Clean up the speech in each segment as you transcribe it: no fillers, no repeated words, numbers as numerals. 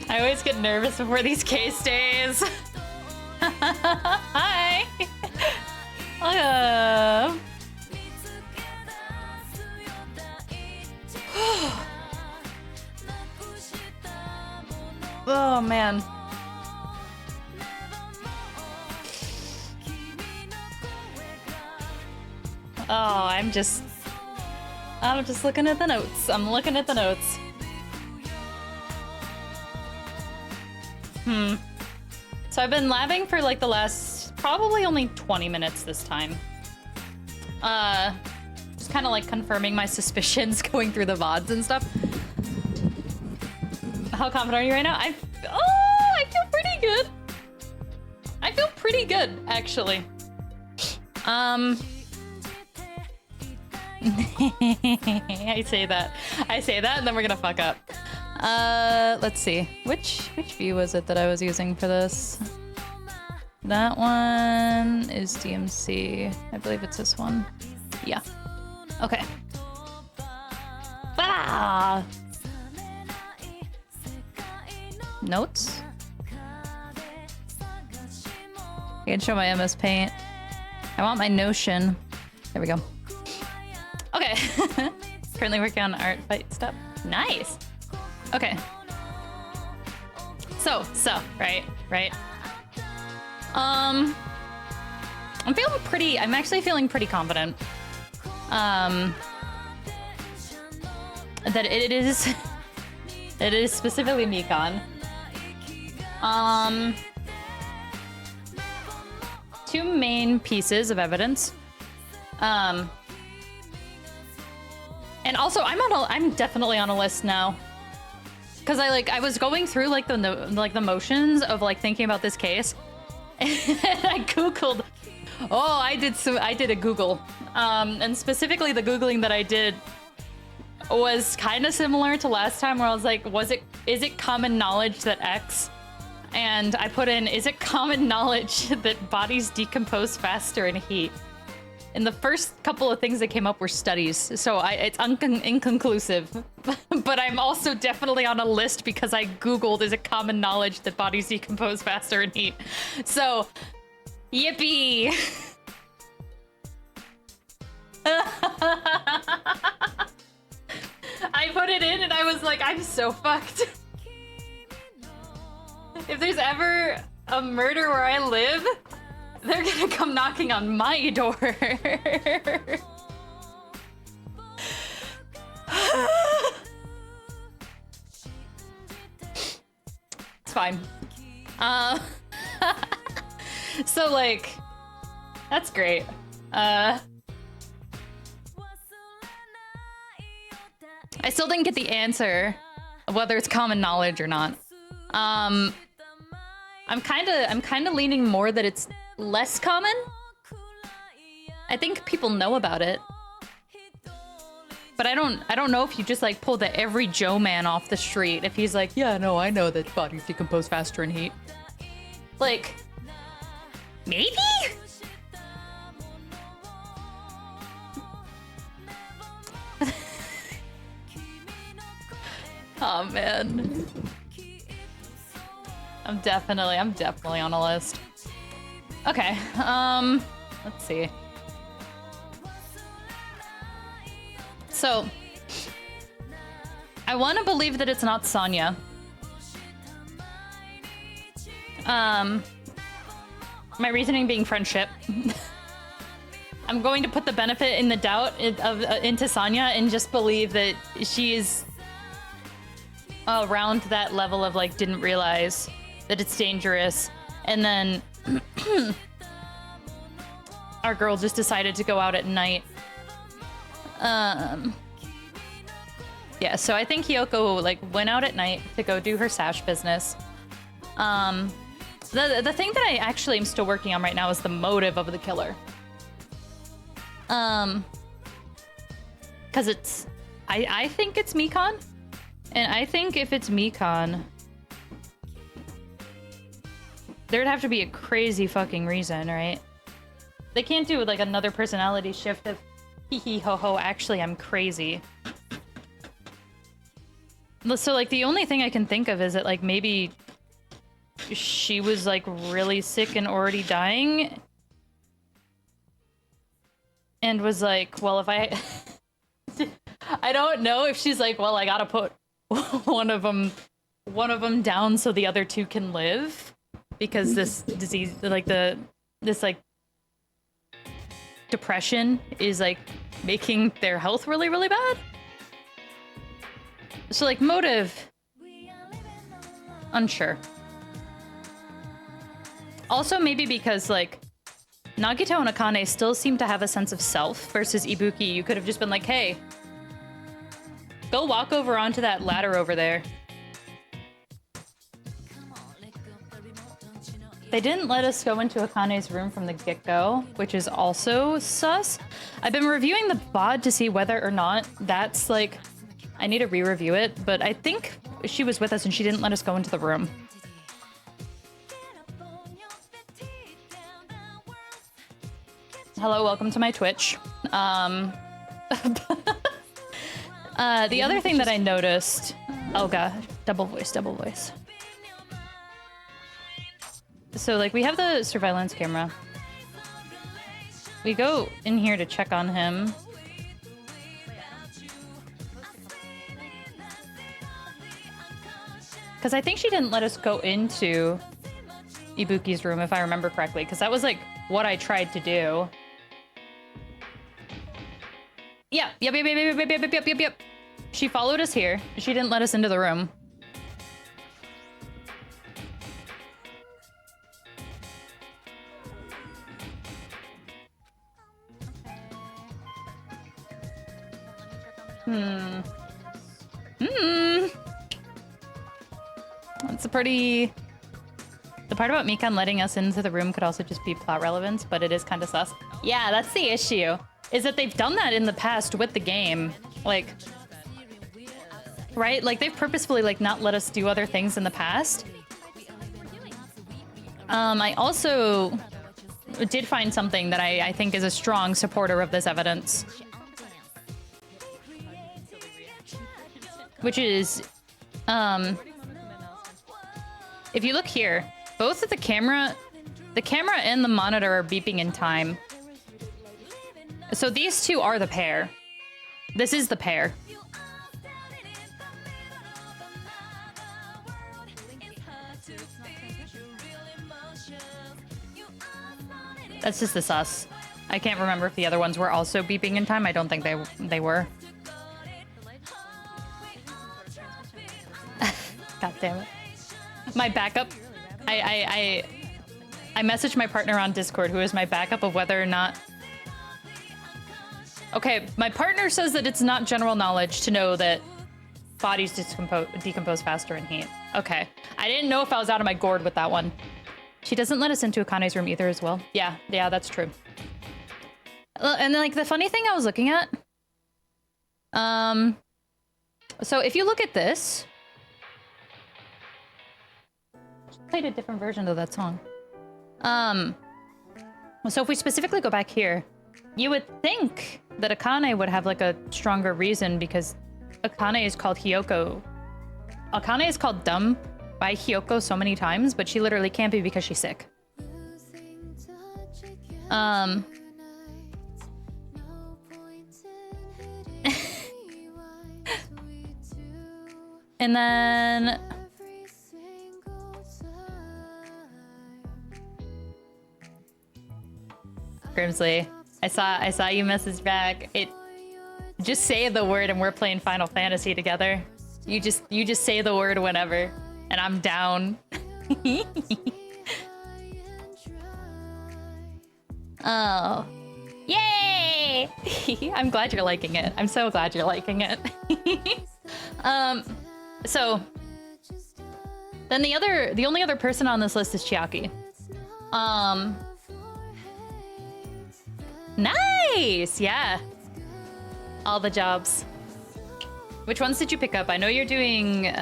I always get nervous before these case days. Hi. Oh man. Oh, I'm just looking at the notes. I'm looking at the notes. So I've been labbing for like the last probably only 20 minutes this time. Just kind of like confirming my suspicions going through the VODs and stuff. How confident are you right now? I feel pretty good. I feel pretty good, actually. I say that and then we're gonna fuck up. Let's see. Which view was it that I was using for this? That one is DMC. I believe it's this one. Yeah. Okay. Ah! Notes? I can show my MS Paint. I want my Notion. There we go. Okay. Currently working on art fight stuff. Nice. Okay. So, right. I'm actually feeling pretty confident. That it is specifically Mikan. Two main pieces of evidence. And also I'm definitely on a list now. Cause I was going through like the motions of like thinking about this case. And I Googled. Oh, I did a Google. And specifically the Googling that I did was kind of similar to last time where I was like, is it common knowledge that X? And I put in, is it common knowledge that bodies decompose faster in heat? And the first couple of things that came up were studies, so it's inconclusive. But I'm also definitely on a list because I Googled, is it common knowledge that bodies decompose faster in heat? So, yippee! I put it in and I was like, I'm so fucked. If there's ever a murder where I live, they're gonna come knocking on my door. It's fine. So like, that's great. I still didn't get the answer of whether it's common knowledge or not. I'm kind of leaning more that it's less common. I think people know about it. But I don't know if you just like pull the every Joe man off the street if he's like, yeah, no, I know that bodies decompose faster in heat. Like, maybe? Oh man. I'm definitely on a list. Okay, let's see. So, I want to believe that it's not Sonya. My reasoning being friendship. I'm going to put the benefit in the doubt into Sonya and just believe that she is around that level of like didn't realize that it's dangerous, and then our girl just decided to go out at night. Yeah, so I think Hiyoko like went out at night to go do her sash business. The thing that I actually am still working on right now is the motive of the killer. Cause it's I think it's Mikan. And I think if it's Mikan, there'd have to be a crazy fucking reason, right? They can't do like another personality shift of hee hee ho ho, actually I'm crazy. So like the only thing I can think of is that like maybe she was like really sick and already dying. And was like, well, if I don't know if she's like, well, I gotta put one of them down so the other two can live, because this disease, like this like depression is like making their health really, really bad. So like motive, unsure. Also maybe because like Nagito and Akane still seem to have a sense of self versus Ibuki. You could have just been like, hey, go walk over onto that ladder over there. They didn't let us go into Akane's room from the get-go, which is also sus. I've been reviewing the VOD to see whether or not that's like... I need to re-review it, but I think she was with us and she didn't let us go into the room. Hello, welcome to my Twitch. The other thing that I noticed... Oh god, double voice. So, like, we have the surveillance camera. We go in here to check on him. Because I think she didn't let us go into Ibuki's room, if I remember correctly, because that was like what I tried to do. Yeah, yep. She followed us here. She didn't let us into the room. That's a pretty... The part about Mikan letting us into the room could also just be plot relevance, but it is kind of sus. Yeah, that's the issue. Is that they've done that in the past with the game. Like... Right? Like, they've purposefully, like, not let us do other things in the past. I also did find something that I think is a strong supporter of this evidence. Which is, if you look here, both of the camera and the monitor are beeping in time. So these two are the pair. This is the pair. That's just the sus. I can't remember if the other ones were also beeping in time. I don't think they were. God damn it. My backup. I messaged my partner on Discord, who is my backup of whether or not... Okay, my partner says that it's not general knowledge to know that bodies decompose faster in heat. Okay. I didn't know if I was out of my gourd with that one. She doesn't let us into Akane's room either as well. Yeah, that's true. And like the funny thing I was looking at... So if you look at this... Played a different version of that song. So if we specifically go back here, you would think that Akane would have like a stronger reason because Akane is called Hiyoko. Akane is called dumb by Hiyoko so many times, but she literally can't be because she's sick. And then... Grimsley, I saw you message back. Just say the word and we're playing Final Fantasy together. You just say the word whenever, and I'm down. Oh, yay! I'm glad you're liking it. I'm so glad you're liking it. So then the only other person on this list is Chiaki. Nice! Yeah. All the jobs. Which ones did you pick up? I know you're doing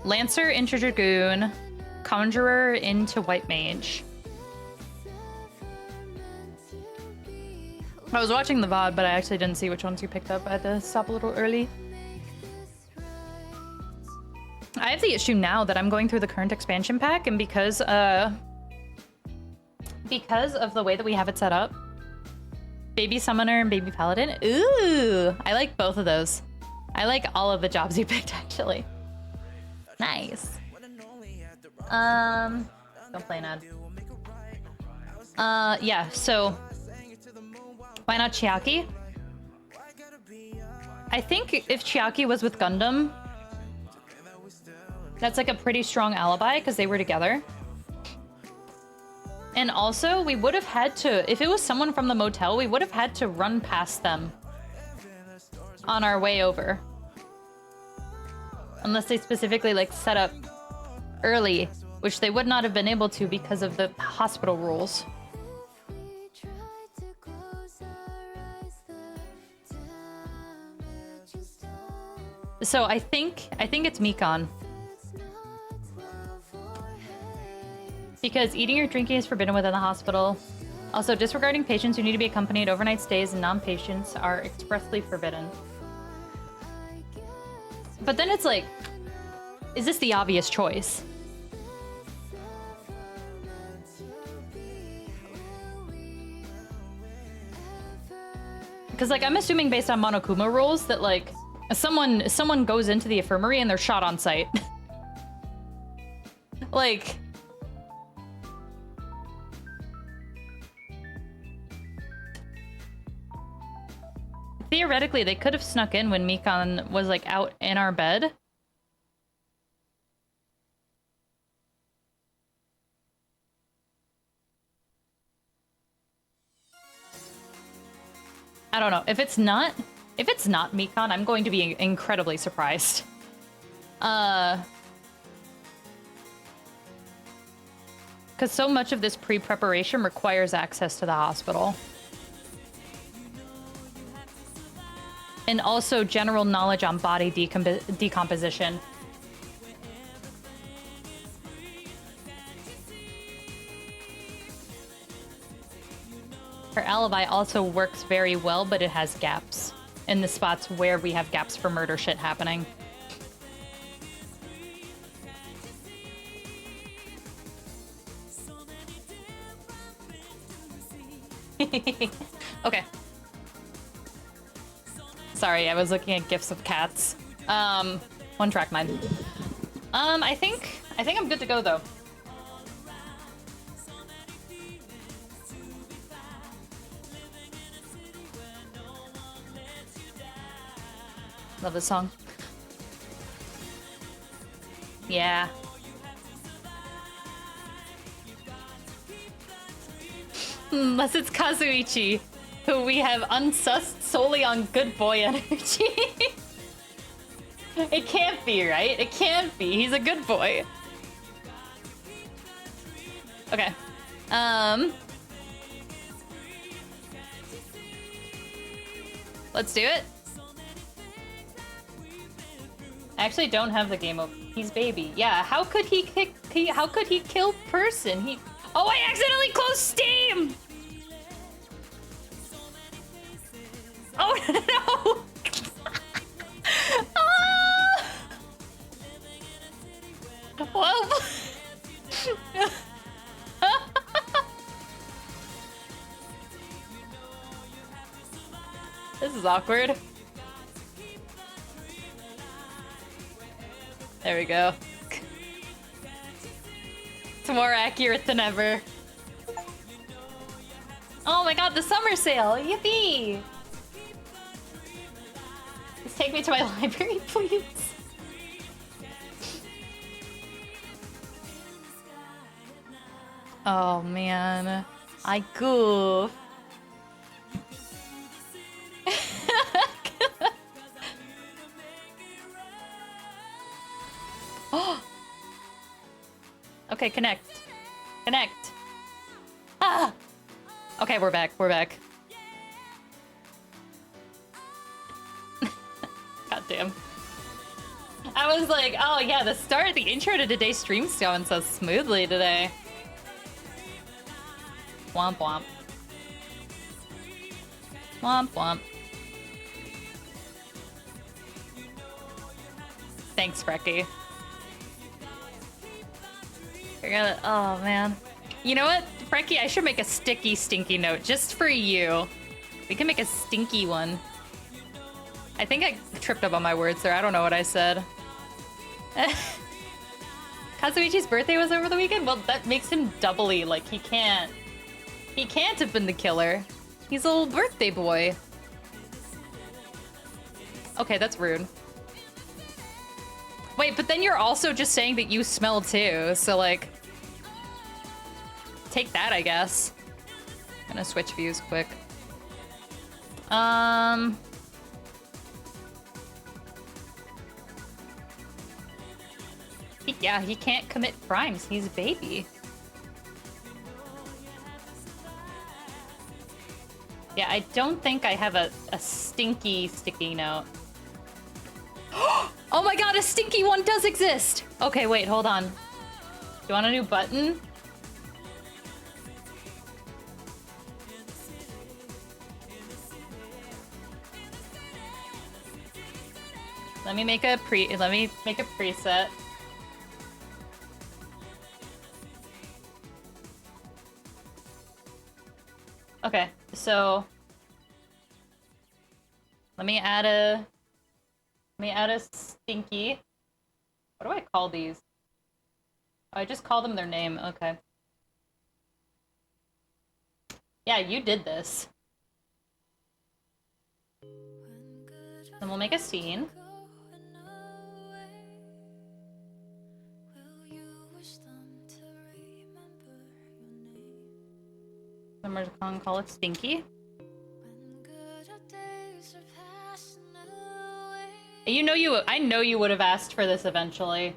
Lancer into Dragoon, Conjurer into White Mage. I was watching the VOD, but I actually didn't see which ones you picked up. I had to stop a little early. I have the issue now that I'm going through the current expansion pack, and because of the way that we have it set up, Baby Summoner and Baby Paladin. Ooh, I like both of those. I like all of the jobs you picked, actually. Nice. Don't play an ad. Yeah, so why not Chiaki? I think if Chiaki was with Gundam, that's like a pretty strong alibi because they were together. And also, we would have had to, if it was someone from the motel, we would have had to run past them on our way over. Unless they specifically, like, set up early, which they would not have been able to because of the hospital rules. So I think it's Mikan. Because eating or drinking is forbidden within the hospital. Also, disregarding patients who need to be accompanied, overnight stays, and non-patients are expressly forbidden. But then it's like, is this the obvious choice? Because, like, I'm assuming based on Monokuma rules that, like, Someone goes into the infirmary and they're shot on sight. Like... Theoretically, they could have snuck in when Mikan was, like, out in our bed. I don't know. If it's not Mikan, I'm going to be incredibly surprised. Because so much of this pre-preparation requires access to the hospital. And also general knowledge on body decomposition. Her alibi also works very well, but it has gaps. In the spots where we have gaps for murder shit happening. Okay. Sorry, I was looking at gifs of cats. One track mind. I think I'm good to go though. Love this song. Yeah. Unless it's Kazuichi, who we have unsussed solely on good boy energy. It can't be, right? It can't be. He's a good boy. Okay. Let's do it. I actually don't have the game open. He's baby. Yeah, how could he how could he kill person? Oh, I accidentally closed Steam! Oh, no! Oh! Well... This is awkward. There we go. It's more accurate than ever. Oh my god, the summer sale! Yippee! Just take me to my library, please. Oh man, I goof. Okay, connect. Connect. Ah! Okay, we're back. We're back. God damn. I was like, oh yeah, the start, the intro to today's stream's going so smoothly today. Womp womp. Womp womp. Thanks, Frecky. Oh man. You know what, Frecky? I should make a sticky, stinky note just for you. We can make a stinky one. I think I tripped up on my words there. I don't know what I said. Kazuichi's birthday was over the weekend? Well, that makes him doubly, like, he can't have been the killer. He's a little birthday boy. Okay, that's rude. Wait, but then you're also just saying that you smell too, so like... Take that, I guess. I'm gonna switch views quick. Yeah, he can't commit crimes. He's a baby. Yeah, I don't think I have a stinky sticky note. Oh my god, a stinky one does exist! Okay, wait, hold on. You want a new button? Let me make a preset. Okay, so let me add a Let me add a stinky. What do I call these? Oh, I just call them their name. Okay. Yeah, you did this. Then we'll make a scene. Then we're gonna call it Stinky. I know you would have asked for this eventually.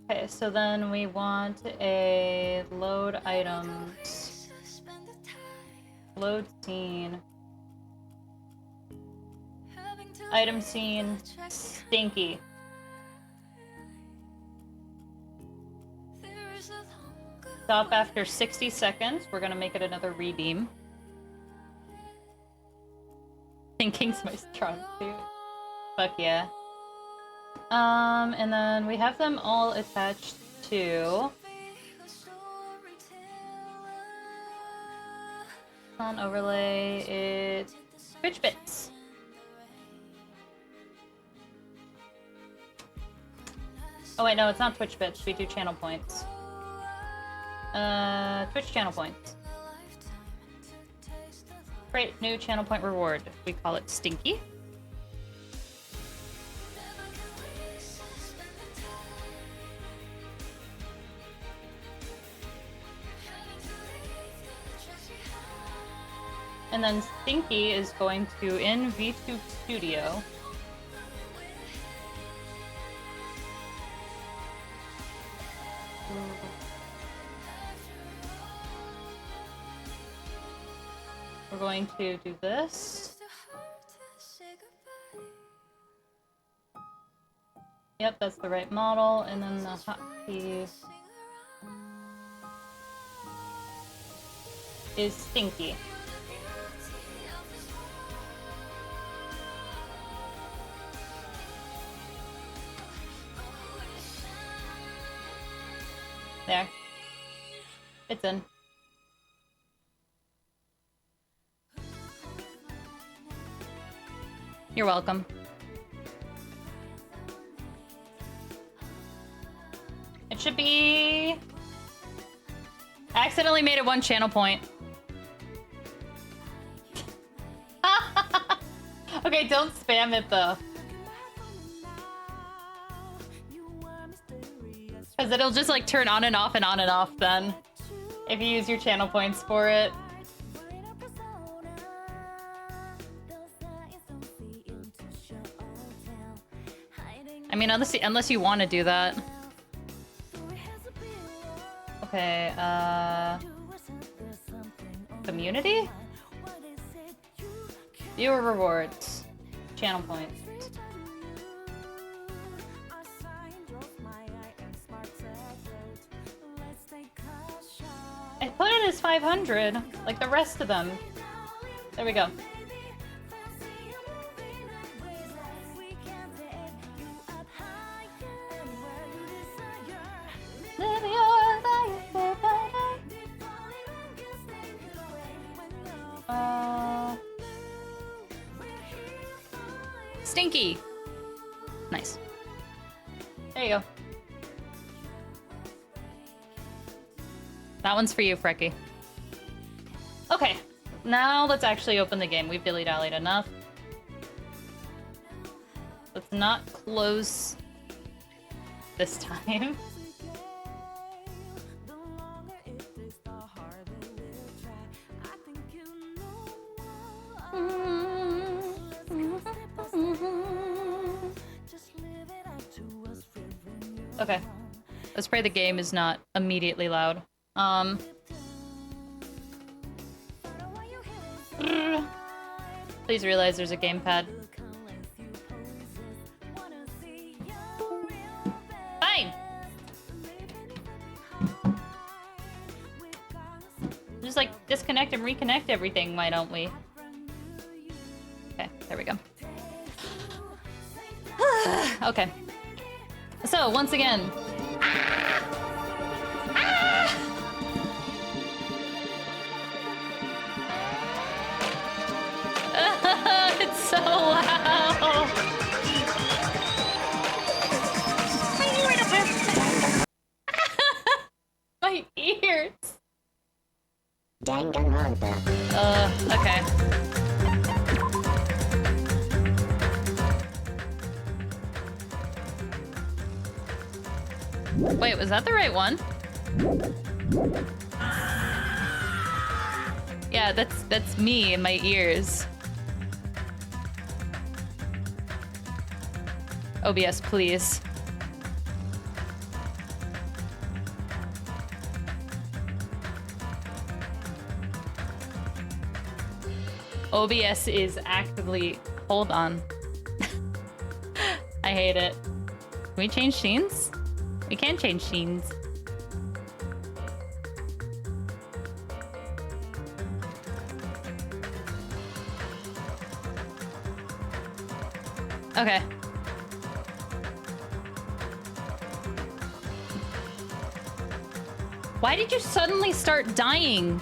Okay, so then we want a load items. Load scene. Item scene. Stinky. Stop after 60 seconds. We're gonna make it another redeem. Thinking's my strong suit. Fuck yeah. And then we have them all attached to on overlay. It's Twitch bits. Oh wait, no, it's not Twitch bits. We do channel points. Twitch channel points. Create new channel point reward. We call it Stinky. And then Stinky is going to, in VTube Studio, we're going to do this. Yep, that's the right model. And then the hotkey is Stinky. There. It's in. You're welcome. It should be... I accidentally made it one channel point. Okay, don't spam it though. Because it'll just like turn on and off and on and off then. If you use your channel points for it. I mean, unless you want to do that. Okay, community? Viewer rewards. Channel points. I put it as 500, like the rest of them. There we go. Stinky. Nice. There you go. That one's for you, Frecky. Okay, now let's actually open the game. We've dilly-dallied enough. Let's not close this time. Okay. Let's pray the game is not immediately loud. Please realize there's a gamepad. Fine! Just like disconnect and reconnect everything, why don't we? Okay, there we go. Okay. So, once again... It's so Danganronpa. Okay. Wait, was that the right one? Yeah, that's me in my ears. OBS, please. OBS is actively... Hold on. I hate it. Can we change scenes? We can change scenes. Okay. Why did you suddenly start dying?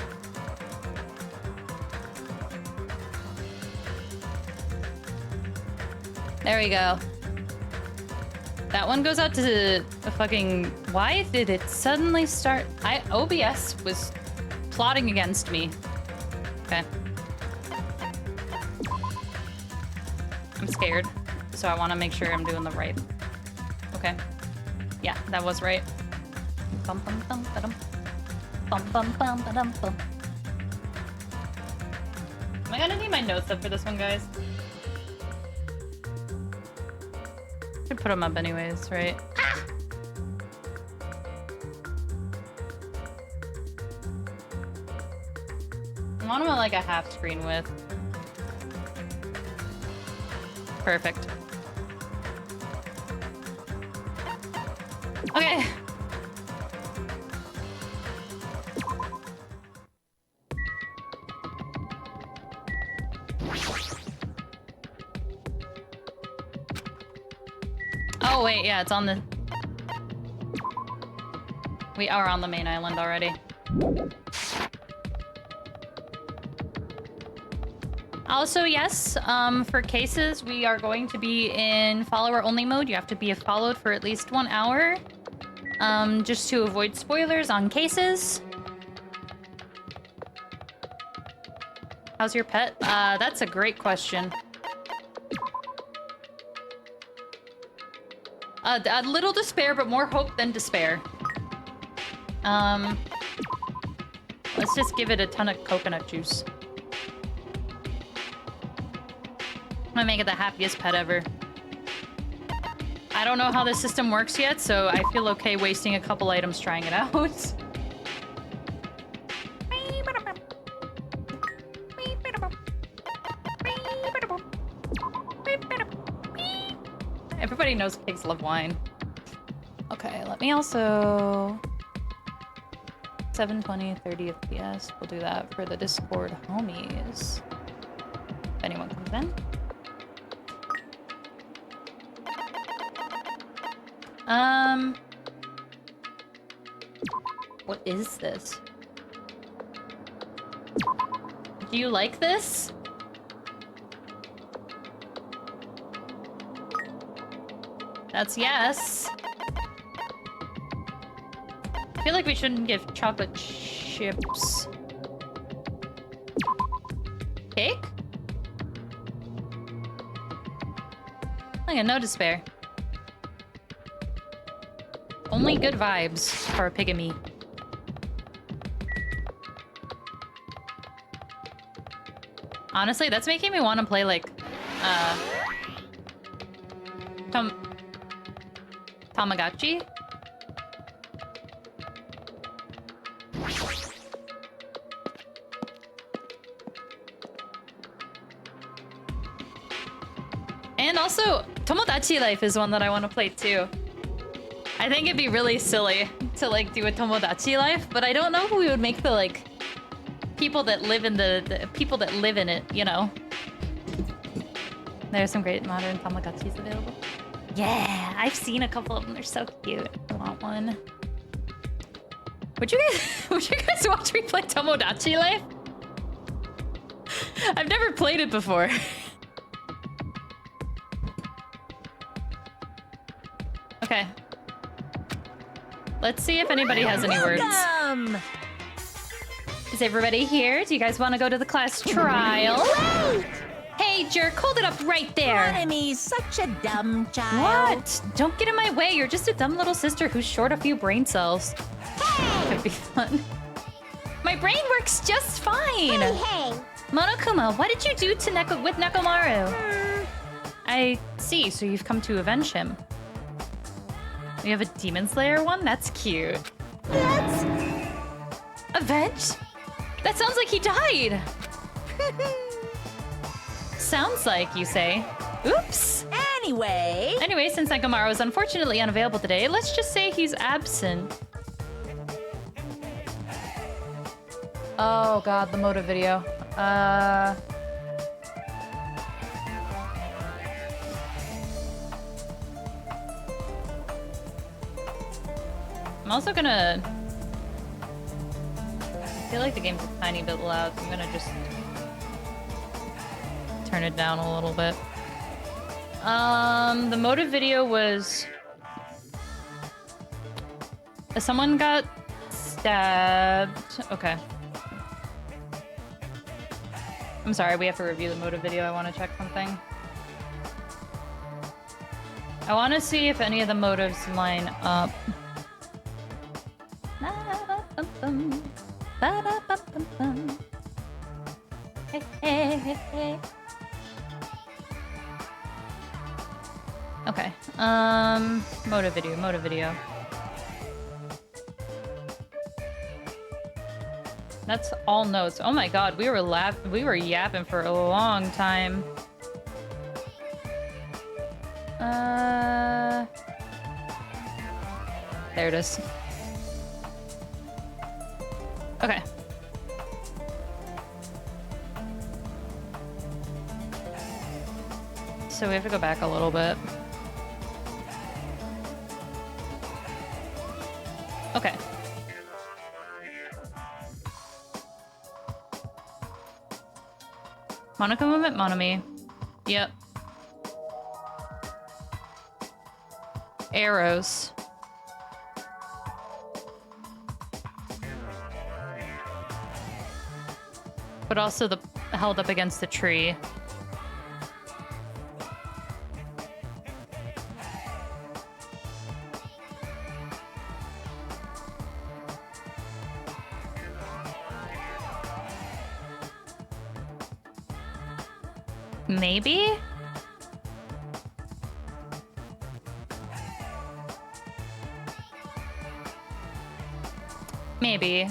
There we go. That one goes out to the fucking... Why did it suddenly start... OBS was plotting against me. Okay. I'm scared, so I want to make sure I'm doing the right... Okay. Yeah, that was right. Bum bum bum ba-dum. Bum bum bum ba-dum bum. Am I gonna need my notes up for this one, guys? Should put them up anyways, right? Ah! I want them at like a half screen width. Perfect. Okay. Oh wait, yeah, it's on the... We are on the main island already. Also, yes, for cases, we are going to be in follower-only mode. You have to be followed for at least 1 hour, just to avoid spoilers on cases. How's your pet? That's a great question. A little despair, but more hope than despair. Let's just give it a ton of coconut juice. I'm gonna make it the happiest pet ever. I don't know how the system works yet, so I feel okay wasting a couple items trying it out. Everybody knows pigs love wine. Okay, let me also... 720, 30 FPS. We'll do that for the Discord homies. If anyone comes in. What is this? Do you like this? That's yes. I feel like we shouldn't give chocolate chips. Cake? I got no despair. Only good vibes for a pigamy. Honestly, that's making me want to play like Tamagotchi? And also, Tomodachi Life is one that I want to play too. I think it'd be really silly to like do a Tomodachi Life, but I don't know who we would make the like people that live in the people that live in it, you know. There's some great modern Tamagotchis available. Yeah, I've seen a couple of them. They're so cute. I want one. Would you guys watch me play Tomodachi Life? I've never played it before. Okay. Let's see if anybody has any words. Is everybody here? Do you guys want to go to the class trial? Wait! Hey, jerk, hold it up right there. Monomy's such a dumb child. What? Don't get in my way. You're just a dumb little sister who's short a few brain cells. Hey! Could be fun. My brain works just fine. Hey! Monokuma, what did you do to with Nekomaru? I see, so you've come to avenge him. We have a Demon Slayer one? That's cute. That's... Avenge? That sounds like he died. Sounds like, you say. Oops. Anyway, Since Nekomaru is unfortunately unavailable today, let's just say he's absent. Oh god, the motive video. I'm also gonna... I feel like the game's a tiny bit loud, so I'm gonna just turn it down a little bit. The motive video was... Someone got stabbed. Okay. I'm sorry, we have to review the motive video. I want to check something. I want to see if any of the motives line up. Okay. Motive video. That's all notes. Oh my god, we were yapping for a long time. There it is. Okay. So we have to go back a little bit. Okay. Monokuma met Monomi. Yep. Arrows. But also held up against the tree. Maybe? Maybe.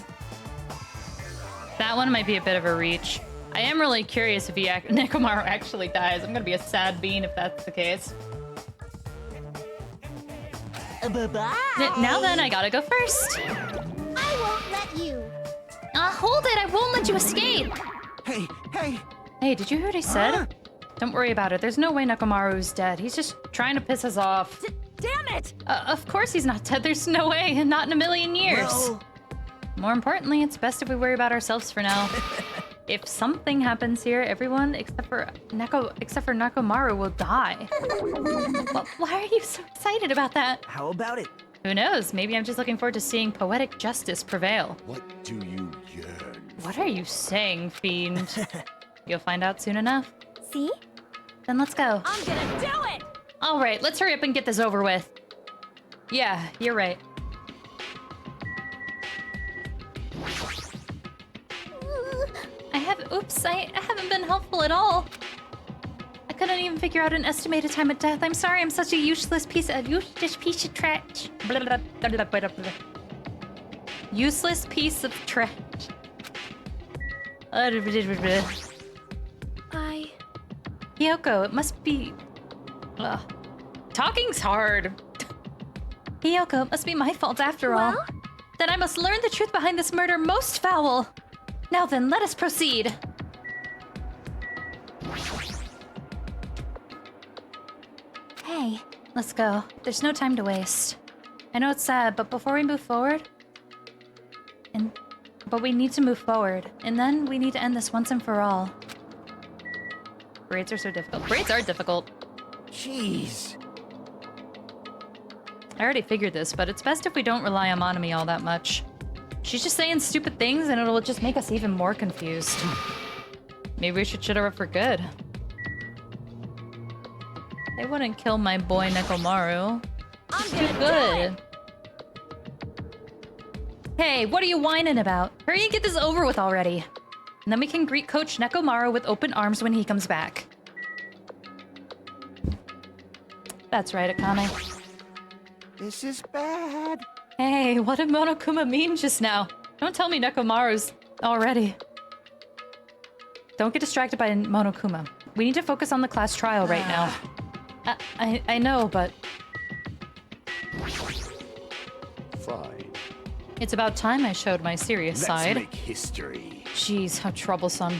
That one might be a bit of a reach. I am really curious if Nekomaru actually dies. I'm gonna be a sad bean if that's the case. bye-bye. Now then, I gotta go first. I won't let you. Hold it! I won't let you escape! Hey! Hey, did you hear what he said? Don't worry about it. There's no way Nekomaru's dead. He's just trying to piss us off. Damn it! Of course he's not dead. There's no way. Not in a million years. Well... More importantly, it's best if we worry about ourselves for now. If something happens here, everyone except for Nekomaru will die. Well, why are you so excited about that? How about it? Who knows? Maybe I'm just looking forward to seeing poetic justice prevail. What do you yearn? What are you saying, fiend? You'll find out soon enough. See? Then let's go. I'm gonna do it! All right, let's hurry up and get this over with. Yeah, you're right. Oops, I haven't been helpful at all. I couldn't even figure out an estimated time of death. I'm sorry, I'm such a useless piece of trash. Useless piece of trash. Hiyoko, it must be... Talking's hard. Hiyoko, it must be my fault after all. Then I must learn the truth behind this murder most foul. Now then, let us proceed. Hey, let's go. There's no time to waste. I know it's sad, but before we move forward... But we need to move forward. And then we need to end this once and for all. Braids are so difficult. Braids are difficult. Jeez. I already figured this, but it's best if we don't rely on Monomi all that much. She's just saying stupid things and it'll just make us even more confused. Maybe we should shut her up for good. They wouldn't kill my boy Nekomaru. He's too good. Hey, what are you whining about? Hurry and get this over with already. And then we can greet Coach Nekomaru with open arms when he comes back. That's right, Akane. This is bad. Hey, what did Monokuma mean just now? Don't tell me Nekomaru's already. Don't get distracted by Monokuma. We need to focus on the class trial right now. I know, but... Fine. It's about time I showed my serious side. Let's make history. Jeez, how troublesome.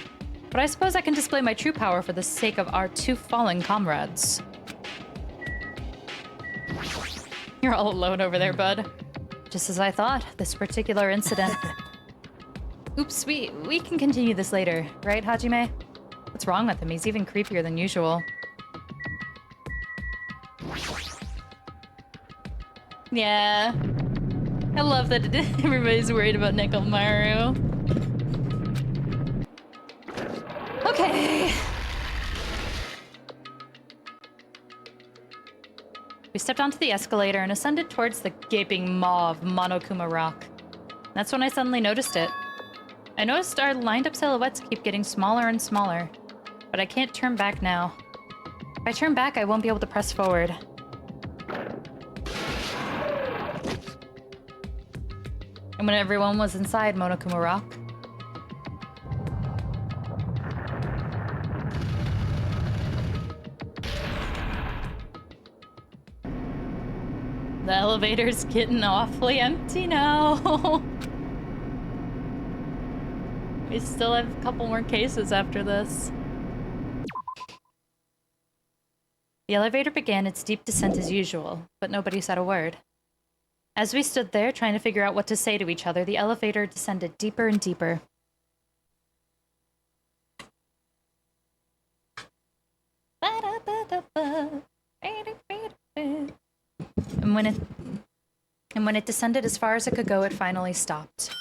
But I suppose I can display my true power for the sake of our two fallen comrades. You're all alone over there, bud. Just as I thought, this particular incident... Oops, we can continue this later, right, Hajime? What's wrong with him? He's even creepier than usual. Yeah. I love that everybody's worried about Nekomaru. Okay. We stepped onto the escalator and ascended towards the gaping maw of Monokuma Rock. That's when I suddenly noticed it. I noticed our lined-up silhouettes keep getting smaller and smaller, but I can't turn back now. If I turn back, I won't be able to press forward. And when everyone was inside Monokuma Rock, the elevator's getting awfully empty now. We still have a couple more cases after this. The elevator began its deep descent as usual, but nobody said a word. As we stood there trying to figure out what to say to each other, the elevator descended deeper and deeper. And when it descended as far as it could go, it finally stopped.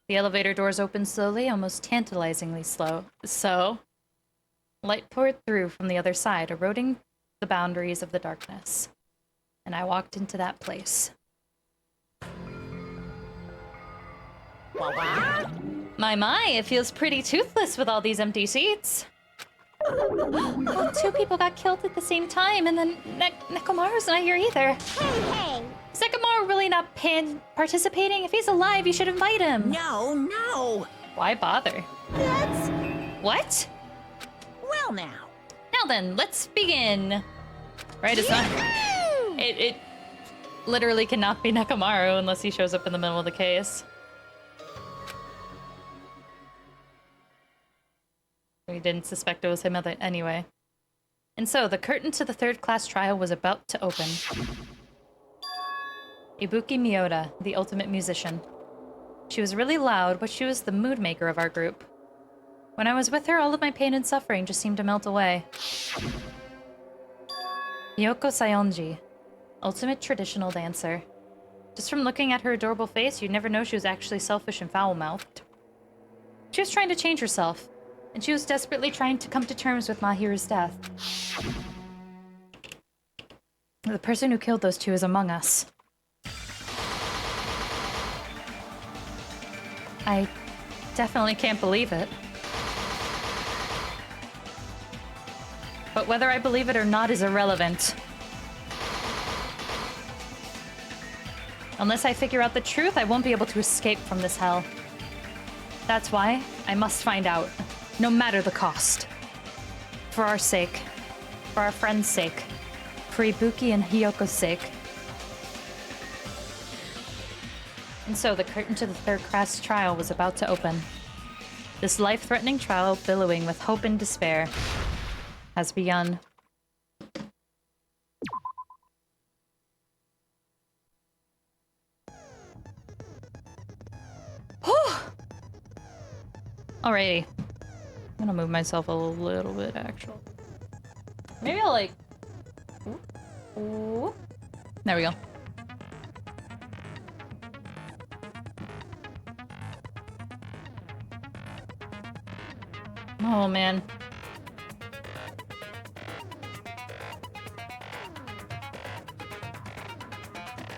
The elevator doors opened slowly, almost tantalizingly slow. So, light poured through from the other side, eroding the boundaries of the darkness. And I walked into that place. My, it feels pretty toothless with all these empty seats. Well, two people got killed at the same time, and then Nekomaru's not here either. Hey! Is Nekomaru really not participating? If he's alive, you should invite him. No! Why bother? That's... What? Well now. Now then, let's begin. Right, it's not... It literally cannot be Nekomaru unless he shows up in the middle of the case. We didn't suspect it was him anyway. And so, the curtain to the third class trial was about to open. Ibuki Miyoda, the ultimate musician. She was really loud, but she was the mood maker of our group. When I was with her, all of my pain and suffering just seemed to melt away. Yoko Sayonji, ultimate traditional dancer. Just from looking at her adorable face, you'd never know she was actually selfish and foul-mouthed. She was trying to change herself, and she was desperately trying to come to terms with Mahiru's death. The person who killed those two is among us. I definitely can't believe it. But whether I believe it or not is irrelevant. Unless I figure out the truth, I won't be able to escape from this hell. That's why I must find out, no matter the cost. For our sake, for our friends' sake, for Ibuki and Hiyoko's sake. And so the curtain to the third class trial was about to open. This life-threatening trial, billowing with hope and despair, has begun. Alrighty. I'm gonna move myself a little bit, actually. Maybe I'll like... Ooh. There we go. Oh, man.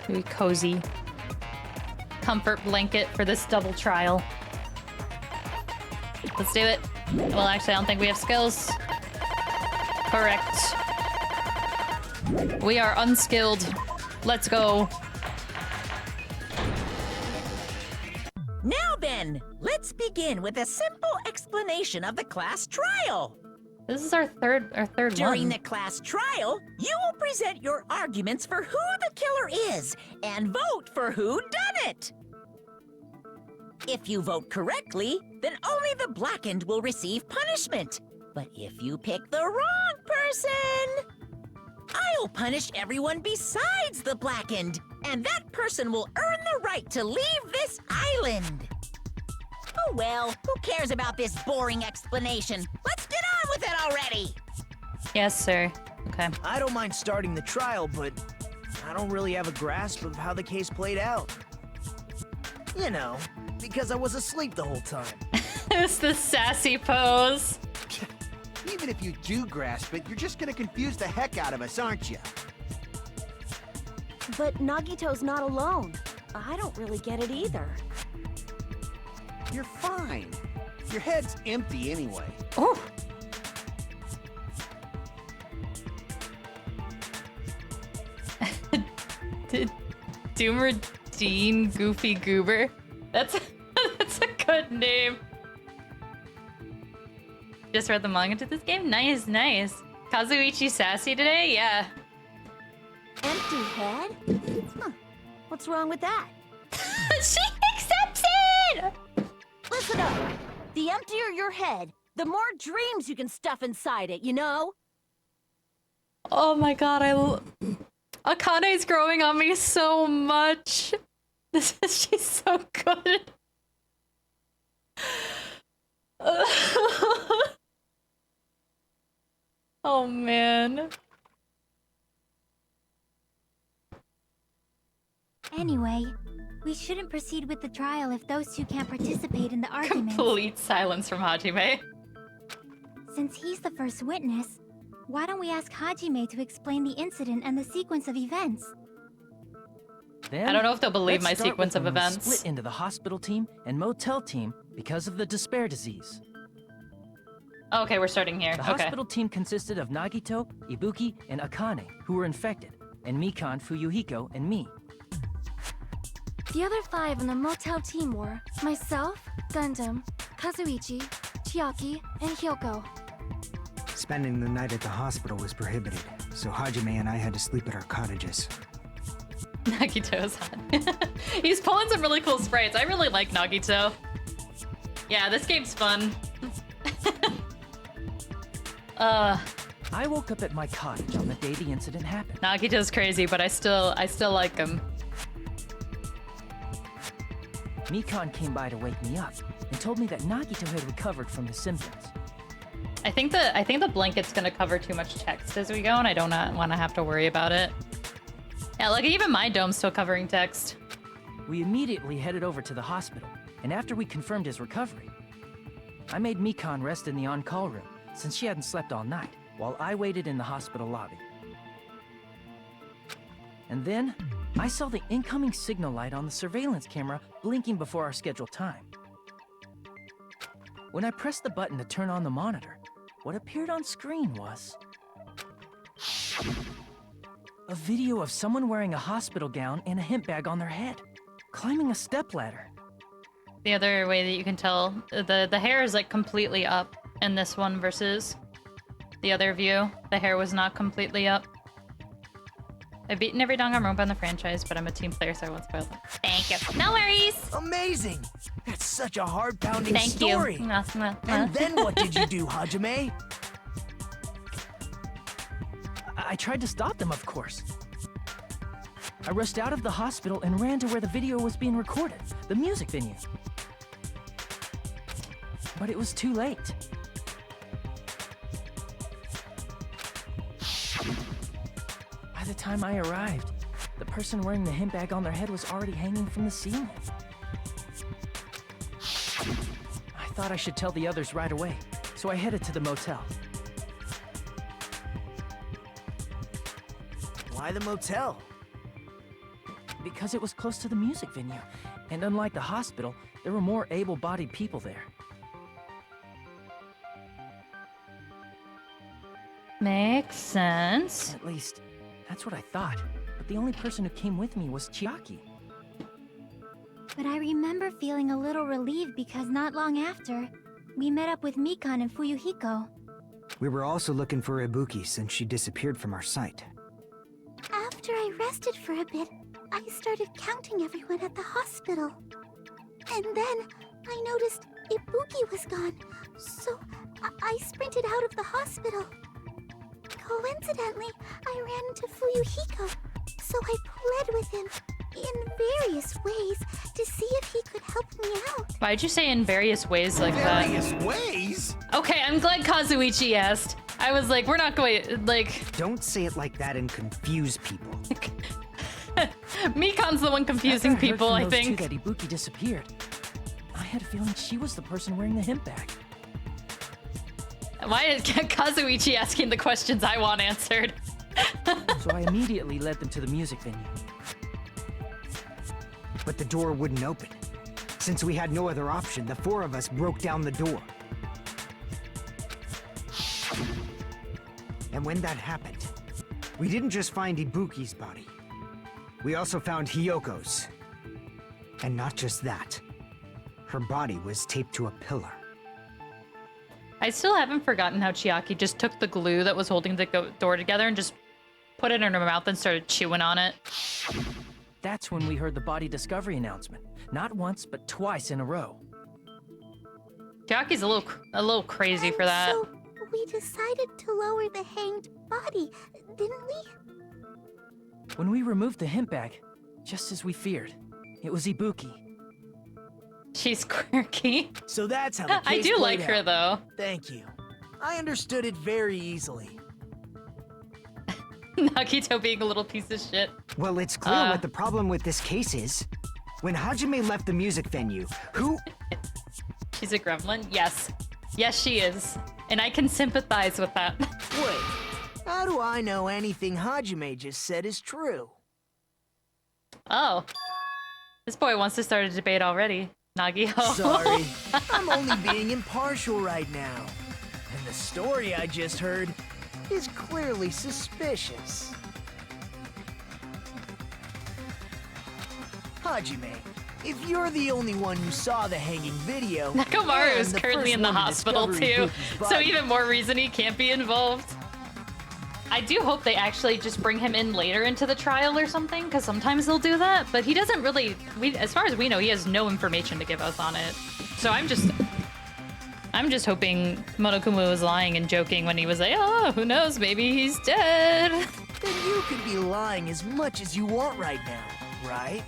Very cozy. Comfort blanket for this double trial. Let's do it. Well, actually, I don't think we have skills. Correct. We are unskilled. Let's go. Now then, let's begin with a simple explanation of the class trial. This is our third During one. the class trial, you will present your arguments for who the killer is and vote for who done it. If you vote correctly, then only the blackened will receive punishment. But if you pick the wrong person, I'll punish everyone besides the blackened, and that person will earn the right to leave this island. Oh well, who cares about this boring explanation? Let's get on with it already! Yes, sir. Okay. I don't mind starting the trial, but I don't really have a grasp of how the case played out. You know, because I was asleep the whole time. It's the sassy pose. Even if you do grasp it, you're just gonna confuse the heck out of us, aren't you? But Nagito's not alone. I don't really get it either. You're fine. Your head's empty anyway. Oh. Doomer Dean Goofy Goober. That's that's a good name. Just read the manga to this game? Nice, nice. Kazuichi sassy today? Yeah. Empty head? Huh. What's wrong with that? She accepts it! Listen up. The emptier your head, the more dreams you can stuff inside it, you know? Oh my god, Akane's growing on me so much. She's so good. Oh man. Anyway, we shouldn't proceed with the trial if those two can't participate in the argument. Complete silence from Hajime. Since he's the first witness, why don't we ask Hajime to explain the incident and the sequence of events? Then, I don't know if they'll believe let's my start sequence with of when we events. Split into the hospital team and motel team because of the despair disease. Okay, we're starting here. The Okay. hospital team consisted of Nagito, Ibuki, and Akane, who were infected, and Mikan, Fuyuhiko, and me. The other 5 in the motel team were myself, Gundam, Kazuichi, Chiaki, and Hyoko. Spending the night at the hospital was prohibited, so Hajime and I had to sleep at our cottages. Nagito's hot. He's pulling some really cool sprites. I really like Nagito. Yeah, this game's fun. I woke up at my cottage on the day the incident happened. Nagito's crazy, but I still like him. Mikan came by to wake me up and told me that Nagito had recovered from his symptoms. I think the blanket's gonna cover too much text as we go, and I don't want to have to worry about it. Yeah, look, even my dome's still covering text. We immediately headed over to the hospital, and after we confirmed his recovery, I made Mikan rest in the on-call room since she hadn't slept all night, while I waited in the hospital lobby. And then, I saw the incoming signal light on the surveillance camera blinking before our scheduled time. When I pressed the button to turn on the monitor, what appeared on screen was a video of someone wearing a hospital gown and a hemp bag on their head, climbing a stepladder. The other way that you can tell, the hair is like completely up in this one versus the other view. The hair was not completely up. I've beaten every Danganronpa in the franchise, but I'm a team player, so I won't spoil them. Thank you. No worries. Amazing! That's such a heart-pounding Thank story. you. And then what did you do, Hajime? I tried to stop them, of course. I rushed out of the hospital and ran to where the video was being recorded, the music venue. But it was too late. By the time I arrived, the person wearing the hemp bag on their head was already hanging from the ceiling. I thought I should tell the others right away, so so I headed to the motel. Why the motel? Because it was close to the music venue, and unlike the hospital, there were more able-bodied people there. Makes sense. At least, that's what I thought. But the only person who came with me was Chiaki. But I remember feeling a little relieved because not long after, we met up with Mikan and Fuyuhiko. We were also looking for Ibuki since she disappeared from our sight. After I rested for a bit, I started counting everyone at the hospital. And then I noticed Ibuki was gone, so I sprinted out of the hospital. Coincidentally, I ran into Fuyuhiko, so I pled with him in various ways to see if he could help me out. Why'd you say in various ways like that? Various ways? Okay, I'm glad Kazuichi asked. I was like, we're not going, like... Don't say it like that and confuse people. Mikan's the one confusing people, I think. That Ibuki disappeared. I had a feeling she was the person wearing the hemp bag. Why is Kazuichi asking the questions I want answered? So I immediately led them to the music venue. But the door wouldn't open. Since we had no other option, the four of us broke down the door. And when that happened, we didn't just find Ibuki's body. We also found Hyoko's. And not just that. Her body was taped to a pillar. I still haven't forgotten how Chiaki just took the glue that was holding the door together and just put it in her mouth and started chewing on it. That's when we heard the body discovery announcement. Not once, but twice in a row. Chiaki's a little crazy for that. So we decided to lower the hanged body, didn't we? When we removed the hemp bag, just as we feared, it was Ibuki. She's quirky. So that's how the case I do like played her out. though. Thank you. I understood it very easily. Nagito being a little piece of shit. Well, it's clear what the problem with this case is. When Hajime left the music venue, who... She's a gremlin? Yes. Yes, she is. And I can sympathize with that. Wait, how do I know anything Hajime just said is true? Oh. This boy wants to start a debate already. Nagito. Sorry, I'm only being impartial right now. And the story I just heard is clearly suspicious. Hajime, if you're the only one who saw the hanging video... Nakamura is and the currently first in the one to hospital discover too, Ibuki's so body, even more reason he can't be involved. I do hope they actually just bring him in later into the trial or something, because sometimes they'll do that, but he doesn't really... as far as we know, he has no information to give us on it. So I'm just hoping Monokuma was lying and joking when he was like, oh, who knows, maybe he's dead. Then you could be lying as much as you want right now, right?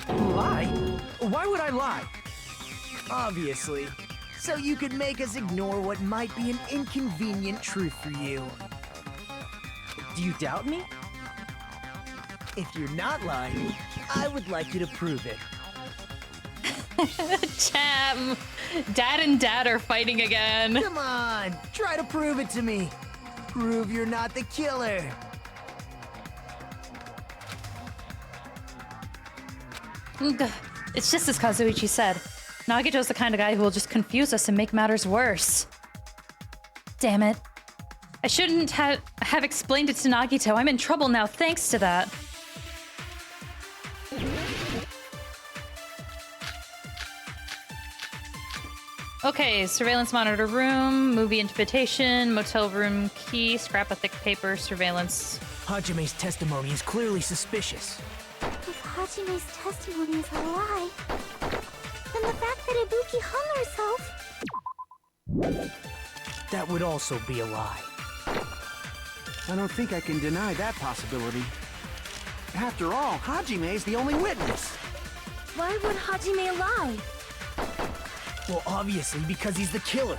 Lie? Why would I lie? Obviously. So you could make us ignore what might be an inconvenient truth for you. Do you doubt me? If you're not lying, I would like you to prove it. Cham! Dad and Dad are fighting again. Come on, try to prove it to me. Prove you're not the killer. It's just as Kazuichi said. Nagito's the kind of guy who will just confuse us and make matters worse. Damn it. I shouldn't have explained it to Nagito. I'm in trouble now thanks to that. Okay, surveillance monitor room, movie invitation, motel room key, scrap of thick paper, surveillance. Hajime's testimony is clearly suspicious. If Hajime's testimony is a lie, then the fact that Ibuki hung herself... That would also be a lie. I don't think I can deny that possibility. After all, Hajime is the only witness. Why would Hajime lie? Well, obviously because he's the killer.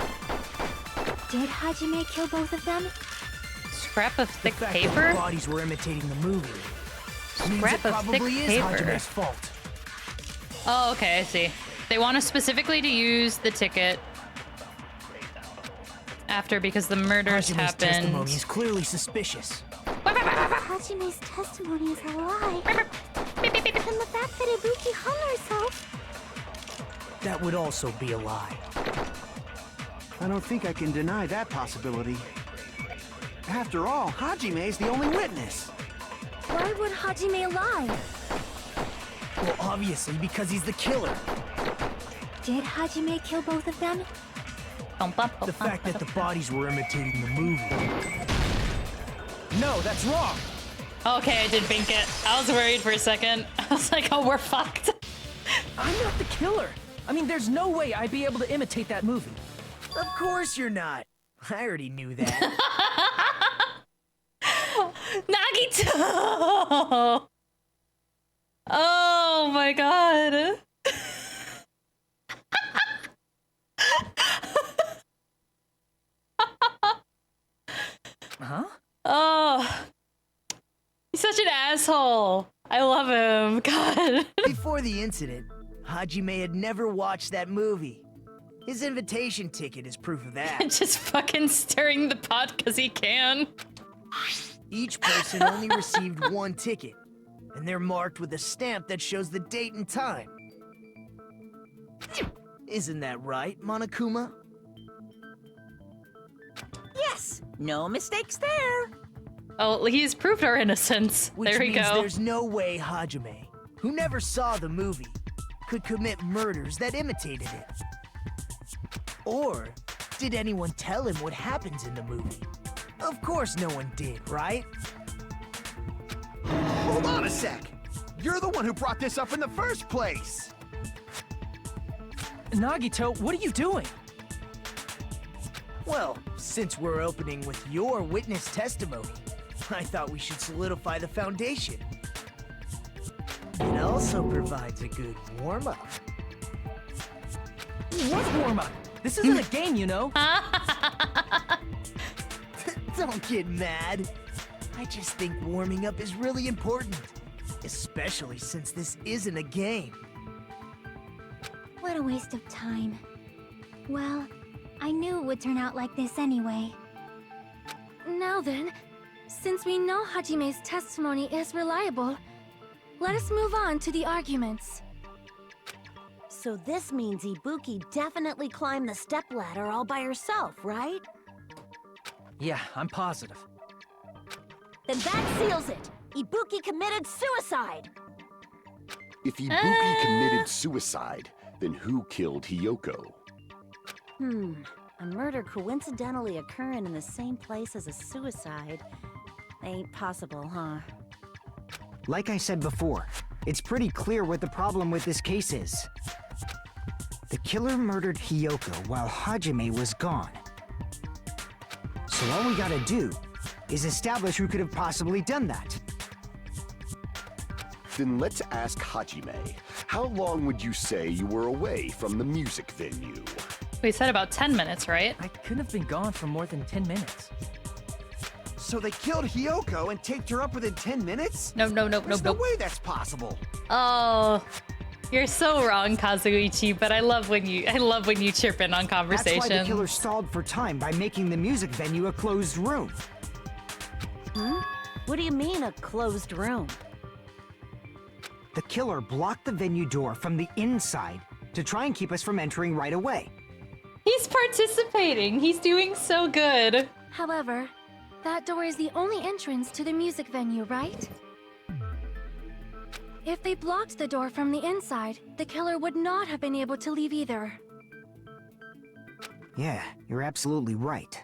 Did Hajime kill both of them? Scrap of thick The fact paper? that the bodies were imitating the movie means Scrap it of probably thick is paper. Hajime's fault. Oh, okay, I see. They want us specifically to use the ticket. after because the murders Hajime's testimony happened. is clearly suspicious. Hajime's testimony is a lie. And the fact that Ibuki hung herself. That would also be a lie. I don't think I can deny that possibility. After all, Hajime's the only witness. Why would Hajime lie? Well, obviously because he's the killer. Did Hajime kill both of them? The fact that the bodies were imitating the movie. No, that's wrong. Okay, I did bink it. I was worried for a second. I was like, oh, we're fucked. I'm not the killer. I mean, there's no way I'd be able to imitate that movie. Of course you're not. I already knew that. Nagito! Oh my god. Huh? Oh. He's such an asshole. I love him. God. Before the incident, Hajime had never watched that movie. His invitation ticket is proof of that. Just fucking stirring the pot because he can. Each person only received one ticket, and they're marked with a stamp that shows the date and time. Isn't that right, Monokuma? Yes, no mistakes there. Oh, he's proved our innocence. Which There we means go. there's no way Hajime, who never saw the movie, could commit murders that imitated it. Or did anyone tell him what happens in the movie? Of course no one did, right? Hold on a sec. You're the one who brought this up in the first place. Nagito, what are you doing? Well, since we're opening with your witness testimony, I thought we should solidify the foundation. It also provides a good warm-up. What warm-up? This isn't a game, you know. Don't get mad. I just think warming up is really important, especially since this isn't a game. What a waste of time. Well, I knew it would turn out like this anyway. Now then, since we know Hajime's testimony is reliable, let us move on to the arguments. So this means Ibuki definitely climbed the stepladder all by herself, right? Yeah, I'm positive. Then that seals it! Ibuki committed suicide! If Ibuki committed suicide, then who killed Hiyoko? A murder coincidentally occurring in the same place as a suicide. Ain't possible, huh? Like I said before, it's pretty clear what the problem with this case is. The killer murdered Hiyoko while Hajime was gone. So all we gotta do is establish who could have possibly done that. Then let's ask Hajime. How long would you say you were away from the music venue? We said about 10 minutes, right? I couldn't have been gone for more than 10 minutes. So they killed Hiyoko and taped her up within 10 minutes? No. There's no way that's possible. Oh, you're so wrong, Kazuichi. But I love when you chirp in on conversations. That's why the killer stalled for time by making the music venue a closed room. What do you mean, a closed room? The killer blocked the venue door from the inside to try and keep us from entering right away. He's participating. He's doing so good. However, that door is the only entrance to the music venue, right? If they blocked the door from the inside, the killer would not have been able to leave either. Yeah, you're absolutely right.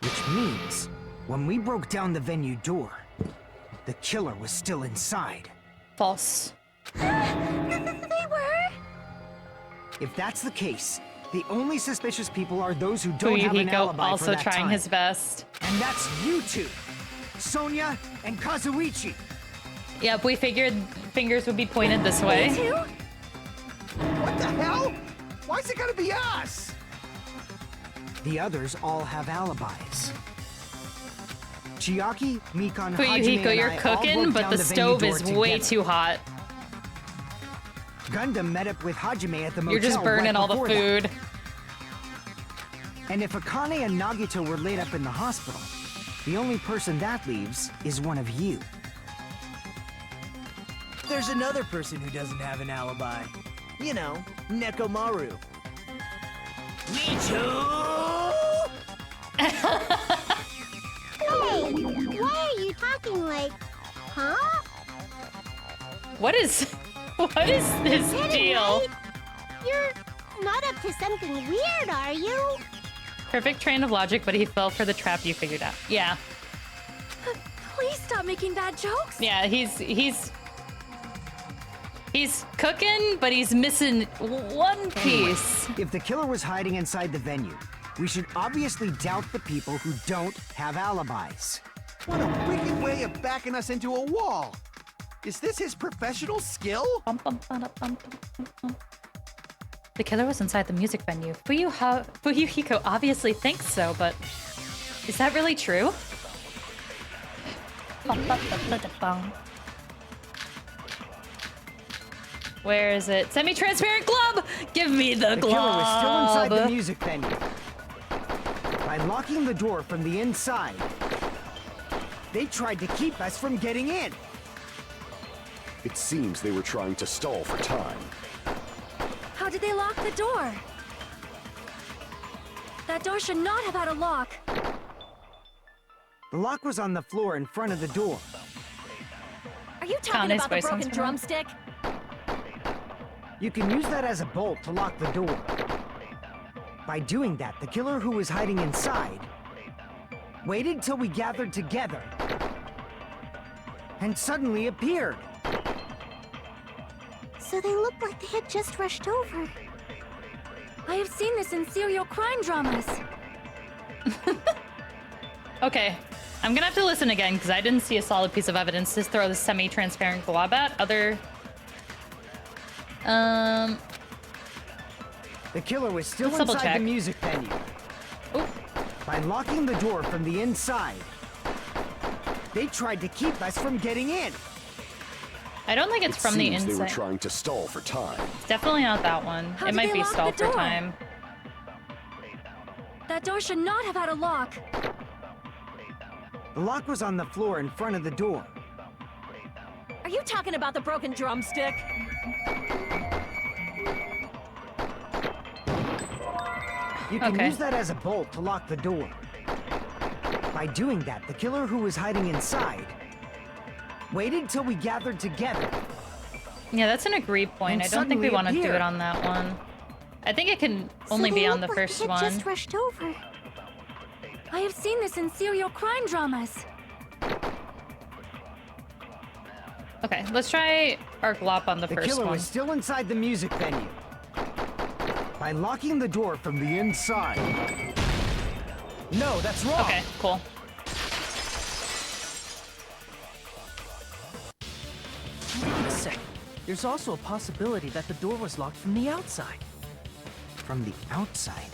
Which means, when we broke down the venue door, the killer was still inside. False. They were? If that's the case, the only suspicious people are those who don't have an Fuyuhiko alibi also for that trying time. his best. And that's you two, Sonia and Kazuichi. Yep, we figured fingers would be pointed this way. What the hell? Why's it gotta be us? The others all have alibis. Chiaki, Mikan, Hajime, Fuyuhiko, and you're I all cooking, broke but down the venue stove door is way together. too hot. Gundam met up with Hajime at the motel. You're just burning right all the before food. that. And if Akane and Nagito were laid up in the hospital, the only person that leaves is one of you. There's another person who doesn't have an alibi. You know, Nekomaru. Me too! Hey, why are you talking like, huh? What is this deal? Right? You're not up to something weird, are you? Perfect train of logic, but he fell for the trap you figured out. Yeah. Please stop making bad jokes. Yeah, he's cooking, but he's missing one piece. If the killer was hiding inside the venue, we should obviously doubt the people who don't have alibis. What a wicked way of backing us into a wall. Is this his professional skill? The killer was inside the music venue. Fuyuhiko obviously thinks so, but is that really true? Where is it? Semi-transparent glove! Give me the glove! The killer was still inside the music venue. By locking the door from the inside, they tried to keep us from getting in. It seems they were trying to stall for time. How did they lock the door? That door should not have had a lock. The lock was on the floor in front of the door. Are you talking Kane's about the voice broken sounds familiar. drumstick? You can use that as a bolt to lock the door. By doing that, the killer who was hiding inside waited till we gathered together and suddenly appeared. So they looked like they had just rushed over. I have seen this in serial crime dramas. Okay, I'm gonna have to listen again because I didn't see a solid piece of evidence to throw the semi-transparent glob at. The killer was still Let's double inside check. the music venue. Oop. By locking the door from the inside, they tried to keep us from getting in. I don't think it's from the Seems they were inside. trying to stall for time. It's definitely not that one. How It did might they be lock stall the for door? time. That door should not have had a lock. The lock was on the floor in front of the door. Are you talking about the broken drumstick? You can Okay. use that as a bolt to lock the door. By doing that, the killer who was hiding inside waited till we gathered together. Yeah, that's an agreed point. And I don't think we suddenly want to do appeared. it on that one. I think it can only so be they on the looked like first they had one. just rushed over. I have seen this in serial crime dramas. Okay, let's try our glop on the The first killer one. was still inside the music venue. By locking the door from the inside. No, that's wrong. Okay, cool. Wait a second. There's also a possibility that the door was locked from the outside. From the outside?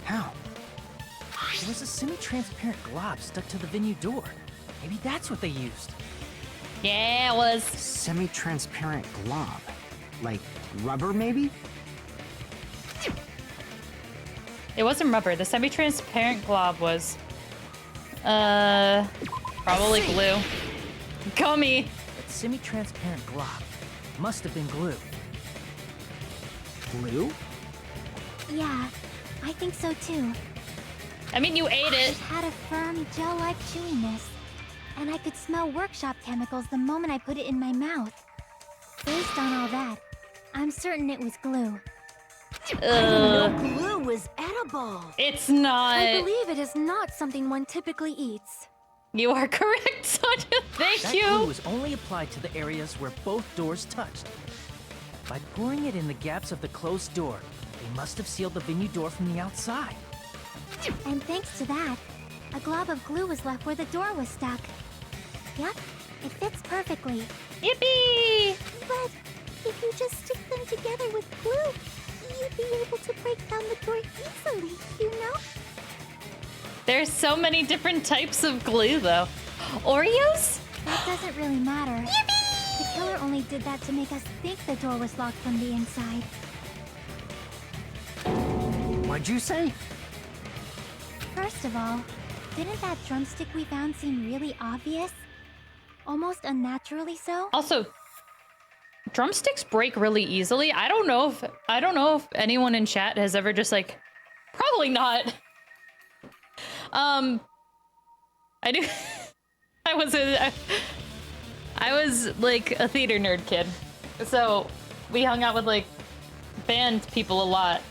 How? There was a semi-transparent glob stuck to the venue door. Maybe that's what they used. Yeah, it was. Semi-transparent glob. Like rubber, maybe? It wasn't rubber. The semi-transparent glob was, probably glue. Gummy. That semi-transparent glob must have been glue. Glue? Yeah, I think so too. I mean, you ate It it. had a firm, gel-like chewiness. And I could smell workshop chemicals the moment I put it in my mouth. Based on all that, I'm certain it was glue. Glue was edible. It's not. I believe it is not something one typically eats. You are correct, Sonia. Thank That you. glue was only applied to the areas where both doors touched. By pouring it in the gaps of the closed door, they must have sealed the venue door from the outside. And thanks to that, a glob of glue was left where the door was stuck. Yep, it fits perfectly. Yippee! But if you just stick them together with glue, you'd be able to break down the door easily, you know? There's so many different types of glue, though. Oreos? That doesn't really matter. The killer only did that to make us think the door was locked from the inside. What'd you say? First of all, didn't that drumstick we found seem really obvious? Almost unnaturally so? Also, drumsticks break really easily. I don't know if anyone in chat has ever just like, probably not. I do. I was like a theater nerd kid, so we hung out with like band people a lot.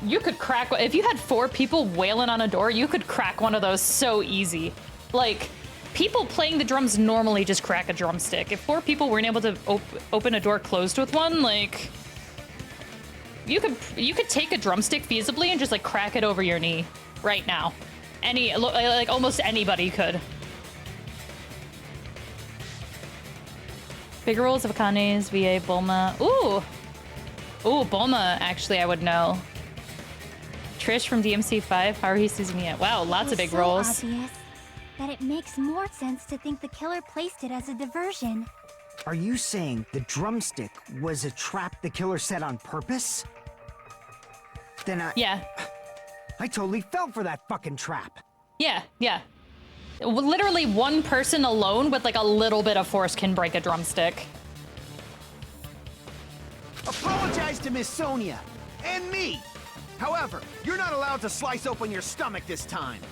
You could crack, if you had 4 people wailing on a door, you could crack one of those so easy. Like, people playing the drums normally just crack a drumstick. If 4 people weren't able to open a door closed with one, like, you could take a drumstick feasibly and just like crack it over your knee right now. Like almost anybody could. Bigger roles of Akane's, VA, Bulma. Ooh, Bulma. Actually, I would know. Trish from DMC5, Haruhi Suzumiya. Wow, lots of big roles. Obvious that it makes more sense to think the killer placed it as a diversion. Are you saying the drumstick was a trap the killer set on purpose? Then Yeah. I totally fell for that fucking trap. Yeah. Literally one person alone with like a little bit of force can break a drumstick. Apologize to Miss Sonia and me. However, you're not allowed to slice open your stomach this time.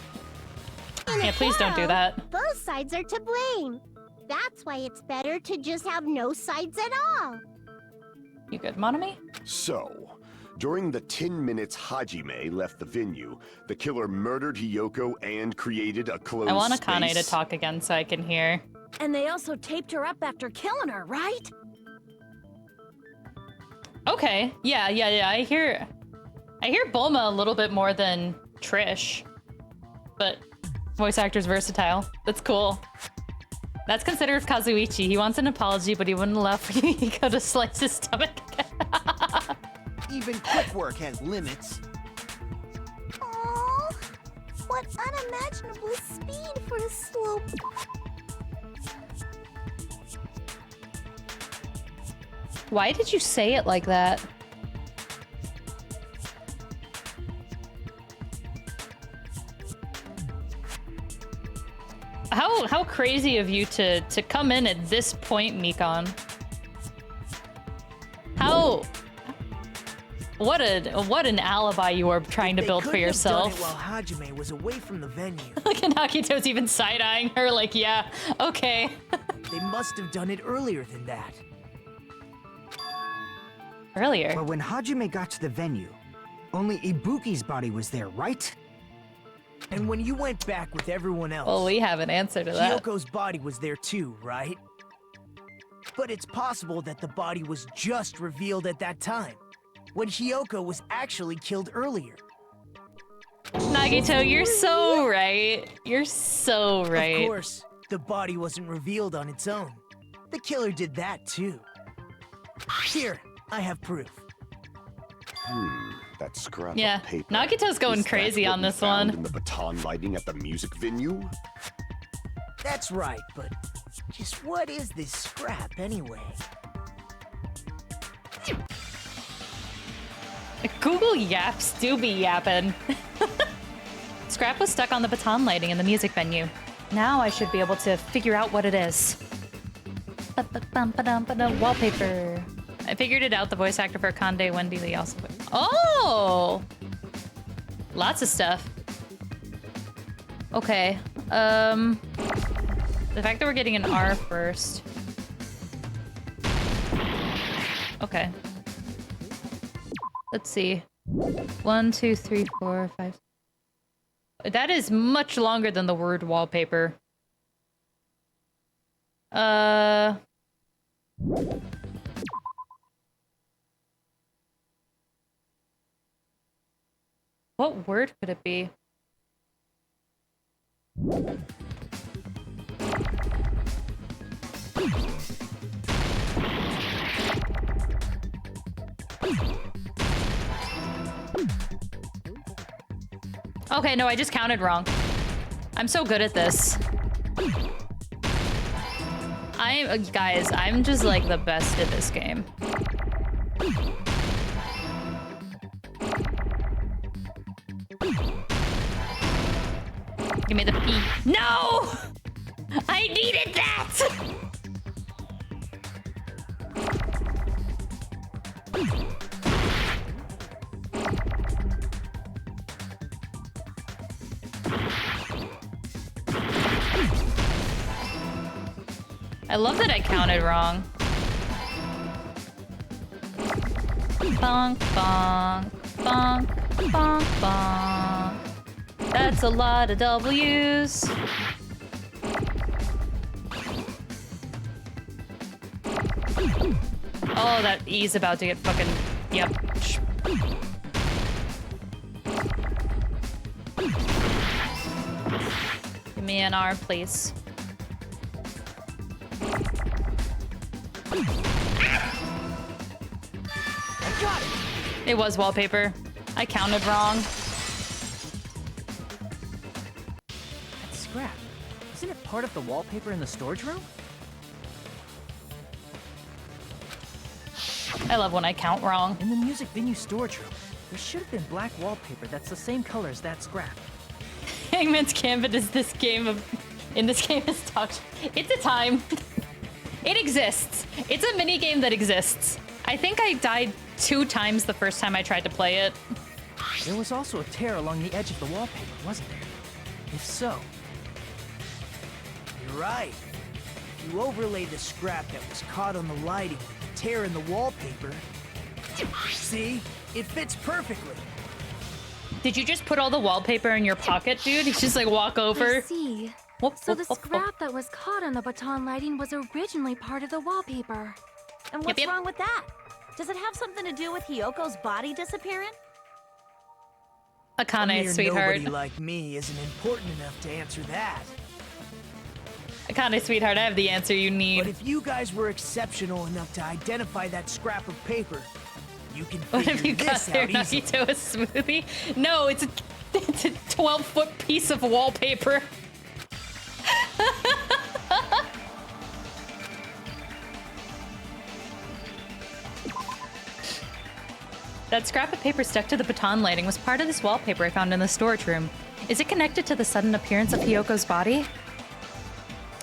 Yeah, please don't do that. Both sides are to blame. That's why it's better to just have no sides at all. You good, Monomi? So, during the 10 minutes Hajime left the venue, the killer murdered Hiyoko and created a closed I want Akane space. to talk again so I can hear. And they also taped her up after killing her, right? Okay, yeah. I hear Bulma a little bit more than Trish, but voice actor's versatile. That's cool. That's considered Kazuichi. He wants an apology, but he wouldn't allow for Hiko to slice his stomach. Even quick work has limits. Oh, what unimaginable speed for a slow. Why did you say it like that? How crazy of you to come in at this point, Mikon. What an alibi you are trying to build for yourself. They couldn't have done it while Hajime was away from the venue. Look at Nakito's even side-eyeing her like, yeah, okay. They must have done it earlier than that. Earlier? But when Hajime got to the venue, only Ibuki's body was there, right? And when you went back with everyone else... Well, we have an answer to that. Hyoko's body was there too, right? But it's possible that the body was just revealed at that time, when Hyoko was actually killed earlier. Nagito, you're so right. You're so right. Of course, the body wasn't revealed on its own. The killer did that too. Here, I have proof. That scrap Yeah, of paper. Nagito's going Is that crazy what on we this found one. in the baton lighting at the music venue? That's right, but just what is this scrap anyway? Google yaps do be yapping. Scrap was stuck on the baton lighting in the music venue. Now I should be able to figure out what it is. Wallpaper. I figured it out. The voice actor for Kande Wendy Lee also. Oh! Lots of stuff. Okay. The fact that we're getting an R first. Okay. Let's see. 1, 2, 3, 4, 5. That is much longer than the word wallpaper. What word could it be? Okay, no, I just counted wrong. I'm so good at this. Guys, I'm just like the best at this game. Give me the P. No! I needed that! I love that I counted wrong. Bonk, bonk, bonk, bonk, bonk. That's a lot of W's. Oh, that E's about to get fucking... Yep. Give me an R, please. I got it! It was wallpaper. I counted wrong. That's scrap. Isn't it part of the wallpaper in the storage room? I love when I count wrong. In the music venue storage room, there should have been black wallpaper that's the same color as that scrap. Hangman's Gambit is this game of... In this game is touch. It's a time. It exists. It's a mini game that exists. I think I died 2 times the first time I tried to play it. There was also a tear along the edge of the wallpaper, wasn't there? If so... You're right. If you overlay the scrap that was caught on the lighting with the tear in the wallpaper... See? It fits perfectly. Did you just put all the wallpaper in your pocket, dude? You just like walk over. I see. So the scrap that was caught on the baton lighting was originally part of the wallpaper. And what's wrong with that? Does it have something to do with Hyoko's body disappearing? Akane, sweetheart. Nobody like me isn't important enough to answer that. Akane, sweetheart, I have the answer you need. But if you guys were exceptional enough to identify that scrap of paper, you can What if figure you got this there out easily. Nagito a smoothie? No, it's a 12-foot piece of wallpaper. That scrap of paper stuck to the baton lighting was part of this wallpaper I found in the storage room. Is it connected to the sudden appearance of Hyoko's body?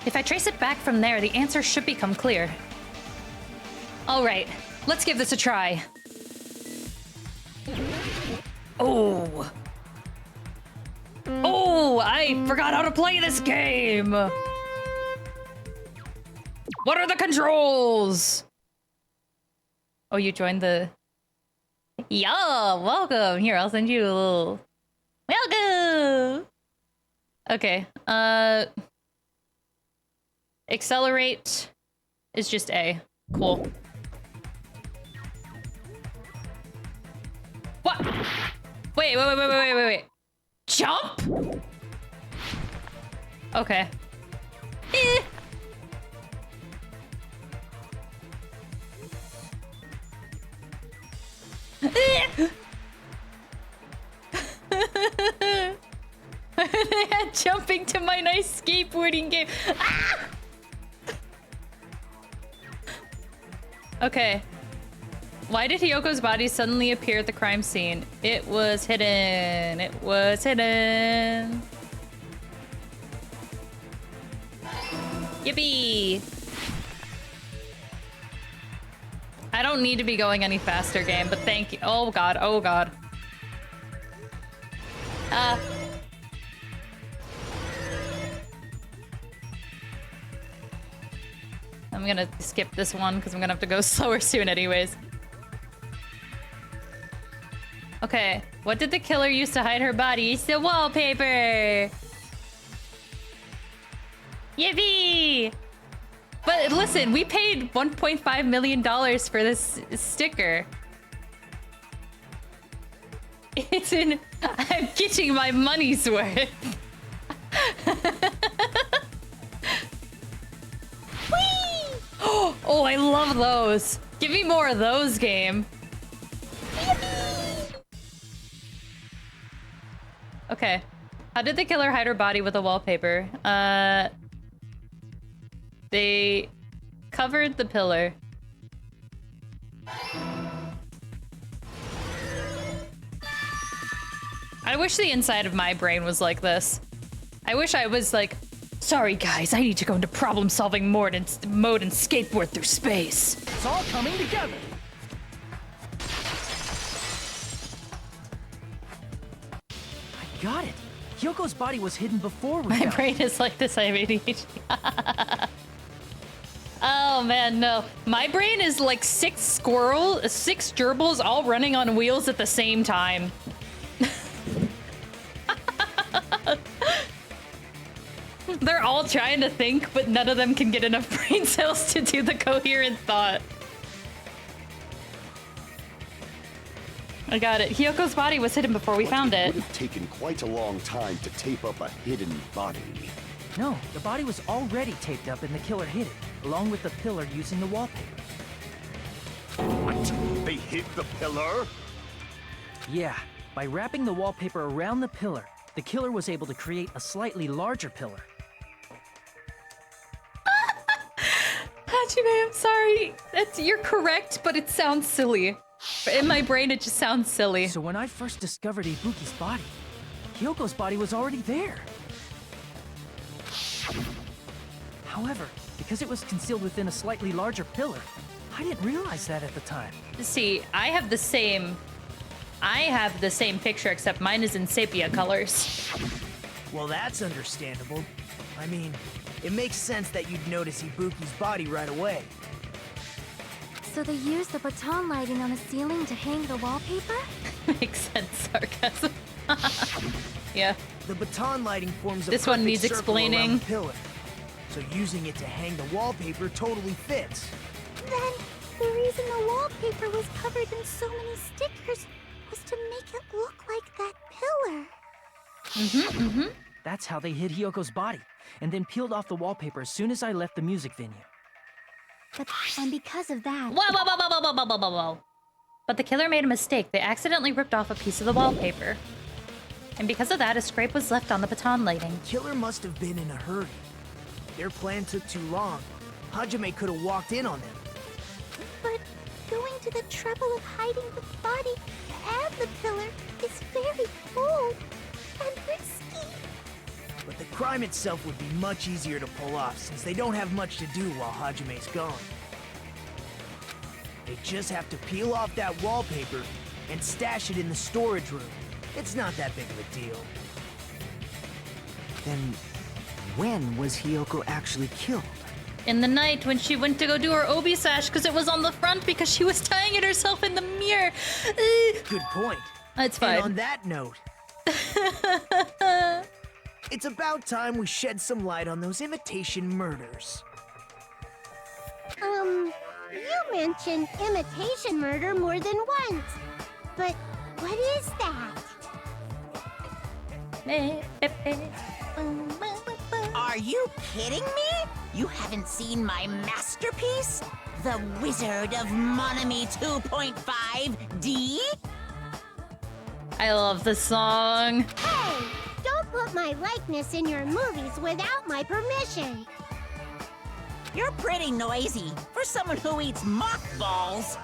If I trace it back from there, the answer should become clear. All right, let's give this a try. Oh. Oh, I forgot how to play this game. What are the controls? Oh, you joined the... Yeah, welcome. Here, I'll send you a little... Welcome! Okay, accelerate is just A. Cool. What? Wait. Jump? Okay. Eh. They had jumping to my nice skateboarding game. Ah! Okay. Why did Hyoko's body suddenly appear at the crime scene? It was hidden. It was hidden. Yippee! I don't need to be going any faster, game, but thank you. Oh god, oh god. I'm gonna skip this one because I'm gonna have to go slower soon anyways. Okay, what did the killer use to hide her body? It's the wallpaper! Yippee! But listen, we paid $1.5 million for this sticker. It's in... I'm getting my money's worth. Whee! Oh, I love those. Give me more of those, game. Okay. How did the killer hide her body with a wallpaper? They covered the pillar. I wish the inside of my brain was like this. I wish I was like, sorry guys, I need to go into problem-solving mode and skateboard through space. It's all coming together. I got it. Hyoko's body was hidden before we My found brain is like this, I have ADHD. Oh man, no. My brain is like 6 gerbils all running on wheels at the same time. They're all trying to think, but none of them can get enough brain cells to do the coherent thought. I got it. Hyoko's body was hidden before we found it. It would have taken quite a long time to tape up a hidden body. No, the body was already taped up and the killer hid it, along with the pillar using the wallpaper. What? They hid the pillar? Yeah, by wrapping the wallpaper around the pillar, the killer was able to create a slightly larger pillar. Hajime, I'm sorry. You're correct, but it sounds silly. In my brain, it just sounds silly. So when I first discovered Ibuki's body, Hyoko's body was already there. However, because it was concealed within a slightly larger pillar, I didn't realize that at the time. See, I have the same picture, except mine is in sepia colors. Well, that's understandable. I mean, it makes sense that you'd notice Ibuki's body right away. So they used the baton lighting on the ceiling to hang the wallpaper? Makes sense, sarcasm. Yeah. The baton lighting forms a This one perfect needs circle explaining. around the pillar. So using it to hang the wallpaper totally fits. Then, the reason the wallpaper was covered in so many stickers was to make it look like that pillar. That's how they hid Hyoko's body, and then peeled off the wallpaper as soon as I left the music venue. And because of that... Whoa. But the killer made a mistake. They accidentally ripped off a piece of the wallpaper. And because of that, a scrape was left on the baton lighting. Killer must have been in a hurry. Their plan took too long. Hajime could have walked in on them. But going to the trouble of hiding the body and the pillar is very bold and risky. But the crime itself would be much easier to pull off since they don't have much to do while Hajime's gone. They just have to peel off that wallpaper and stash it in the storage room. It's not that big of a deal. Then, when was Hyoko actually killed? In the night when she went to go do her obi sash because it was on the front because she was tying it herself in the mirror. Good point. It's fine. And on that note, it's about time we shed some light on those imitation murders. You mentioned imitation murder more than once. But what is that? Are you kidding me? You haven't seen my masterpiece? The Wizard of Monami 2.5D? I love this song. Hey! Don't put my likeness in your movies without my permission. You're pretty noisy for someone who eats mothballs.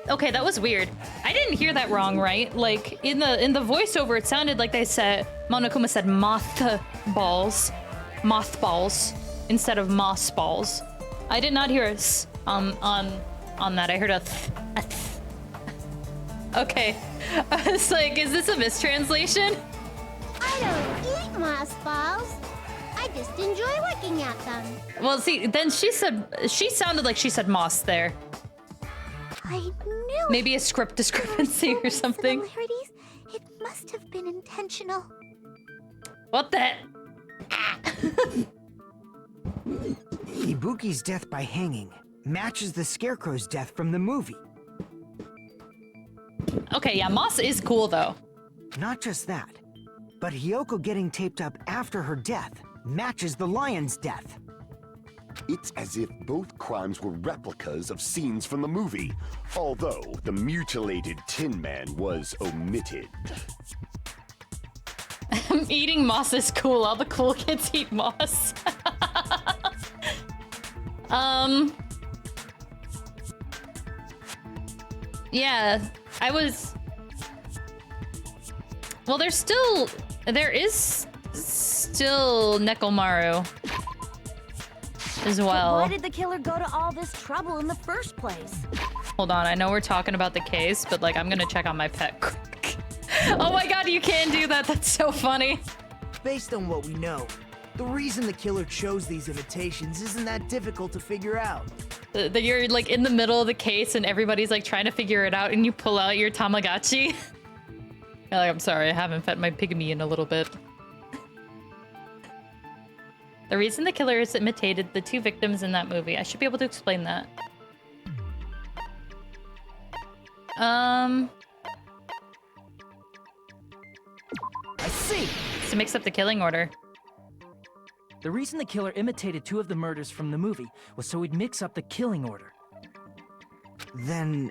Okay, that was weird. I didn't hear that wrong, right? Like in the voiceover, it sounded like they said Monokuma said mothballs instead of moss balls. I did not hear a s on that. I heard a th. Okay, I was like, is this a mistranslation? I don't eat moss balls. I just enjoy looking at them. Well, see, then she sounded like she said moss there. I knew Maybe a script discrepancy or something. similarities. It must have been intentional. What the? Ibuki's death by hanging matches the Scarecrow's death from the movie. Okay, yeah, moss is cool though. Not just that, but Hyoko getting taped up after her death matches the lion's death. It's as if both crimes were replicas of scenes from the movie, although the mutilated Tin Man was omitted. Eating moss is cool. All the cool kids eat moss. Yeah, I was... Well, there is still Nekomaru as well. But why did the killer go to all this trouble in the first place? Hold on, I know we're talking about the case, but like I'm gonna check on my pet. Oh my god, you can do that. That's so funny. Based on what we know, the reason the killer chose these imitations isn't that difficult to figure out. That you're like in the middle of the case and everybody's like trying to figure it out and you pull out your Tamagotchi. You're like, I'm sorry, I haven't fed my pygmy in a little bit. The reason the killers imitated the two victims in that movie. I should be able to explain that. I see. It's to mix up the killing order. The reason the killer imitated two of the murders from the movie was so he'd mix up the killing order. Then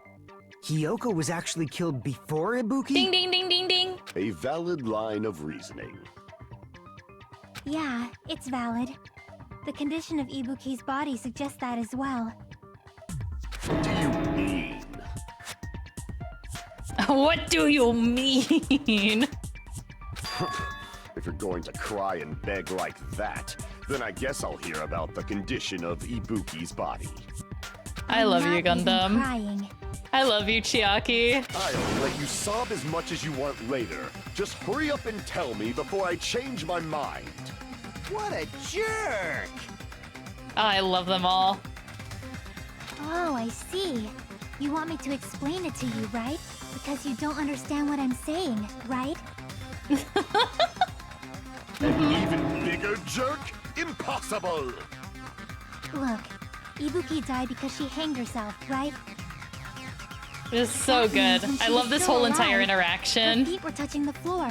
Hiyoko was actually killed before Ibuki? Ding ding ding ding ding. A valid line of reasoning. Yeah, it's valid. The condition of Ibuki's body suggests that as well. What do you mean? What do you mean? If you're going to cry and beg like that, then I guess I'll hear about the condition of Ibuki's body. I love you, Not even Gundam. crying. I love you, Chiaki. I'll let you sob as much as you want later. Just hurry up and tell me before I change my mind. What a jerk! I love them all. Oh, I see. You want me to explain it to you, right? Because you don't understand what I'm saying, right? An even bigger jerk? Impossible! Look, Ibuki died because she hanged herself, right? This is so good. When she I was love this still whole entire alive, Her interaction. feet were touching the floor.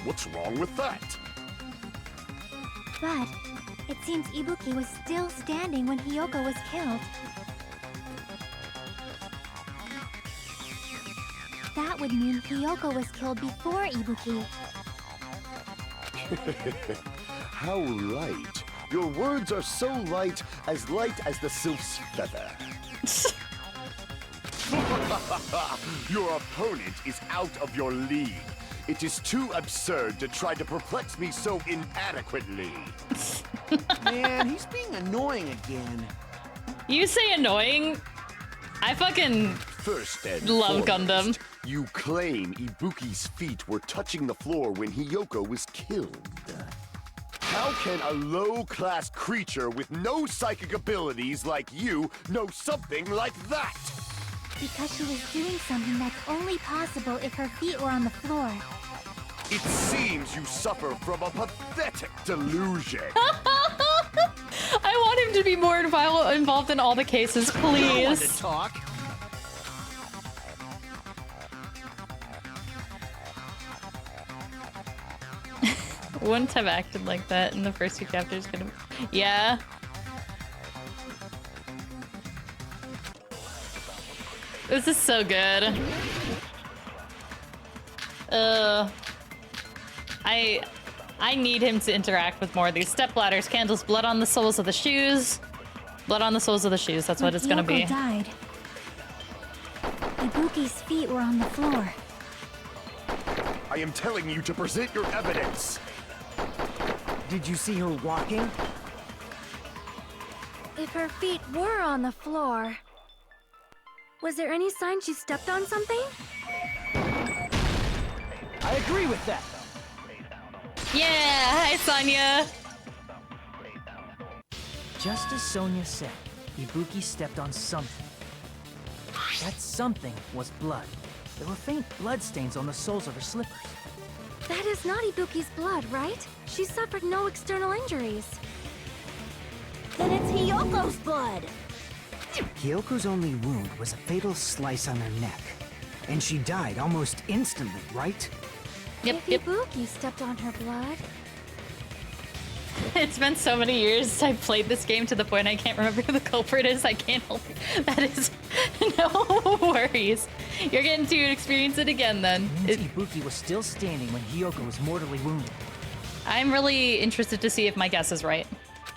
What's wrong with that? But it seems Ibuki was still standing when Hiyoko was killed. That would mean Hiyoko was killed before Ibuki. How light. Your words are so light as the sylph's feather. Your opponent is out of your league. It is too absurd to try to perplex me so inadequately. Man, he's being annoying again. You say annoying? I fucking First and love foremost, Gundam. You claim Ibuki's feet were touching the floor when Hiyoko was killed. How can a low-class creature with no psychic abilities like you know something like that? Because she was doing something that's only possible if her feet were on the floor. It seems you suffer from a pathetic delusion. I want him to be more involved in all the cases, I want to please. talk. Wouldn't have acted like that in the first two chapters. Yeah. This is so good. I need him to interact with more of these stepladders, candles, blood on the soles of the shoes. Blood on the soles of the shoes, that's what it's gonna be. Hiyoko died. Ibuki's feet were on the floor. I am telling you to present your evidence. Did you see her walking? If her feet were on the floor, was there any sign she stepped on something? I agree with that. Yeah, hi Sonya. Just as Sonia said, Ibuki stepped on something. That something was blood. There were faint blood stains on the soles of her slippers. That is not Ibuki's blood, right? She suffered no external injuries. Then it's Hiyoko's blood! Hiyoko's only wound was a fatal slice on her neck. And she died almost instantly, right? If Ibuki stepped on her blood... It's been so many years I played this game to the point I can't remember who the culprit is. I can't help it. That is no worries. You're getting to experience it again then. Ibuki was still standing when Hiyoko was mortally wounded. I'm really interested to see if my guess is right.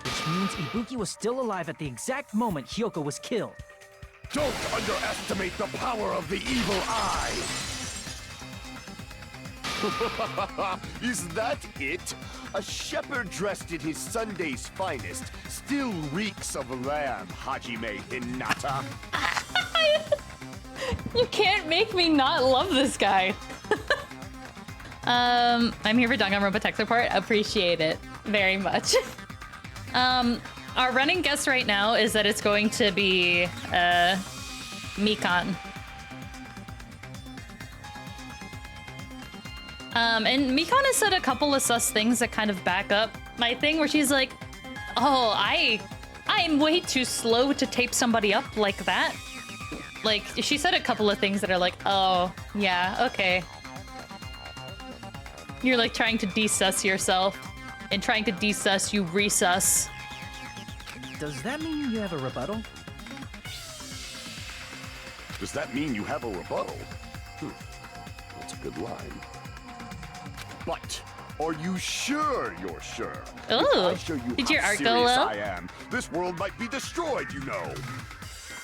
Which means Ibuki was still alive at the exact moment Hiyoko was killed. Don't underestimate the power of the evil eye! Is that it? A shepherd dressed in his Sunday's finest still reeks of lamb, Hajime Hinata. You can't make me not love this guy. I'm here for Danganronpa tech support. Appreciate it very much. Our running guess right now is that it's going to be Mikan. And Mikan has said a couple of sus things that kind of back up my thing, where she's like, "Oh, I'm way too slow to tape somebody up like that." Like, she said a couple of things that are like, "Oh, yeah, okay." You're like trying to desus yourself, and trying to desus, you resus. Does that mean you have a rebuttal? Does that mean you have a rebuttal? That's a good line. But are you sure you're sure? Ooh, If I show you did how your art go serious well? I am, this world might be destroyed, you know.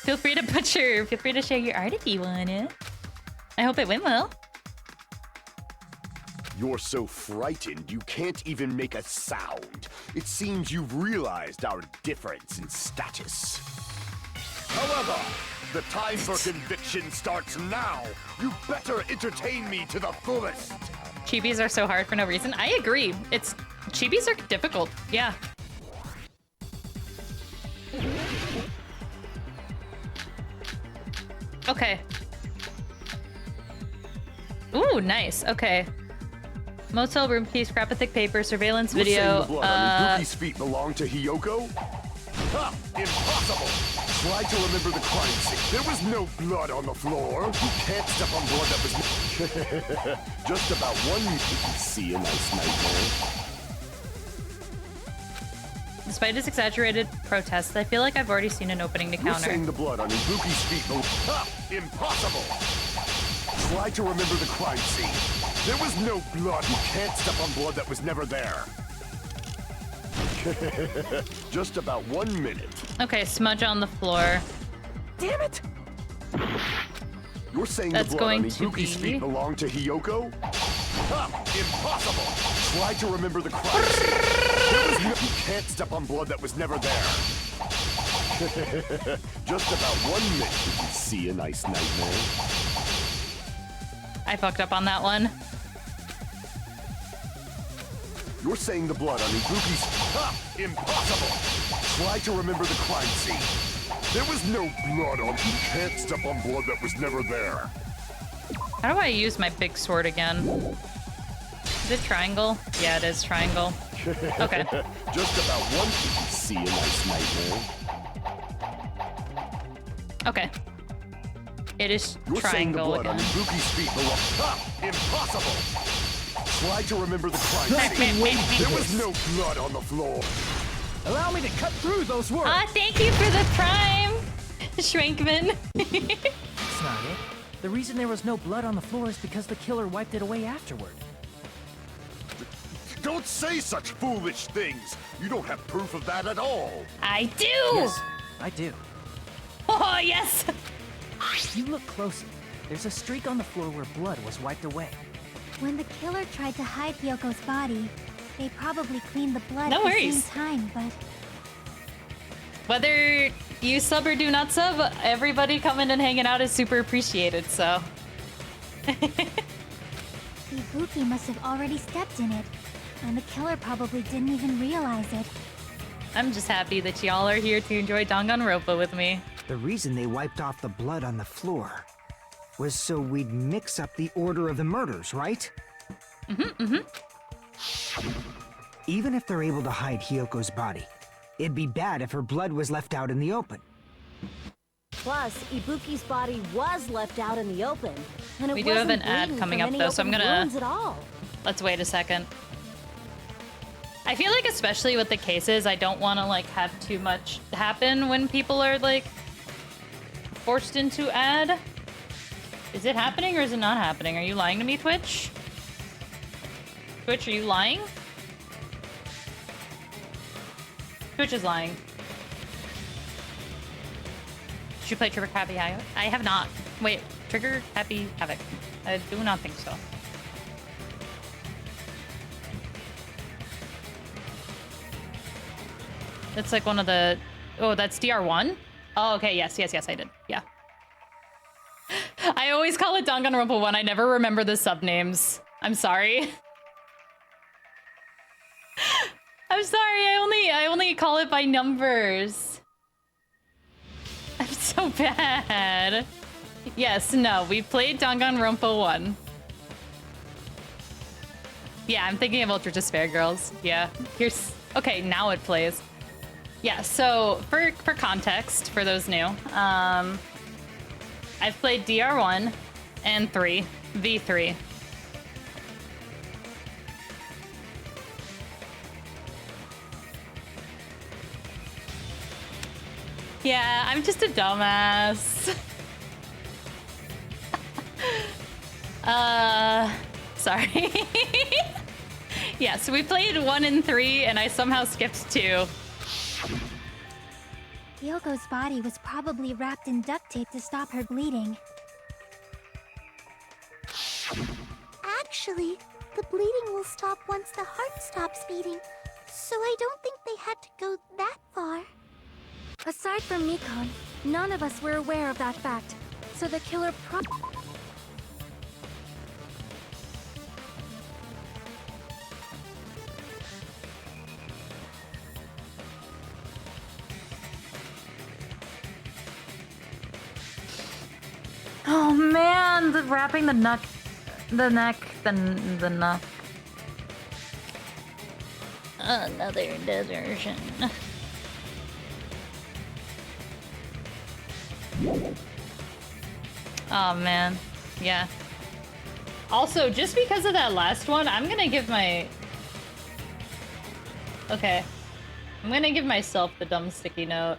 Feel free to share your art if you wanna. I hope it went well. You're so frightened you can't even make a sound. It seems you've realized our difference in status. However, the time for conviction starts now. You better entertain me to the fullest. Chibis are so hard for no reason. I agree. Chibis are difficult. Yeah. Okay. Ooh, nice. Okay. Motel room key, scrap of thick paper, surveillance You're video. saying the blood on Ibuki's feet belonged to Hiyoko? Ha! Impossible! Try to remember the crime scene. There was no blood on the floor. You can't step on blood that was... Just about one you can see a nice nightmare. Despite his exaggerated protests, I feel like I've already seen an opening to You're counter. saying the blood on Ibuki's feet Ha! Impossible! Try to remember the crime scene. There was no blood. You can't step on blood that was never there. Just about 1 minute. Okay, smudge on the floor. Damn it! You're saying That's the blood on going to Ibuki's be- feet belonged to Hiyoko? Ha! Impossible! Try to remember the crime scene. There was no... You can't step on blood that was never there. Just about 1 minute. Did you see a nice nightmare? I fucked up on that one. You're saying the blood on Ibuki's... Ha! Impossible! Try to remember the crime scene. There was no blood on... You can't step on blood that was never there. How do I use my big sword again? Is it triangle? Yeah, it is triangle. Okay. Just about one... Did you see a nice nightmare? Okay. It is You're saying the triangle blood on again. Ibuki's feet belong... Ha! Impossible! Try to remember the crime scene. There was no blood on the floor. Allow me to cut through those words. Ah, thank you for the prime, Schwankman. That's not it. The reason there was no blood on the floor is because the killer wiped it away afterward. Don't say such foolish things. You don't have proof of that at all. I do. Yes, I do. Oh yes. If you look closely, there's a streak on the floor where blood was wiped away. When the killer tried to hide Hyoko's body, they probably cleaned the blood No at the worries. same time, but Whether you sub or do not sub, everybody coming and hanging out is super appreciated. So. Ibuki must have already stepped in it, and the killer probably didn't even realize it. I'm just happy that y'all are here to enjoy Danganronpa with me. The reason they wiped off the blood on the floor was so we'd mix up the order of the murders, right? Even if they're able to hide Hyoko's body, it'd be bad if her blood was left out in the open. Plus, Ibuki's body was left out in the open, and it We do have wasn't an ad bleeding coming from up, any though, so I'm open gonna- wounds at all. Let's wait a second. I feel like especially with the cases, I don't want to like have too much happen when people are like forced into ad. Is it happening or is it not happening? Are you lying to me, Twitch? Twitch, are you lying? Twitch is lying. Did you play Trigger Happy Havoc? I have not. Wait, Trigger Happy Havoc. I do not think so. That's like one of the... Oh, that's DR1? Oh, okay, yes, I did. Yeah. I always call it Danganronpa 1. I never remember the subnames. I'm sorry. I'm sorry, I only call it by numbers. I'm so bad. Yes, no, we played Danganronpa 1. Yeah, I'm thinking of Ultra Despair Girls. Yeah, here's... Okay, now it plays. Yeah, so for context, for those new, I've played DR1 and 3, V3. Yeah, I'm just a dumbass. Sorry. Yeah, so we played 1 and 3, and I somehow skipped 2. Yoko's body was probably wrapped in duct tape to stop her bleeding. Actually, the bleeding will stop once the heart stops beating, so I don't think they had to go that far. Aside from Mikon, none of us were aware of that fact, so the killer Oh man, wrapping the neck, the neck. Another desertion. Oh man, yeah. Also, just because of that last one, I'm gonna give my... Okay. I'm gonna give myself the dumb sticky note.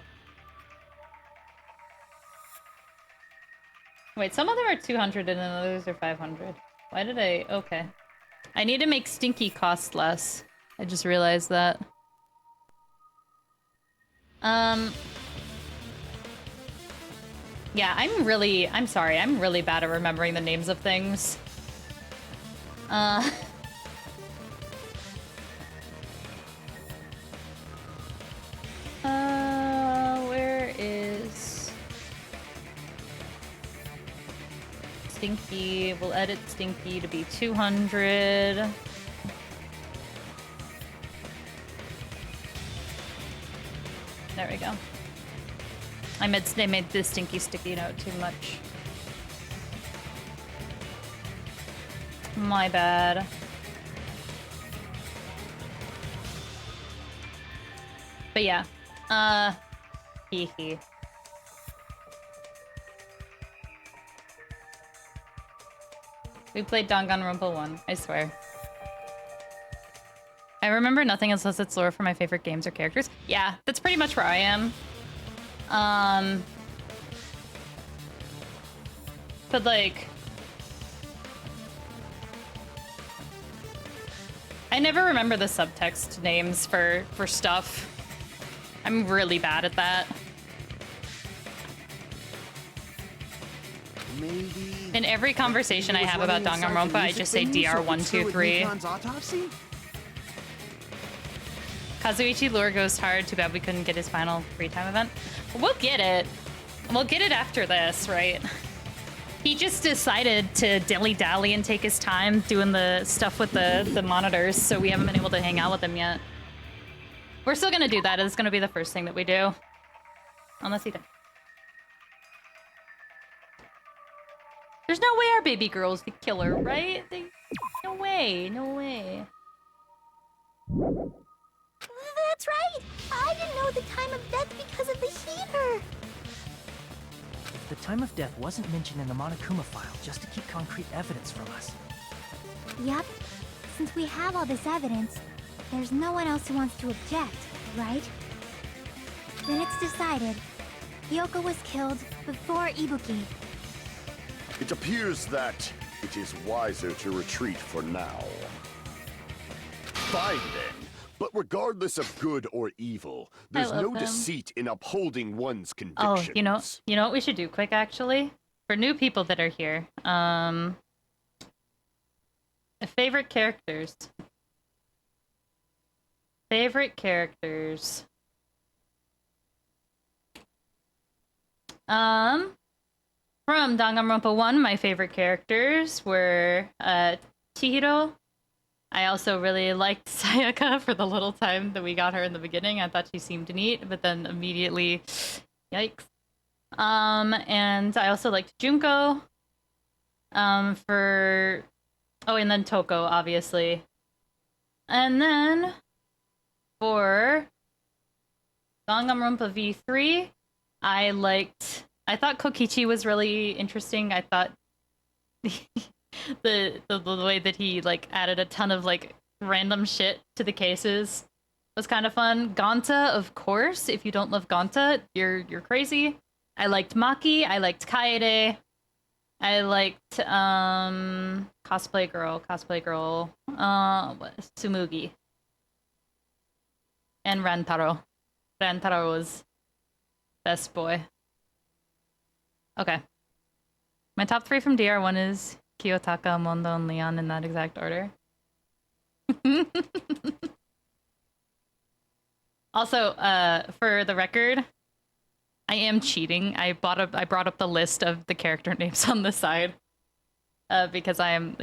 Wait, some of them are 200 and then others are 500. Why did I... Okay. I need to make Stinky cost less. I just realized that. Yeah, I'm sorry, I'm really bad at remembering the names of things. Where is... Stinky? We'll edit Stinky to be 200. There we go. They made this Stinky sticky note too much. My bad. But yeah. Hee hee. We played Danganronpa 1, I swear. I remember nothing unless it's lore for my favorite games or characters. Yeah, that's pretty much where I am. But like... I never remember the subtext names for stuff. I'm really bad at that. Maybe... In every conversation I have about Danganronpa, I just say DR123. Kazuichi lure goes hard. Too bad we couldn't get his final free time event. We'll get it. We'll get it after this, right? He just decided to dilly-dally and take his time doing the stuff with the monitors, so we haven't been able to hang out with him yet. We're still gonna do that. It's gonna be the first thing that we do. Unless he does. There's no way our baby girl's the killer, right? No way, no way. That's right! I didn't know the time of death because of the heater! The time of death wasn't mentioned in the Monokuma file just to keep concrete evidence from us. Yep. Since we have all this evidence, there's no one else who wants to object, right? Then it's decided. Yoko was killed before Ibuki. It appears that it is wiser to retreat for now. Fine then. But regardless of good or evil, there's love no them. deceit in upholding one's Oh, convictions. you know what we should do quick actually? For new people that are here. Favorite characters. Favorite characters. From Danganronpa 1, my favorite characters were Chihiro. I also really liked Sayaka for the little time that we got her in the beginning. I thought she seemed neat, but then immediately, yikes. And I also liked Junko. And then Toko, obviously. And then for Danganronpa V3, I thought Kokichi was really interesting. I thought the way that he like added a ton of like random shit to the cases was kind of fun. Gonta, of course. If you don't love Gonta, you're crazy. I liked Maki. I liked Kaede. I liked cosplay girl. Tsumugi. And Rantaro. Rantaro was best boy. Okay. My top 3 from DR1 is Kiyotaka, Mondo, and Leon in that exact order. Also, for the record, I am cheating. I brought up the list of the character names on the side. Because I am,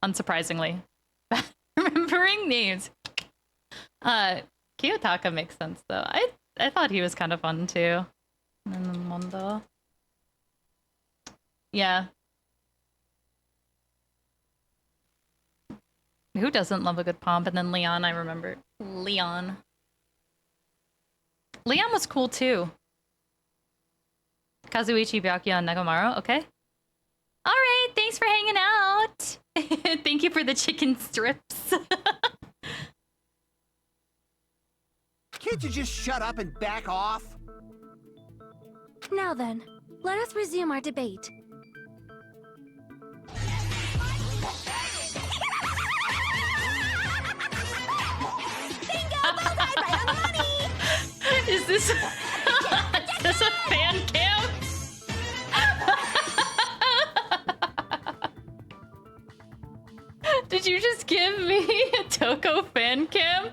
unsurprisingly, remembering names. Kiyotaka makes sense though. I thought he was kind of fun too. And then Mondo. Yeah. Who doesn't love a good pomp? And then Leon, I remember. Leon was cool too. Kazuichi, Byakuya, and Nekomaru, okay. Alright, thanks for hanging out! Thank you for the chicken strips. Can't you just shut up and back off? Now then, let us resume our debate. Is this a fan cam? Did you just give me a Toko fan cam?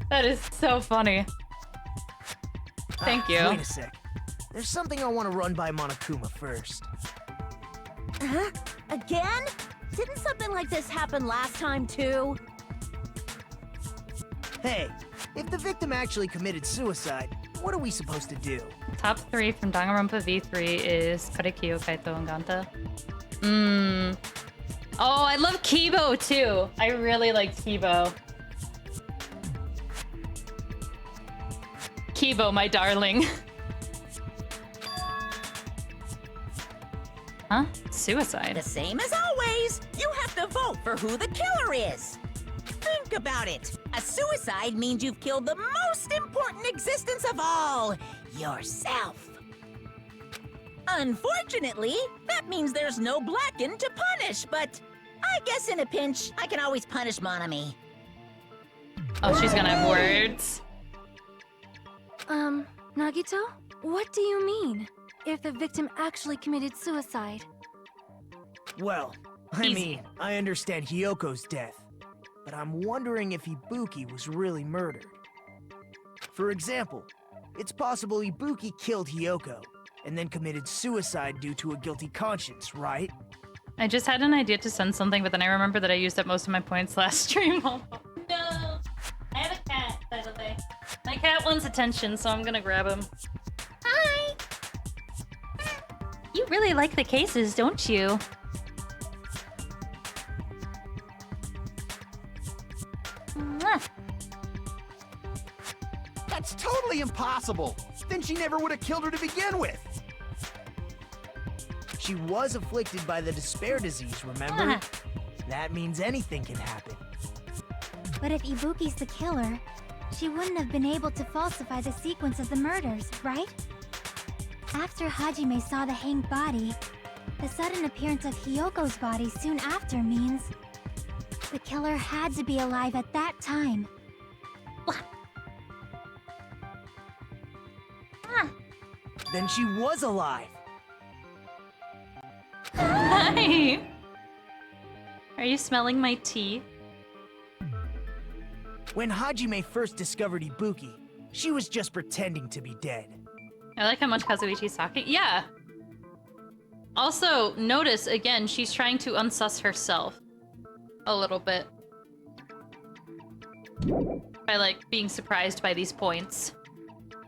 That is so funny. Thank you. Wait a sec. There's something I want to run by Monokuma first. Huh? Again? Didn't something like this happen last time too? Hey, if the victim actually committed suicide, what are we supposed to do? Top 3 from Danganronpa V3 is Karekyo, Kaito, and Ganta. Oh, I love Kibo too. I really liked Kibo. Kibo, my darling. Huh? Suicide. The same as always. You have to vote for who the killer is. Think about it. A suicide means you've killed the most important existence of all, yourself. Unfortunately, that means there's no Blacken to punish, but I guess in a pinch, I can always punish Monami. Oh, she's gonna have words. Nagito? What do you mean? If the victim actually committed suicide? Well, I understand Hyoko's death, but I'm wondering if Ibuki was really murdered. For example, it's possible Ibuki killed Hyoko, and then committed suicide due to a guilty conscience, right? I just had an idea to send something, but then I remember that I used up most of my points last stream. No! I have a cat, by the way. My cat wants attention, so I'm gonna grab him. Hi! You really like the cases, don't you? Mwah. That's totally impossible! Then she never would have killed her to begin with! She was afflicted by the despair disease, remember? Ah. That means anything can happen. But if Ibuki's the killer, she wouldn't have been able to falsify the sequence of the murders, right? After Hajime saw the hanged body, the sudden appearance of Hyoko's body soon after means The killer had to be alive at that time. Then she was alive. Hi! Are you smelling my tea? When Hajime first discovered Ibuki, she was just pretending to be dead. I like how much Kazuichi's talking. Yeah. Also, notice, again, she's trying to unsus herself. A little bit. By, like, being surprised by these points.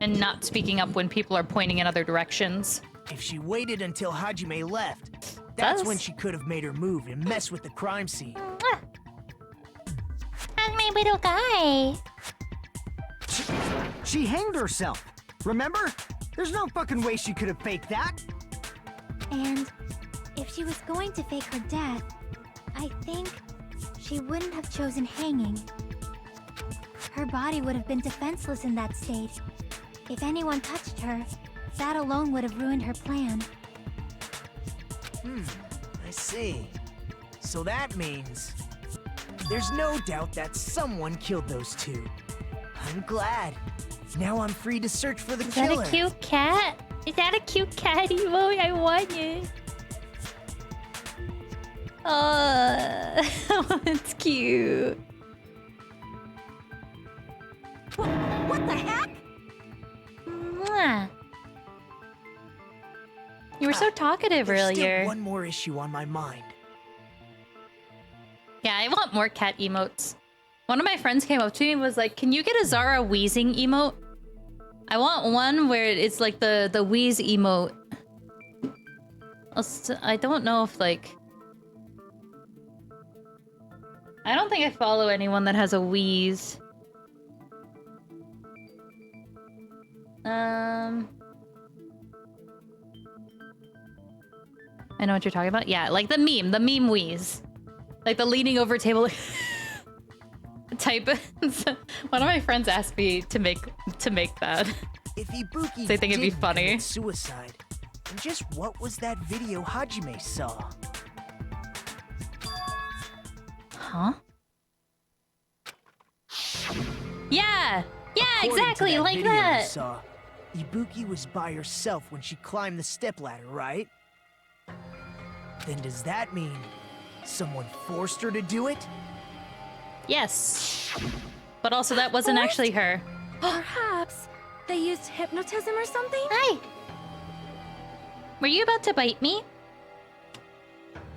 And not speaking up when people are pointing in other directions. If she waited until Hajime left, that's when she could have made her move and mess with the crime scene. And my little guy. She hanged herself. Remember? There's no fucking way she could have faked that. And if she was going to fake her death, I think she wouldn't have chosen hanging. Her body would have been defenseless in that state. If anyone touched her, that alone would have ruined her plan. I see. So that means there's no doubt that someone killed those two. I'm glad. Now I'm free to search for the killer. Is that a cute cat? Is that a cute cat emote? I want it. Oh, it's cute. What the heck? Mwah. You were so talkative There's earlier. still one more issue on my mind. Yeah, I want more cat emotes. One of my friends came up to me and was like, can you get a Zara wheezing emote? I want one where it's like the wheeze emote. I don't know if like... I don't think I follow anyone that has a wheeze. I know what you're talking about. Yeah, like the meme wheeze. Like the leaning over table type. One of my friends asked me to make that. If Ibuki So I think it'd be did funny. commit suicide, then just what was that video Hajime saw? Huh? Yeah! Yeah, According to exactly, like video you that! saw, Ibuki was by herself when she climbed the stepladder, right? Then does that mean someone forced her to do it? Yes. But also that wasn't actually her. Perhaps they used hypnotism or something? Hi! Were you about to bite me?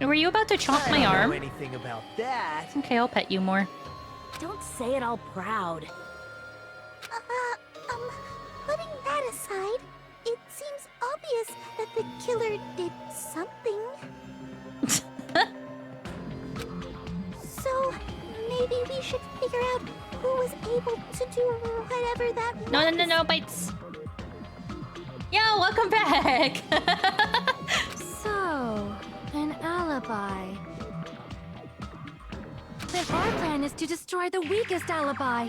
Were you about to chomp my I don't arm? know anything about that. Okay, I'll pet you more. Don't say it all proud. Putting that aside, it seems obvious that the killer did something. So, maybe we should figure out who was able to do whatever that was. No, bites. Yo, welcome back! So, an alibi. Then our plan is to destroy the weakest alibi.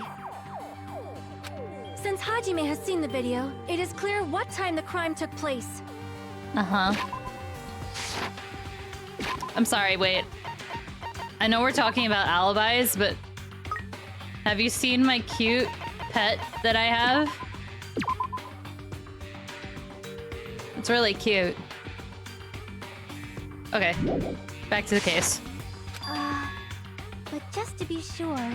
Since Hajime has seen the video, it is clear what time the crime took place. Uh-huh. I'm sorry, wait. I know we're talking about alibis, but have you seen my cute pet that I have? It's really cute. Okay, back to the case. But just to be sure,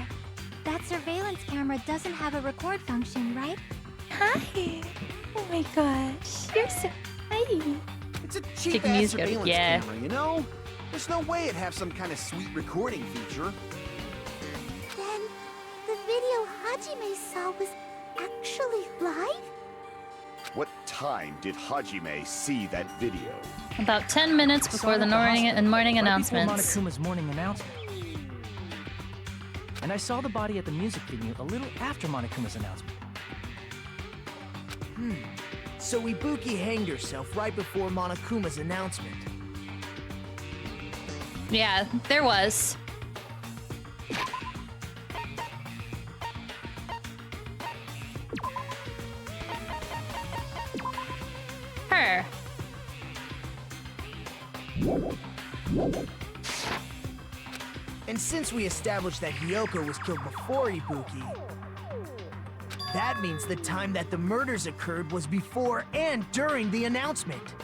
that surveillance camera doesn't have a record function, right? Hi! Oh my gosh, you're so funny. It's a She cheap can ass use good- surveillance yeah. camera, you know? There's no way it'd have some kind of sweet recording feature. Then the video Hajime saw was actually live? What time did Hajime see that video? About 10 minutes before the morning Right announcements. before Monokuma's morning announcement. And I saw the body at the music venue a little after Monokuma's announcement. So Ibuki hanged herself right before Monokuma's announcement. Yeah, there was. Her. And since we established that Hiyoko was killed before Ibuki, that means the time that the murders occurred was before and during the announcement.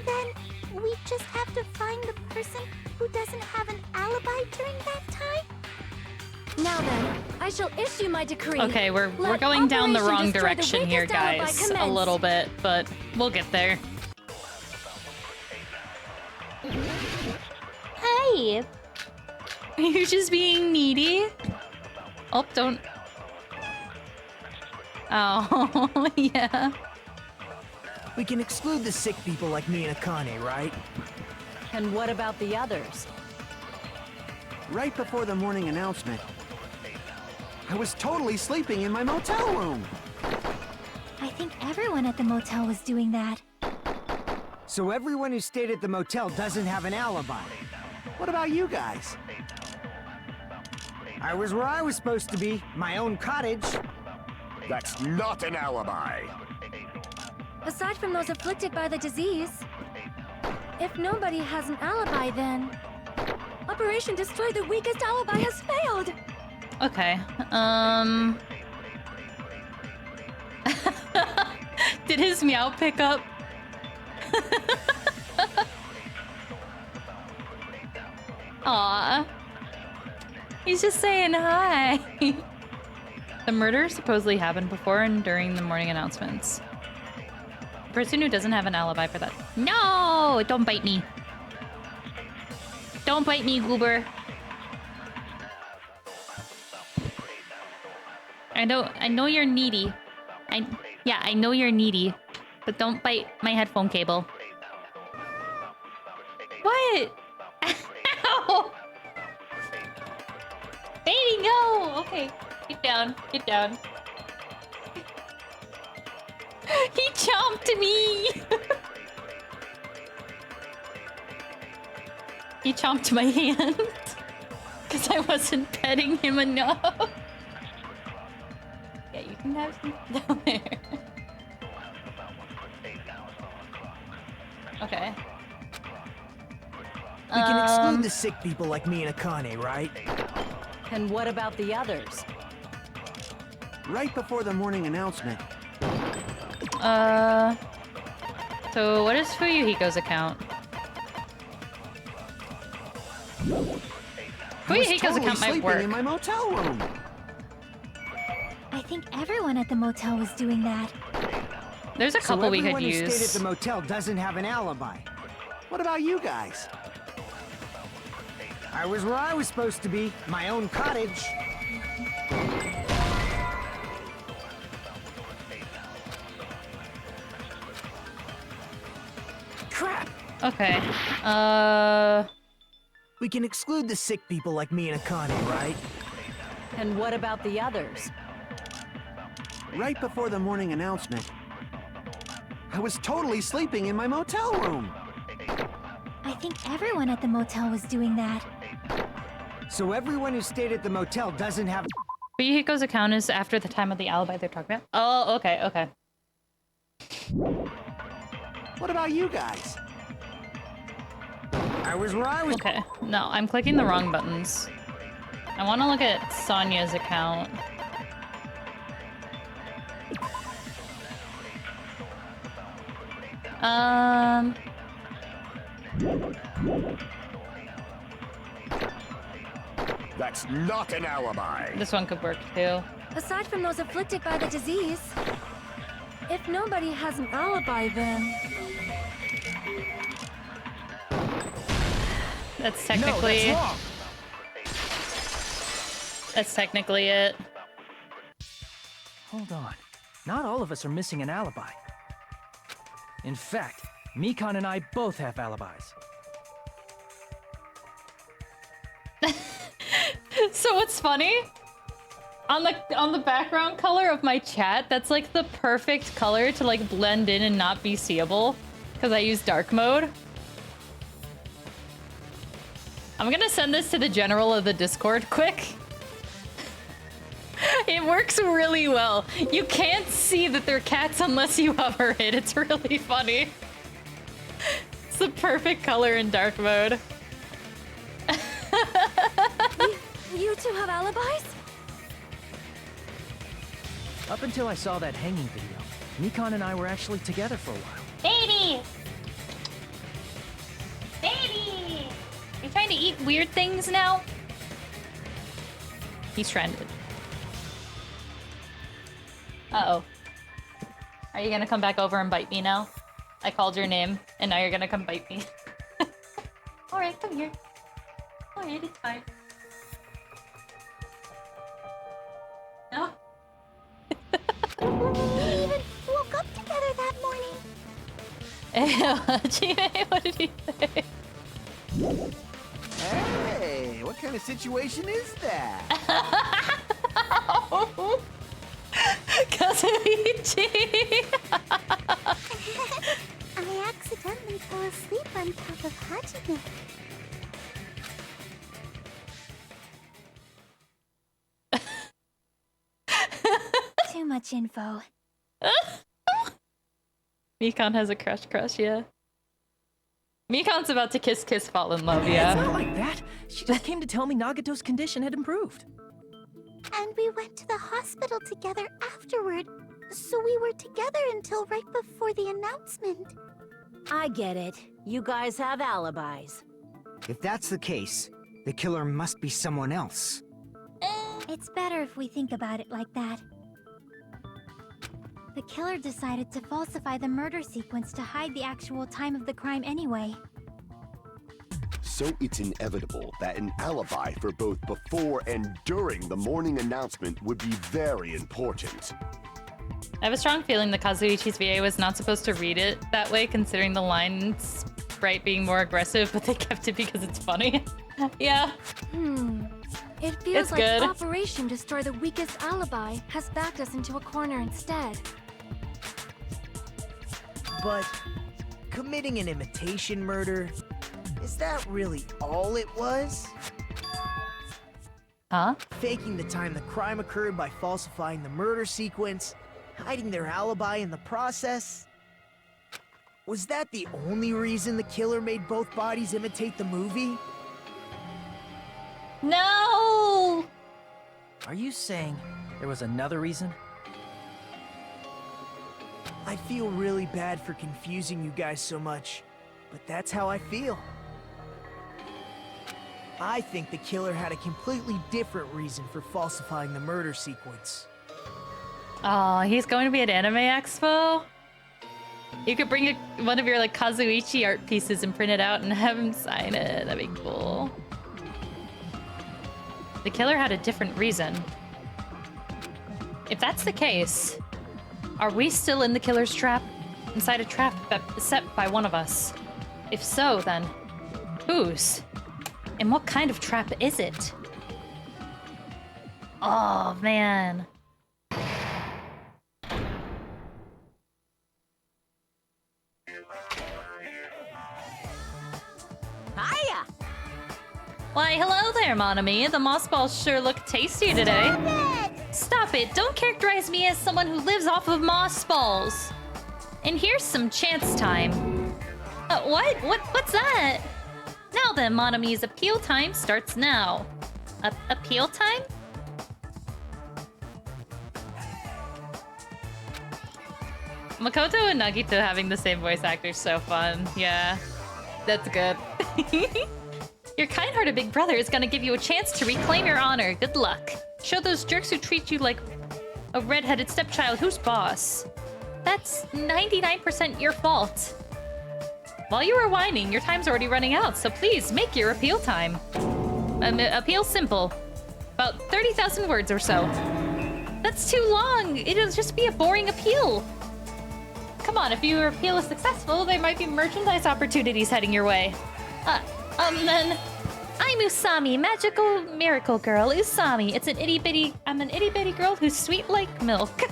Then we just have to find the person who doesn't have an alibi during that time? Now then, I shall issue my decree. Okay, we're Let going down the Operation wrong Destroy the direction here, Weakest Alibi guys. A commence. little bit, but we'll get there. Hey! Are you just being needy? Oh, don't. Oh, yeah. We can exclude the sick people like me and Akane, right? And what about the others? Right before the morning announcement, I was totally sleeping in my motel room. I think everyone at the motel was doing that. So everyone who stayed at the motel doesn't have an alibi. What about you guys? I was where I was supposed to be, my own cottage. That's not an alibi. Aside from those afflicted by the disease, if nobody has an alibi, then Operation Destroy the Weakest Alibi has failed. Okay. Did his meow pick up? Aw. He's just saying hi. The murder supposedly happened before and during the morning announcements. The person who doesn't have an alibi for that. No! Don't bite me. Don't bite me, Goober. I know you're needy. Yeah, I know you're needy. But don't bite my headphone cable. What? Ow! Baby, no! Okay, get down, get down. He chomped me! He chomped my hand. Because I wasn't petting him enough. Yeah, you can have some down there. Okay. We can exclude the sick people like me and Akane, right? And what about the others? Right before the morning announcement, So what is Fuyuhiko's account? I was Fuyuhiko's totally account might sleeping work. in my motel room. I think everyone at the motel was doing that. There's a So couple we could everyone who stayed use. at the motel doesn't have an alibi. What about you guys? I was where I was supposed to be, my own cottage. Crap! Okay. We can exclude the sick people like me and Akane, right? And what about the others? Right before the morning announcement, I was totally sleeping in my motel room. I think everyone at the motel was doing that. So everyone who stayed at the motel doesn't have... Fuyuhiko's account is after the time of the alibi they're talking about. Oh, okay, okay. What about you guys? I was where I was... Okay. No, I'm clicking the wrong buttons. I want to look at Sonya's account. That's not an alibi. This one could work too. Aside from those afflicted by the disease, if nobody has an alibi, then That's technically... No, that's wrong. That's technically it. Hold on. Not all of us are missing an alibi. In fact, Mikan and I both have alibis. So what's funny? On the background color of my chat, that's like the perfect color to like blend in and not be seeable. Because I use dark mode. I'm gonna send this to the general of the Discord quick. It works really well. You can't see that they're cats unless you hover it. It's really funny. It's the perfect color in dark mode. You two have alibis? Up until I saw that hanging video, Nikon and I were actually together for a while. Baby! Baby! Are you trying to eat weird things now? He's stranded. Uh-oh. Are you gonna come back over and bite me now? I called your name, and now you're gonna come bite me. Alright, come here. Alright, it's fine. No? We even woke up together that morning. Jime, what did he say? Hey, what kind of situation is that? Kazuichi! I accidentally fell asleep on top of Hajime. Too much info. Mikon has a crush, yeah. Mikon's about to kiss, fall in love, It's yeah. not like that. She just came to tell me Nagato's condition had improved. And we went to the hospital together afterward. So we were together until right before the announcement. I get it. You guys have alibis. If that's the case, the killer must be someone else. It's better if we think about it like that. The killer decided to falsify the murder sequence to hide the actual time of the crime anyway. So it's inevitable that an alibi for both before and during the morning announcement would be very important. I have a strong feeling that Kazuichi's VA was not supposed to read it that way, considering the line sprite being more aggressive, but they kept it because it's funny. Yeah. It feels It's like good. Operation Destroy the Weakest Alibi has backed us into a corner instead. But committing an imitation murder, is that really all it was? Huh? Faking the time the crime occurred by falsifying the murder sequence, hiding their alibi in the process? Was that the only reason the killer made both bodies imitate the movie? No! Are you saying there was another reason? I feel really bad for confusing you guys so much, but that's how I feel. I think the killer had a completely different reason for falsifying the murder sequence. Oh, he's going to be at Anime Expo? You could bring one of your like Kazuichi art pieces and print it out and have him sign it. That'd be cool. The killer had a different reason. If that's the case, are we still in the killer's trap? Inside a trap set by one of us? If so, then whose? And what kind of trap is it? Oh, man. Hiya! Why, hello there, Monami. The moss balls sure look tasty today. Stop it! Don't characterize me as someone who lives off of moss balls. And here's some chance time. What? What's that? Now then, Monami's appeal time starts now. Appeal time? Makoto and Nagito having the same voice actor is so fun. Yeah, that's good. Your kind-hearted big brother is gonna give you a chance to reclaim your honor. Good luck. Show those jerks who treat you like a red-headed stepchild who's boss. That's 99% your fault. While you were whining, your time's already running out, so please make your appeal time. Appeal simple. About 30,000 words or so. That's too long. It'll just be a boring appeal. Come on, if your appeal is successful, there might be merchandise opportunities heading your way. Then... I'm Usami, magical miracle girl. Usami. I'm an itty-bitty girl who's sweet like milk.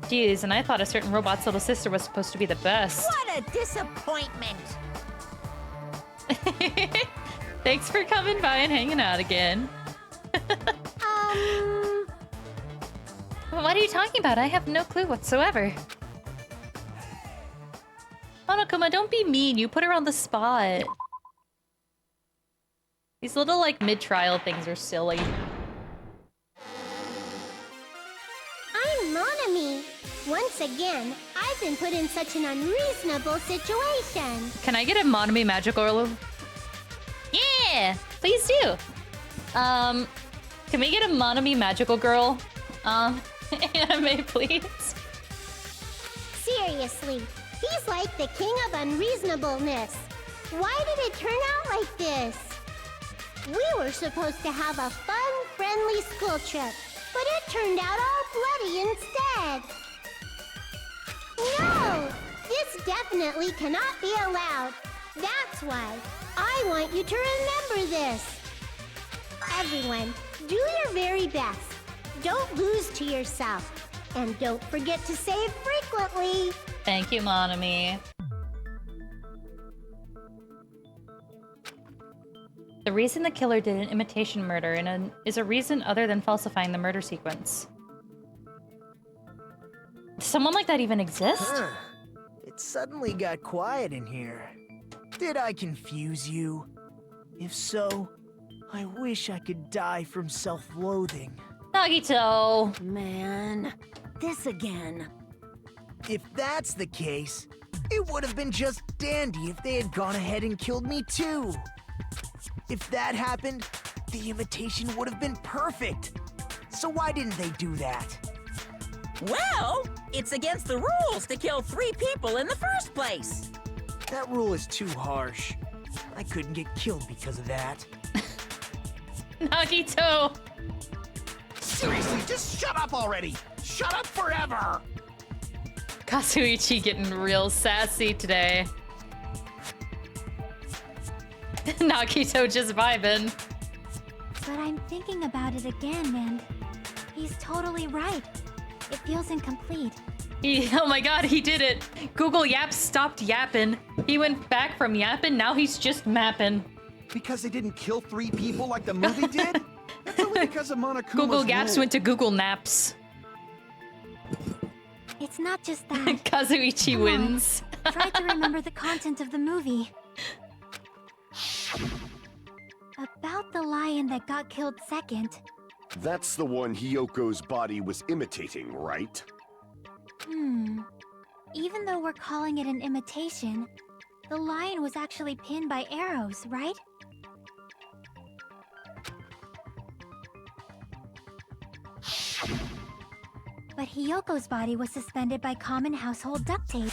Jeez, and I thought a certain robot's little sister was supposed to be the best. What a disappointment! Thanks for coming by and hanging out again. What are you talking about? I have no clue whatsoever. Monokuma, don't be mean. You put her on the spot. These little, like, mid-trial things are silly. I'm Monami. Once again, I've been put in such an unreasonable situation. Can I get a Monami magical? Yeah! Please do! Can we get a Monami magical girl? Anime, please? Seriously, he's like the king of unreasonableness. Why did it turn out like this? We were supposed to have a fun, friendly school trip, but it turned out all bloody instead. No! This definitely cannot be allowed. That's why I want you to remember this. Everyone, do your very best. Don't lose to yourself. And don't forget to save frequently. Thank you, Monami. The reason the killer did an imitation murder is a reason other than falsifying the murder sequence. Does someone like that even exist? Huh. It suddenly got quiet in here. Did I confuse you? If so, I wish I could die from self-loathing. Nagito! Man, this again. If that's the case, it would have been just dandy if they had gone ahead and killed me too. If that happened, the imitation would have been perfect. So why didn't they do that? Well, it's against the rules to kill 3 people in the first place. That rule is too harsh. I couldn't get killed because of that. Nagito! Seriously, just shut up already! Shut up forever! Kazuichi getting real sassy today. Nagito just vibing. But I'm thinking about it again, and he's totally right. It feels incomplete. Oh my god, he did it! Google Yaps stopped yapping. He went back from yapping, now he's just mapping. Because they didn't kill 3 people like the movie did? That's only because of Monokuma's Google Yaps rule. went to Google Naps. It's not just that. Kazuichi Come wins. on. Try to remember the content of the movie. About the lion that got killed second. That's the one Hiyoko's body was imitating, right? Even though we're calling it an imitation, the lion was actually pinned by arrows, right? But Hiyoko's body was suspended by common household duct tape.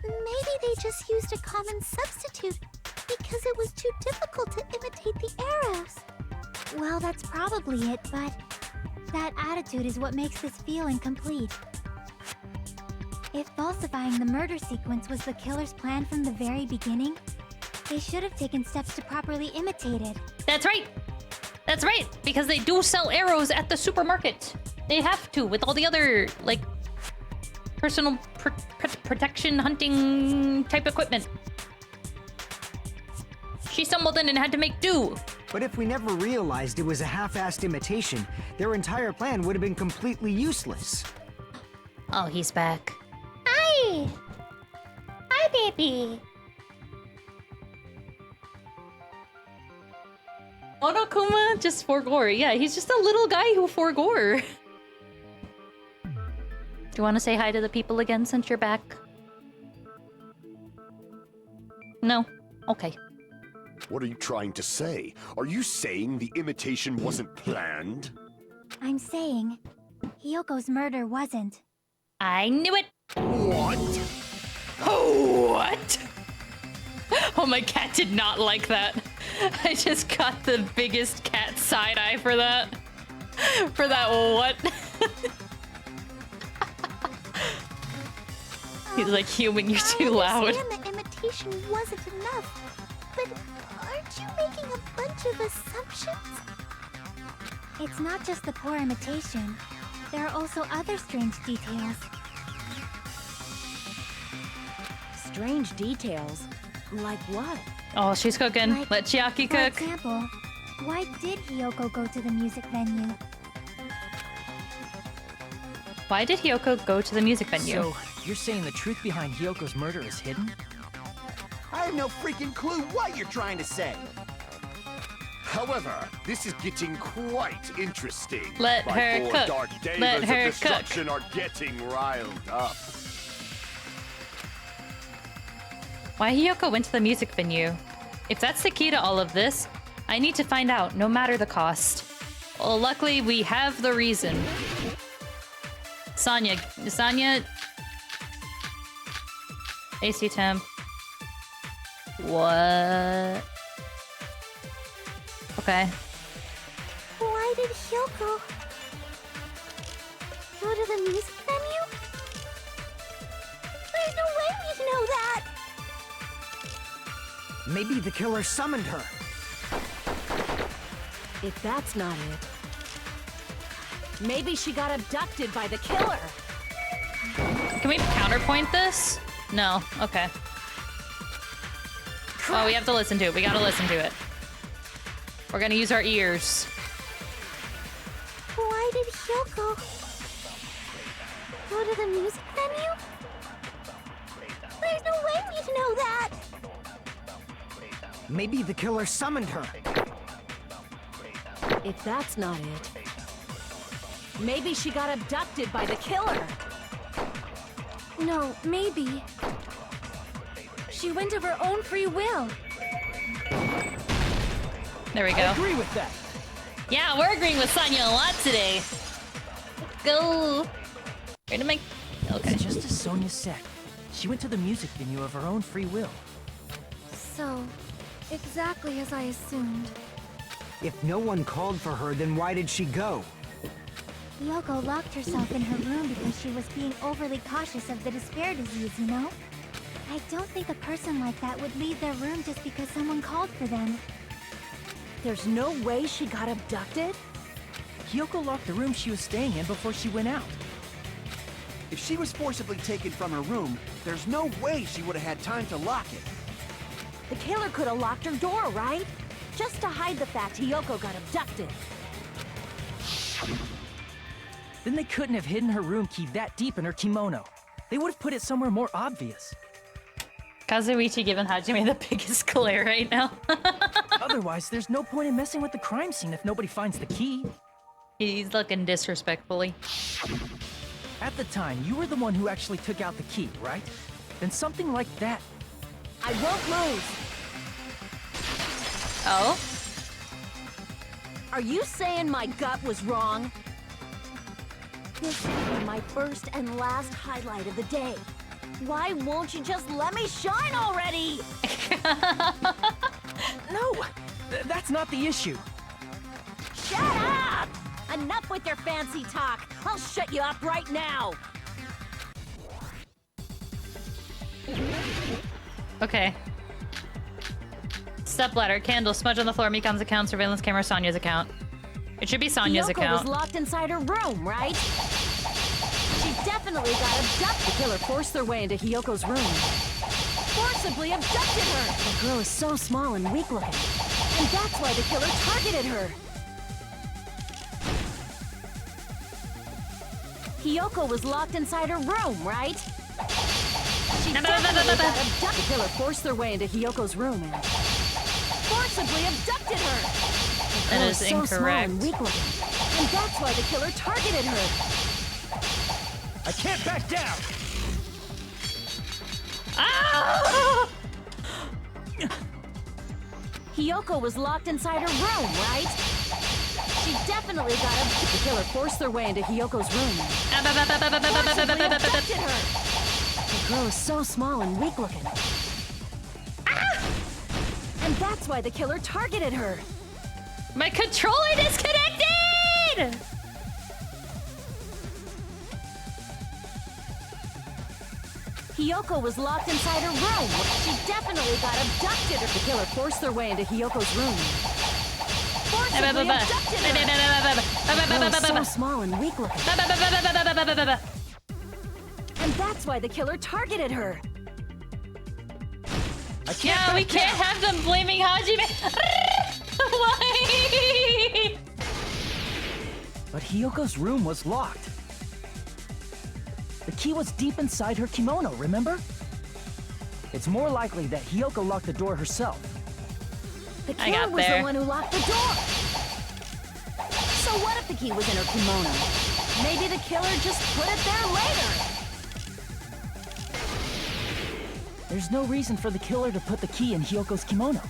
Maybe they just used a common substitute because it was too difficult to imitate the arrows. Well, that's probably it, but that attitude is what makes this feel incomplete. If falsifying the murder sequence was the killer's plan from the very beginning, they should have taken steps to properly imitate it. That's right! That's right! Because they do sell arrows at the supermarket. They have to, with all the other, like, personal protection hunting type equipment. She stumbled in and had to make do. But if we never realized it was a half-assed imitation, their entire plan would have been completely useless. Oh, he's back. Hi! Hi, baby! Monokuma just forgore. Yeah, he's just a little guy who forgore. Do you want to say hi to the people again since you're back? No? Okay. What are you trying to say? Are you saying the imitation wasn't planned? I'm saying, Hiyoko's murder wasn't. I knew it! What? What? Oh, my cat did not like that. I just got the biggest cat side eye for that. For that what? He's like, human, you're too loud. I understand the imitation wasn't enough, but aren't you making a bunch of assumptions? It's not just the poor imitation. There are also other strange details. Strange details? Like what? Oh, she's cooking. Like, Let Chiaki For cook. example, Why did Hiyoko go to the music venue? Why did Hiyoko go to the music venue? So, you're saying the truth behind Hyoko's murder is hidden? I have no freaking clue what you're trying to say. However, this is getting quite interesting. Let My her four cook. dark Let davas her of destruction are getting riled up. Why Hiyoko went to the music venue? If that's the key to all of this, I need to find out, no matter the cost. Well, luckily, we have the reason. Sonya. AC temp. What? Okay. Why did Hyoko go to the music venue? There's no way we'd know that! Maybe the killer summoned her. If that's not it, maybe she got abducted by the killer. Can we counterpoint this? No. Okay. Oh, we have to listen to it. We gotta listen to it. We're gonna use our ears. Why did Hyoko go to the music venue? There's no way we'd know that! Maybe the killer summoned her. If that's not it, maybe she got abducted by the killer. No, maybe. She went of her own free will. There we I go. agree with that. Yeah, we're agreeing with Sonya a lot today. Go. Ready to make... Okay. It's just as Sonya said. She went to the music venue of her own free will. So, exactly as I assumed. If no one called for her, then why did she go? Hiyoko locked herself in her room because she was being overly cautious of the despair disease, you know? I don't think a person like that would leave their room just because someone called for them. There's no way she got abducted? Hyoko locked the room she was staying in before she went out. If she was forcibly taken from her room, there's no way she would have had time to lock it. The killer could have locked her door, right? Just to hide the fact Hiyoko got abducted. Then they couldn't have hidden her room key that deep in her kimono. They would have put it somewhere more obvious. Kazuichi giving Hajime the biggest glare right now. Otherwise, there's no point in messing with the crime scene if nobody finds the key. He's looking disrespectfully. At the time, you were the one who actually took out the key, right? Then something like that. I won't lose. Oh? Are you saying my gut was wrong? This will be my first and last highlight of the day. Why won't you just let me shine already? No, that's not the issue. Shut up! Enough with your fancy talk. I'll shut you up right now. Okay. Stepladder, candle, smudge on the floor, Mikan's account, surveillance camera, Sonya's account. It should be Sonya's Hiyoko account. was locked inside her room, right? She definitely got abducted. The killer forced their way into Hiyoko's room. Forcibly abducted her! The girl is so small and weak looking. And that's why the killer targeted her. Hiyoko was locked inside her room, right? She definitely got abducted. The killer forced their way into Hiyoko's room and forcibly abducted her. The That girl is so small incorrect. and weak looking. And that's why the killer targeted her. I can't back down! Ah! Hiyoko was locked inside her room, right? She definitely got abducted. The killer forced their way into Hiyoko's room. Forcibly abducted her. The girl is so small and weak looking. And that's why the killer targeted her. My controller disconnected! Hiyoko was locked inside her room. She definitely got abducted. The killer forced their way into Hiyoko's room. Forcibly abducted her. The girl is so small and weak looking. And that's why the killer targeted her. Yeah, we can't have them blaming Hajime. Why? But Hiyoko's room was locked. The key was deep inside her kimono, remember? It's more likely that Hiyoko locked the door herself. The I killer got was there. the one who locked the door. So what if the key was in her kimono? Maybe the killer just put it there later. There's no reason for the killer to put the key in Hiyoko's kimono.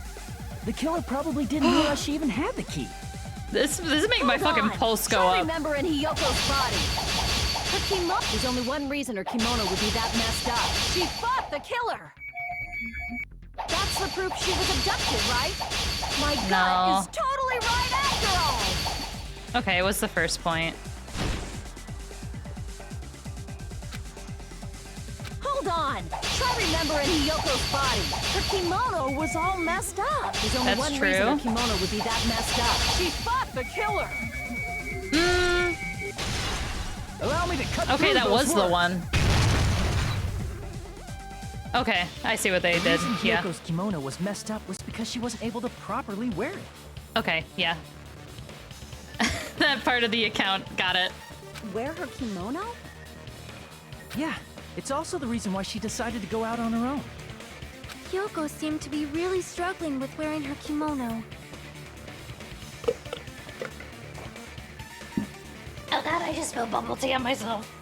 The killer probably didn't realize she even had the key. This is making my Hold fucking on. pulse go Try up. remembering Hiyoko's body. Her kimono. There's only one reason her kimono would be that messed up. She fought the killer. That's the proof she was abducted, right? My gut is totally right after all. Okay, what's the first point? Hold on. Try remembering Hiyoko's body. Her kimono was all messed up. There's only That's one reason true. her kimono would be that messed up. She fought the killer. Allow me to cut Okay, through that those was the words. one. Okay, I see what they The did. reason Yeah. Hiyoko's kimono was messed up was because she wasn't able to properly wear it. Okay, yeah. That part of the account, got it. Wear her kimono? Yeah, it's also the reason why she decided to go out on her own. Yoko seemed to be really struggling with wearing her kimono. Oh god, I just spilled bubble tea on myself.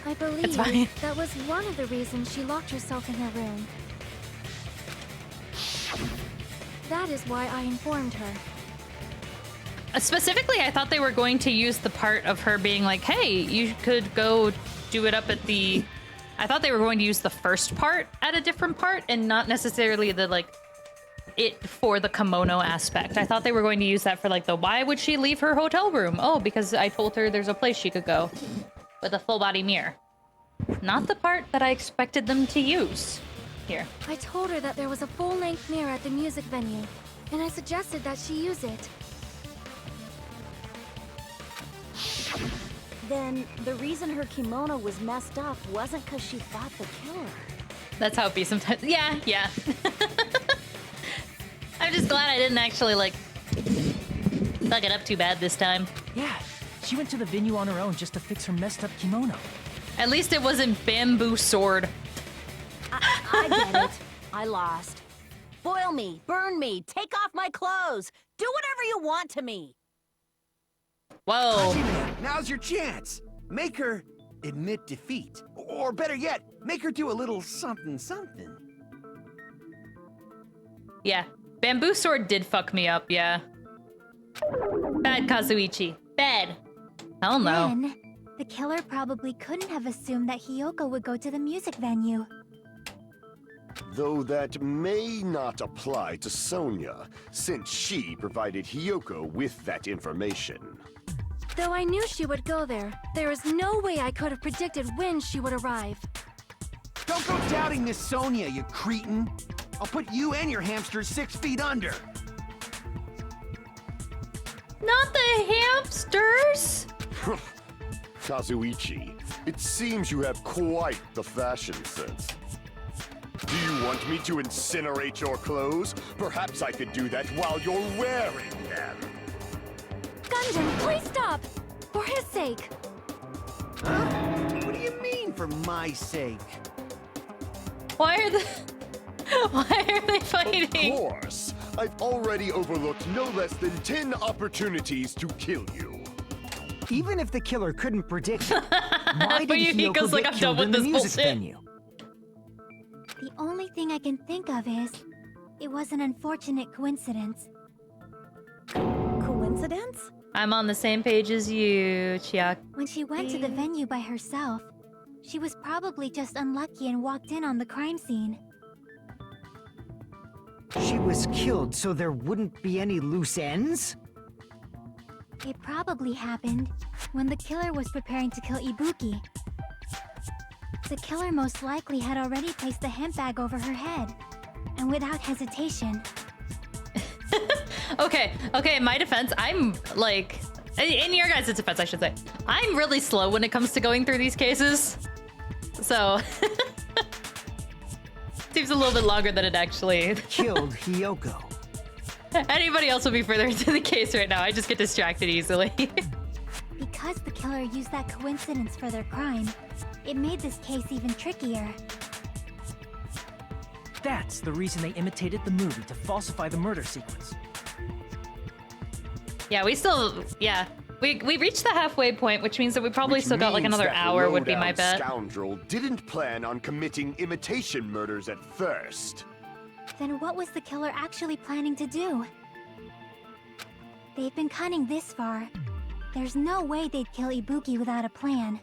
I believe It's fine. that was one of the reasons she locked herself in her room. That is why I informed her. Specifically, I thought they were going to use the part of her being like, hey, you could go do it up at the... I thought they were going to use the first part at a different part and not necessarily the, like, it for the kimono aspect. I thought they were going to use that for, like, the why would she leave her hotel room? Oh, because I told her there's a place she could go with a full-body mirror. Not the part that I expected them to use. Here. I told her that there was a full-length mirror at the music venue, and I suggested that she use it. Then the reason her kimono was messed up wasn't because she fought the killer. That's how it be sometimes. Yeah, yeah. I'm just glad I didn't actually, like, fuck it up too bad this time. Yeah, she went to the venue on her own just to fix her messed up kimono. At least it wasn't bamboo sword. I get it. I lost. Boil me, burn me, take off my clothes. Do whatever you want to me. Whoa. Hajime, now's your chance. Make her admit defeat. Or better yet, make her do a little something something. Yeah. Bamboo sword did fuck me up, yeah. Bad, Kazuichi. Bad. Hell no. Then, the killer probably couldn't have assumed that Hiyoko would go to the music venue. Though that may not apply to Sonia, since she provided Hiyoko with that information. Though I knew she would go there, there is no way I could have predicted when she would arrive. Don't go doubting Miss Sonia, you cretin. I'll put you and your hamsters 6 feet under. Not the hamsters! Kazuichi, it seems you have quite the fashion sense. Do you want me to incinerate your clothes? Perhaps I could do that while you're wearing them. Gundam, please stop! For his sake! Huh? What do you mean, for my sake? Why are they... Why are they Of fighting? course. I've already overlooked no less than 10 opportunities to kill you. Even if the killer couldn't predict it, why But did he Hiyoko goes like, get "I'm killed done in with the this music bullshit." venue? The only thing I can think of is... it was an unfortunate coincidence. Coincidence? I'm on the same page as you, Chiaki. When she went to the venue by herself, she was probably just unlucky and walked in on the crime scene. She was killed so there wouldn't be any loose ends? It probably happened when the killer was preparing to kill Ibuki. The killer most likely had already placed the hemp bag over her head, and without hesitation. Okay, in my defense, I'm like... In your guys' defense, I should say. I'm really slow when it comes to going through these cases. So... Seems a little bit longer than it actually... Killed Hiyoko. Anybody else would be further into the case right now. I just get distracted easily. Because the killer used that coincidence for their crime, it made this case even trickier. That's the reason they imitated the movie to falsify the murder sequence. Yeah, we reached the halfway point, which means that we probably Which still got like means another that hour would be my low-down bet. Scoundrel didn't plan on committing imitation murders at first. Then what was the killer actually planning to do? They've been cunning this far. There's no way they'd kill Ibuki without a plan.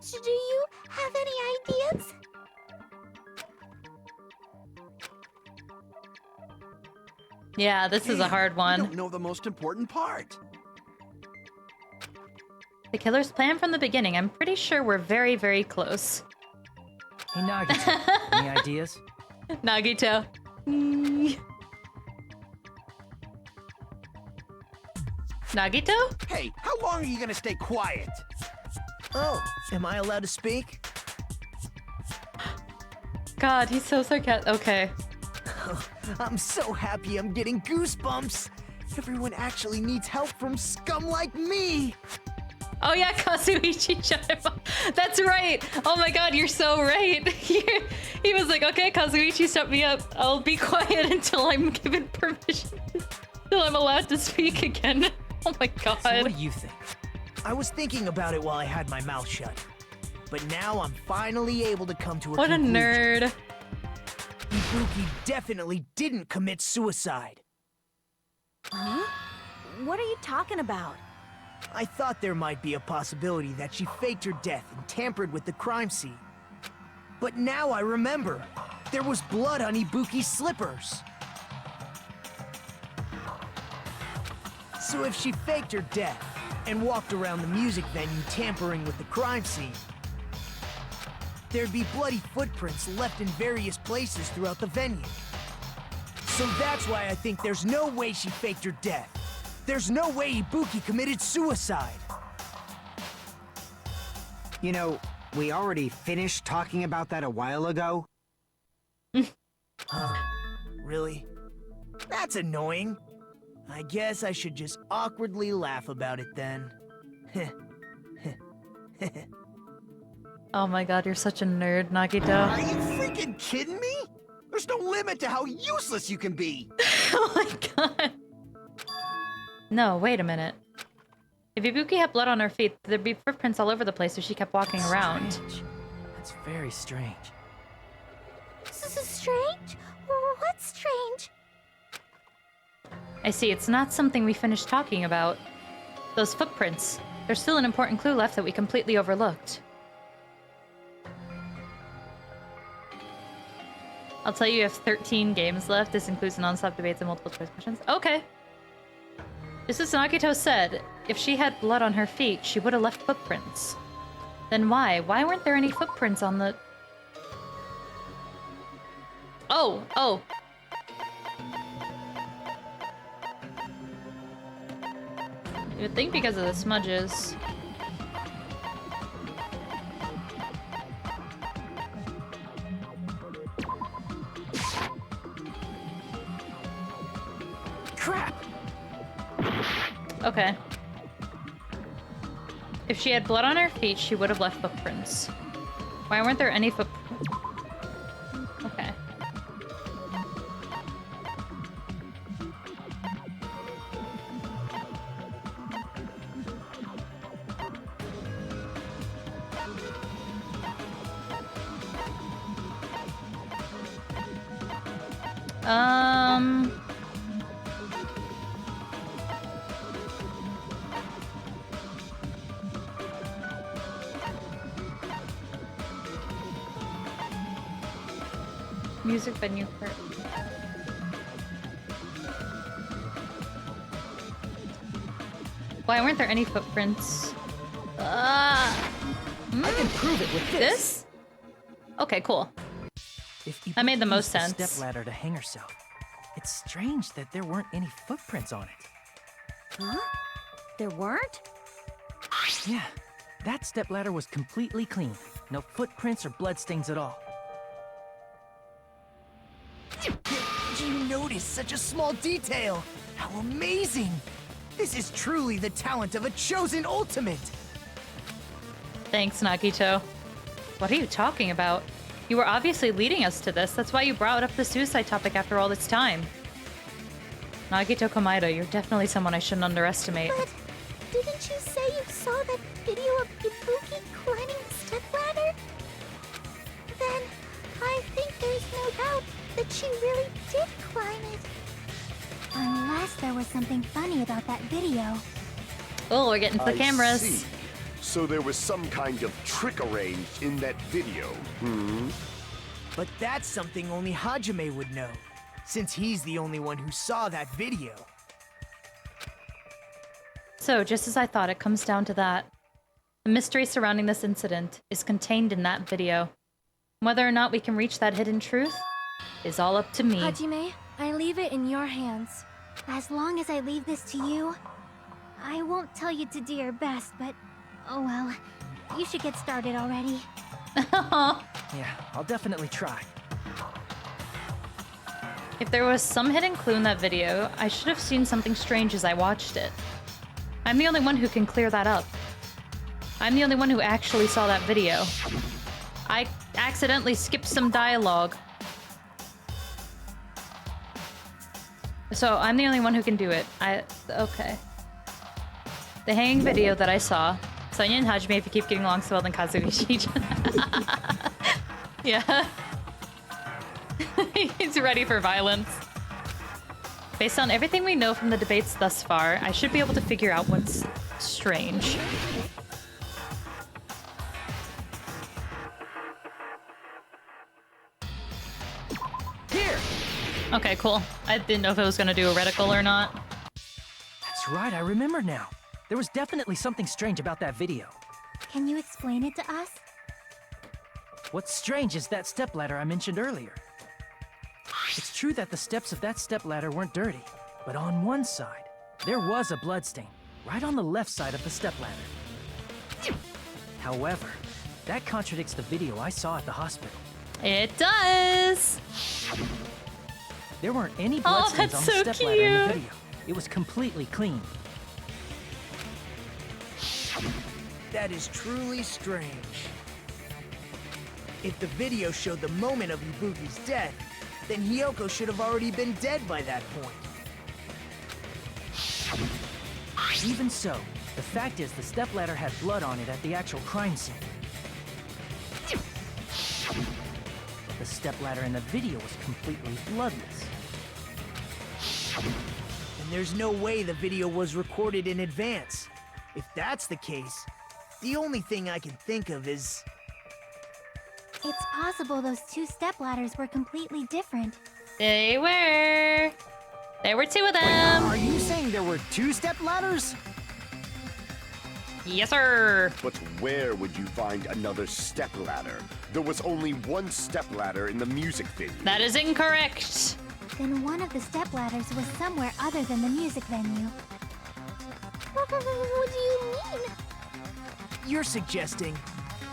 Do you have any ideas? Yeah, this is a hard You one. don't know the most important part. The killer's plan from the beginning. I'm pretty sure we're very, very close. Hey, Nagito, any ideas? Nagito. Nagito? Hey, how long are you gonna stay quiet? Oh, am I allowed to speak? God, he's so sarcastic. Okay. I'm so happy I'm getting goosebumps. Everyone actually needs help from scum like me. Oh yeah, Kazuichi shut him up. That's right. Oh my god, you're so right. He was like, okay, Kazuichi, shut me up. I'll be quiet until I'm given permission. Until I'm allowed to speak again. Oh my god. So what do you think? I was thinking about it while I had my mouth shut. But now I'm finally able to come to a What a conclusion. nerd. Ibuki definitely didn't commit suicide. Huh? What are you talking about? I thought there might be a possibility that she faked her death and tampered with the crime scene. But now I remember. There was blood on Ibuki's slippers. So if she faked her death and walked around the music venue tampering with the crime scene, there'd be bloody footprints left in various places throughout the venue. So that's why I think there's no way she faked her death. There's no way Ibuki committed suicide. You know, we already finished talking about that a while ago. Huh? Really? That's annoying. I guess I should just awkwardly laugh about it then. Oh my god, you're such a nerd, Nagito. Are you freaking kidding me? There's no limit to how useless you can be. Oh my god. No, wait a minute. If Ibuki had blood on her feet, there'd be footprints all over the place if she kept walking around. Strange. That's very strange. This is strange? What's strange? I see, it's not something we finished talking about. Those footprints. There's still an important clue left that we completely overlooked. I'll tell you, you have 13 games left. This includes non-stop debates and multiple choice questions. Okay. Just as Nagito said, if she had blood on her feet, she would have left footprints. Then why? Why weren't there any footprints on the... Oh! You would think because of the smudges. Crap! Okay. If she had blood on her feet, she would have left footprints. Why weren't there any footprints? Okay. Music venue part. Why weren't there any footprints? I can prove it with This? Okay, cool. If That made the Ibuki most used sense. the stepladder to hang herself, it's strange that there weren't any footprints on it. Huh? There weren't? Yeah, that stepladder was completely clean. No footprints or bloodstains at all. Do you notice noticed such a small detail. How amazing! This is truly the talent of a chosen ultimate. Thanks, Nagito. What are you talking about? You were obviously leading us to this. That's why you brought up the suicide topic after all this time. Nagito Komaeda, you're definitely someone I shouldn't underestimate. But didn't you say you saw that video of Ibuki climbing the stepladder? Then I think there's no doubt that she really did climb it. Unless there was something funny about that video. Oh, we're getting to the cameras. See. So there was some kind of trick arranged in that video, But that's something only Hajime would know, since he's the only one who saw that video. So, just as I thought, it comes down to that. The mystery surrounding this incident is contained in that video. Whether or not we can reach that hidden truth is all up to me. Hajime, I leave it in your hands. As long as I leave this to you, I won't tell you to do your best, but oh well. You should get started already. Yeah, I'll definitely try. If there was some hidden clue in that video, I should have seen something strange as I watched it. I'm the only one who can clear that up. I'm the only one who actually saw that video. I accidentally skipped some dialogue. So I'm the only one who can do it. Okay. The hanging video that I saw. Sonya and Hajime, if you keep getting along so well, then Kazuichi. Yeah. He's ready for violence. Based on everything we know from the debates thus far, I should be able to figure out what's strange. Here! Okay, cool. I didn't know if it was gonna do a reticle or not. That's right, I remember now. There was definitely something strange about that video. Can you explain it to us? What's strange is that stepladder I mentioned earlier. It's true that the steps of that stepladder weren't dirty, but on one side, there was a bloodstain, right on the left side of the stepladder. However, that contradicts the video I saw at the hospital. It does! There weren't any Oh, bloodstains on that's the so stepladder in the cute. video. It was completely clean. That is truly strange. If the video showed the moment of Ibuki's death, then Hiyoko should have already been dead by that point. Even so, the fact is the stepladder had blood on it at the actual crime scene. But the stepladder in the video was completely bloodless. And there's no way the video was recorded in advance. If that's the case, the only thing I can think of is... It's possible those two stepladders were completely different. They were. There were two of them. Are you saying there were two stepladders? Yes, sir. But where would you find another stepladder? There was only one stepladder in the music video. That is incorrect. Then one of the stepladders was somewhere other than the music venue. What do you mean? You're suggesting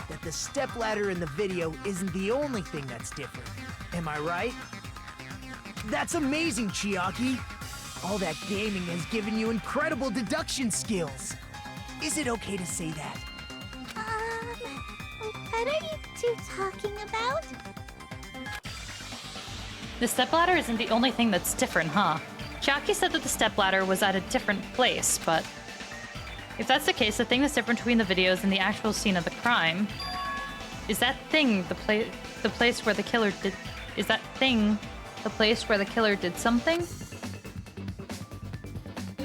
that the stepladder in the video isn't the only thing that's different. Am I right? That's amazing, Chiaki! All that gaming has given you incredible deduction skills. Is it okay to say that? What are you two talking about? The stepladder isn't the only thing that's different, huh? Chiaki said that the stepladder was at a different place, but if that's the case, the thing that's different between the videos and the actual scene of the crime is that thing the place where the killer did. Is that thing the place where the killer did something?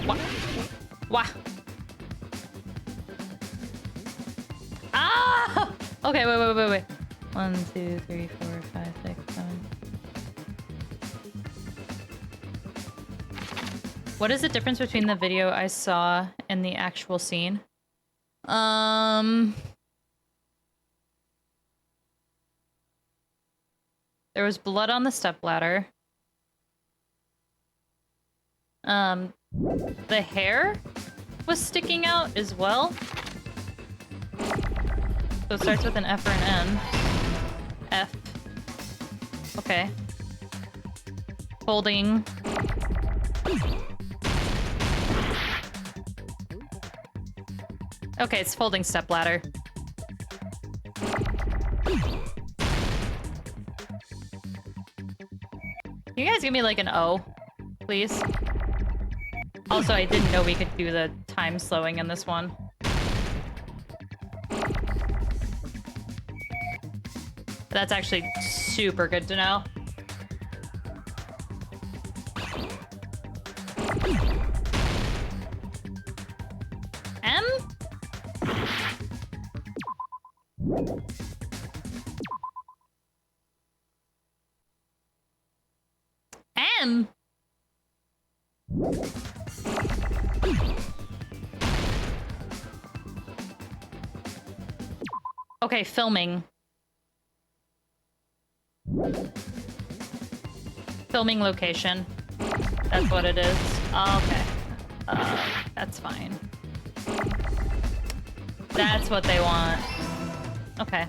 Wah. Wah. Ah! Okay, wait. 1, 2, 3, 4, 5, 6, 7. What is the difference between the video I saw and the actual scene? There was blood on the stepladder. The hair was sticking out as well. So it starts with an F or an N. F. Okay. Holding Okay, it's folding stepladder. Can you guys give me like an O, please? Also, I didn't know we could do the time slowing in this one. That's actually super good to know. M? M? Okay, filming. Filming location. That's what it is. Okay. That's fine. That's what they want. Okay.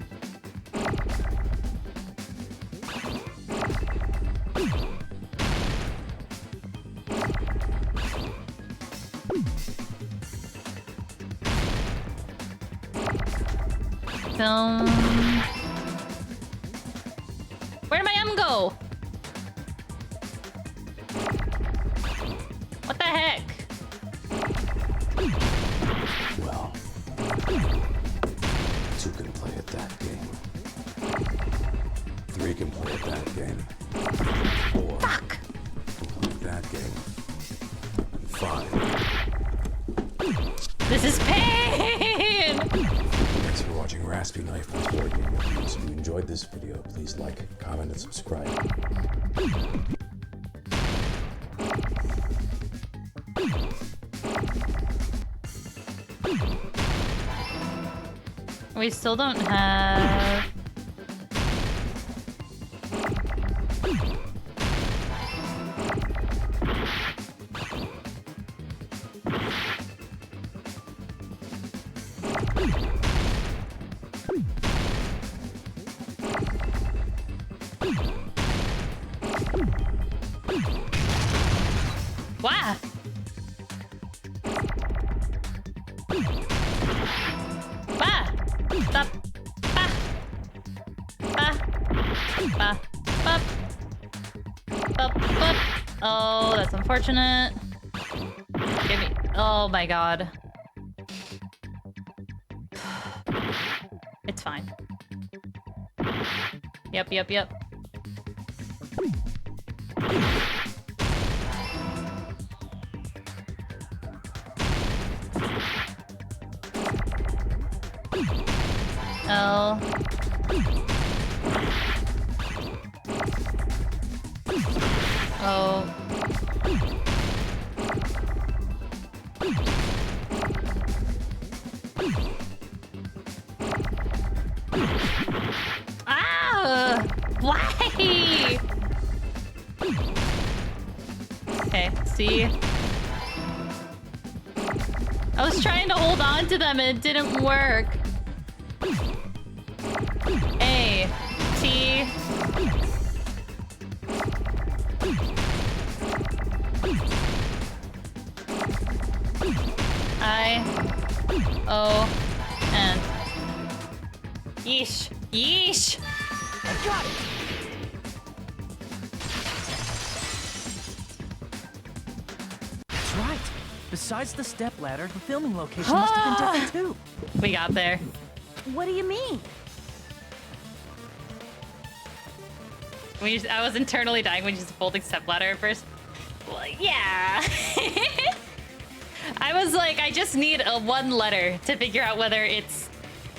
Film. Where did my M go? What the heck? Well, 2 can play at that game. 3 can play at that game. 4 Fuck! can play at that game. 5. This is pain! Thanks for watching Raspy Knife Board Game Reviews. If you enjoyed this video, please like, comment, and subscribe. We still don't have... Wow! Bah! Stop! Bah! Bah! Bah! Bop! Bop! Bop! Oh, that's unfortunate. Give me... Oh my god. It's fine. Yep, yep, yep. L. O. Ah! Why? Okay, C. I was trying to hold on to them and it didn't work. A. T. I. O. N. Yeesh. Yeesh! I got it! That's right. Besides the stepladder, the filming location must have been different too. We got there. What do you mean? I was internally dying when you just folding stepladder at first. Well, yeah. I was like, I just need a 1 letter to figure out whether it's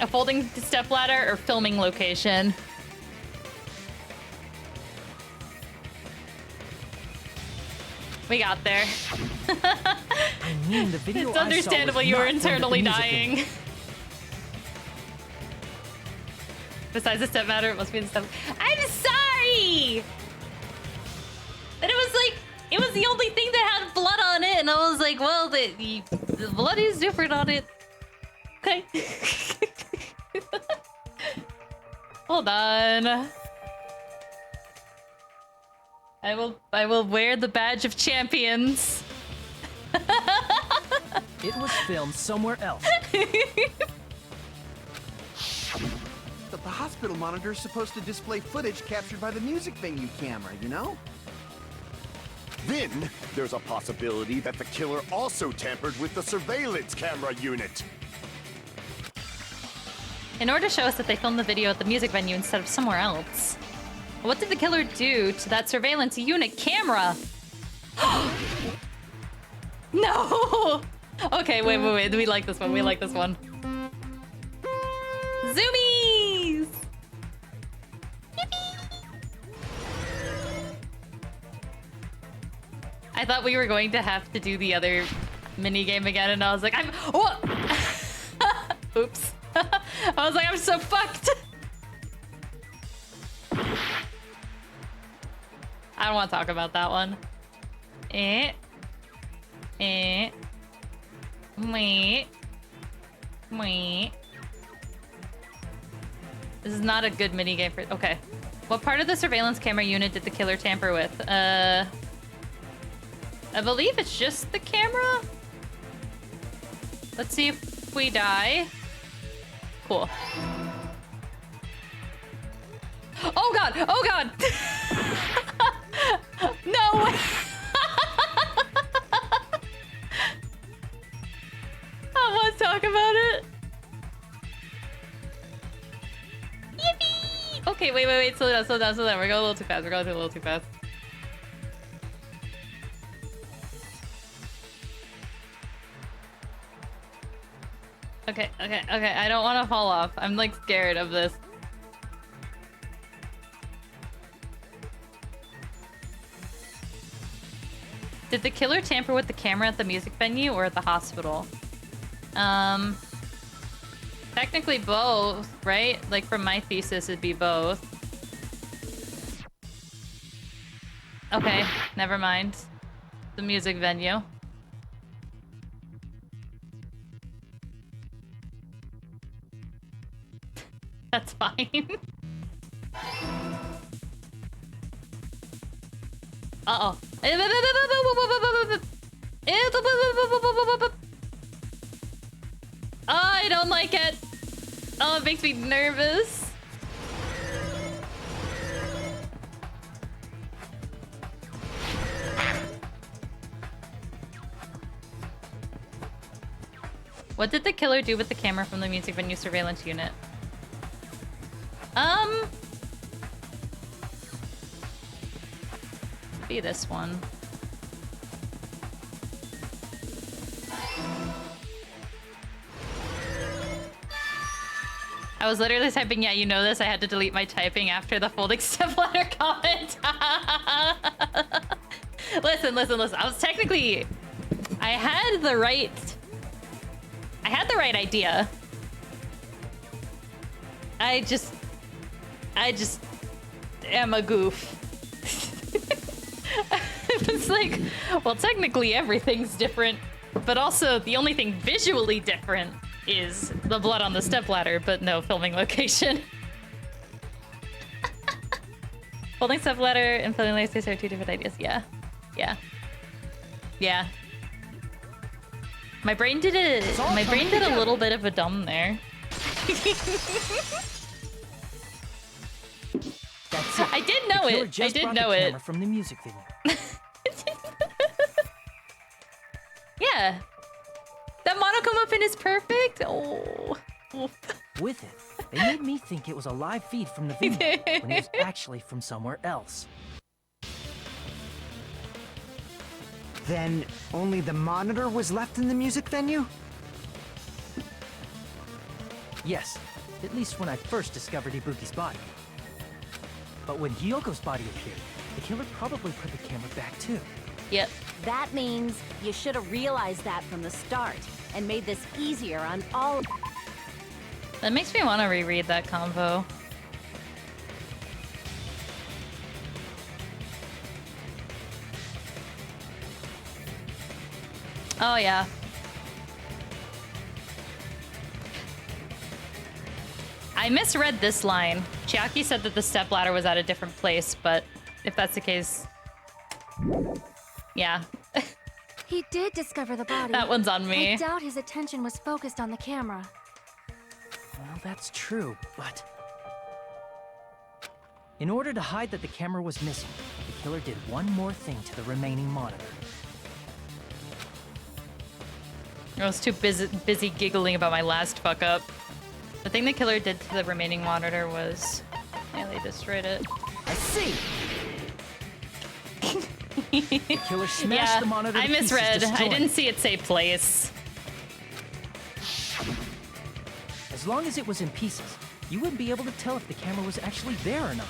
a folding stepladder or filming location. We got there. I mean, the video It's understandable you were internally dying. Besides the stepladder, it must be the step. I'm sorry! But it was like, it was the only thing that had blood on it, and I was like, well, the blood is different on it. Okay. Hold on. I will wear the badge of champions. It was filmed somewhere else. But the hospital monitor is supposed to display footage captured by the music venue camera, you know? Then, there's a possibility that the killer also tampered with the surveillance camera unit. In order to show us that they filmed the video at the music venue instead of somewhere else. What did the killer do to that surveillance unit camera? No! Okay, wait. We like this one. We like this one. Zoomies! I thought we were going to have to do the other mini game again, and I was like, oh! Oops. I was like, I'm so fucked. I don't want to talk about that one. Wait. This is not a good mini game for. Okay. What part of the surveillance camera unit did the killer tamper with? I believe it's just the camera. Let's see if we die. Cool. Oh god! Oh god! No! I want to talk about it. Yippee! Okay, wait. Slow down. We're going a little too fast. Okay. I don't want to fall off. I'm like scared of this. Did the killer tamper with the camera at the music venue or at the hospital? Technically both, right? Like from my thesis, it'd be both. Okay, never mind. The music venue. That's fine. Uh-oh. I don't like it. Oh, it makes me nervous. What did the killer do with the camera from the music venue surveillance unit? Be this one. I was literally typing, yeah, you know this. I had to delete my typing after the folding stepladder comment. Listen. I was technically... I had the right idea. I just am a goof. It's like, well, technically everything's different, but also the only thing visually different is the blood on the stepladder, but no filming location. Folding stepladder and filming location are two different ideas. Yeah. My brain did a little bit of a dumb there. That's it. I did know it. I did know it. From the music video. Yeah. That monochrome fin is perfect. Oh. With it, they made me think it was a live feed from the video when it was actually from somewhere else. Then only the monitor was left in the music venue? Yes, at least when I first discovered Ibuki's body. But when Hyoko's body appeared, the killer probably put the camera back too. Yep. That means you should have realized that from the start and made this easier on all. That makes me want to reread that convo. Oh yeah. I misread this line. Chiaki said that the stepladder was at a different place, but if that's the case, Yeah. He did discover the body. That one's on me. I doubt his attention was focused on the camera. Well, that's true, but... In order to hide that the camera was missing, the killer did one more thing to the remaining monitor. I was too busy giggling about my last fuck up. The thing the killer did to the remaining monitor was... Yeah, they destroyed it. I see! The killer smashed the monitor to I pieces, misread. I destroying didn't it. see it say place. As long as it was in pieces, you wouldn't be able to tell if the camera was actually there or not.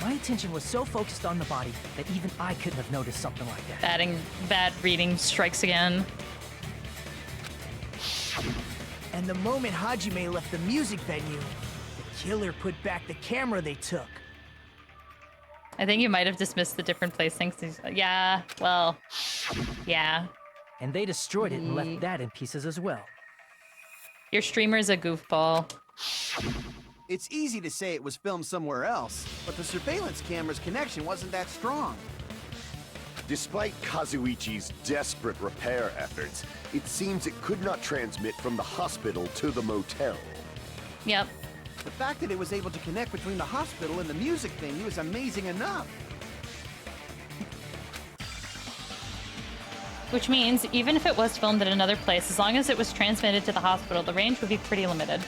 My attention was so focused on the body that even I couldn't have noticed something like that. Bad reading strikes again. And the moment Hajime left the music venue, the killer put back the camera they took. I think you might have dismissed the different place things. Yeah, well, yeah. And they destroyed it and left that in pieces as well. Your streamer's a goofball. It's easy to say it was filmed somewhere else, but the surveillance camera's connection wasn't that strong. Despite Kazuichi's desperate repair efforts, it seems it could not transmit from the hospital to the motel. Yep. The fact that it was able to connect between the hospital and the music venue is amazing enough. Which means, even if it was filmed at another place, as long as it was transmitted to the hospital, the range would be pretty limited.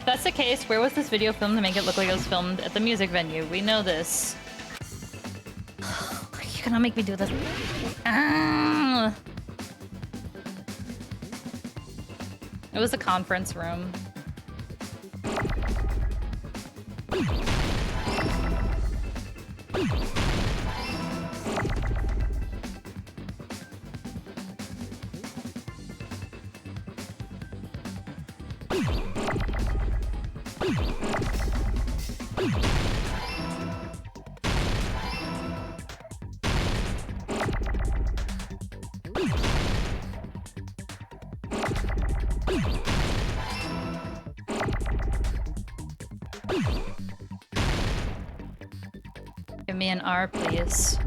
If that's the case, where was this video filmed to make it look like it was filmed at the music venue? We know this. You cannot make me do this. Ah! It was a conference room. Give me an R, please.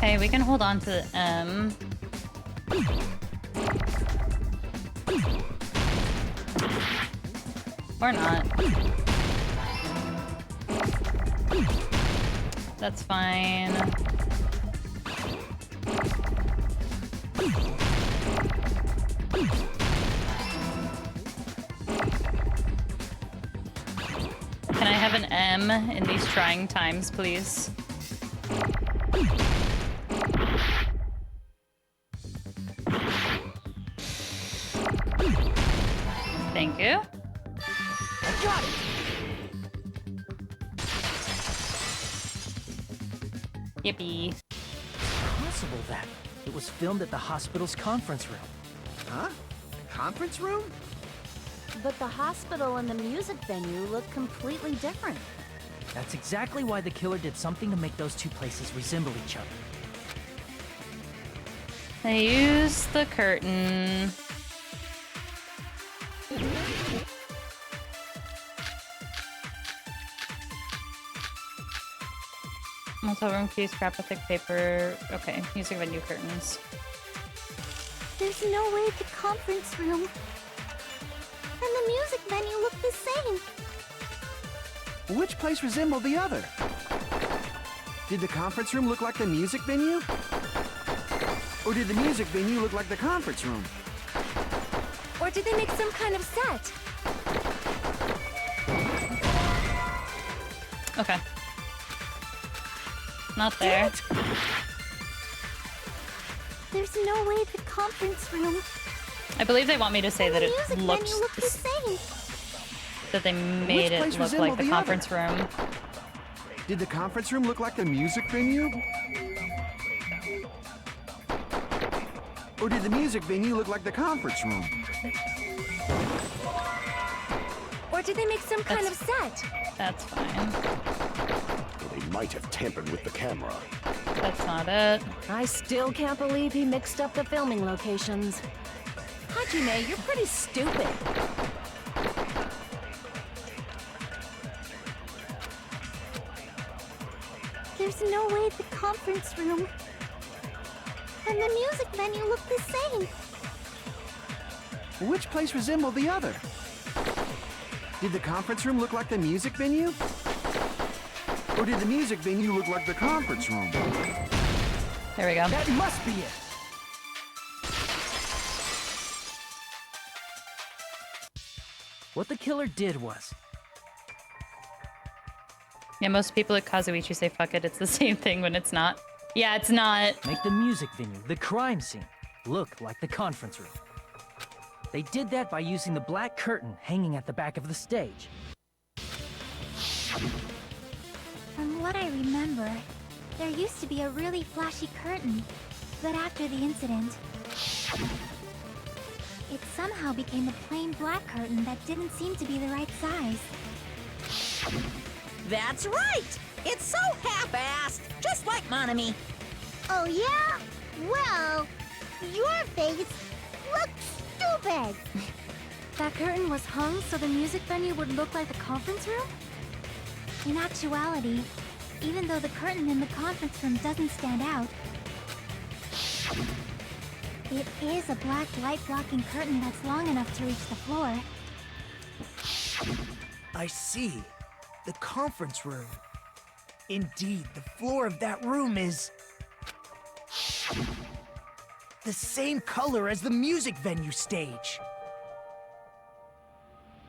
Okay, we can hold on to the M. Or not. That's fine. Can I have an M in these trying times, please? Thank you. I got it! Yippee. Possible that it was filmed at the hospital's conference room. Huh? Conference room? But the hospital and the music venue look completely different. That's exactly why the killer did something to make those two places resemble each other. I use the curtain. Motel room keys, scrap of thick paper. Okay, music venue curtains. There's no way the conference room and the music venue look the same. Which place resembled the other? Did the conference room look like the music venue? Or did the music venue look like the conference room? Or did they make some kind of set? Okay. Not there. There's no way the conference room I believe they want me to say and that the it music looks venue look the same. that they made it place look resemble like the the conference room. Did the conference room look like the music venue? Or did the music venue look like the conference room? Or did they make some kind of set? That's fine. They might have tampered with the camera. That's not it. I still can't believe he mixed up the filming locations. Hajime, you're pretty stupid. There's no way the conference room and the music venue look the same. Which place resembled the other? Did the conference room look like the music venue? Or did the music venue look like the conference room? There we go. That must be it. What the killer did was... Yeah, most people at Kazuichi say fuck it, it's the same thing when it's not. Yeah, it's not. Make the music venue, the crime scene, look like the conference room. They did that by using the black curtain hanging at the back of the stage. From what I remember, there used to be a really flashy curtain, but after the incident, it somehow became a plain black curtain that didn't seem to be the right size. That's right! It's so half-assed, just like Monami. Oh yeah? Well, your face looks stupid. That curtain was hung so the music venue would look like the conference room? In actuality, even though the curtain in the conference room doesn't stand out, it is a black light-blocking curtain that's long enough to reach the floor. I see. The conference room. Indeed, the floor of that room is... the same color as the music venue stage.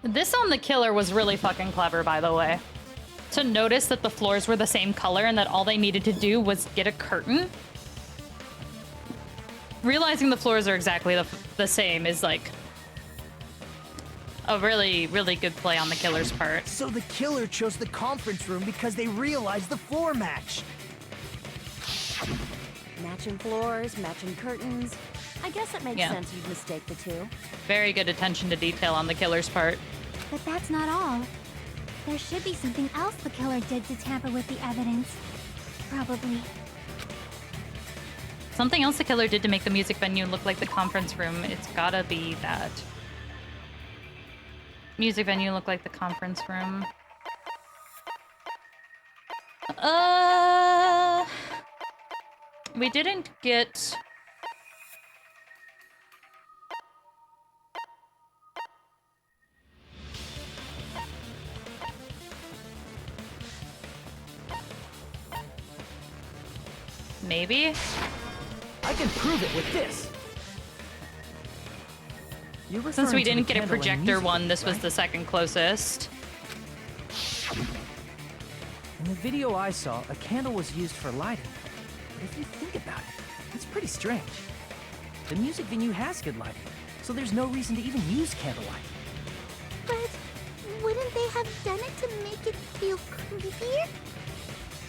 This on the killer was really fucking clever, by the way. To notice that the floors were the same color and that all they needed to do was get a curtain. Realizing the floors are exactly the same is like a really, really good play on the killer's part. So the killer chose the conference room because they realized the floor match. Matching floors, matching curtains. I guess it makes Yeah. sense you'd mistake the two. Very good attention to detail on the killer's part. But that's not all. There should be something else the killer did to tamper with the evidence. Probably. Something else the killer did to make the music venue look like the conference room. It's gotta be that. Music venue look like the conference room. We didn't get... Maybe? I can prove it with this. You're Since we referring to didn't the get a candle in the projector music one, video, this was right? the second closest. In the video I saw, a candle was used for lighting. But if you think about it, it's pretty strange. The music venue has good lighting, so there's no reason to even use candlelight. But wouldn't they have done it to make it feel creepier?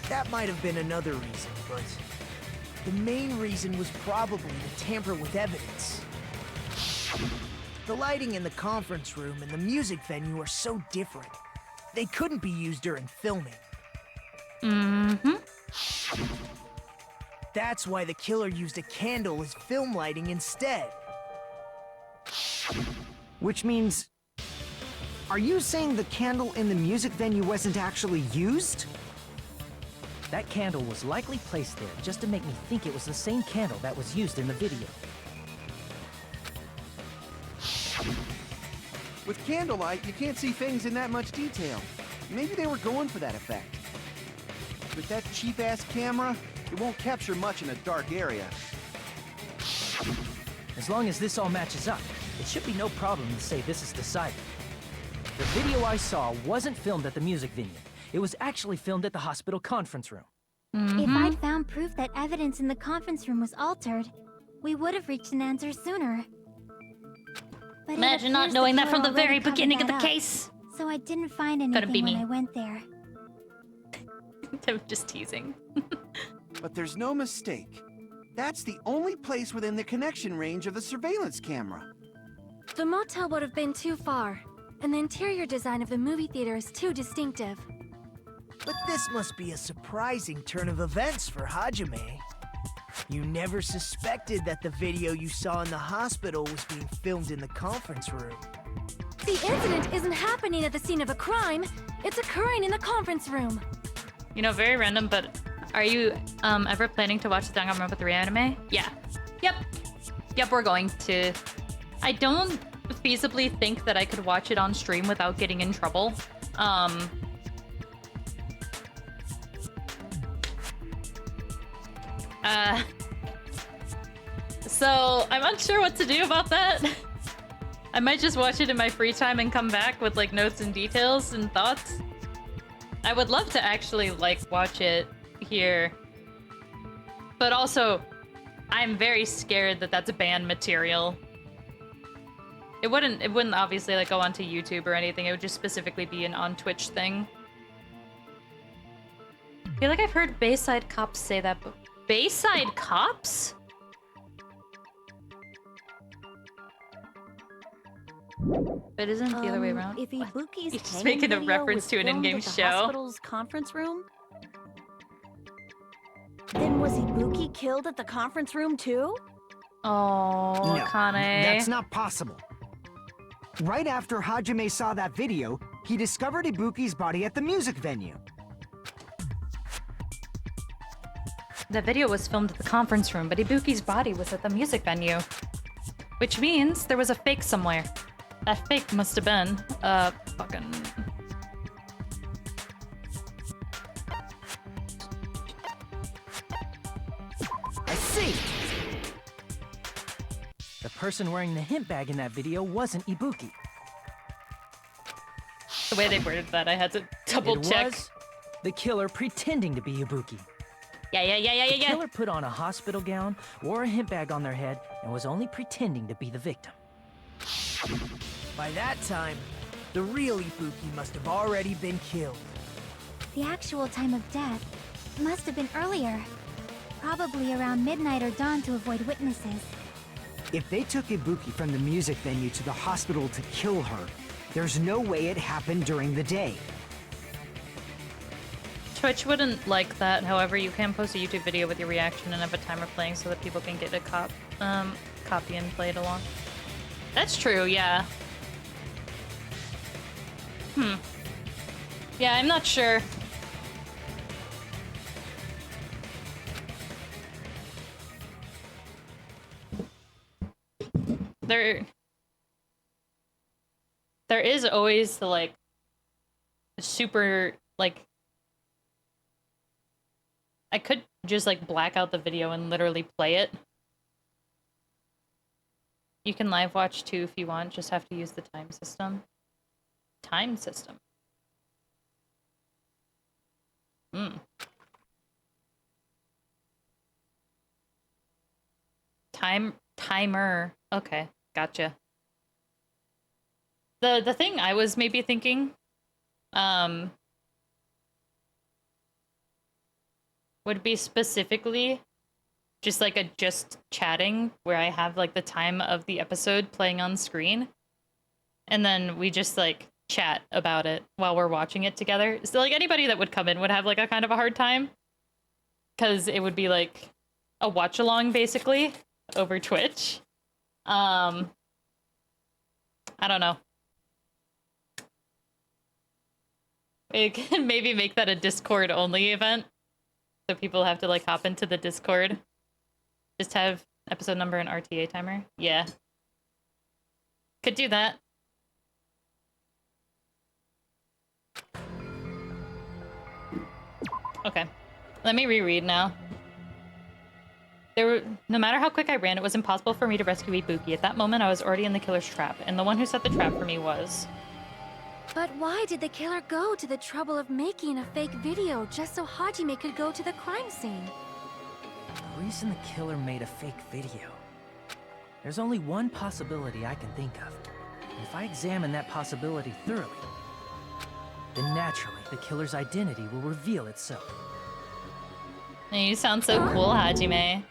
That might have been another reason, but the main reason was probably to tamper with evidence. The lighting in the conference room and the music venue are so different. They couldn't be used during filming. Mm-hmm. That's why the killer used a candle as film lighting instead. Which means... Are you saying the candle in the music venue wasn't actually used? That candle was likely placed there just to make me think it was the same candle that was used in the video. With candlelight, you can't see things in that much detail. Maybe they were going for that effect. With that cheap-ass camera, it won't capture much in a dark area. As long as this all matches up, it should be no problem to say this is decided. The video I saw wasn't filmed at the music venue. it was actually filmed at the hospital conference room. If I'd found proof that evidence in the conference room was altered, we would have reached an answer sooner. But Imagine not knowing that from the very beginning of the case. So I didn't find Couldn't be anything when me. I went there. I'm just teasing. But there's no mistake. That's the only place within the connection range of the surveillance camera. The motel would have been too far, and the interior design of the movie theater is too distinctive. But this must be a surprising turn of events for Hajime. You never suspected that the video you saw in the hospital was being filmed in the conference room. The incident isn't happening at the scene of a crime, it's occurring in the conference room. You know, very random, but are you ever planning to watch the Danganronpa 3 anime? Yeah. Yep, we're going to. I don't feasibly think that I could watch it on stream without getting in trouble. So I'm unsure what to do about that. I might just watch it in my free time and come back with like notes and details and thoughts. I would love to actually like watch it here. But also, I'm very scared that that's banned material. It wouldn't obviously like go onto YouTube or anything. It would just specifically be an on Twitch thing. I feel like I've heard Bayside Cops say that, but Bayside Cops? But isn't it the other way around? If Ibuki's He's hanging making a video reference was to an filmed in-game at the show. hospital's conference room? Then was Ibuki killed at the conference room too? Oh, No, Akane. that's not possible. Right after Hajime saw that video, he discovered Ibuki's body at the music venue. The video was filmed at the conference room, but Ibuki's body was at the music venue. Which means there was a fake somewhere. That fake must have been, fucking... I see! The person wearing the hint bag in that video wasn't Ibuki. The way they worded that, I had to double It check. was the killer pretending to be Ibuki. Yeah. The killer put on a hospital gown, wore a hint bag on their head, and was only pretending to be the victim. By that time, the real Ibuki must have already been killed. The actual time of death must have been earlier. Probably around midnight or dawn to avoid witnesses. If they took Ibuki from the music venue to the hospital to kill her, there's no way it happened during the day. Twitch wouldn't like that, however, you can post a YouTube video with your reaction and have a timer playing so that people can get a copy and play it along. That's true, yeah. Yeah, I'm not sure. There is always the, like, super, like... I could just, like, black out the video and literally play it. You can live watch too if you want, just have to use the time system. Time system. Timer. Okay, gotcha. The thing I was maybe thinking, would be specifically just like a just chatting where I have like the time of the episode playing on screen, and then we just like chat about it while we're watching it together. So like anybody that would come in would have like a kind of a hard time, because it would be like a watch along basically over Twitch. I don't know. It can maybe make that a Discord only event, so people have to like hop into the Discord. Just have episode number and RTA timer. Yeah. Could do that. Okay. Let me reread now. No matter how quick I ran, it was impossible for me to rescue Ibuki. At that moment, I was already in the killer's trap, and the one who set the trap for me was... But why did the killer go to the trouble of making a fake video just so Hajime could go to the crime scene? The reason the killer made a fake video. There's only one possibility I can think of. And if I examine that possibility thoroughly, then naturally the killer's identity will reveal itself. You sound so cool, Hajime.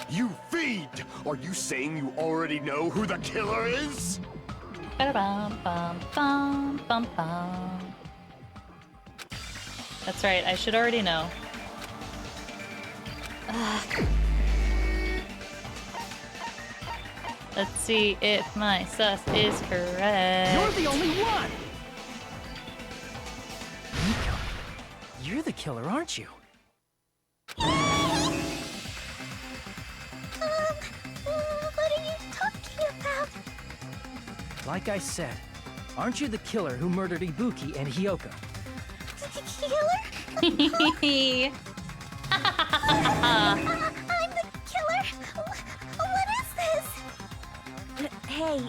You feed! Are you saying you already know who the killer is? Ba-da-bum-bum-bum-bum-bum. That's right, I should already know. Ugh. Let's see if my sus is correct. You're the only one! Miko, you're the killer, aren't you? What are you talking about? Like I said, aren't you the killer who murdered Ibuki and Hyoko? Killer? I'm the killer? What is this? Hey,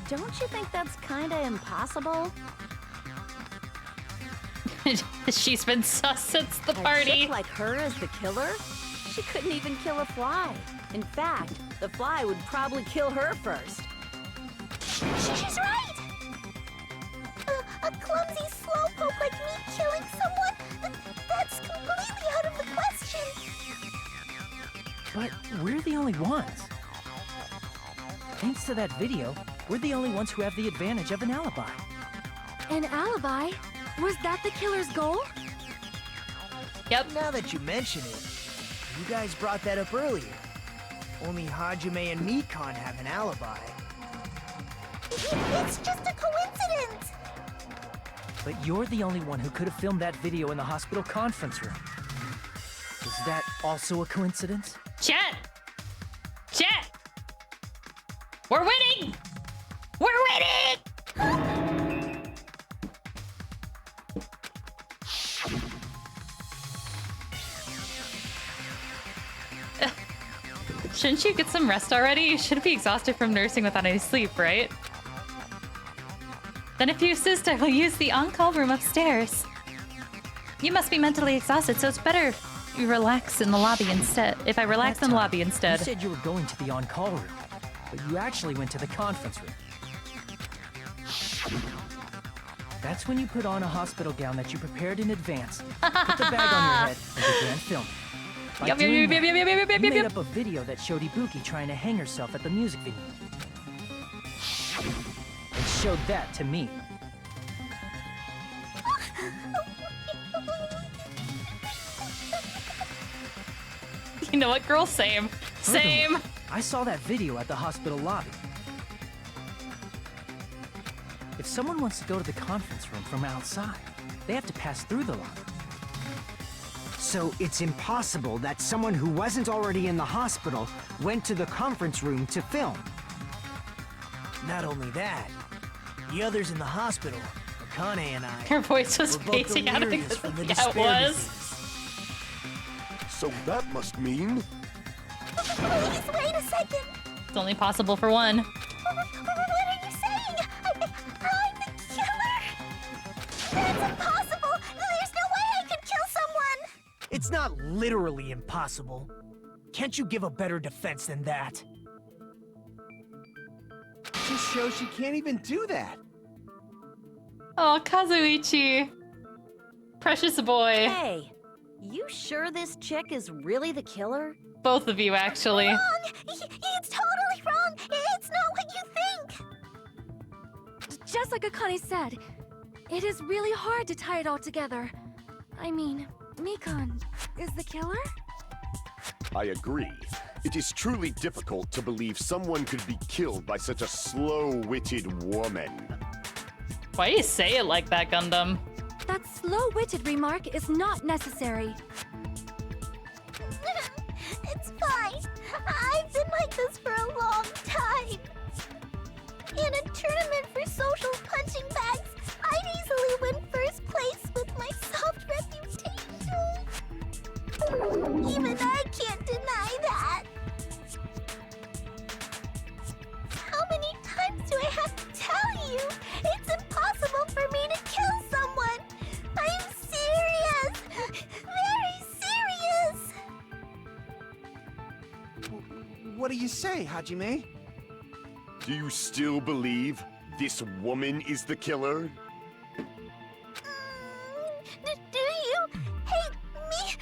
don't you think that's kinda impossible? She's been sus since the A party. chick like her as the killer? She couldn't even kill a fly. In fact, the fly would probably kill her first. She's right! A clumsy slowpoke like me killing someone? That's completely out of the question! But we're the only ones. Thanks to that video, we're the only ones who have the advantage of an alibi. An alibi? Was that the killer's goal? Yep. Now that you mention it, you guys brought that up earlier. Only Hajime and Mikan have an alibi. It's just a coincidence! But you're the only one who could have filmed that video in the hospital conference room. Is that also a coincidence? Chat! Chat! We're winning! We're winning! Shouldn't you get some rest already? You should be exhausted from nursing without any sleep, right? Then if you insist, I will use the on-call room upstairs. You must be mentally exhausted, so it's better if you relax in the lobby instead. If I relax in the lobby instead. You said you were going to the on-call room, but you actually went to the conference room. That's when you put on a hospital gown that you prepared in advance, put the bag on your head, and began filming. By doing that, you made up a video that showed Ibuki trying to hang herself at the music video. And showed that to me. You know what, girl? Same. Same. I saw that video at the hospital lobby. If someone wants to go to the conference room from outside, they have to pass through the lobby. So it's impossible that someone who wasn't already in the hospital went to the conference room to film. Not only that, the others in the hospital, Akane and I, Her voice was were both spacing out of delirious from the yeah, it despair was. disease. So that must mean... Please, wait a second! It's only possible for one. What are you saying? I'm the killer? That's impossible! There's no way I could kill someone! It's not literally impossible. Can't you give a better defense than that? Just shows she can't even do that. Oh, Kazuichi. Precious boy. Hey, you sure this chick is really the killer? Both of you, actually. Wrong! It's totally wrong! It's not what you think! Just like Akane said, it is really hard to tie it all together. I mean, Mikan is the killer? I agree. It is truly difficult to believe someone could be killed by such a slow-witted woman. Why do you say it like that, Gundam? That slow-witted remark is not necessary. It's fine. I've been like this for a long time. In a tournament for social punching bags, I'd easily win first place with my soft reputation. Even I can't deny that. How many times do I have to tell you? It's What do you say, Hajime? Do you still believe this woman is the killer? Do you hate me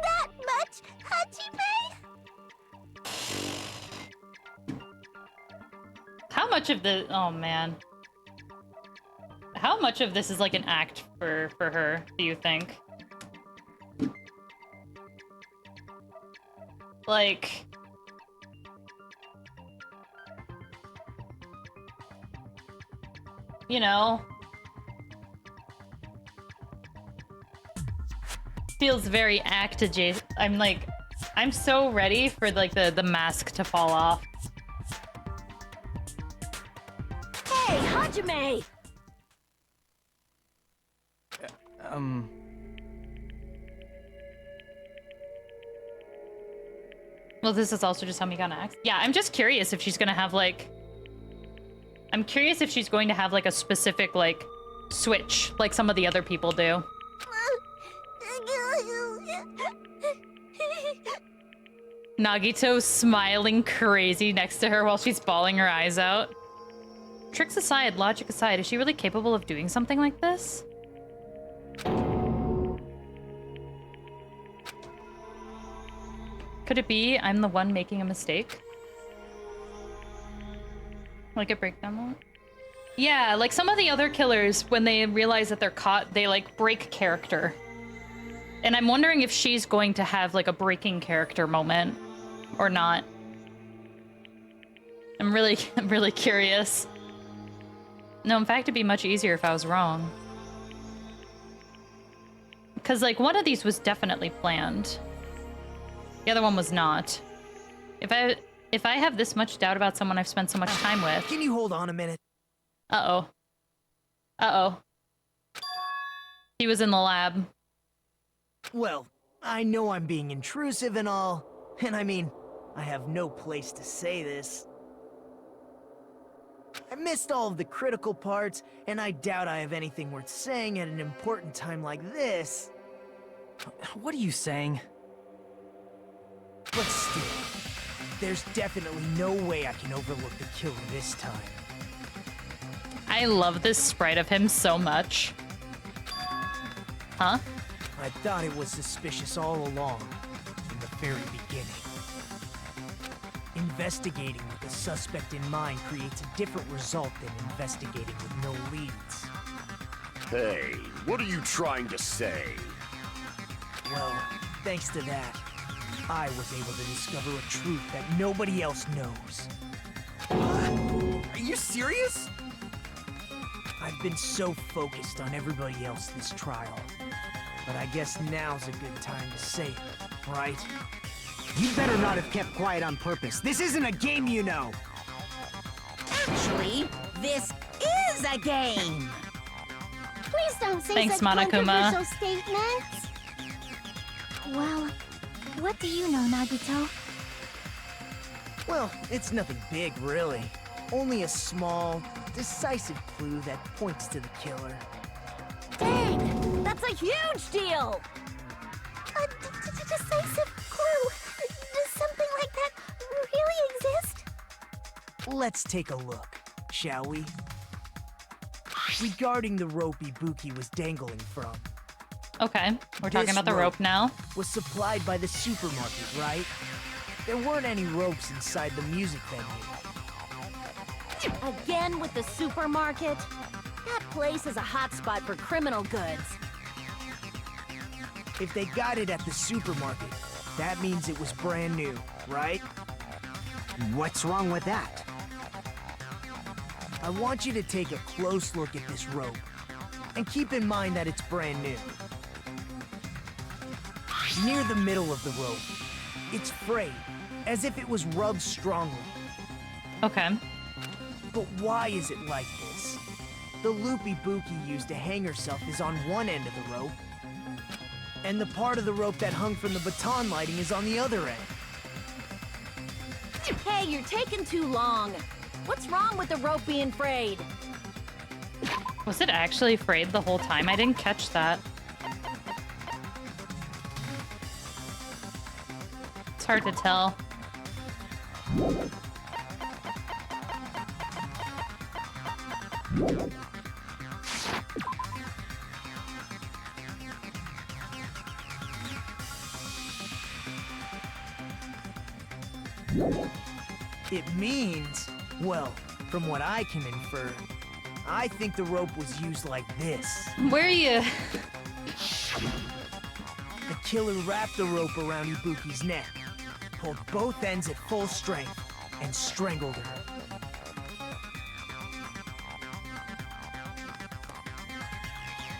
that much, Hajime? How much of the... Oh, man. How much of this is like an act for her, do you think? Like... You know... Feels very act adjacent. I'm so ready for like the mask to fall off. Hey, Hajime! Well, this is also just how Mikana acts. Yeah, I'm just curious if she's gonna have like... I'm curious if she's going to have like a specific like switch like some of the other people do. Nagito smiling crazy next to her while she's bawling her eyes out. Tricks aside, logic aside, is she really capable of doing something like this? Could it be I'm the one making a mistake? Like a breakdown moment? Yeah, like some of the other killers, when they realize that they're caught, they like break character. And I'm wondering if she's going to have like a breaking character moment or not. I'm really curious. No, in fact, it'd be much easier if I was wrong. Because like one of these was definitely planned. The other one was not. If I have this much doubt about someone I've spent so much time with... Can you hold on a minute? Uh-oh. Uh-oh. He was in the lab. Well, I know I'm being intrusive and all, and I mean, I have no place to say this. I missed all of the critical parts, and I doubt I have anything worth saying at an important time like this. What are you saying? But still, there's definitely no way I can overlook the killer this time. I love this sprite of him so much. Huh? I thought it was suspicious all along, in the very beginning. Investigating with the suspect in mind creates a different result than investigating with no leads. Hey, what are you trying to say? Well, thanks to that, I was able to discover a truth that nobody else knows. Are you serious? I've been so focused on everybody else this trial. But I guess now's a good time to say it, right? You better not have kept quiet on purpose. This isn't a game, you know. Actually, this is a game. Please don't say Thanks, such Monokuma. controversial statements. Well, what do you know, Nagito? Well, it's nothing big, really. Only a small, decisive clue that points to the killer. Dang! That's a huge deal! A decisive clue? Does something like that really exist? Let's take a look, shall we? Regarding the rope Ibuki was dangling from. Okay, we're talking This about the rope now. Was supplied by the supermarket, right? There weren't any ropes inside the music venue. Again with the supermarket? That place is a hotspot for criminal goods. If they got it at the supermarket, that means it was brand new, right? What's wrong with that? I want you to take a close look at this rope. And keep in mind that it's brand new. Near the middle of the rope, it's frayed, as if it was rubbed strongly. Okay. But why is it like this? The loop Ibuki used to hang herself is on one end of the rope, and the part of the rope that hung from the baton lighting is on the other end. Hey, you're taking too long. What's wrong with the rope being frayed? Was it actually frayed the whole time? I didn't catch that. It's hard to tell. It means, well, from what I can infer, I think the rope was used like this. Where are you? The killer wrapped the rope around Ibuki's neck, pulled both ends at full strength, and strangled her.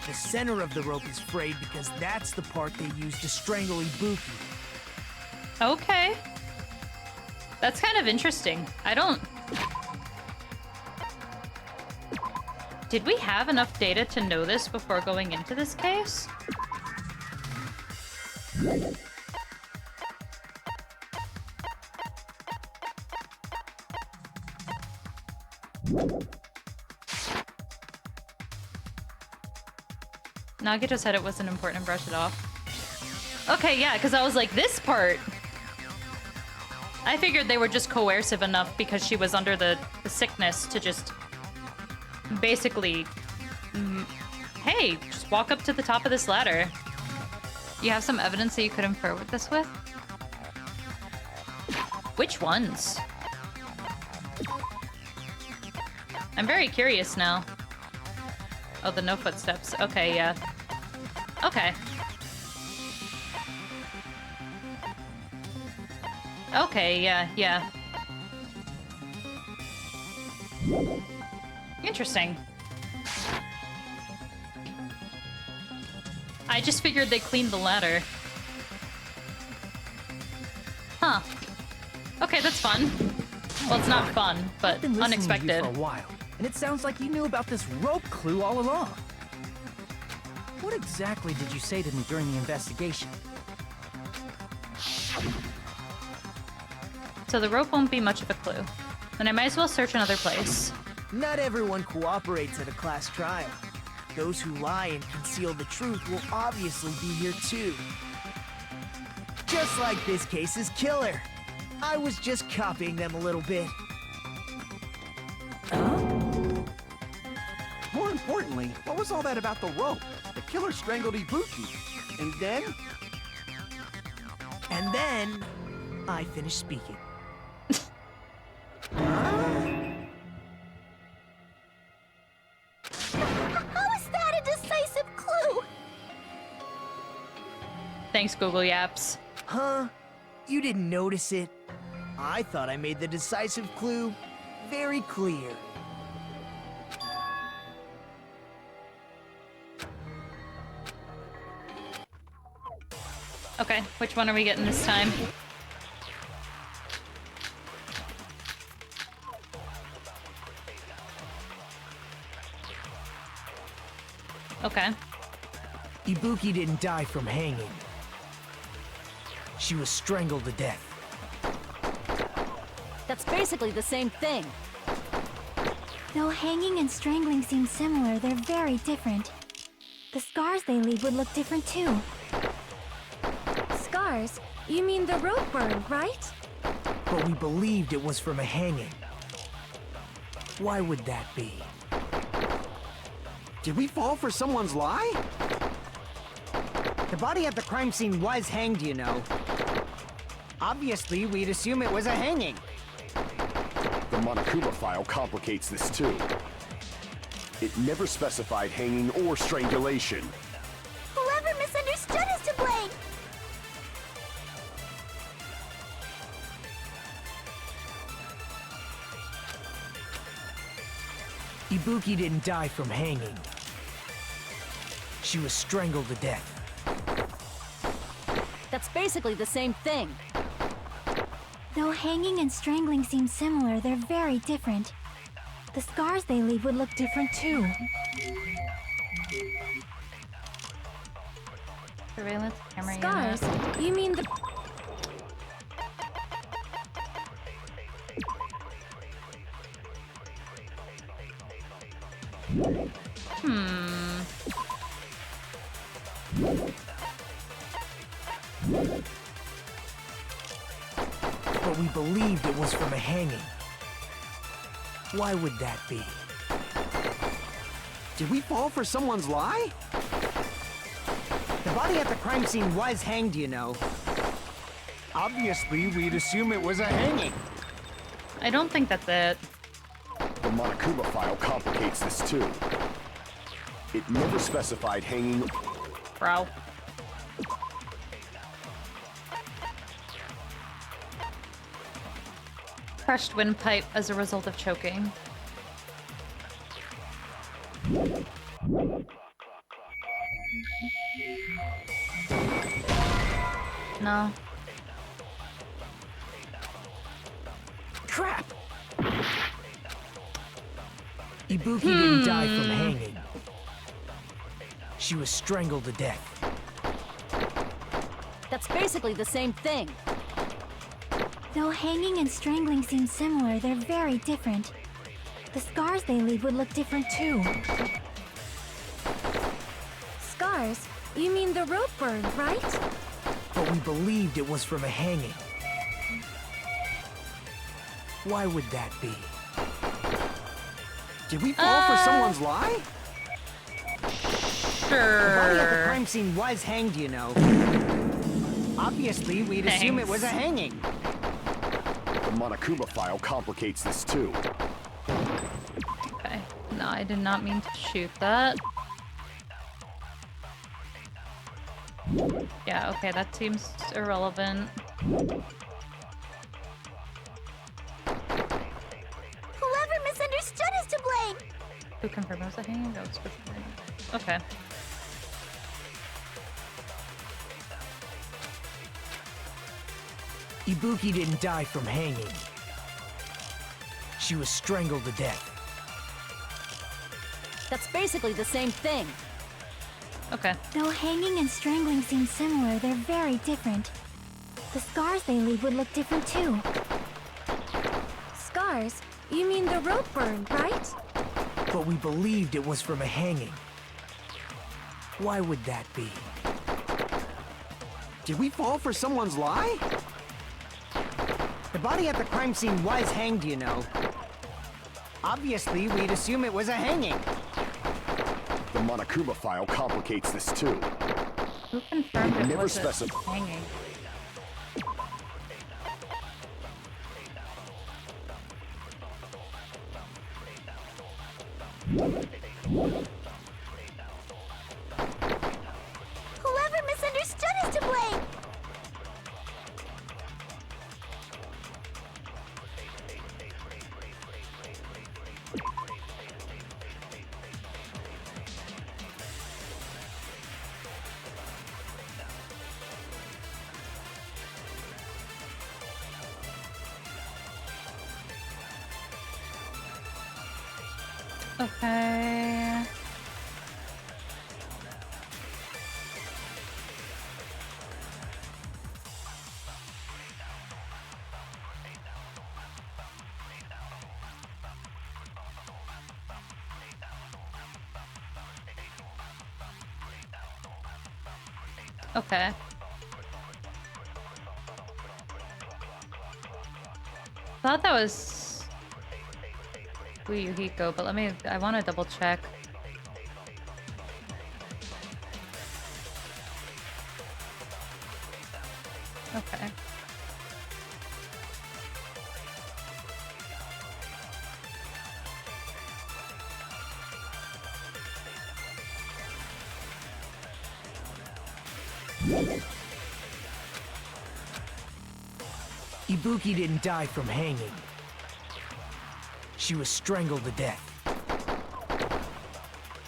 The center of the rope is frayed because that's the part they used to strangle Ibuki. Okay. That's kind of interesting. I don't... Did we have enough data to know this before going into this case? Nagito said it wasn't important and brush it off. Okay, yeah, because I was like, this part... I figured they were just coercive enough because she was under the sickness to just... basically... hey, just walk up to the top of this ladder. You have some evidence that you could infer with this with? Which ones? I'm very curious now. Oh, the no footsteps. Okay, yeah. Okay. Okay, yeah. Interesting. I just figured they cleaned the ladder. Huh. Okay, that's fun. Well, it's not fun, but I've been listening unexpected. to you for a while, and it sounds like you knew about this rope clue all along. What exactly did you say to me during the investigation? So the rope won't be much of a clue. Then I might as well search another place. Not everyone cooperates at a class trial. Those who lie and conceal the truth will obviously be here too. Just like this case's killer. I was just copying them a little bit. More importantly, what was all that about the rope? The killer strangled Ibuki. And then? And then, I finished speaking. How is that a decisive clue? Thanks, Google Yaps. Huh? You didn't notice it? I thought I made the decisive clue very clear. Okay, which one are we getting this time? Okay. Ibuki didn't die from hanging. She was strangled to death. That's basically the same thing. Though hanging and strangling seem similar, they're very different. The scars they leave would look different too. Scars? You mean the rope burn, right? But we believed it was from a hanging. Why would that be? Did we fall for someone's lie? The body at the crime scene was hanged, you know. Obviously, we'd assume it was a hanging. The Monokuma file complicates this too. It never specified hanging or strangulation. Whoever misunderstood is to blame. Ibuki didn't die from hanging. She was strangled to death. That's basically the same thing. Though hanging and strangling seem similar, they're very different. The scars they leave would look different too. Surveillance camera Scars? unit. You mean the... But we believed it was from a hanging. Why would that be? Did we fall for someone's lie? The body at the crime scene was hanged, you know. Obviously, we'd assume it was a hanging. I don't think that's it. The Monokuma file complicates this too. It never specified hanging. Bro. Crushed windpipe as a result of choking. No. Crap! Ibuki didn't die from hanging. She was strangled to death. That's basically the same thing. Though hanging and strangling seem similar, they're very different. The scars they leave would look different too. Scars? You mean the rope burn, right? But we believed it was from a hanging. Why would that be? Did we fall for someone's lie? The body at the Sure. crime scene was hanged, you know. Obviously, we'd assume it was a hanging. The Monokuma file complicates this too. Okay. No, I did not mean to shoot that. Yeah, okay, that seems irrelevant. Whoever misunderstood is to blame! Who confirmed it was a hanging? That was supposed to be. Okay. Ibuki didn't die from hanging. She was strangled to death. That's basically the same thing. Okay. Though hanging and strangling seem similar, they're very different. The scars they leave would look different too. Scars? You mean the rope burn, right? But we believed it was from a hanging. Why would that be? Did we fall for someone's lie? The body at the crime scene was hanged, you know. Obviously, we'd assume it was a hanging. The Monokuma file complicates this too. Who confirmed it Never wasn't specified. hanging? Whoever misunderstood is to blame! Okay. Okay. Thought that was Yuhiko, but I want to double check. Okay. Ibuki didn't die from hanging. She was strangled to death.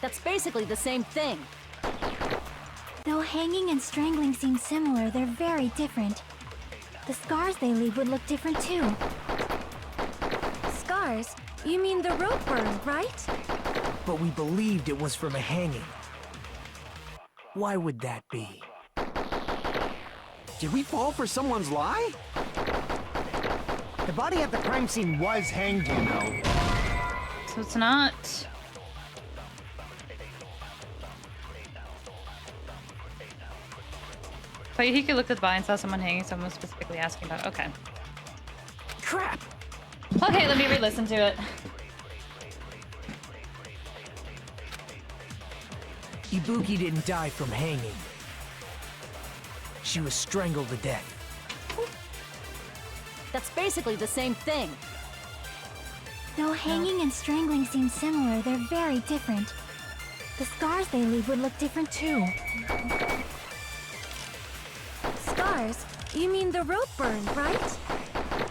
That's basically the same thing. Though hanging and strangling seem similar, they're very different. The scars they leave would look different too. Scars? You mean the rope burn, right? But we believed it was from a hanging. Why would that be? Did we fall for someone's lie? The body at the crime scene was hanged, you know. So it's not. But he could look at the body and saw someone hanging, someone was specifically asking about it. Okay. Crap! Okay, let me re-listen to it. Ibuki didn't die from hanging. She was strangled to death. That's basically the same thing. Though hanging and strangling seem similar, they're very different. The scars they leave would look different too. Scars? You mean the rope burn, right?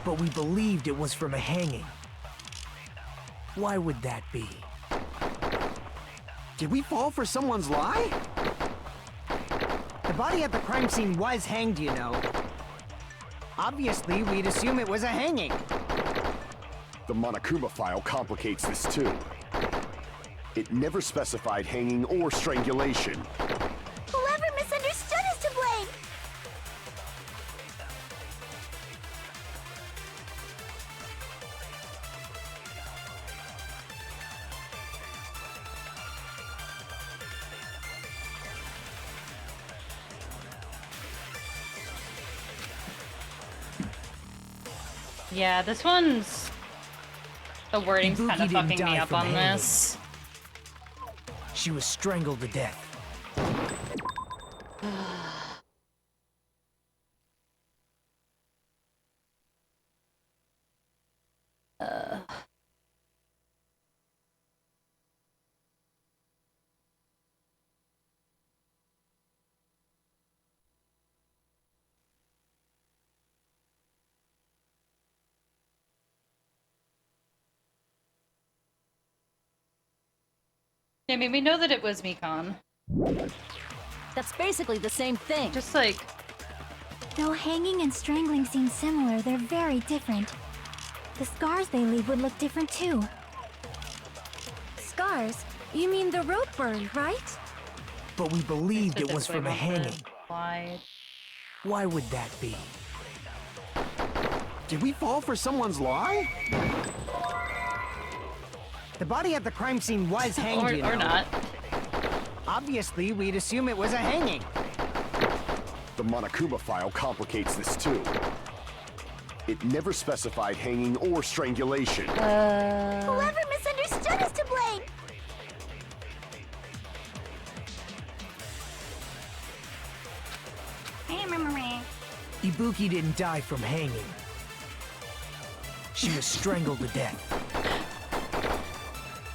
But we believed it was from a hanging. Why would that be? Did we fall for someone's lie? The body at the crime scene was hanged, you know. Obviously, we'd assume it was a hanging. The Monokuma file complicates this too. It never specified hanging or strangulation. Whoever misunderstood is to blame! Yeah, this one's... The wording's Ibuki kind of didn't fucking me die up from on hanging. this. She was strangled to death. I mean, we know that it was Mikon. That's basically the same thing. Just like... Though hanging and strangling seem similar, they're very different. The scars they leave would look different too. Scars? You mean the rope burn, right? But we believed it was from a hanging. Why? Why would that be? Did we fall for someone's lie? The body at the crime scene was hanged, you know. Or not. Obviously, we'd assume it was a hanging. The Monokuma file complicates this too. It never specified hanging or strangulation. Whoever misunderstood is to blame! Ibuki didn't die from hanging. She was strangled to death.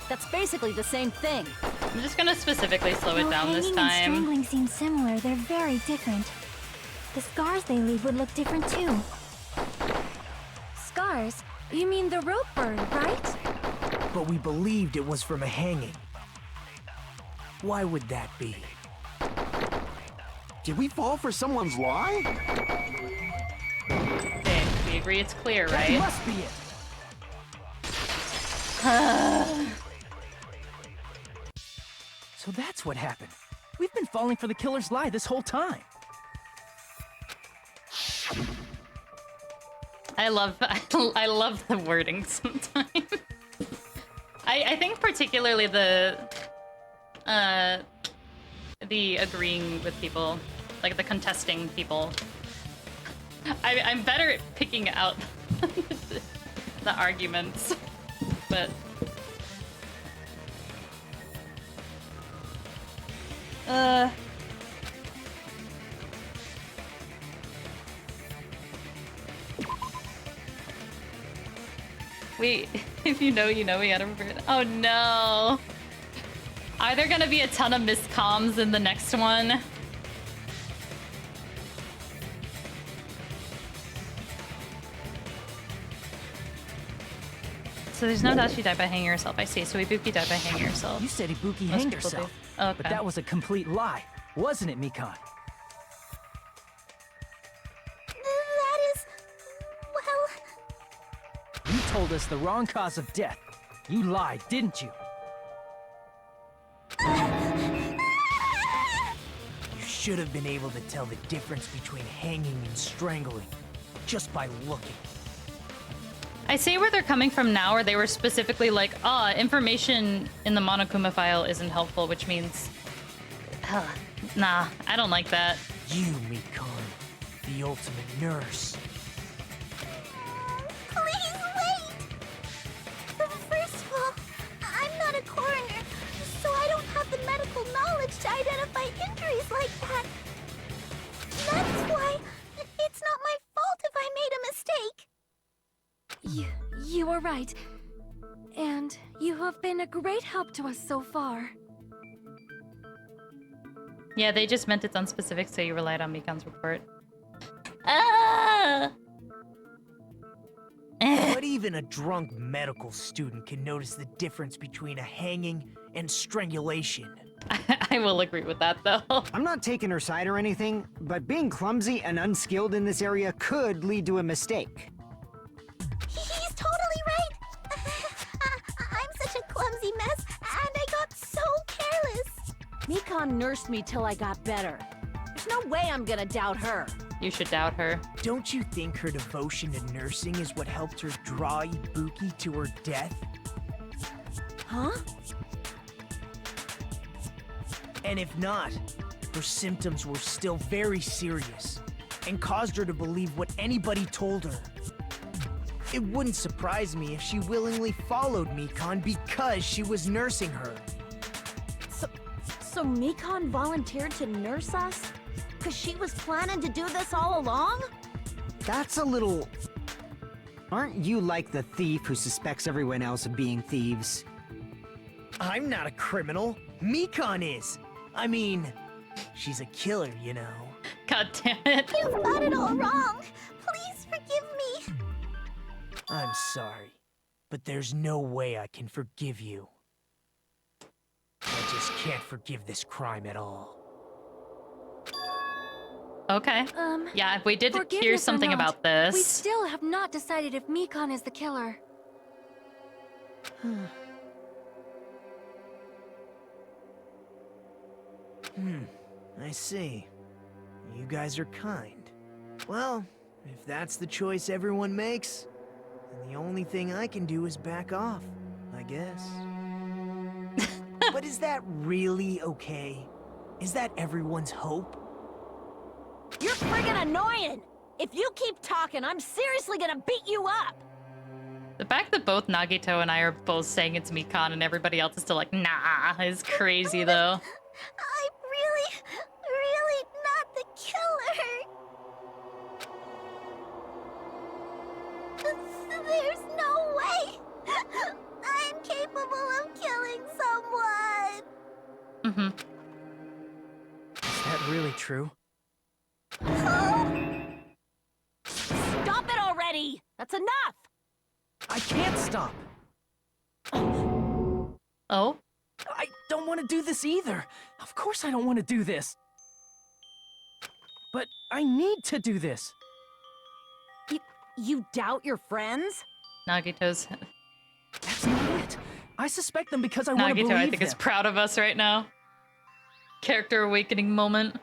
That's basically the same thing. I'm just gonna specifically slow it Though down this hanging and time. strangling seem similar, they're very different. The scars they leave would look different too. Scars? You mean the rope burn, right? But we believed it was from a hanging. Why would that be? Did we fall for someone's lie? Okay, we agree it's clear, That right? must be it. So that's what happened. We've been falling for the killer's lie this whole time. I love the wording sometimes. I think particularly the agreeing with people, like the contesting people. I'm better at picking out the arguments, but wait, if you know, you know, we gotta remember it. Oh no. Are there gonna be a ton of miscoms in the next one? So there's no doubt she died by hanging herself. I see. So Ibuki died by hanging herself. You said Ibuki Most hanged people do. herself. Okay. But that was a complete lie, wasn't it, Mikon? That is... well... You told us the wrong cause of death. You lied, didn't you? You should have been able to tell the difference between hanging and strangling just by looking. I see where they're coming from now, where they were specifically like, information in the Monokuma file isn't helpful, which means... nah, I don't like that. You, Mikon, the ultimate nurse. Please wait! First of all, I'm not a coroner, so I don't have the medical knowledge to You are right. And you have been a great help to us so far. Yeah, they just meant it's unspecific, so you relied on Mikan's report. Ah! But even a drunk medical student can notice the difference between a hanging and strangulation. I will agree with that, though. I'm not taking her side or anything, but being clumsy and unskilled in this area could lead to a mistake. He's totally right. I'm such a clumsy mess, and I got so careless. Mikan nursed me till I got better. There's no way I'm gonna doubt her. You should doubt her. Don't you think her devotion to nursing is what helped her draw Ibuki to her death? Huh? And if not, her symptoms were still very serious and caused her to believe what anybody told her. It wouldn't surprise me if she willingly followed Mikan because she was nursing her. So Mikan volunteered to nurse us? Because she was planning to do this all along? That's a little... Aren't you like the thief who suspects everyone else of being thieves? I'm not a criminal. Mikan is. I mean, she's a killer, you know. God damn it. You've got it all wrong. Please forgive me. I'm sorry, but there's no way I can forgive you. I just can't forgive this crime at all. Okay. Yeah, we did hear Forgiveness or something not, about this. We still have not decided if Mikan is the killer. I see. You guys are kind. Well, if that's the choice everyone makes, then the only thing I can do is back off, I guess. But is that really okay? Is that everyone's hope? You're friggin' annoying! If you keep talking, I'm seriously gonna beat you up! The fact that both Nagito and I are both saying it's Mikan and everybody else is still like, nah, is crazy, though. I'm really not the killer. There's no way. I'm capable of killing someone. Mm-hmm. Is that really true? Stop it already! That's enough! I can't stop! Oh? I don't want to do this either. Of course I don't want to do this. But I need to do this. You doubt your friends? Nagito's... That's not it. I suspect them because I want to believe Nagito, I think, them. is proud of us right now. Character awakening moment.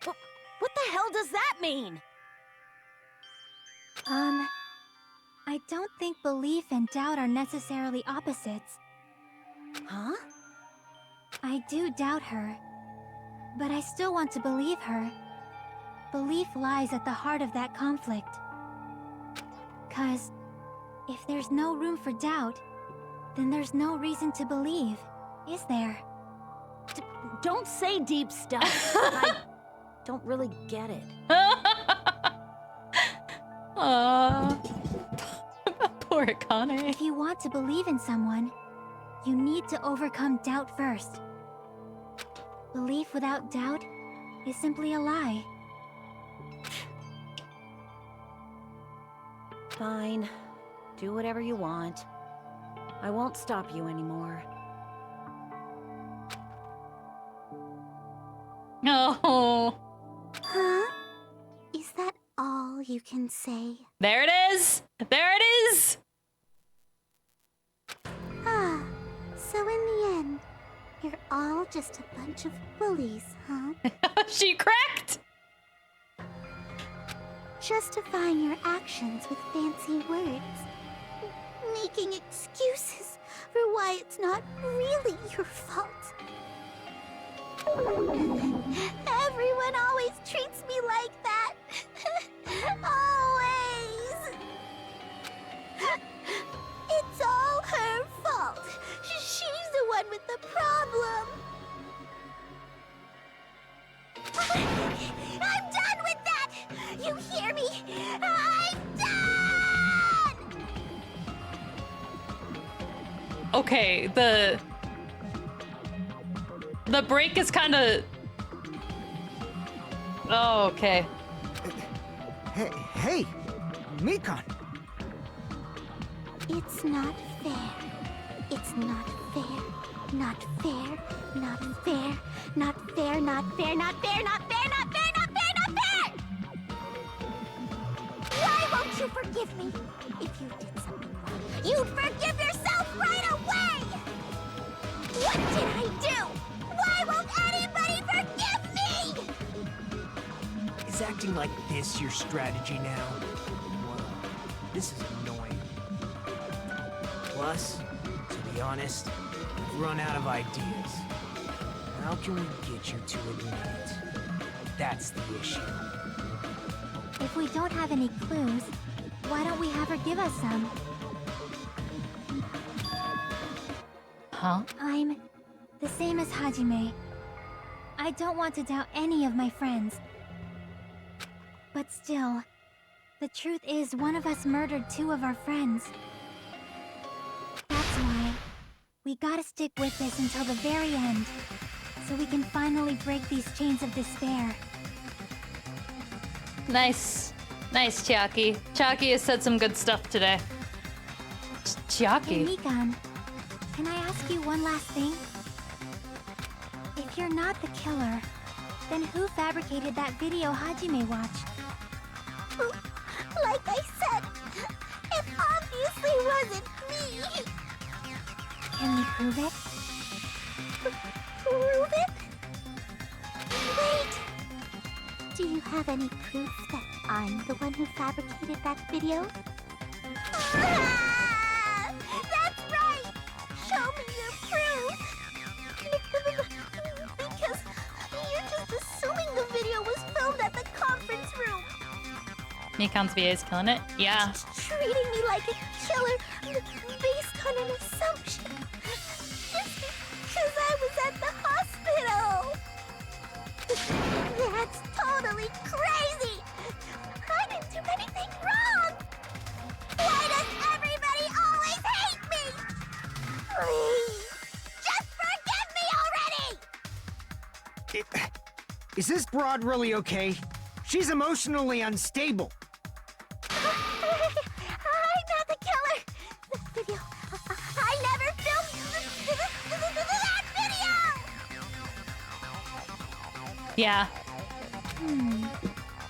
What the hell does that mean? I don't think belief and doubt are necessarily opposites. Huh? I do doubt her, but I still want to believe her. Belief lies at the heart of that conflict. 'Cause if there's no room for doubt, then there's no reason to believe, is there? Don't say deep stuff. I don't really get it. Poor Akane. If you want to believe in someone, you need to overcome doubt first. Belief without doubt is simply a lie. Fine. Do whatever you want. I won't stop you anymore. No. Huh? Is that all you can say? There it is. There it is. Ah, so in the end, you're all just a bunch of bullies, huh? She cracked. Justifying your actions with fancy words. Making excuses for why it's not really your fault. Everyone always treats me like that. Always. It's all her fault. She's the one with the problem. I'm done with that! You hear me? I'm done! Okay, the break is kind of... Oh, okay. Hey, Mikan. It's not fair. It's not fair. Not fair. Not fair. Not fair. Not fair. Not fair. Not fair. Not fair. Not fair. Not fair. Why won't you forgive me? If you did something wrong, you'd forgive yourself right away. What did I do? Why won't anybody forgive me? Is acting like this your strategy now? Well, this is annoying. Plus, to be honest, I've run out of ideas. How can we get you to admit it? That's the issue. If we don't have any clues, why don't we have her give us some? Huh? I'm the same as Hajime. I don't want to doubt any of my friends. But still, the truth is one of us murdered 2 of our friends. That's why we gotta stick with this until the very end, so we can finally break these chains of despair. Nice. Nice, Chiaki. Chiaki has said some good stuff today. Hey, Chiaki. Mikan, can I ask you one last thing? If you're not the killer, then who fabricated that video Hajime watched? Like I said, it obviously wasn't me. Can we prove it? Prove it? Wait! Do you have any proof that I'm the one who fabricated that video? Ah! That's right! Show me your proof! Because you're just assuming the video was filmed at the conference room. Mikan's VA is killing it. Yeah. Treating me like a killer based on an assumption. Just because I was at the hospital. That's totally crazy. I didn't do anything wrong. Why does everybody always hate me? Please, just forgive me already. Is this broad really okay? She's emotionally unstable. I'm not the killer. The video. I never filmed that video. Yeah.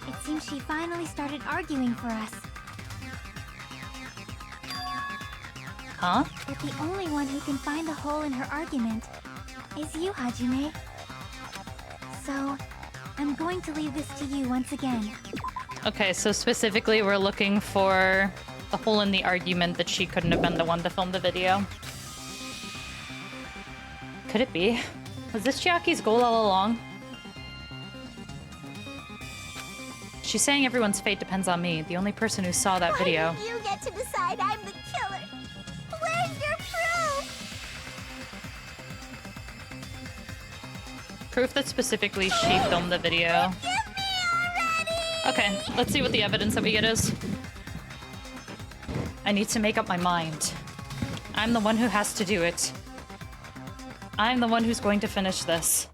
It seems she finally started arguing for us. Huh? But the only one who can find the hole in her argument is you, Hajime. So, I'm going to leave this to you once again. Okay, so specifically we're looking for the hole in the argument that she couldn't have been the one to film the video. Could it be? Was this Chiaki's goal all along? She's saying everyone's fate depends on me, the only person who saw that video. Why don't you get to decide I'm the killer? Where's your proof? Proof that specifically she filmed the video. Give me already! Okay, let's see what the evidence that we get is. I need to make up my mind. I'm the one who has to do it. I'm the one who's going to finish this.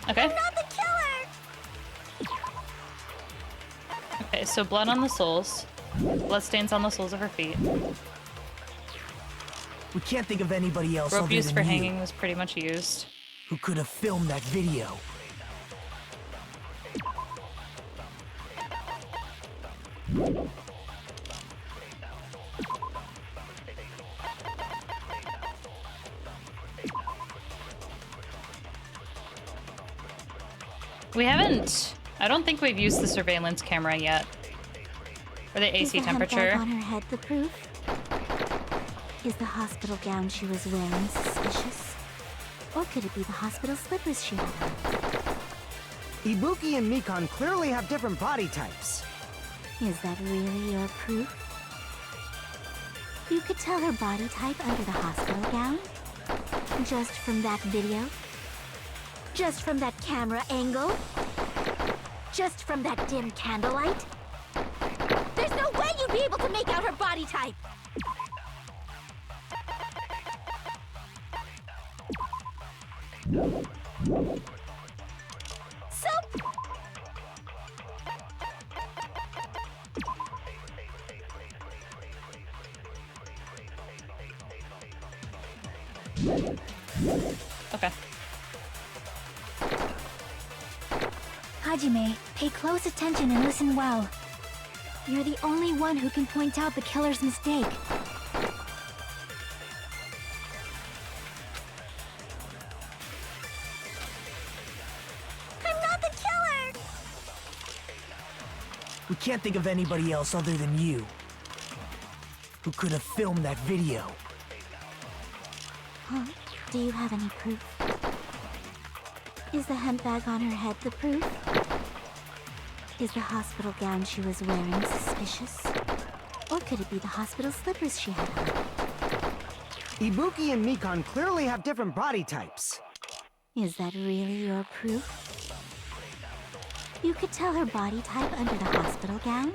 Okay. I'm not the killer! Okay, so blood on the soles. Blood stains on the soles of her feet. We can't think of anybody else Rope other used than for you hanging was pretty much used. who could have filmed that video. We haven't... I don't think we've used the surveillance camera yet. Or the AC Is the hemp temperature. bag on her head the proof? Is the hospital gown she was wearing suspicious? Or could it be the hospital slippers she had on? Ibuki and Mikan clearly have different body types. Is that really your proof? You could tell her body type under the hospital gown? Just from that video? Just from that camera angle? Just from that dim candlelight? There's no way you'd be able to make out her body type! So... Okay. Hajime, pay close attention and listen well. You're the only one who can point out the killer's mistake. I'm not the killer! We can't think of anybody else other than you who could have filmed that video. Huh? Do you have any proof? Is the hemp bag on her head the proof? Is the hospital gown she was wearing suspicious? Or could it be the hospital slippers she had on? Ibuki and Mikan clearly have different body types. Is that really your proof? You could tell her body type under the hospital gown?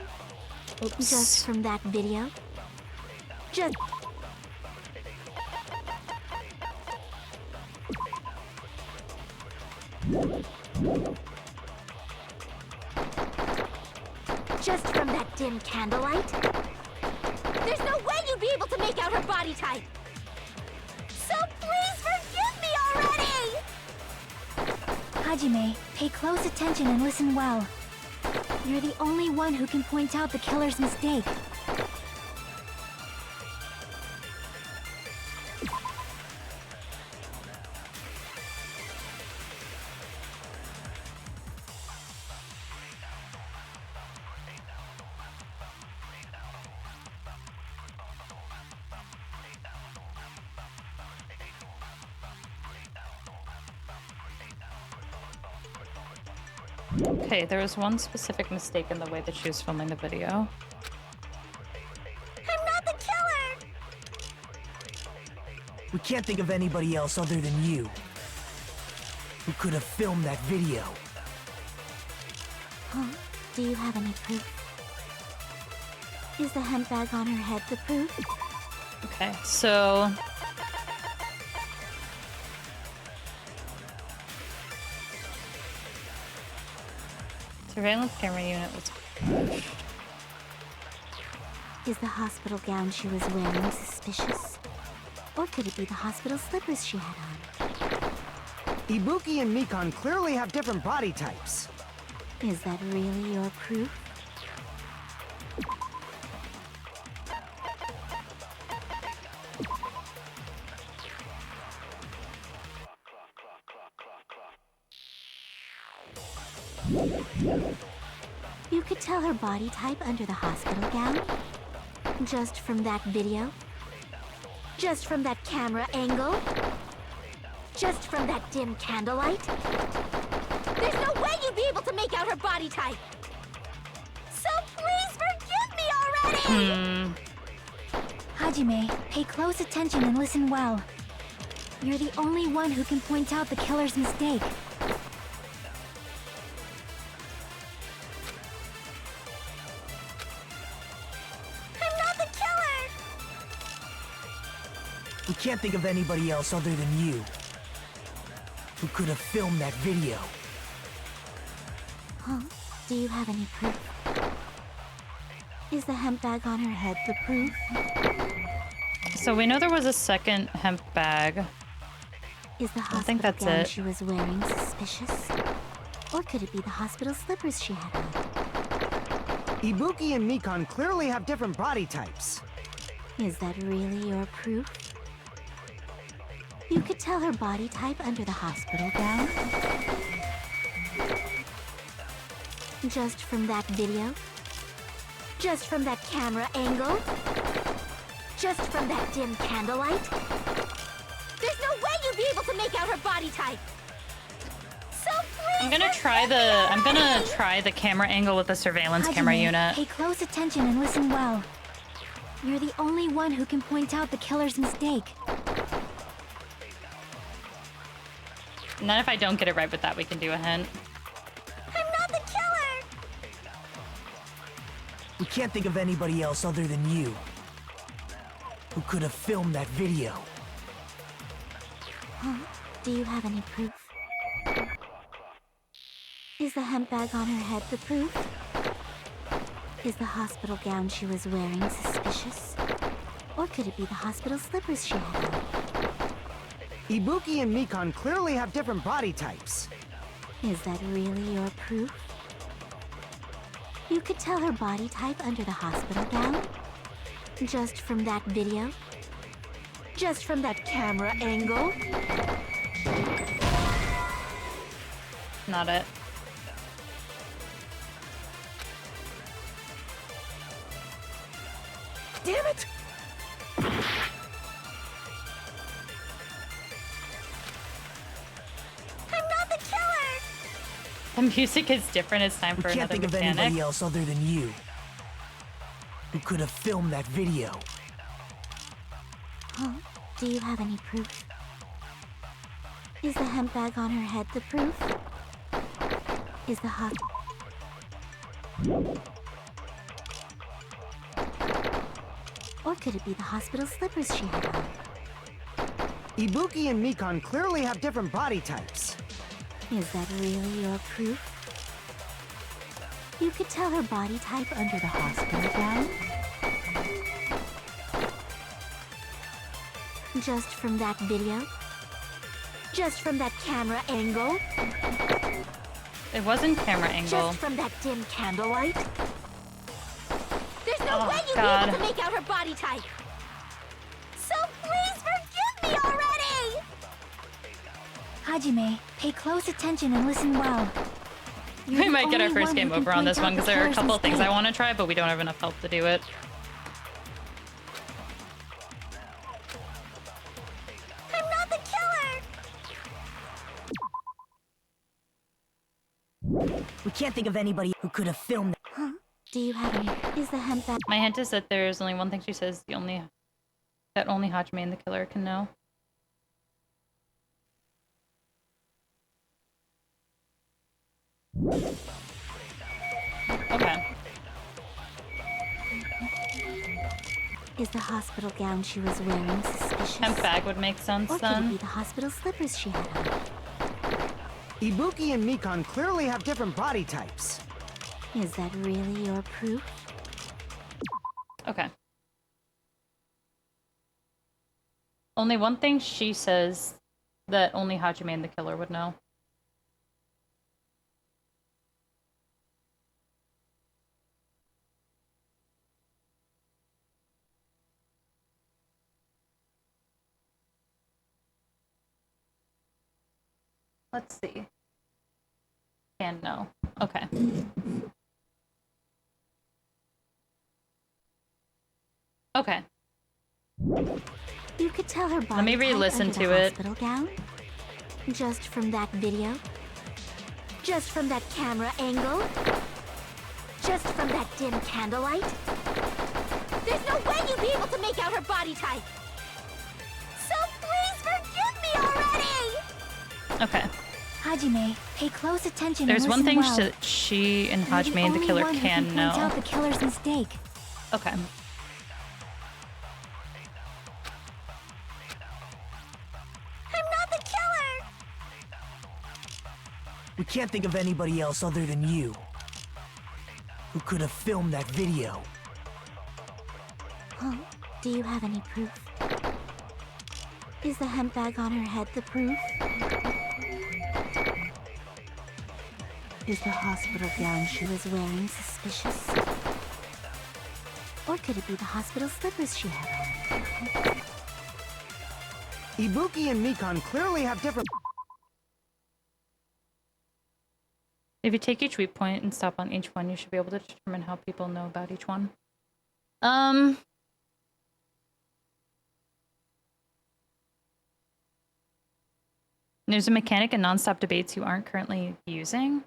Oops. Just from that video? Just... Just from that dim candlelight? There's no way you'd be able to make out her body type! So please forgive me already! Hajime, pay close attention and listen well. You're the only one who can point out the killer's mistake. Okay, there was one specific mistake in the way that she was filming the video. I'm not the killer! We can't think of anybody else other than you who could have filmed that video. Huh? Do you have any proof? Is the hemp bag on her head the proof? Okay, so... Surveillance camera unit was crushed. Is the hospital gown she was wearing suspicious? Or could it be the hospital slippers she had on? Ibuki and Mikan clearly have different body types. Is that really your proof? You could tell her body type under the hospital gown? Just from that video? Just from that camera angle? Just from that dim candlelight? There's no way you'd be able to make out her body type! So please forgive me already! Hajime, pay close attention and listen well. You're the only one who can point out the killer's mistake. We can't think of anybody else other than you who could have filmed that video. Huh? Do you have any proof? Is the hemp bag on her head the proof? So we know there was a second hemp bag. Is the I think hospital that's gown it. she was wearing suspicious? Or could it be the hospital slippers she had on? Ibuki and Mikan clearly have different body types. Is that really your proof? You could tell her body type under the hospital gown? Just from that video? Just from that camera angle? Just from that dim candlelight? There's no way you'd be able to make out her body type! So please I'm gonna try the camera angle with the surveillance camera Hajime, unit. pay close attention and listen well. You're the only one who can point out the killer's mistake. And then if I don't get it right with that, we can do a hint. I'm not the killer! We can't think of anybody else other than you who could have filmed that video. Huh? Do you have any proof? Is the hemp bag on her head the proof? Is the hospital gown she was wearing suspicious? Or could it be the hospital slippers she had on? Ibuki and Mikon clearly have different body types. Is that really your proof? You could tell her body type under the hospital gown? Just from that video? Just from that camera angle? Not it. Damn it! I'm not the killer! The music is different. It's time We for can't another think of mechanic. anybody else other than you who could have filmed that video. Huh? Do you have any proof? Is the hemp bag on her head the proof? Is the hot... Or could it be the hospital slippers she had on? Ibuki and Mikon clearly have different body types. Is that really your proof? You could tell her body type under the hospital gown? Just from that video? Just from that camera angle? It wasn't camera angle. Just from that dim candlelight? There's no Oh, way you'd God. be able to make out her body type! So please forgive me already! Hajime, pay close attention and listen well. You're We the might get our only first one game who can over on point this out one the because there are a killer's couple of things I mistake. want to try, but we don't have enough help to do it. I'm not the killer! We can't think of anybody who could have filmed that. Huh? Do you have any? Is the hemp bag... My hint is that there's only one thing she says that only Hajime and the killer can know. Okay. Is the hospital gown she was wearing suspicious? Hemp bag would make sense Or could it be then. the hospital slippers she had on? Ibuki and Mikon clearly have different body types. Is that really your proof? Okay. Only one thing she says that only Hajime and the killer would know. Let's see. And no. Okay. Okay. You could tell her body Let me type re-listen under to the it. hospital gown? Just from that video? Just from that camera angle? Just from that dim candlelight? There's no way you'd be able to make out her body type! So please forgive me already! Okay. Hajime, pay close attention There's and one listen thing well. she and You're Hajime and the only killer one who can point know. out the killer's mistake. Okay. I'm not the killer! We can't think of anybody else other than you who could have filmed that video. Huh? Do you have any proof? Is the hemp bag on her head the proof? Is the hospital gown she was wearing suspicious? Or could it be the hospital slippers she had on? Ibuki and Mikon clearly have different... If you take each weak point and stop on each one, you should be able to determine how people know about each one. There's a mechanic in non-stop debates you aren't currently using.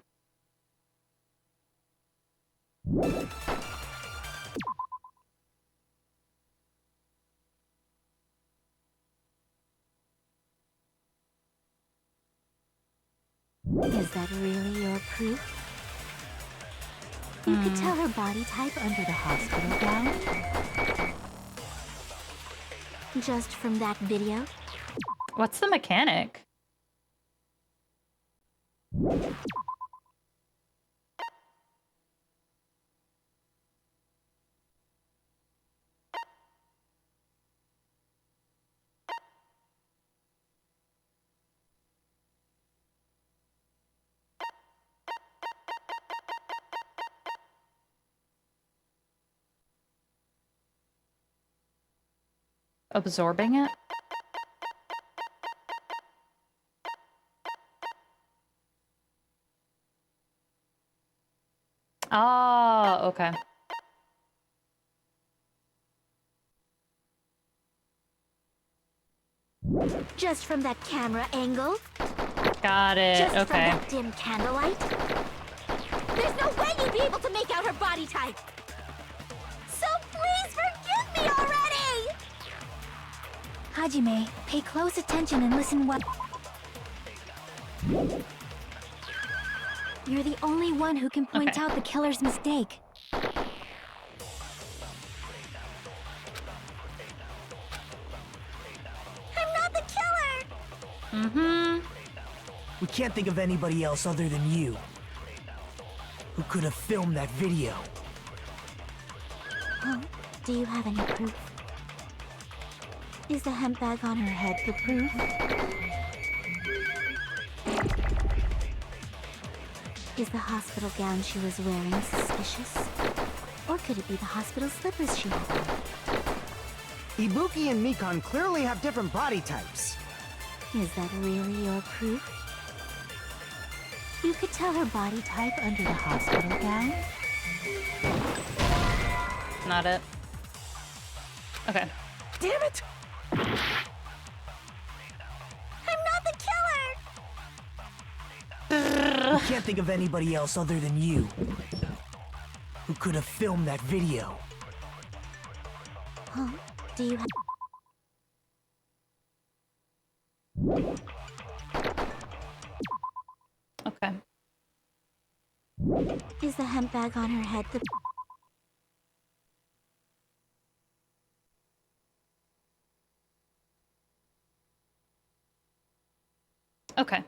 Is that really your proof? You could tell her body type under the hospital gown. Just from that video. What's the mechanic? Absorbing it? Ah, okay. Just from that camera angle. Got it. Just from Okay. that dim candlelight. There's no way you'd be able to make out her body type. So please forgive me already! Hajime, pay close attention and listen what... You're the only one who can point out the killer's mistake. I'm not the killer! Mm-hmm. We can't think of anybody else other than you who could have filmed that video. Oh, do you have any proof? Is the hemp bag on her head the proof? Is the hospital gown she was wearing suspicious? Or could it be the hospital slippers she had on? Ibuki and Mikon clearly have different body types. Is that really your proof? You could tell her body type under the hospital gown? Not it. Okay. Damn it! I'm not the killer! We can't think of anybody else other than you who could have filmed that video. Huh? Do you have... Okay. Is the hemp bag on her head the... Okay.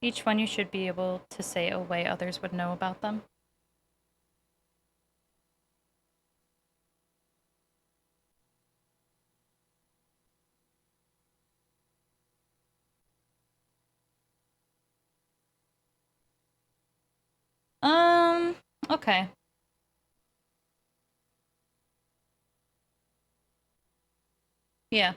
Each one you should be able to say a way others would know about them. Okay. Yeah.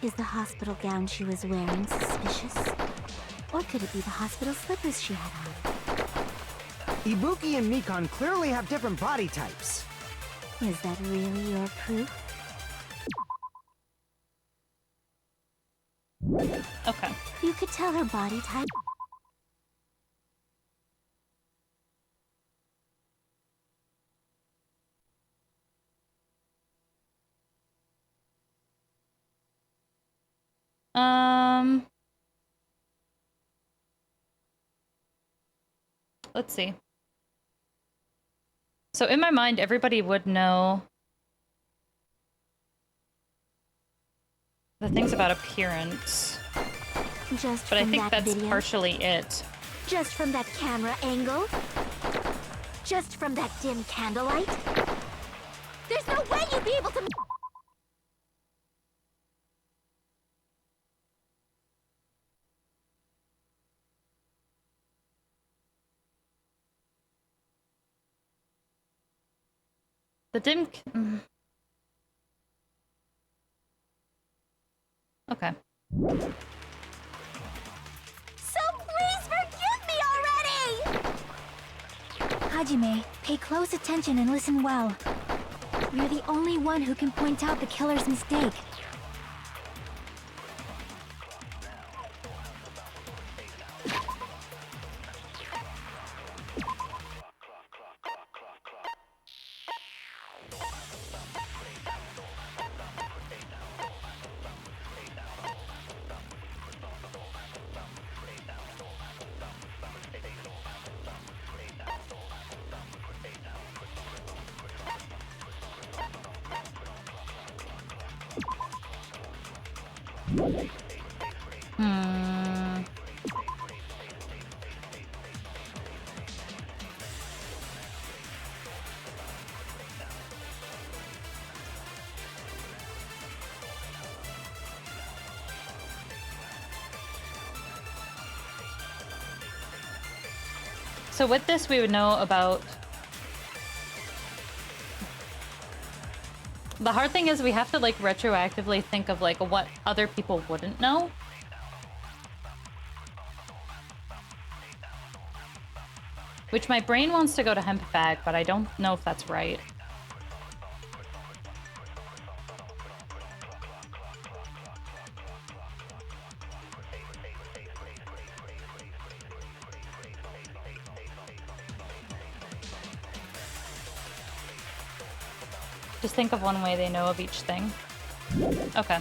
Is the hospital gown she was wearing suspicious? Or could it be the hospital slippers she had on? Ibuki and Mikon clearly have different body types. Is that really your proof? Okay. You could tell her body type. Let's see. So in my mind, everybody would know the things about appearance, Just but I from think that that's video? partially it. Just from that camera angle? Just from that dim candlelight? There's no way you'd be able to... The dim... Okay. So please forgive me already! Hajime, pay close attention and listen well. You're the only one who can point out the killer's mistake. So with this, we would know about... The hard thing is we have to, like, retroactively think of, like, what other people wouldn't know. Which my brain wants to go to hemp bag, but I don't know if that's right. Just think of one way they know of each thing. Okay.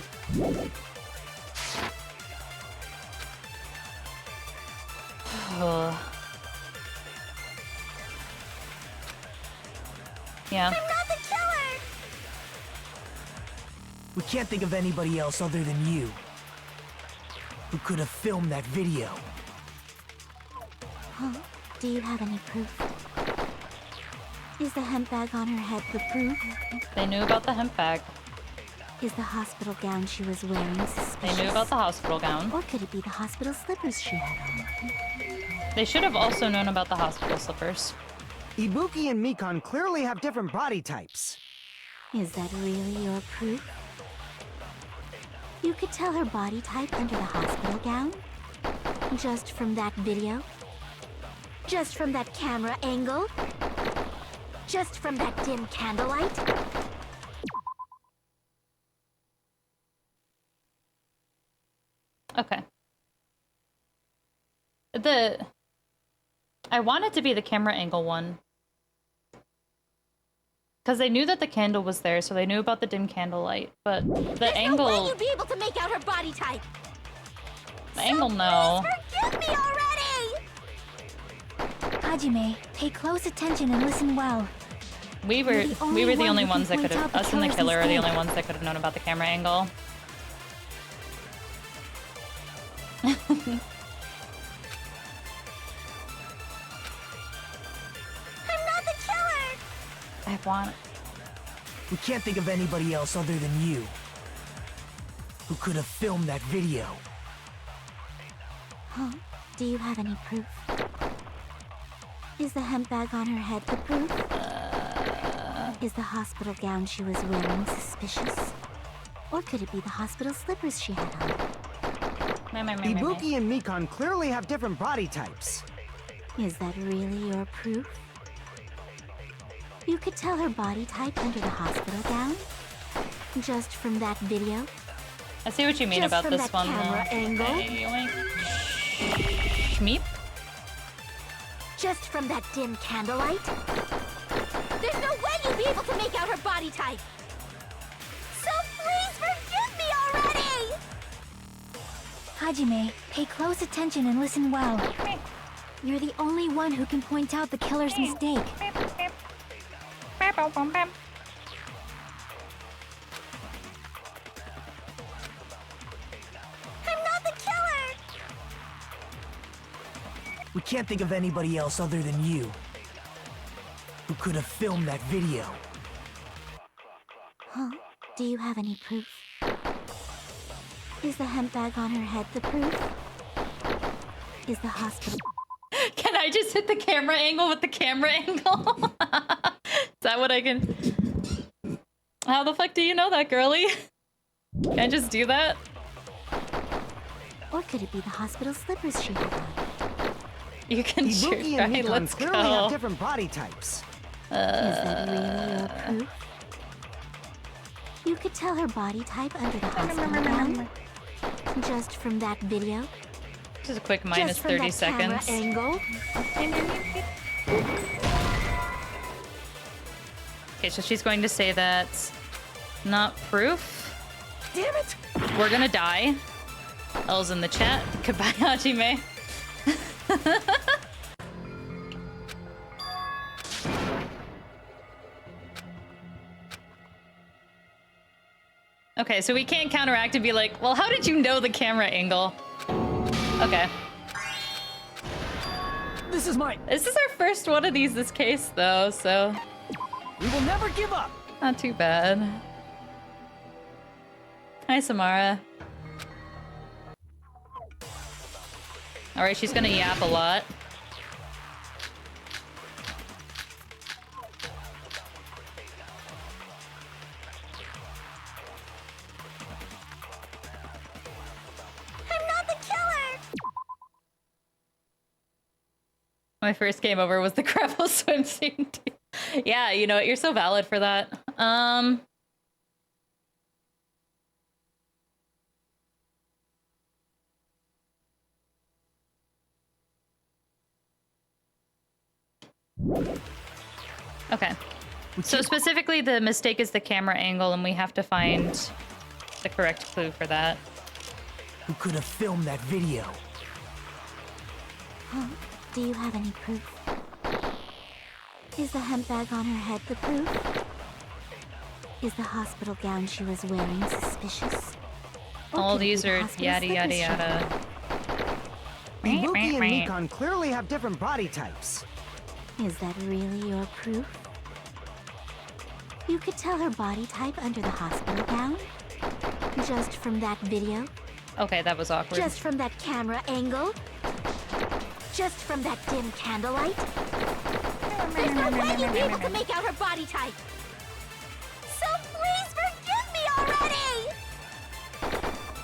Yeah. I'm not the killer! We can't think of anybody else other than you who could have filmed that video. Huh? Do you have any proof? Is the hemp bag on her head the proof? They knew about the hemp bag. Is the hospital gown she was wearing suspicious? They knew about the hospital gown. Or could it be the hospital slippers she had on? They should have also known about the hospital slippers. Ibuki and Mikon clearly have different body types. Is that really your proof? You could tell her body type under the hospital gown? Just from that video? Just from that camera angle? Just from that dim candlelight? Okay. I want it to be the camera angle one. Because they knew that the candle was there, so they knew about the dim candlelight. But the angle... No way you'd be able to make out her body type! The angle, no. Forgive me already! Hajime, pay close attention and listen well. We were the only ones that could have... Us and the killer are the only ones that could have known about the camera angle. I'm not the killer! I want... We can't think of anybody else other than you who could have filmed that video. Huh? Do you have any proof? Is the hemp bag on her head the proof? Is the hospital gown she was wearing suspicious? Or could it be the hospital slippers she had on? Ibuki and Mikon clearly have different body types. Is that really your proof? You could tell her body type under the hospital gown? Just from that video? I see what you mean Just about from this that one, camera though. angle? Schmeep? Just from that dim candlelight? There's no way you'd be able to make out her body type! So please forgive me already! Hajime, pay close attention and listen well. You're the only one who can point out the killer's mistake. I'm not the killer! We can't think of anybody else other than you who could have filmed that video. Huh? Do you have any proof? Is the hemp bag on her head the proof? Is the hospital... Can I just hit the camera angle with the camera angle? Is that what I can... How the fuck do you know that, girly? Can I just do that? Or could it be the hospital slippers she had on? You can shoot, Ibuki and right? Nikon Let's clearly have go. different body types. Is that really your proof? You could tell her body type under the hospital gown. Just from that video. Just a quick minus Just from 30 that camera seconds. angle. Okay, so she's going to say that's not proof. Damn it! We're gonna die. L's in the chat. Goodbye, Hajime. Okay, so we can't counteract and be like, well, how did you know the camera angle? Okay. This is mine. This is our first one of these this case, though, so We will never give up. not too bad. Hi, Samara. Alright, she's gonna yap a lot. I'm not the killer! My first game over was the gravel swimsuit. Yeah, you know what? You're so valid for that. Okay. So specifically, the mistake is the camera angle, and we have to find the correct clue for that. Who could have filmed that video? Huh? Do you have any proof? Is the hemp bag on her head the proof? Is the hospital gown she was wearing suspicious? Or All could it be these the are hospital yada yada slippers she yada. Ibuki and Nikon clearly have different body types. Is that really your proof? You could tell her body type under the hospital gown? Just from that video? Okay, that was awkward. Just from that camera angle? Just from that dim candlelight? There's no way you'd be able to make out her body type! So please forgive me already!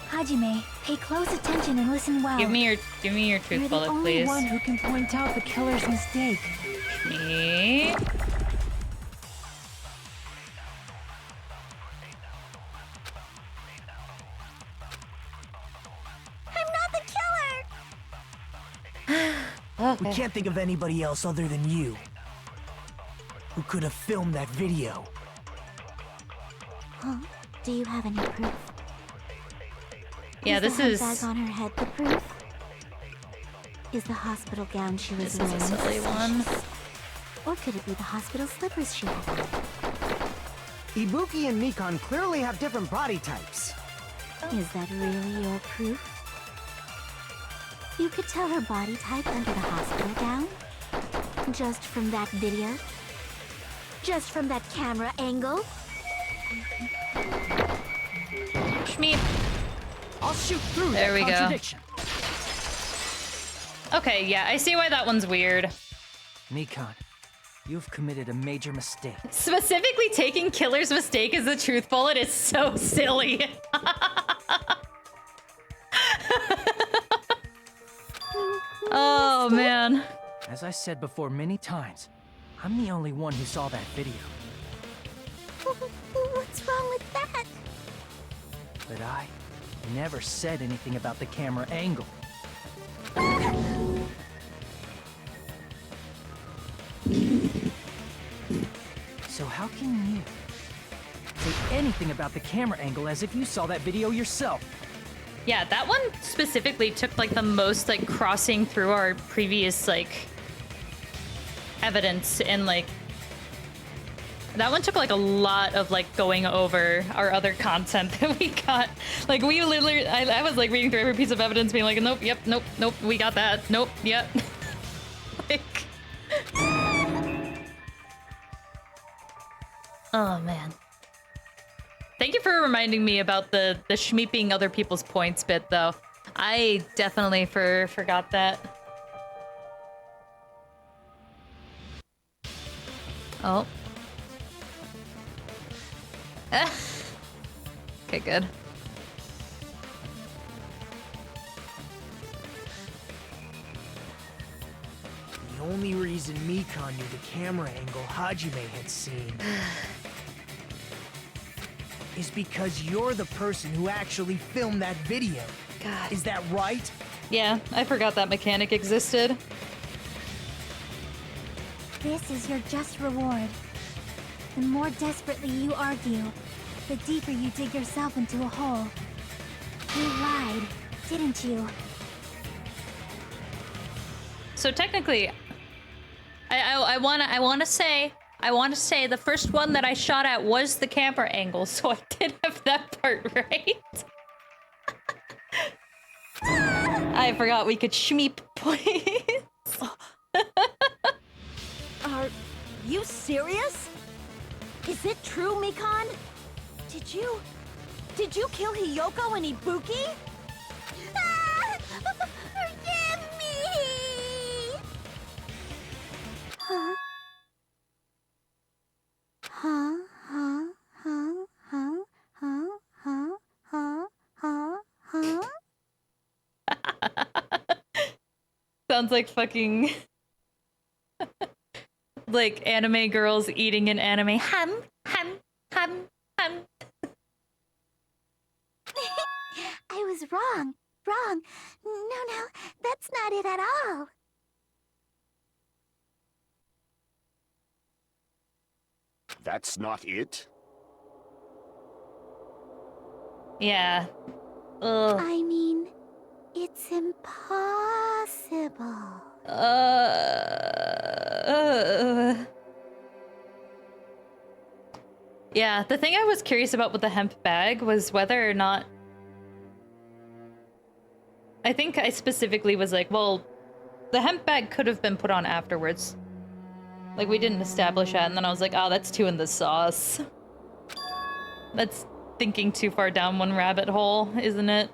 Hajime, pay close attention and listen well. Give me your You're truth the bullet, only please. one who can point out the killer's mistake. Me. I'm not the killer! We can't think of anybody else other than you. Who could have filmed that video? Huh? Do you have any proof? Yeah, Is this the is handbag on her head the proof? Is the hospital gown she was this is wearing a silly one. suspicious? Or could it be the hospital slippers she had on? Ibuki and Nikon clearly have different body types. Is that really your proof? You could tell her body type under the hospital gown? Just from that video? Just from that camera angle? Shmeep. I'll shoot through There that we go. contradiction. Okay, yeah, I see why that one's weird. Nikon, you've committed a major mistake. Specifically taking Killer's mistake as the truth bullet is so silly. Oh, man. As I said before many times, I'm the only one who saw that video. What's wrong with that? But I never said anything about the camera angle. So how can you say anything about the camera angle as if you saw that video yourself? Yeah, that one specifically took like the most like crossing through our previous like evidence, and like that one took like a lot of like going over our other content that we got. Like we literally, I was like reading through every piece of evidence being like, nope, yep, nope, nope, we got that, nope, yep. Like, oh man. Thank you for reminding me about the schmeeping other people's points bit, though. I definitely forgot that. Oh. Okay, good. The only reason Mikon knew the camera angle Hajime had seen is because you're the person who actually filmed that video. God. Is that right? Yeah, I forgot that mechanic existed. This is your just reward. The more desperately you argue, the deeper you dig yourself into a hole. You lied, didn't you? So technically, I wanna say the first one that I shot at was the camera angle, so I did have that part right. I forgot we could shmeep points. Are you serious? Is it true, Mikon? Did you kill Hiyoko and Ibuki? Forgive me! Huh? Huh? Huh? Huh? Huh? Huh? Huh? Huh? Huh? Huh? Sounds like fucking like anime girls eating an anime. Hum, hum, hum, hum. I was wrong. Wrong. No, that's not it at all. That's not it? Yeah. Ugh. I mean, it's impossible. Yeah, the thing I was curious about with the hemp bag was whether or not... I think I specifically was like, well, the hemp bag could have been put on afterwards. Like, we didn't establish that, and then I was like, oh, that's too in the sauce. That's thinking too far down one rabbit hole, isn't it?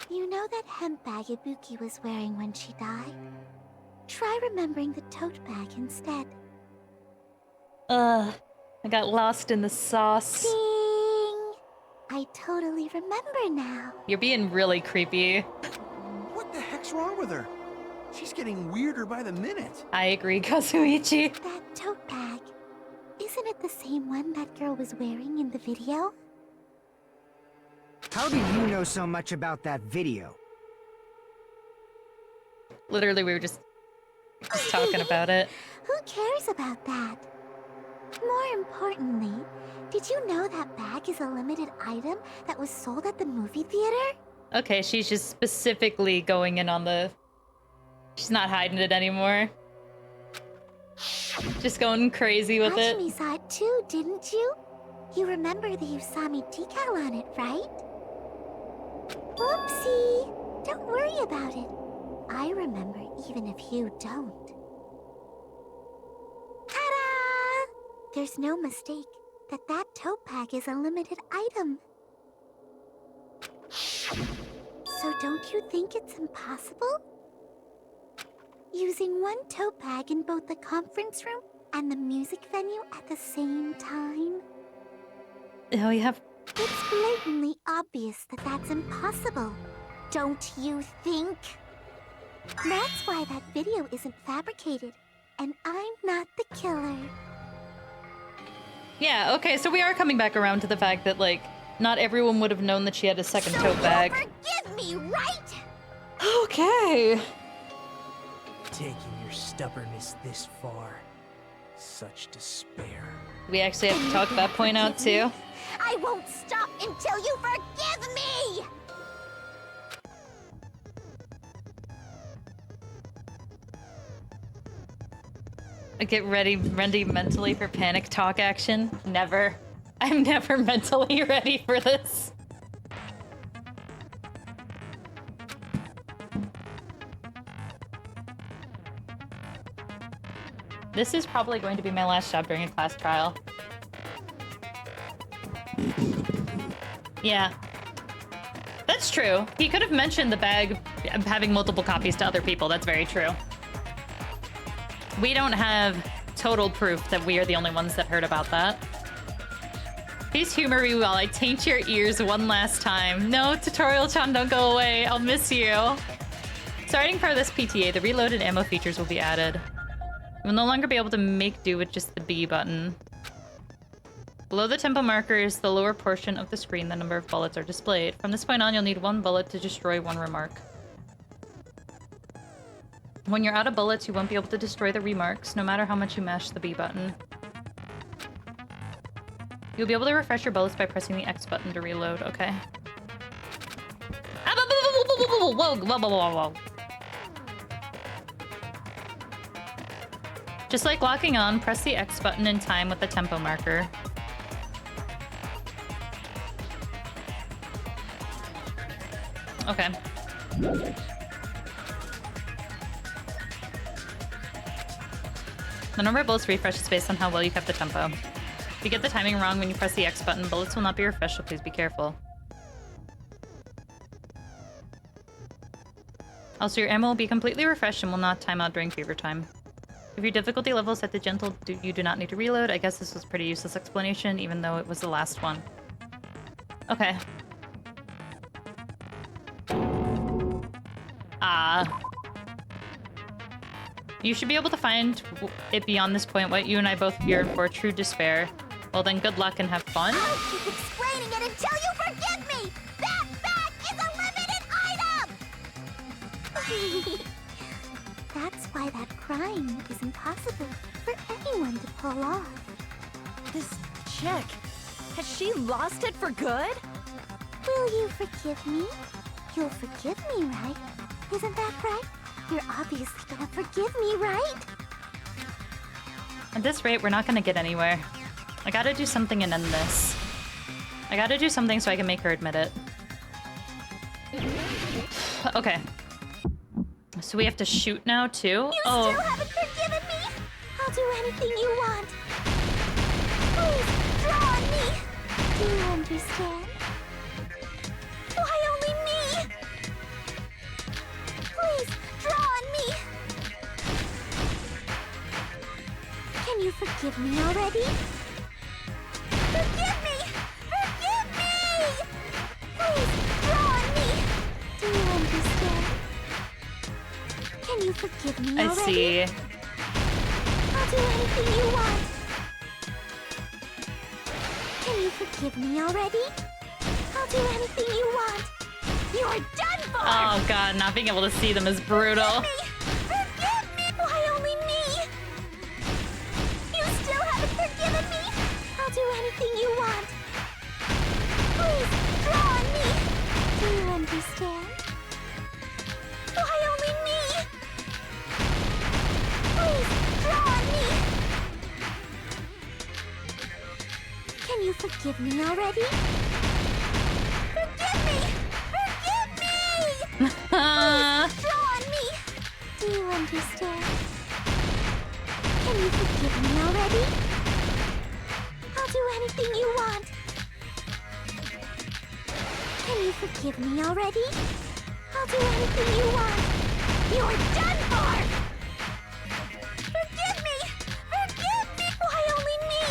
You know that hemp bag Ibuki was wearing when she died? Try remembering the tote bag instead. I got lost in the sauce. Ding! I totally remember now. You're being really creepy. What the heck's wrong with her? She's getting weirder by the minute. I agree, Kazuichi. That tote bag. Isn't it the same one that girl was wearing in the video? How do you know so much about that video? Literally, we were just talking about it. Who cares about that? More importantly, did you know that bag is a limited item that was sold at the movie theater? Okay, she's just specifically going in on the... She's not hiding it anymore. Just going crazy with it. Hajime saw it too, didn't you? You remember the Usami decal on it, right? Whoopsie! Don't worry about it. I remember even if you don't. Ta-da! There's no mistake that tote bag is a limited item. So don't you think it's impossible? Using one tote bag in both the conference room and the music venue at the same time? Oh, you have... It's blatantly obvious that that's impossible. Don't you think? That's why that video isn't fabricated, and I'm not the killer. Yeah, okay, so we are coming back around to the fact that, like, not everyone would have known that she had a second tote bag. Forgive me, right? Okay. Taking your stubbornness this far. Such despair. We actually have to talk that point out, too. I won't stop until you forgive me! Get ready mentally for panic talk action. Never. I'm never mentally ready for this. This is probably going to be my last job during a class trial. Yeah. That's true. He could have mentioned the bag having multiple copies to other people. That's very true. We don't have total proof that we are the only ones that heard about that. Please humor me while I taint your ears one last time. No, Tutorial-chan, don't go away. I'll miss you. Starting for this PTA, the reloaded ammo features will be added. You will no longer be able to make do with just the B button. Below the tempo marker is the lower portion of the screen. The number of bullets are displayed. From this point on, you'll need 1 bullet to destroy 1 remark. When you're out of bullets, you won't be able to destroy the remarks, no matter how much you mash the B button. You'll be able to refresh your bullets by pressing the X button to reload, okay? Whoa, whoa, whoa, whoa, whoa. Just like locking on, press the X button in time with the tempo marker. Okay. The number of bullets refreshes based on how well you kept the tempo. If you get the timing wrong when you press the X button, bullets will not be refreshed, so please be careful. Also, your ammo will be completely refreshed and will not time out during fever time. If your difficulty level is set to gentle, you do not need to reload. I guess this was a pretty useless explanation, even though it was the last one. Okay. You should be able to find it beyond this point, what you and I both fear for true despair. Well then, good luck and have fun. I'll keep explaining it until you forgive me! That bag is a limited item! That's why that crime is impossible for anyone to pull off. This chick, has she lost it for good? Will you forgive me? You'll forgive me, right? Isn't that right? You're obviously gonna forgive me, right? At this rate, we're not gonna get anywhere. I gotta do something and end this. I gotta do something so I can make her admit it. Okay. So we have to shoot now, too? You still haven't forgiven me? I'll do anything you want. Please, draw on me. Do you understand? Why only me? Please, draw on me. Can you forgive me already? Forgive me! Forgive me! Please, draw on me. Do you understand? Can you forgive me already? I see. I'll do anything you want. Can you forgive me already? I'll do anything you want. You're done for! Oh god, not being able to see them is brutal. Forgive me! Why only me? You still haven't forgiven me? I'll do anything you want. Please, draw on me. Do you understand? Why only me? Please, draw on me. Can you forgive me already? Forgive me! Forgive me! Please, draw on me. Do you understand? Can you forgive me already? I'll do anything you want. Can you forgive me already? I'll do anything you want. You're done for! Forgive me! Forgive me! Why only me?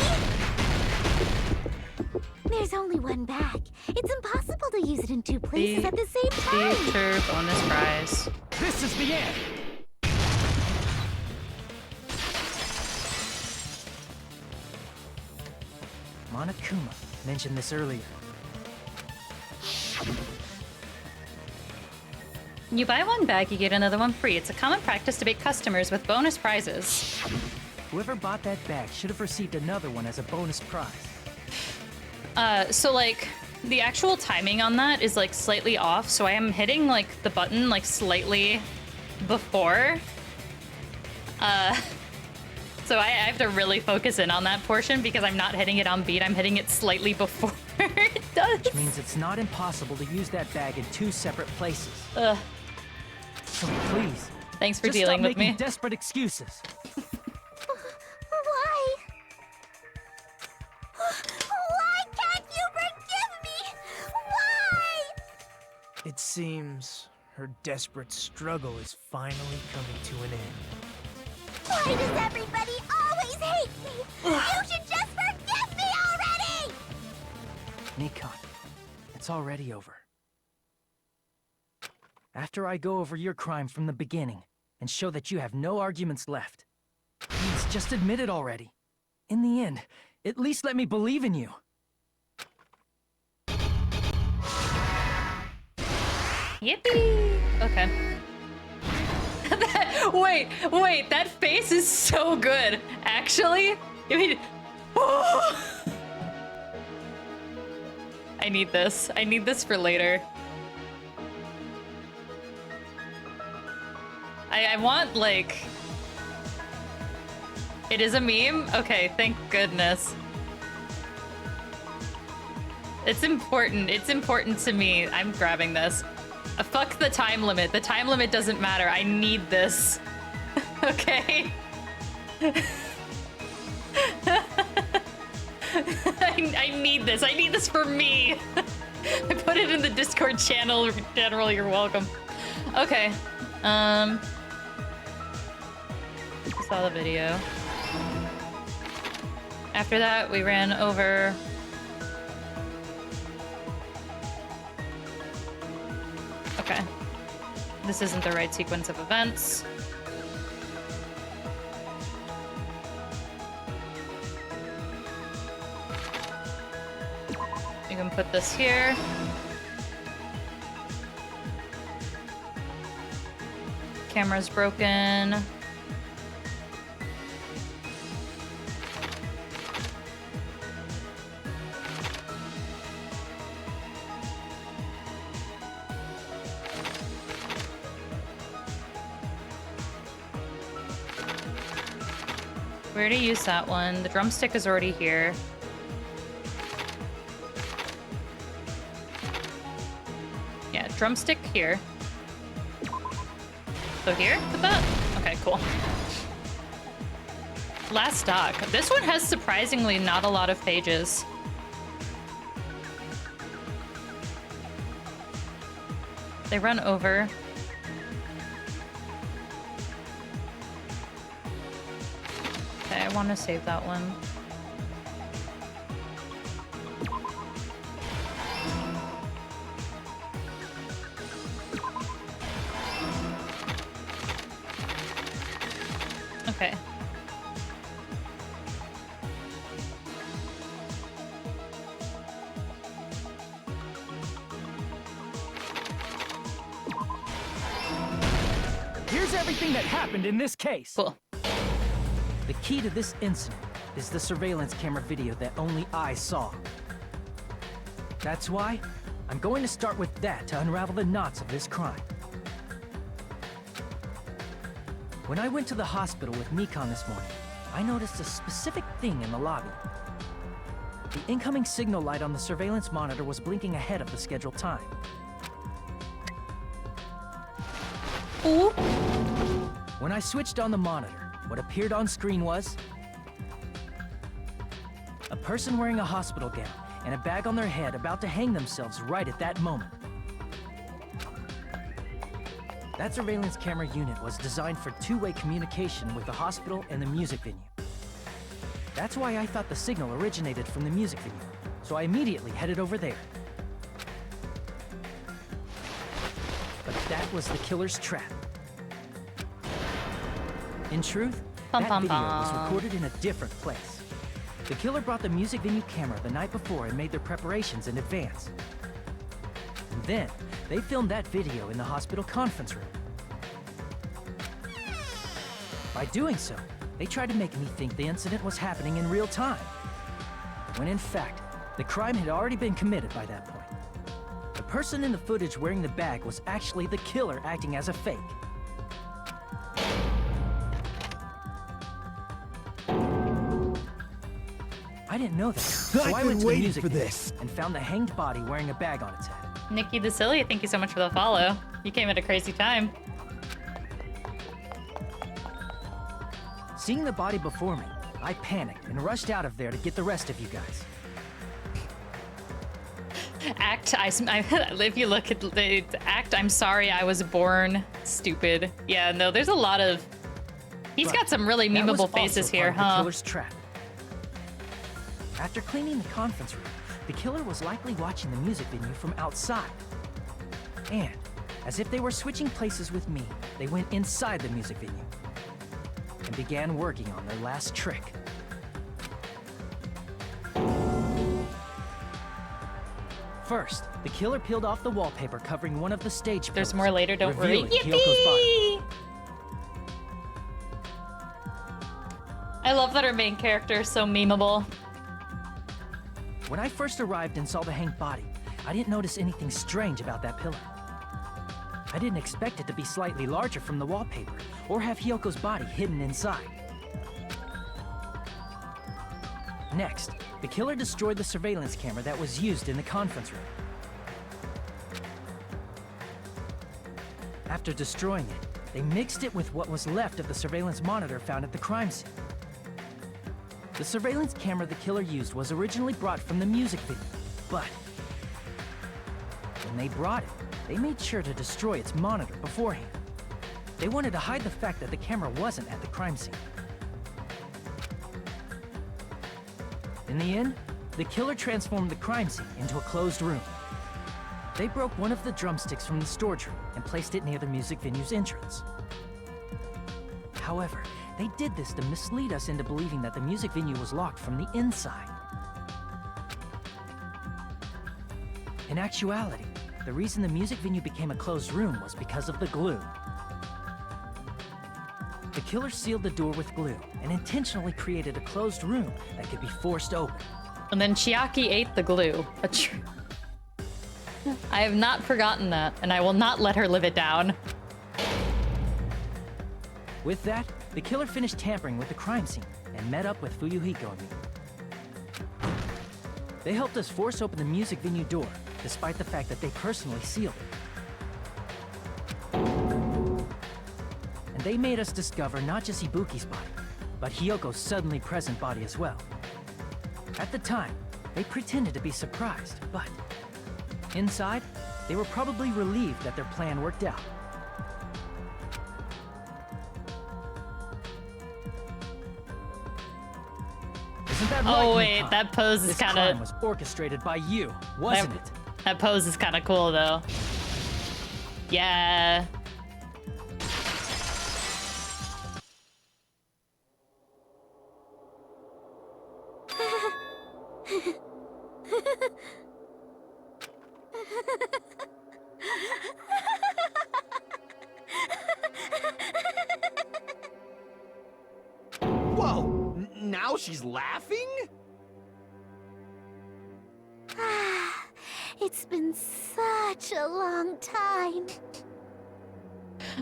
There's only one bag. It's impossible to use it in 2 places at the same time. Future bonus prize. This is the end! Monokuma mentioned this earlier. You buy one bag, you get another one free. It's a common practice to bait customers with bonus prizes. Whoever bought that bag should have received another one as a bonus prize. So like, the actual timing on that is like slightly off, so I am hitting like the button like slightly before. So I have to really focus in on that portion because I'm not hitting it on beat, I'm hitting it slightly before it does. Which means it's not impossible to use that bag in 2 separate places. Ugh. So please, Thanks for just dealing stop with making me. desperate excuses. Why? Why can't you forgive me? Why? It seems her desperate struggle is finally coming to an end. Why does everybody always hate me? You should just forgive me already! Nikon, it's already over. After I go over your crime from the beginning and show that you have no arguments left. Please, just admit it already. In the end, at least let me believe in you. Yippee! Okay. wait, that face is so good, actually. I mean, I need this. I need this for later. I want, like... It is a meme? Okay, thank goodness. It's important. It's important to me. I'm grabbing this. Fuck the time limit. The time limit doesn't matter. I need this. Okay? I need this. I need this for me. I put it in the Discord channel. General, you're welcome. Okay. We saw the video. After that, we ran over... Okay. This isn't the right sequence of events. You can put this here. Camera's broken. We already used that one. The drumstick is already here. Yeah, drumstick here. So here, put that? Okay, cool. Last doc. This one has surprisingly not a lot of pages. They run over. Okay, I want to save that one. Okay. Here's everything that happened in this case. Cool. The key to this incident is the surveillance camera video that only I saw. That's why I'm going to start with that to unravel the knots of this crime. When I went to the hospital with Nikon this morning, I noticed a specific thing in the lobby. The incoming signal light on the surveillance monitor was blinking ahead of the scheduled time. Ooh. When I switched on the monitor, what appeared on screen was a person wearing a hospital gown and a bag on their head about to hang themselves right at that moment. That surveillance camera unit was designed for two-way communication with the hospital and the music venue. That's why I thought the signal originated from the music venue, so I immediately headed over there. But that was the killer's trap. In truth, that video was recorded in a different place. The killer brought the music venue camera the night before and made their preparations in advance. And then, they filmed that video in the hospital conference room. By doing so, they tried to make me think the incident was happening in real time, when in fact, the crime had already been committed by that point. The person in the footage wearing the bag was actually the killer acting as a fake. I didn't know that, so I went to the music venue and found the hanged body wearing a bag on its head. Nikki the Silly, thank you so much for the follow. You came at a crazy time. Seeing the body before me, I panicked and rushed out of there to get the rest of you guys. If you look at the act, I'm sorry I was born stupid. Yeah, no, there's a lot of... He's got some really memeable faces here, huh? The killer's trap. After cleaning the conference room, the killer was likely watching the music venue from outside. And As if they were switching places with me, they went inside the music venue and began working on their last trick. First, the killer peeled off the wallpaper covering one of the stage pillars. There's more later, don't worry. revealing Hyoko's body. I love that her main character is so memeable. When I first arrived and saw the hanged body, I didn't notice anything strange about that pillar. I didn't expect it to be slightly larger from the wallpaper, or have Hyoko's body hidden inside. Next, the killer destroyed the surveillance camera that was used in the conference room. After destroying it, they mixed it with what was left of the surveillance monitor found at the crime scene. The surveillance camera the killer used was originally brought from the music video, but when they brought it, they made sure to destroy its monitor beforehand. They wanted to hide the fact that the camera wasn't at the crime scene. In the end, the killer transformed the crime scene into a closed room. They broke one of the drumsticks from the storage room and placed it near the music venue's entrance. However, they did this to mislead us into believing that the music venue was locked from the inside. In actuality, the reason the music venue became a closed room was because of the glue. The killer sealed the door with glue and intentionally created a closed room that could be forced open. And then Chiaki ate the glue. I have not forgotten that, and I will not let her live it down. With that, the killer finished tampering with the crime scene and met up with Fuyuhiko and me. They helped us force open the music venue door, despite the fact that they personally sealed it. And they made us discover not just Ibuki's body, but Hyoko's suddenly present body as well. At the time, they pretended to be surprised, but inside, they were probably relieved that their plan worked out. Isn't that right, Oh wait, Nippon? that pose is This kind crime of... was orchestrated by you, wasn't it? That pose is kind of cool though. Yeah. Whoa! Now she's laughing? It's been such a long time.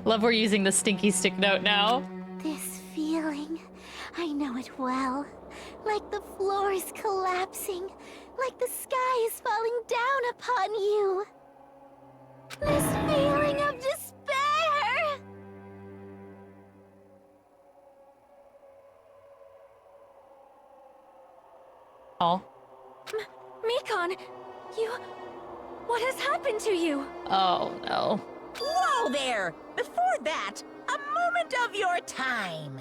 Love we're using the stinky stick note now. This feeling, I know it well. Like the floor is collapsing, like the sky is falling down upon you. This feeling of despair! Oh. Mikon, you... What has happened to you? Oh no. Whoa there! Before that, a moment of your time.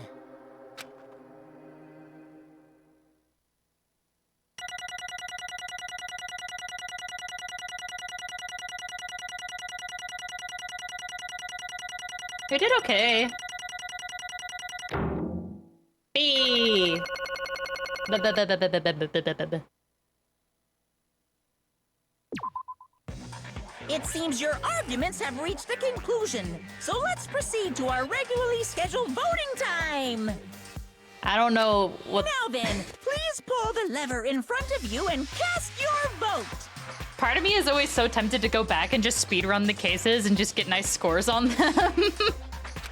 You did okay. B. It seems your arguments have reached a conclusion, so let's proceed to our regularly scheduled voting time. I don't know what... Now then, please pull the lever in front of you and cast your vote. Part of me is always so tempted to go back and just speedrun the cases and just get nice scores on them.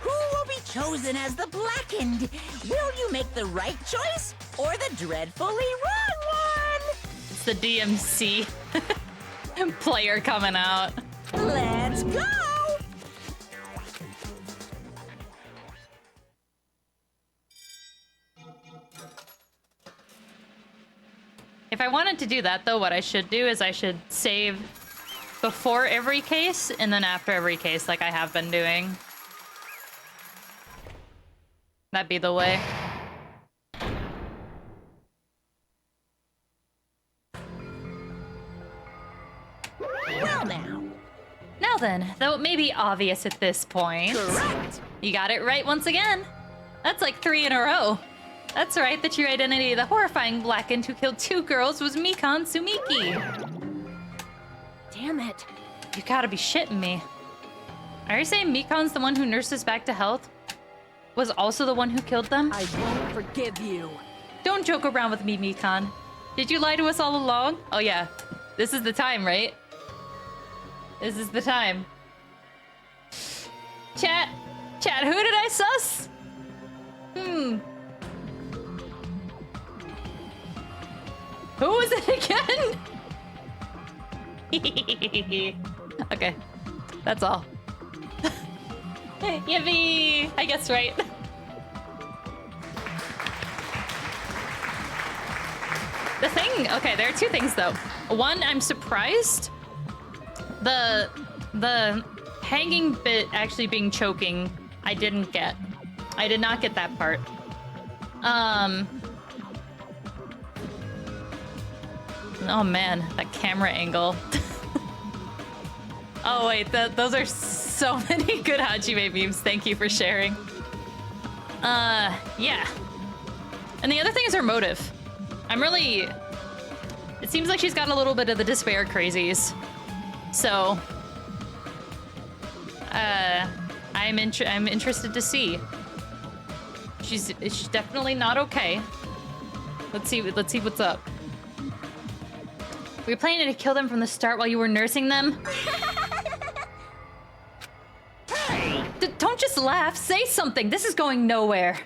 Who will be chosen as the blackened? Will you make the right choice or the dreadfully wrong one? It's the DMC player coming out. Let's go! If I wanted to do that, though, what I should do is I should save before every case and then after every case, like I have been doing. That'd be the way. Well now. Now Now then, though it may be obvious at this point. Correct! You got it right once again. That's like 3 in a row. That's right, the true identity of the horrifying blackened who killed 2 girls was Mikan Sumiki. Damn it. You gotta be shitting me. Are you saying Mikan's the one who nurses back to health? Was also the one who killed them? I won't forgive you. Don't joke around with me, Mikan. Did you lie to us all along? Oh yeah, this is the time, right? This is the time. Chat, who did I sus? Who was it again? Okay, that's all. Yippee! I guess right. The thing, okay, there are 2 things though. One, I'm surprised the hanging bit actually being choking, I didn't get. I did not get that part. Oh man, that camera angle. Oh wait, those are so many good Hajime memes. Thank you for sharing. Yeah. And the other thing is her motive. It seems like she's got a little bit of the despair crazies. So, I'm interested to see. She's definitely not okay. Let's see what's up. Were you planning to kill them from the start while you were nursing them? Hey! Don't just laugh. Say something. This is going nowhere.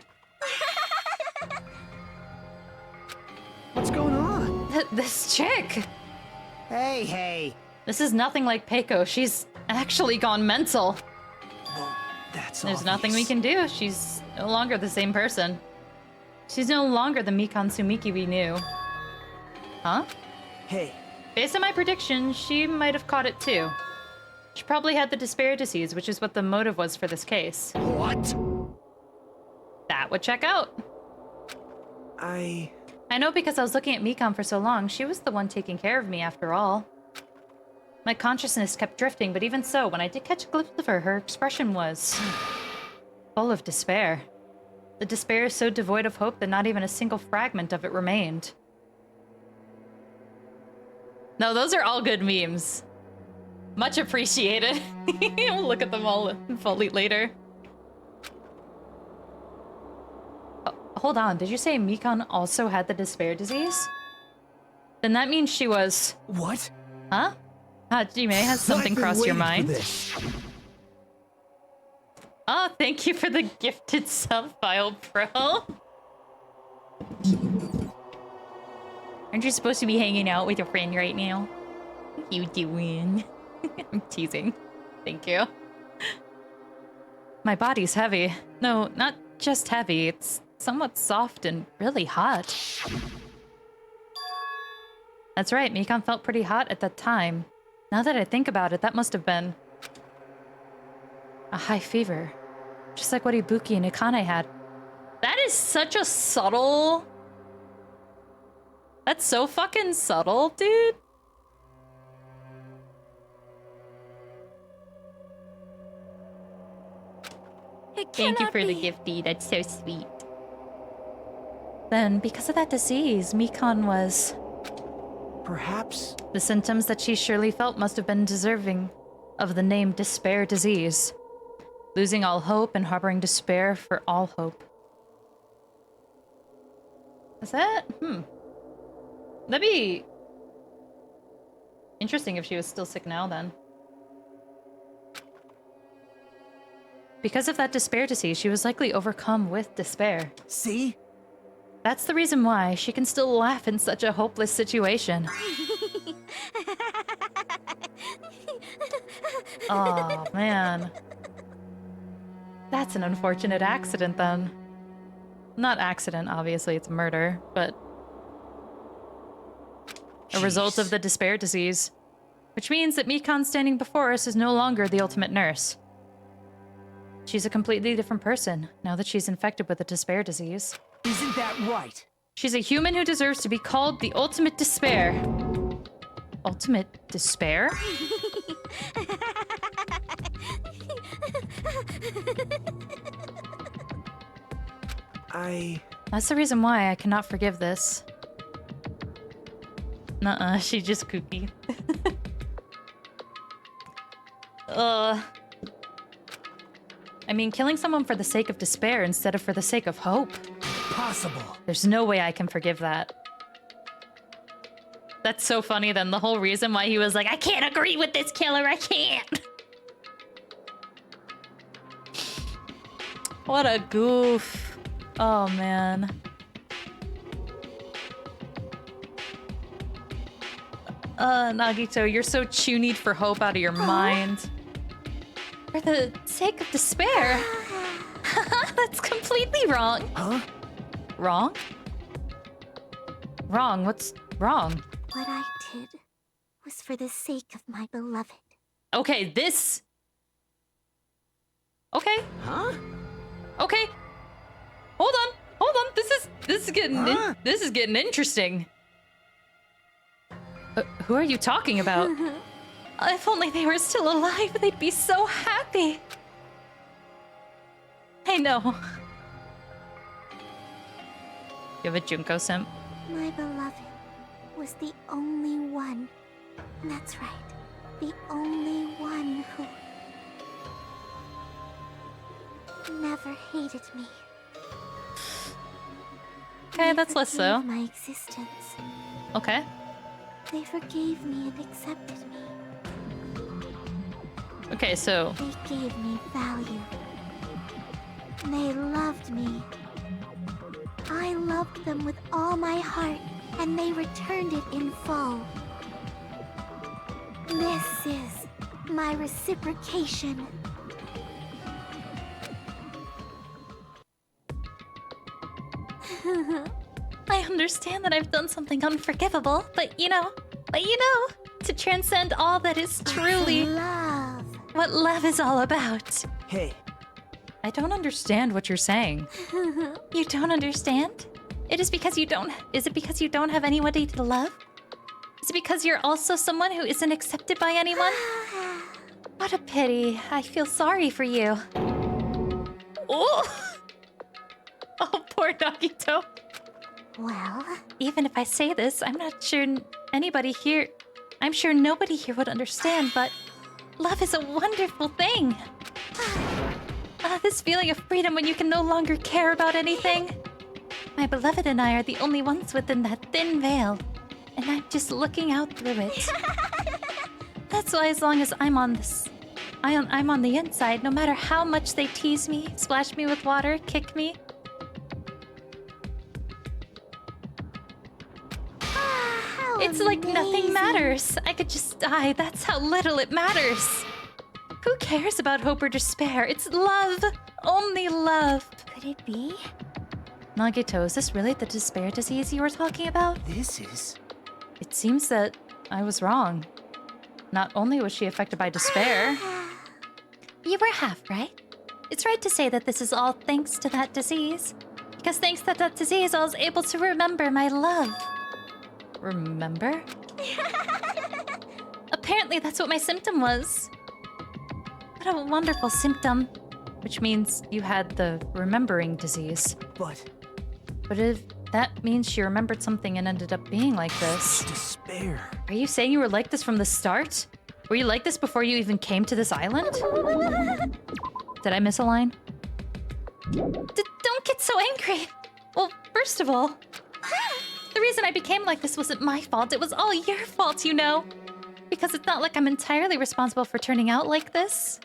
What's going on? This chick. Hey. This is nothing like Peiko. She's actually gone mental. Well, that's There's nothing we can do. She's no longer the same person. She's no longer the Mikan Sumiki we knew. Huh? Hey, Based on my prediction, she might have caught it too. She probably had the despair disease, which is what the motive was for this case. What? That would check out. I know because I was looking at Mikan for so long. She was the one taking care of me after all. My consciousness kept drifting, but even so, when I did catch a glimpse of her, her expression was full of despair. The despair is so devoid of hope that not even a single fragment of it remained. No, those are all good memes. Much appreciated. We'll look at them all fully later. Oh, hold on, did you say Mikan also had the despair disease? Then that means she was... What? Huh? Hajime, has something crossed your mind? Oh, thank you for the gifted sub file, bro. Aren't you supposed to be hanging out with your friend right now? What you doing? I'm teasing. Thank you. My body's heavy. No, not just heavy. It's somewhat soft and really hot. That's right, Mikan felt pretty hot at that time. Now that I think about it, that must have been a high fever. Just like what Ibuki and Akane had. That is such a subtle... That's so fucking subtle, dude. Thank you for the gifty. That's so sweet. Then, because of that disease, Mikan was... Perhaps... The symptoms that she surely felt must have been deserving of the name despair disease. Losing all hope and harboring despair for all hope. Is that? That'd be interesting if she was still sick now, then. Because of that despair disease, she was likely overcome with despair. See? That's the reason why she can still laugh in such a hopeless situation. Oh, man. That's an unfortunate accident, then. Not accident, obviously, it's murder, but... a result of the despair disease. Which means that Mikan standing before us is no longer the ultimate nurse. She's a completely different person, now that she's infected with the despair disease. Isn't that right? She's a human who deserves to be called the ultimate despair. Ultimate despair? That's the reason why I cannot forgive this. Nuh-uh, she's just kooky. I mean, killing someone for the sake of despair instead of for the sake of hope. Possible. There's no way I can forgive that. That's so funny then. The whole reason why he was like, I can't agree with this killer, I can't. What a goof. Oh, man. Nagito, you're so chunied for hope out of your mind. For the sake of despair? That's completely wrong. Huh? Wrong? Wrong? What's wrong? What I did was for the sake of my beloved. Okay, this... Okay. Huh? Okay. Hold on. Hold on. This is getting this is getting interesting. Who are you talking about? If only they were still alive, they'd be so happy. I know. You have a Junko simp? My beloved was the only one. That's right. The only one who never hated me. Okay, that's less so. My existence. Okay. They forgave me and accepted me. Okay, so... They gave me value. They loved me. I loved them with all my heart, and they returned it in full. This is my reciprocation. I understand that I've done something unforgivable, but you know, to transcend all that is truly Love. what love is all about. Hey. I don't understand what you're saying. You don't understand? Is it because you don't have anybody to love? Is it because you're also someone who isn't accepted by anyone? What a pity. I feel sorry for you. Oh! Oh, poor Nagito. Well, Even if I say this, I'm not sure anybody here... I'm sure nobody here would understand, but... love is a wonderful thing. This feeling of freedom when you can no longer care about anything. My beloved and I are the only ones within that thin veil. And I'm just looking out through it. That's why as long as I'm on this... I'm on the inside, no matter how much they tease me, splash me with water, kick me... It's like nothing matters. I could just die. That's how little it matters. Who cares about hope or despair? It's love. Only love. could it be? Nagito, is this really the despair disease you were talking about? This is... It seems that I was wrong. Not only was she affected by despair... You were half right. It's right to say that this is all thanks to that disease. Because thanks to that disease, I was able to remember my love. Remember? Apparently that's what my symptom was. What a wonderful symptom. Which means you had the remembering disease. But if that means she remembered something and ended up being like this. despair. Are you saying you were like this from the start? Were you like this before you even came to this island? Did I miss a line? Don't get so angry. Well, first of all, the reason I became like this wasn't my fault. It was all your fault, you know. Because it's not like I'm entirely responsible for turning out like this.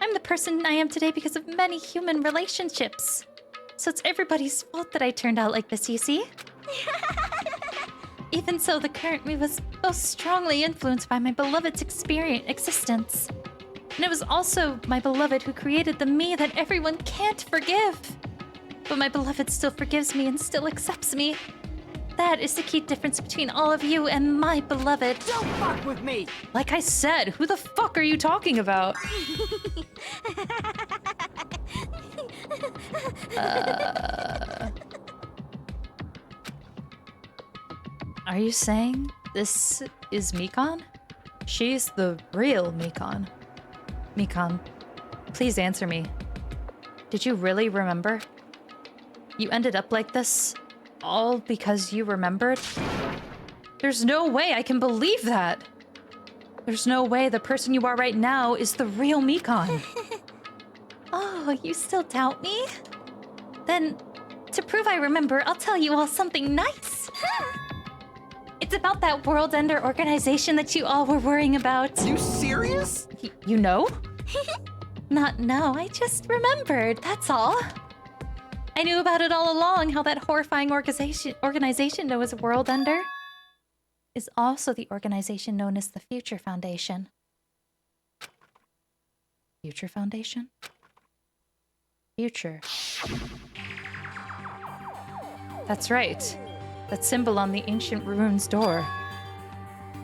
I'm the person I am today because of many human relationships. So it's everybody's fault that I turned out like this, you see? Even so, the current me was most strongly influenced by my beloved's existence. And it was also my beloved who created the me that everyone can't forgive. But my beloved still forgives me and still accepts me. That is the key difference between all of you and my beloved. Don't fuck with me! Like I said, who the fuck are you talking about? Are you saying this is Mikan? She's the real Mikan. Mikan. Please answer me. Did you really remember? You ended up like this all because you remembered? There's no way I can believe that. There's no way the person you are right now is the real Mikan. Oh, you still doubt me? Then, to prove I remember, I'll tell you all something nice. It's about that World Ender organization that you all were worrying about. You serious? You know? Not no, I just remembered, that's all. I knew about it all along, how that horrifying organization known as World Ender is also the organization known as the Future Foundation. Future Foundation? Future. That's right. That symbol on the ancient ruins door.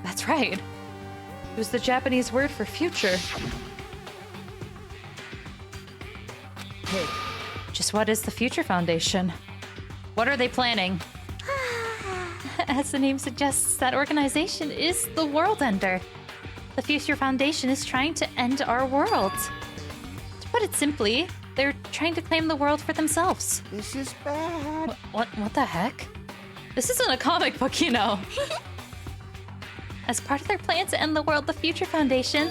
That's right. It was the Japanese word for future. Hey, Just what is the Future Foundation? What are they planning? As the name suggests, that organization is the World Ender. The Future Foundation is trying to end our world. To put it simply, they're trying to claim the world for themselves. This is bad. What the heck? This isn't a comic book, you know. As part of their plan to end the world, the Future Foundation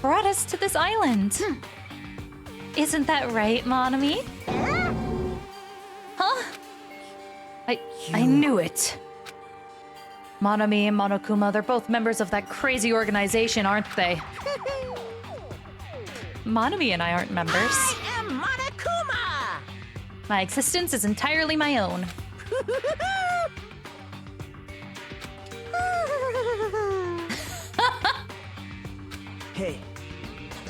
brought us to this island. Isn't that right, Monami? Huh? I knew it. Monami and Monokuma, they're both members of that crazy organization, aren't they? Monami and I aren't members. I am Monokuma! My existence is entirely my own. hey,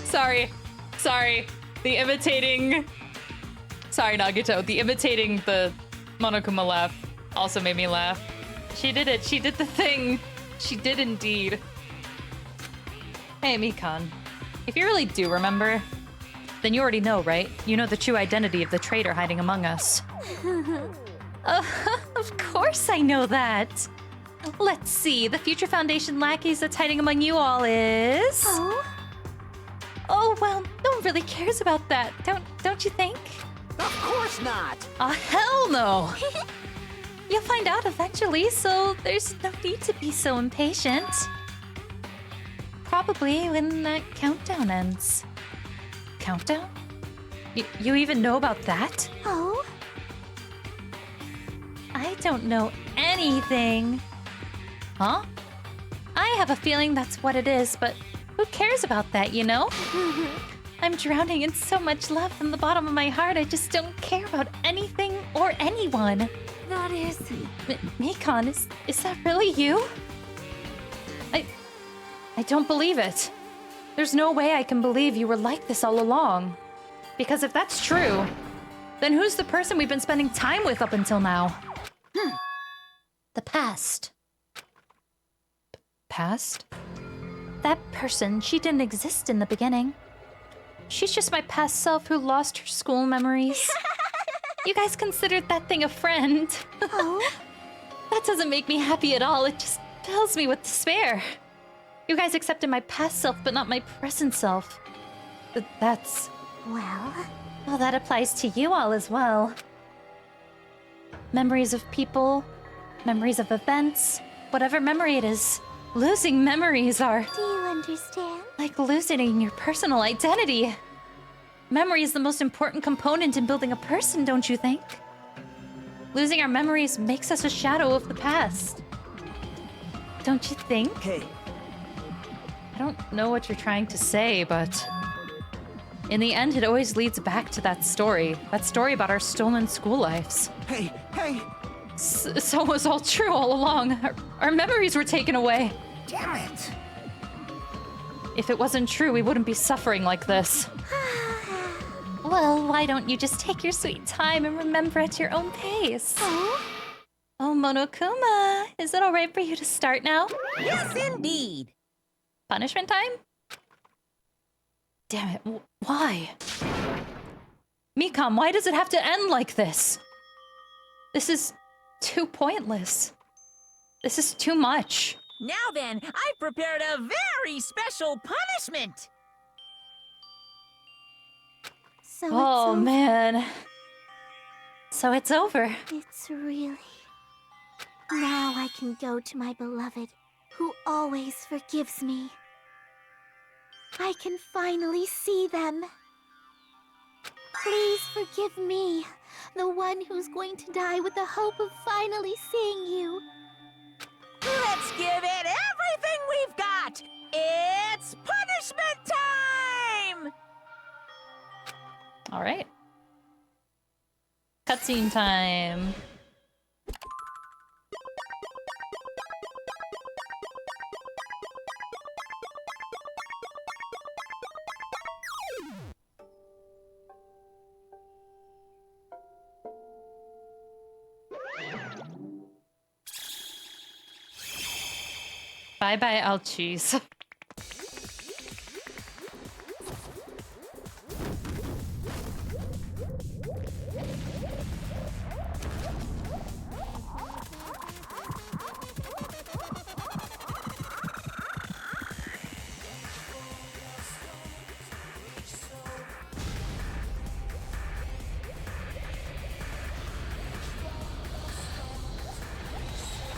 Sorry. The imitating... Sorry, Nagito. The imitating the Monokuma laugh also made me laugh. She did it. She did the thing. She did indeed. Hey, Mikan. If you really do remember, then you already know, right? You know the true identity of the traitor hiding among us. Of course I know that. Let's see, the Future Foundation lackeys that's hiding among you all is... Oh, well, no one really cares about that, don't you think? Of course not! Hell no! You'll find out eventually, so there's no need to be so impatient. Probably when that countdown ends. Countdown? You even know about that? Oh? I don't know anything. Huh? I have a feeling that's what it is, but who cares about that, you know? I'm drowning in so much love from the bottom of my heart, I just don't care about anything or anyone. That is... Mikan, is that really you? I don't believe it. There's no way I can believe you were like this all along. Because if that's true, then who's the person we've been spending time with up until now? The past. Past? That person, she didn't exist in the beginning. She's just my past self who lost her school memories. You guys considered that thing a friend. Oh? That doesn't make me happy at all. It just fills me with despair. You guys accepted my past self, but not my present self. That's... Well, that applies to you all as well. Memories of people, memories of events, whatever memory it is. Losing memories are... Do you understand? Like losing your personal identity. Memory is the most important component in building a person, don't you think? Losing our memories makes us a shadow of the past. Don't you think? hey, I don't know what you're trying to say, but... in the end, it always leads back to that story. That story about our stolen school lives. Hey! So it was all true all along. Our memories were taken away. Damn it! If it wasn't true, we wouldn't be suffering like this. Well, why don't you just take your sweet time and remember at your own pace? Oh, Monokuma, is it all right for you to start now? Yes, indeed! Punishment time? Damn it, why? Mikan, why does it have to end like this? This is too pointless. This is too much. Now then, I've prepared a very special punishment! So Oh, it's over. man. So it's over. It's really... Now I can go to my beloved, who always forgives me. I can finally see them. Please forgive me, the one who's going to die with the hope of finally seeing you. Let's give it everything we've got! It's punishment time! All right. Cutscene time. Bye-bye, ouchies.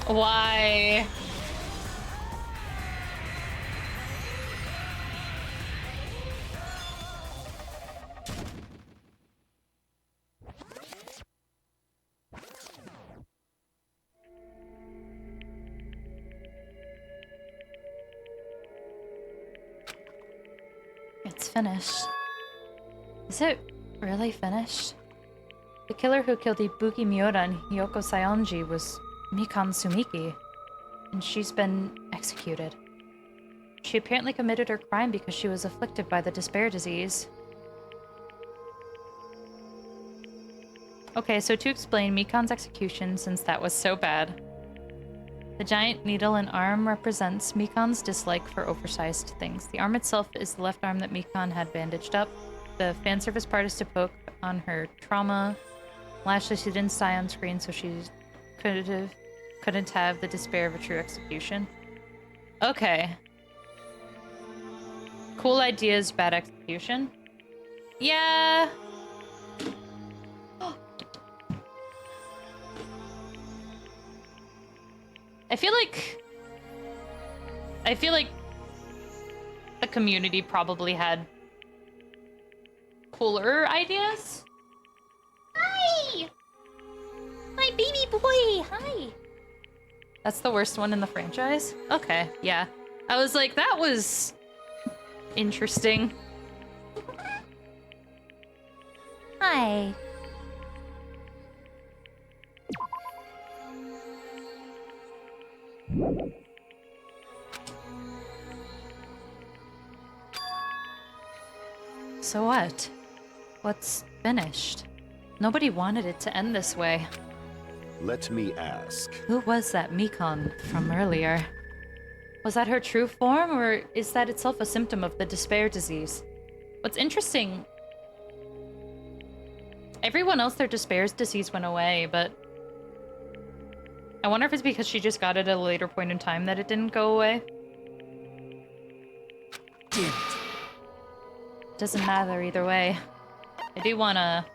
Why? It's finished. Is it really finished? The killer who killed Ibuki Miura and Hiyoko Saionji was Mikan Sumiki, and she's been executed. She apparently committed her crime because she was afflicted by the despair disease. Okay, so to explain Mikan's execution, since that was so bad. The giant needle and arm represents Mikan's dislike for oversized things. The arm itself is the left arm that Mikan had bandaged up. The fan service part is to poke on her trauma. Lastly, she didn't die on screen, so she couldn't have the despair of a true execution. Okay. Cool ideas, bad execution. Yeah. I feel like the community probably had cooler ideas. Hi! My baby boy! Hi! That's the worst one in the franchise? Okay, yeah. I was like, that was interesting. Hi. So what? What's finished? Nobody wanted it to end this way. Let me ask. Who was that Mikan from earlier? Was that her true form, or is that itself a symptom of the despair disease? What's interesting... Everyone else, their despair disease went away, but... I wonder if it's because she just got it at a later point in time that it didn't go away. Didn't. Doesn't matter either way. I do wanna...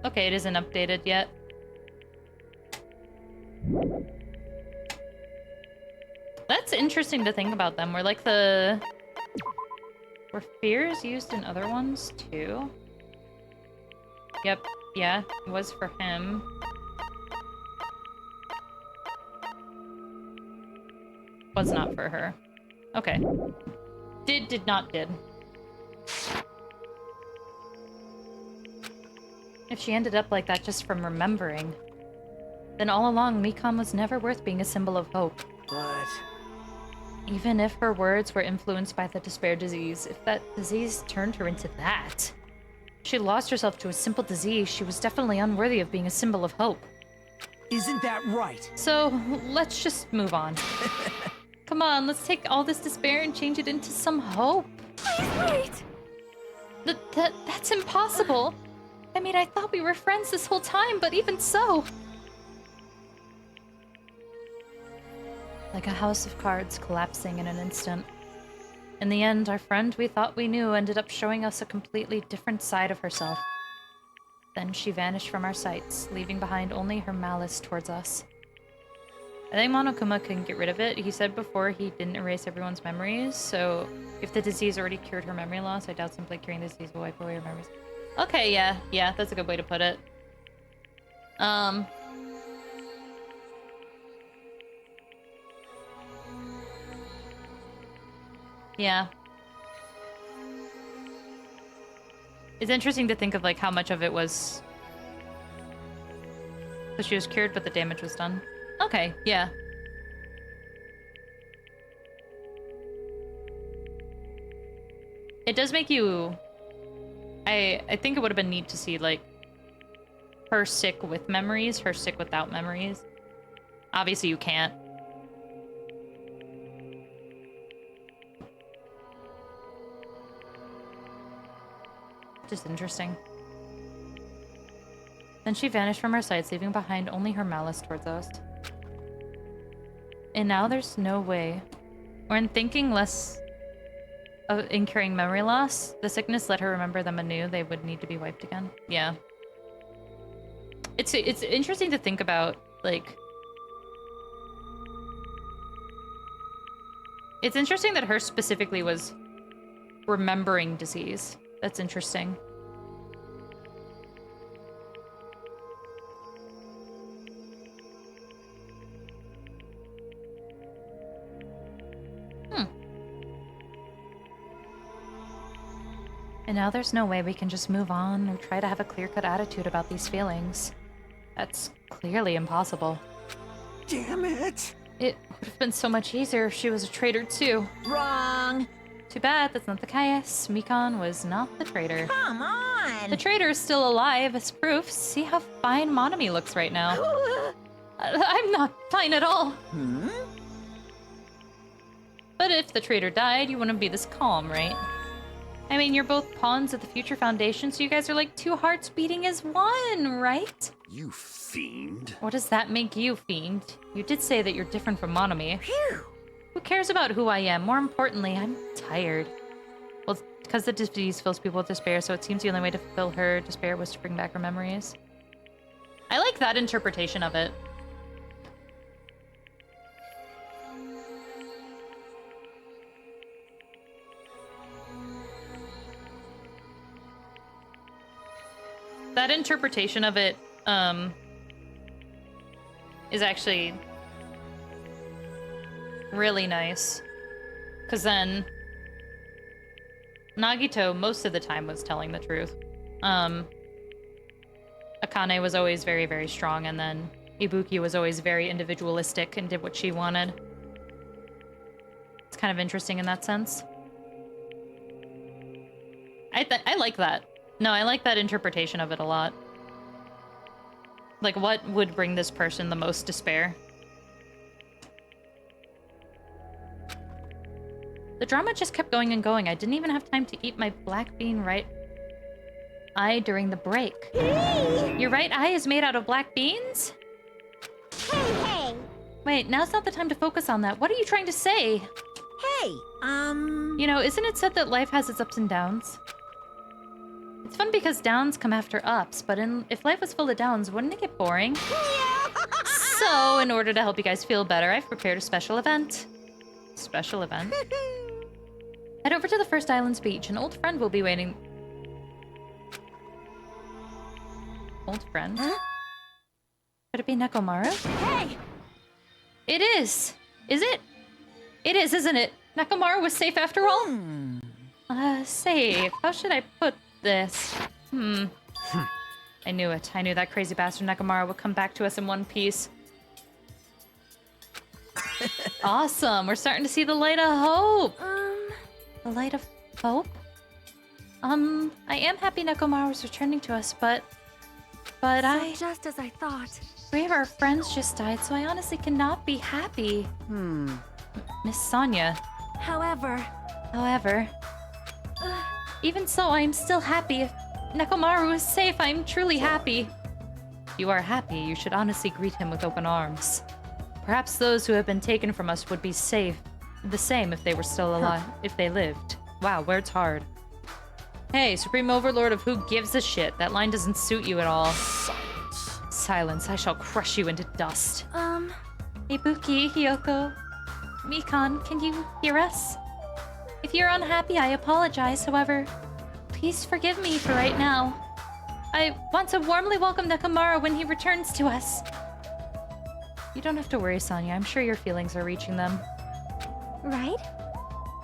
Okay, it isn't updated yet. That's interesting to think about them. Were fears used in other ones too? Yep, yeah, it was for him. Was not for her. Okay. Did not did. If she ended up like that just from remembering, then all along Mikan was never worth being a symbol of hope. But... Even if her words were influenced by the despair disease, if that disease turned her into that, she lost herself to a simple disease, she was definitely unworthy of being a symbol of hope. Isn't that right? So, let's just move on. Come on, let's take all this despair and change it into some hope. Please wait! That's impossible. I mean, I thought we were friends this whole time, but even so... Like a house of cards collapsing in an instant. In the end, our friend we thought we knew ended up showing us a completely different side of herself. Then she vanished from our sights, leaving behind only her malice towards us. I think Monokuma couldn't get rid of it. He said before he didn't erase everyone's memories, so if the disease already cured her memory loss, I doubt simply curing the disease will wipe away her memories. Okay, yeah, that's a good way to put it. Yeah. It's interesting to think of, like, how much of it was... So she was cured, but the damage was done. Okay, yeah. It does make you... I think it would have been neat to see, like, her sick with memories, her sick without memories. Obviously, you can't. Just interesting. Then she vanished from our sights, leaving behind only her malice towards us. And now there's no way. Or in thinking less of incurring memory loss, the sickness let her remember them anew. They would need to be wiped again. Yeah. It's interesting to think about, like... It's interesting that her specifically was remembering disease. That's interesting. And now there's no way we can just move on or try to have a clear-cut attitude about these feelings. That's clearly impossible. Damn it! It would have been so much easier if she was a traitor too. Wrong! Too bad that's not the case. Mikon was not the traitor. Come on! The traitor is still alive as proof. See how fine Monami looks right now. I'm not fine at all. Hmm? But if the traitor died, you wouldn't be this calm, right? I mean, you're both pawns of the Future Foundation, so you guys are like two hearts beating as one, right? You fiend. What does that make you, fiend? You did say that you're different from Monami. Phew! Who cares about who I am? More importantly, I'm tired. Well, because the disease fills people with despair, so it seems the only way to fulfill her despair was to bring back her memories. I like that interpretation of it. That interpretation of it, is actually really nice. Because then Nagito, most of the time, was telling the truth. Akane was always very, very strong, and then Ibuki was always very individualistic and did what she wanted. It's kind of interesting in that sense. I like that. No, I like that interpretation of it a lot. Like, what would bring this person the most despair? The drama just kept going and going. I didn't even have time to eat my black bean right eye during the break. Hey! Your right eye is made out of black beans? Hey! Wait, now's not the time to focus on that. What are you trying to say? Hey, You know, isn't it said that life has its ups and downs? It's fun because downs come after ups, but if life was full of downs, wouldn't it get boring? So, in order to help you guys feel better, I've prepared a special event. Special event? Head over to the First Island's beach. An old friend will be waiting. Old friend? Huh? Could it be Nekomaru? Hey! It is! Is it? It is, isn't it? Nekomaru was safe after all? Safe. How should I put this? I knew it. I knew that crazy bastard Nekomaru would come back to us in one piece. Awesome. We're starting to see the light of hope. The light of hope? I am happy Nekomaru is returning to us, but Just as I thought. three of our friends just died, so I honestly cannot be happy. Miss Sonia. However, Even so, I am still happy. If Nekomaru is safe, I am truly happy. If you are happy, you should honestly greet him with open arms. Perhaps those who have been taken from us would be safe the same if they were still alive, if they lived. Wow, words hard. Hey, Supreme Overlord of who gives a shit. That line doesn't suit you at all. Silence. Silence, I shall crush you into dust. Ibuki, Hiyoko, Mikan, can you hear us? If you're unhappy, I apologize. However, please forgive me for right now. I want to warmly welcome Nekomaro when he returns to us. You don't have to worry, Sonia. I'm sure your feelings are reaching them. Right?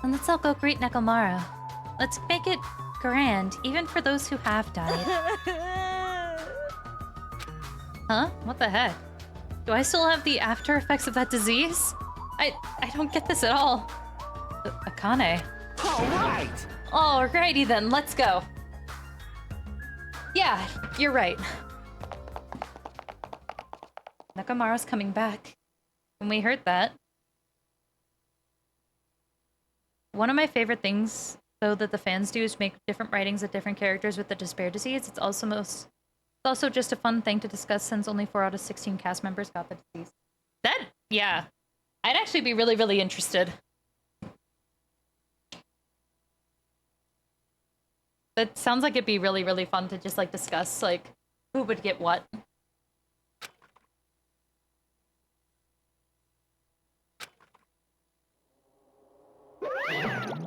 And let's all go greet Nekomaro. Let's make it grand, even for those who have died. Huh? What the heck? Do I still have the after effects of that disease? I don't get this at all. Akane. All right. Alrighty then, let's go. Yeah, you're right. Nekomaro's coming back. When we heard that. One of my favorite things, though, that the fans do is make different writings of different characters with the despair disease. It's also just a fun thing to discuss since only 4 out of 16 cast members got the disease. Yeah. I'd actually be really, really interested. That sounds like it'd be really, really fun to just, like, discuss, like, who would get what.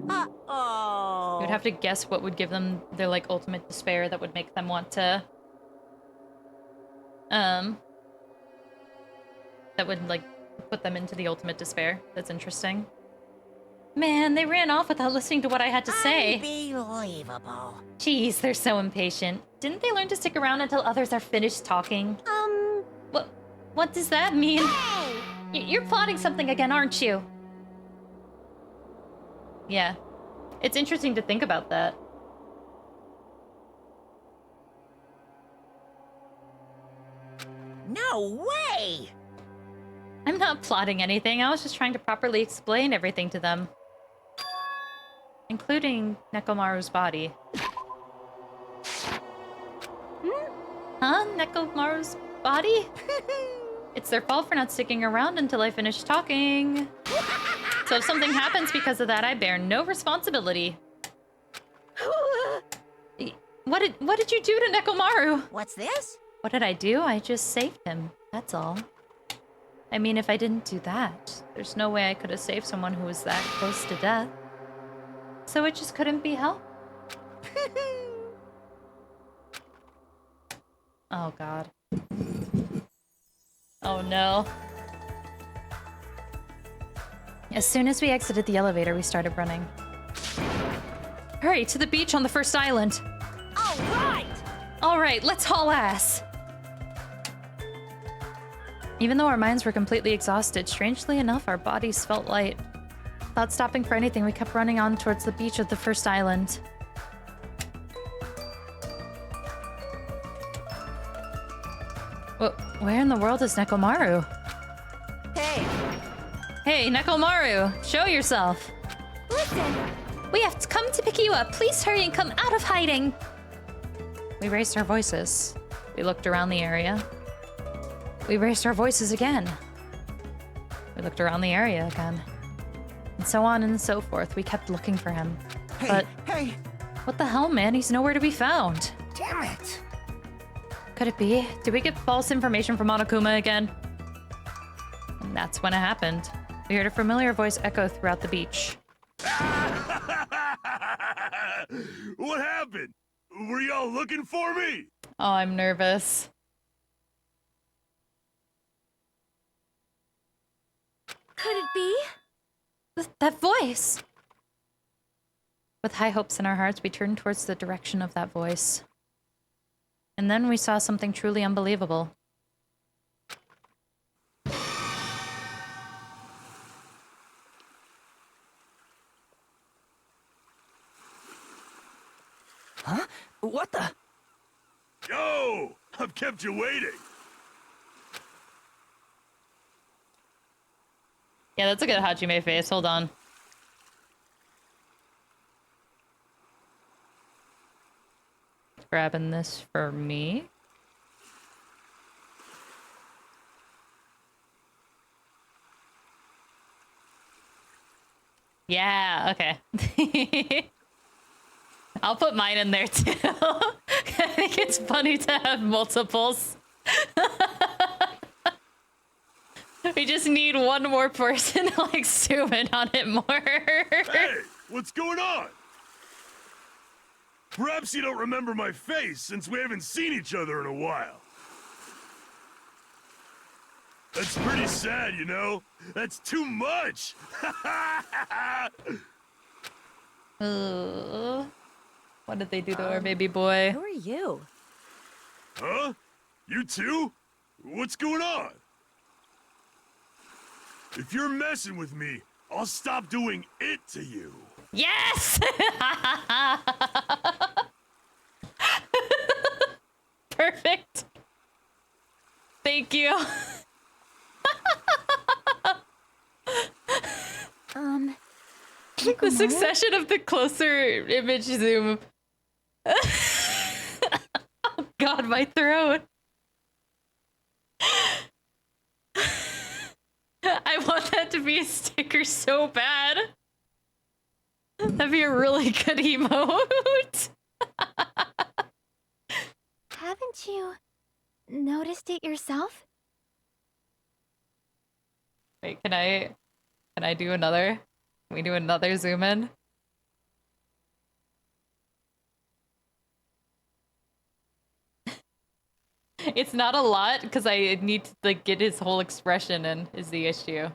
Uh-oh. You'd have to guess what would give them their, like, ultimate despair that would make them want to... that would, like, put them into the ultimate despair. That's interesting. Man, they ran off without listening to what I had to say. Unbelievable. Jeez, they're so impatient. Didn't they learn to stick around until others are finished talking? What does that mean? Hey! You're plotting something again, aren't you? Yeah. It's interesting to think about that. No way! I'm not plotting anything. I was just trying to properly explain everything to them. Including Nekomaru's body. Huh? Nekomaru's body? It's their fault for not sticking around until I finish talking. So if something happens because of that, I bear no responsibility. What did you do to Nekomaru? What's this? What did I do? I just saved him. That's all. I mean, if I didn't do that, there's no way I could have saved someone who was that close to death. So it just couldn't be helped. Oh, God. Oh, no. As soon as we exited the elevator, we started running. Hurry, to the beach on the first island. All right! All right, let's haul ass. Even though our minds were completely exhausted, strangely enough, our bodies felt light. Without stopping for anything, we kept running on towards the beach of the first island. Where in the world is Nekomaru? Hey! Hey, Nekomaru! Show yourself! Listen! We have to come to pick you up! Please hurry and come out of hiding! We raised our voices. We looked around the area. We raised our voices again. We looked around the area again. And so on and so forth. We kept looking for him. Hey! What the hell, man? He's nowhere to be found. Damn it! Could it be? Did we get false information from Monokuma again? And that's when it happened. We heard a familiar voice echo throughout the beach. What happened? Were y'all looking for me? Oh, I'm nervous. Could it be? That voice! With high hopes in our hearts, we turned towards the direction of that voice. And then we saw something truly unbelievable. Huh? What the? Yo! I've kept you waiting. Yeah, that's a good Hajime face. Hold on. Grabbing this for me. Yeah, okay. I'll put mine in there too. I think it's funny to have multiples. We just need one more person to like zoom in on it more. Hey, what's going on? Perhaps you don't remember my face since we haven't seen each other in a while. That's pretty sad, you know? That's too much! What did they do to our baby boy? Who are you? Huh? You too? What's going on? If you're messing with me, I'll stop doing it to you. Yes! Perfect. Thank you. The succession of the closer image zoom. Oh god, my throat. I want that to be a sticker so bad. That'd be a really good emote. Haven't you noticed it yourself? Wait, can I do another? Can we do another zoom in? It's not a lot because I need to like get his whole expression in is the issue.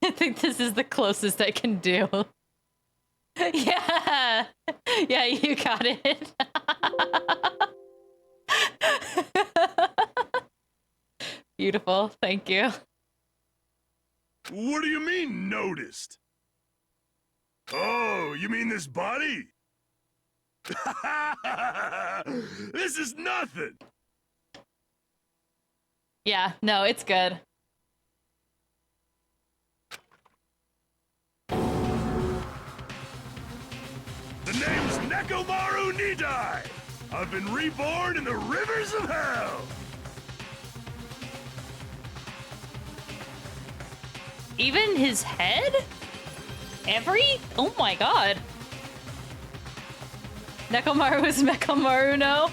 I think this is the closest I can do. Yeah. Yeah, you got it. Beautiful. Thank you. What do you mean, noticed? Oh, you mean this body? This is nothing! Yeah, no, it's good. The name's Nekomaru Nidai! I've been reborn in the rivers of hell! Even his head? Oh my god. Nekomaru is Mekomaru, no?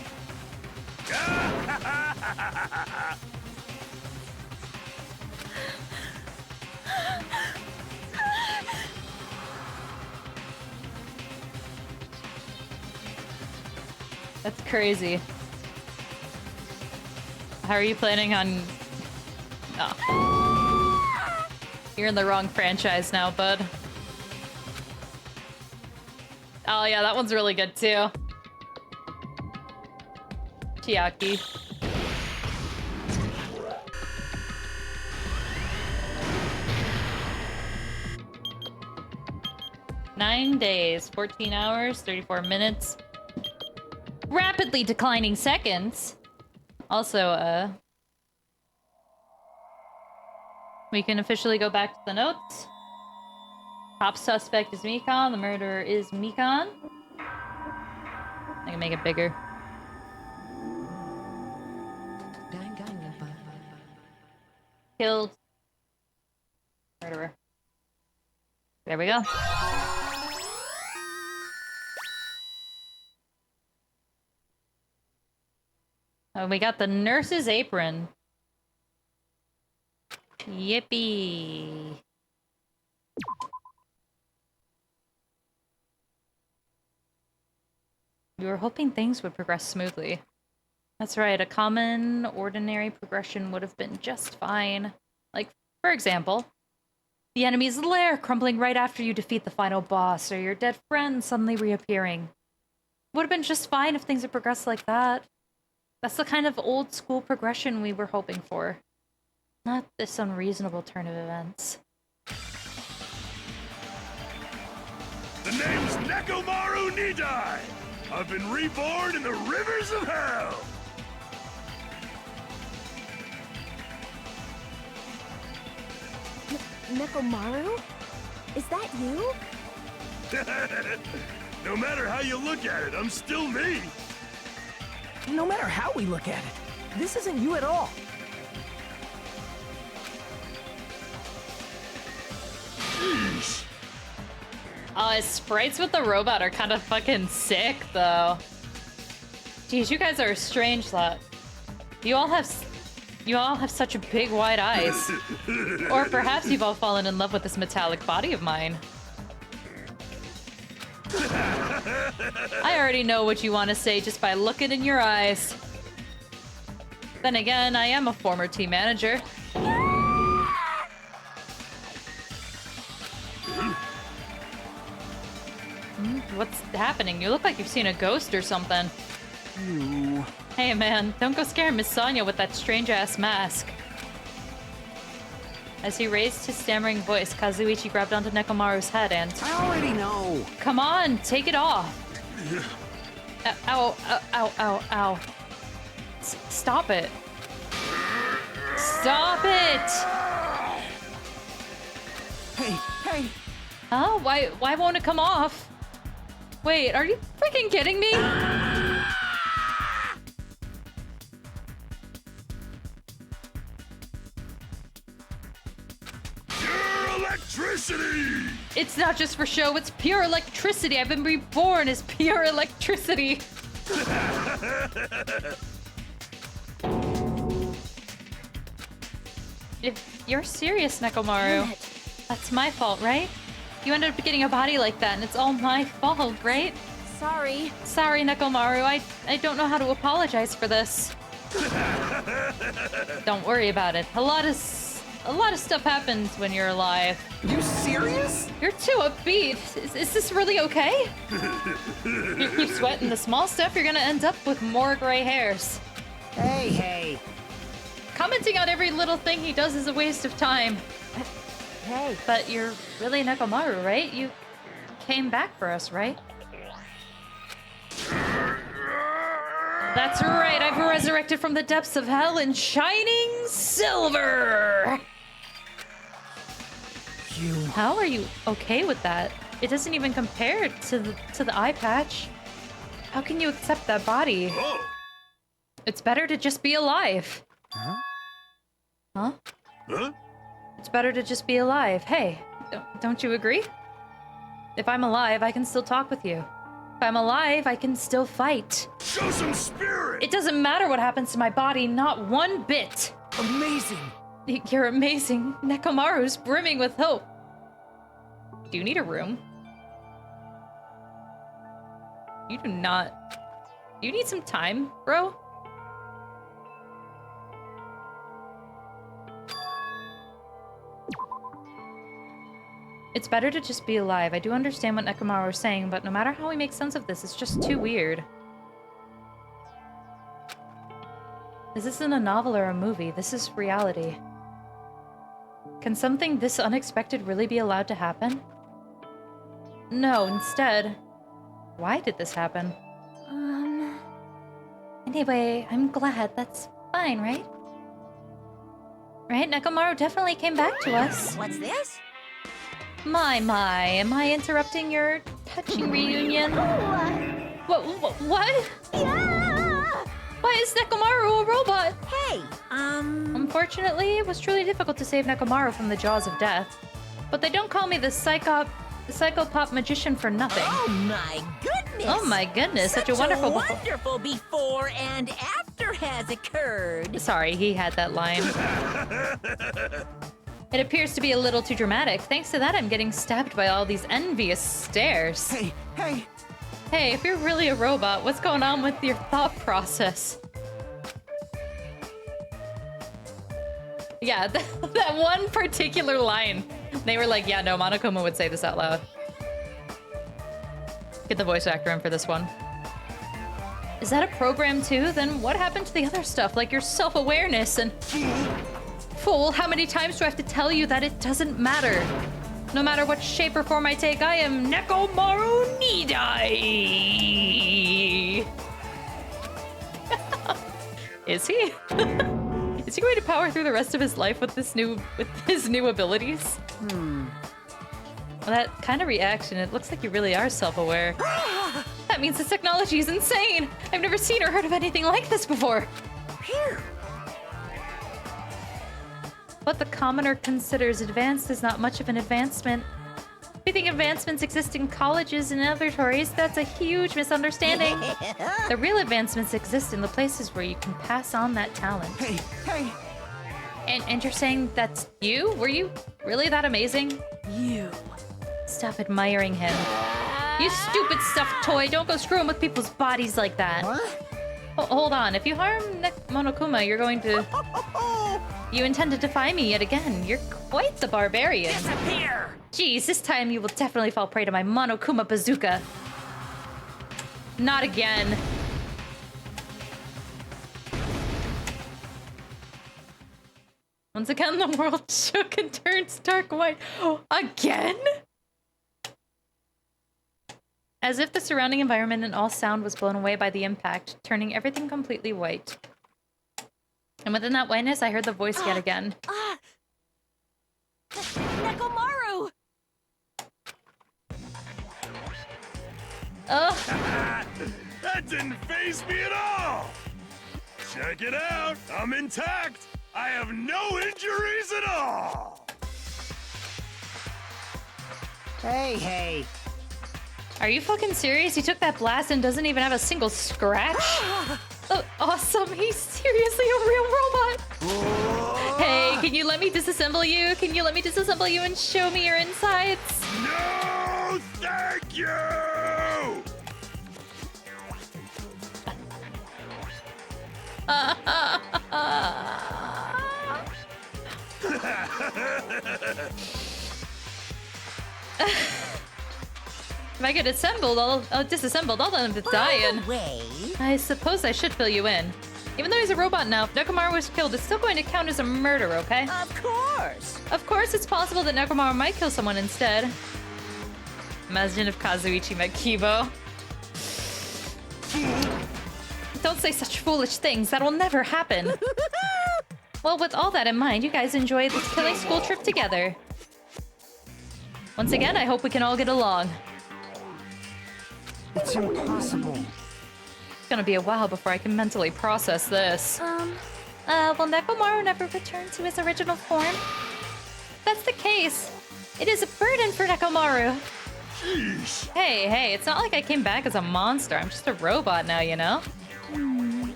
That's crazy. How are you planning on... Oh. You're in the wrong franchise now, bud. Oh yeah, that one's really good too. Chiaki. Nine days, 14 hours, 34 minutes. Rapidly declining seconds. Also, we can officially go back to the notes. Top suspect is Mikan. The murderer is Mikan. I can make it bigger. Killed. Murderer. There we go. Oh, we got the nurse's apron. Yippee. We were hoping things would progress smoothly. That's right, a common, ordinary progression would have been just fine. Like, for example, the enemy's lair crumbling right after you defeat the final boss, or your dead friend suddenly reappearing. Would have been just fine if things had progressed like that. That's the kind of old-school progression we were hoping for. Not this unreasonable turn of events. The name's Nekomaru Nidai! I've been reborn in the rivers of hell! Nekomaru? Is that you? No matter how you look at it, I'm still me! No matter how we look at it, this isn't you at all. Sheesh. His sprites with the robot are kind of fucking sick, though. Geez, you guys are a strange lot. You all have such big, wide eyes. Or perhaps you've all fallen in love with this metallic body of mine. I already know what you want to say just by looking in your eyes. Then again, I am a former team manager. What's happening? You look like you've seen a ghost or something. You. Hey man, don't go scare Miss Sonia with that strange-ass mask. As he raised his stammering voice, Kazuichi grabbed onto Nekomaru's head and... I already know. Come on, take it off. Ow, ow, ow, ow, ow. Stop it. Stop it! Hey, hey. Huh? Why won't it come off? Wait, are you freaking kidding me? Pure electricity! It's not just for show, it's pure electricity. I've been reborn as pure electricity. If you're serious, Nekomaru, that's my fault, right? You ended up getting a body like that, and it's all my fault, right? Sorry. Sorry, Nekomaru. I don't know how to apologize for this. Don't worry about it. A lot of stuff happens when you're alive. You serious? You're too upbeat. Is this really okay? You keep sweating the small stuff, you're gonna end up with more gray hairs. Hey. Commenting on every little thing he does is a waste of time. Hey. But you're really Nekomaru, right? You came back for us, right? That's right, I've resurrected from the depths of hell in shining silver! How are you okay with that? It doesn't even compare to the eye patch. How can you accept that body? Oh. It's better to just be alive. Huh? Huh? Huh? It's better to just be alive. Hey, don't you agree? If I'm alive, I can still talk with you. If I'm alive, I can still fight. Show some spirit! It doesn't matter what happens to my body, not one bit. Amazing. You're amazing. Nekomaru's brimming with hope. Do you need a room? You do not. You need some time, bro? It's better to just be alive. I do understand what Nekomaru is saying, but no matter how we make sense of this, it's just too weird. This isn't a novel or a movie. This is reality. Can something this unexpected really be allowed to happen? No, instead... Why did this happen? Anyway, I'm glad. That's fine, right? Right? Nekomaru definitely came back to us. What's this? My, am I interrupting your touching reunion? What? Yeah! Why is Nekomaru a robot? Hey, Unfortunately, it was truly difficult to save Nekomaru from the jaws of death. But they don't call me the psychopop magician for nothing. Oh my goodness! Oh my goodness, such a wonderful before and after has occurred. Sorry, he had that line. It appears to be a little too dramatic. Thanks to that, I'm getting stabbed by all these envious stares. Hey. Hey, if you're really a robot, what's going on with your thought process? Yeah, that one particular line. They were like, yeah, no, Monokuma would say this out loud. Get the voice actor in for this one. Is that a program too? Then what happened to the other stuff, like your self-awareness and... Fool, how many times do I have to tell you that it doesn't matter? No matter what shape or form I take, I am Nekomaru Nidai! Is he? Is he going to power through the rest of his life with his new abilities? Well, that kind of reaction, it looks like you really are self-aware. That means this technology is insane! I've never seen or heard of anything like this before! Phew. What the commoner considers advanced is not much of an advancement. If you think advancements exist in colleges and laboratories, that's a huge misunderstanding. The real advancements exist in the places where you can pass on that talent. Hey! And you're saying that's you? Were you really that amazing? You. Stop admiring him. You stupid stuffed toy, don't go screwing with people's bodies like that. What? Hold on, if you harm Monokuma, you're going to... You intend to defy me yet again. You're quite the barbarian. Disappear! Jeez, this time you will definitely fall prey to my Monokuma bazooka. Not again. Once again, the world shook and turned stark white. Again? As if the surrounding environment and all sound was blown away by the impact, turning everything completely white. And within that whiteness, I heard the voice yet again. Nekomaru! Ugh. That didn't faze me at all! Check it out! I'm intact! I have no injuries at all! Hey. Are you fucking serious? He took that blast and doesn't even have a single scratch? Awesome, he's seriously a real robot! Hey, can you let me disassemble you? Can you let me disassemble you and show me your insides? No, thank you! If I get assembled, disassembled, I'll let him die in. Way. I suppose I should fill you in. Even though he's a robot now, if Nekomaru was killed, it's still going to count as a murder, okay? Of course. Of course, it's possible that Nekomaru might kill someone instead. Imagine if Kazuichi met Kibo. Don't say such foolish things. That'll never happen. Well, with all that in mind, you guys enjoy this killing school trip together. Once again, I hope we can all get along. It's impossible. It's gonna be a while before I can mentally process this. Will Nekomaru never return to his original form? If that's the case, it is a burden for Nekomaru. Sheesh. Hey, it's not like I came back as a monster. I'm just a robot now, you know?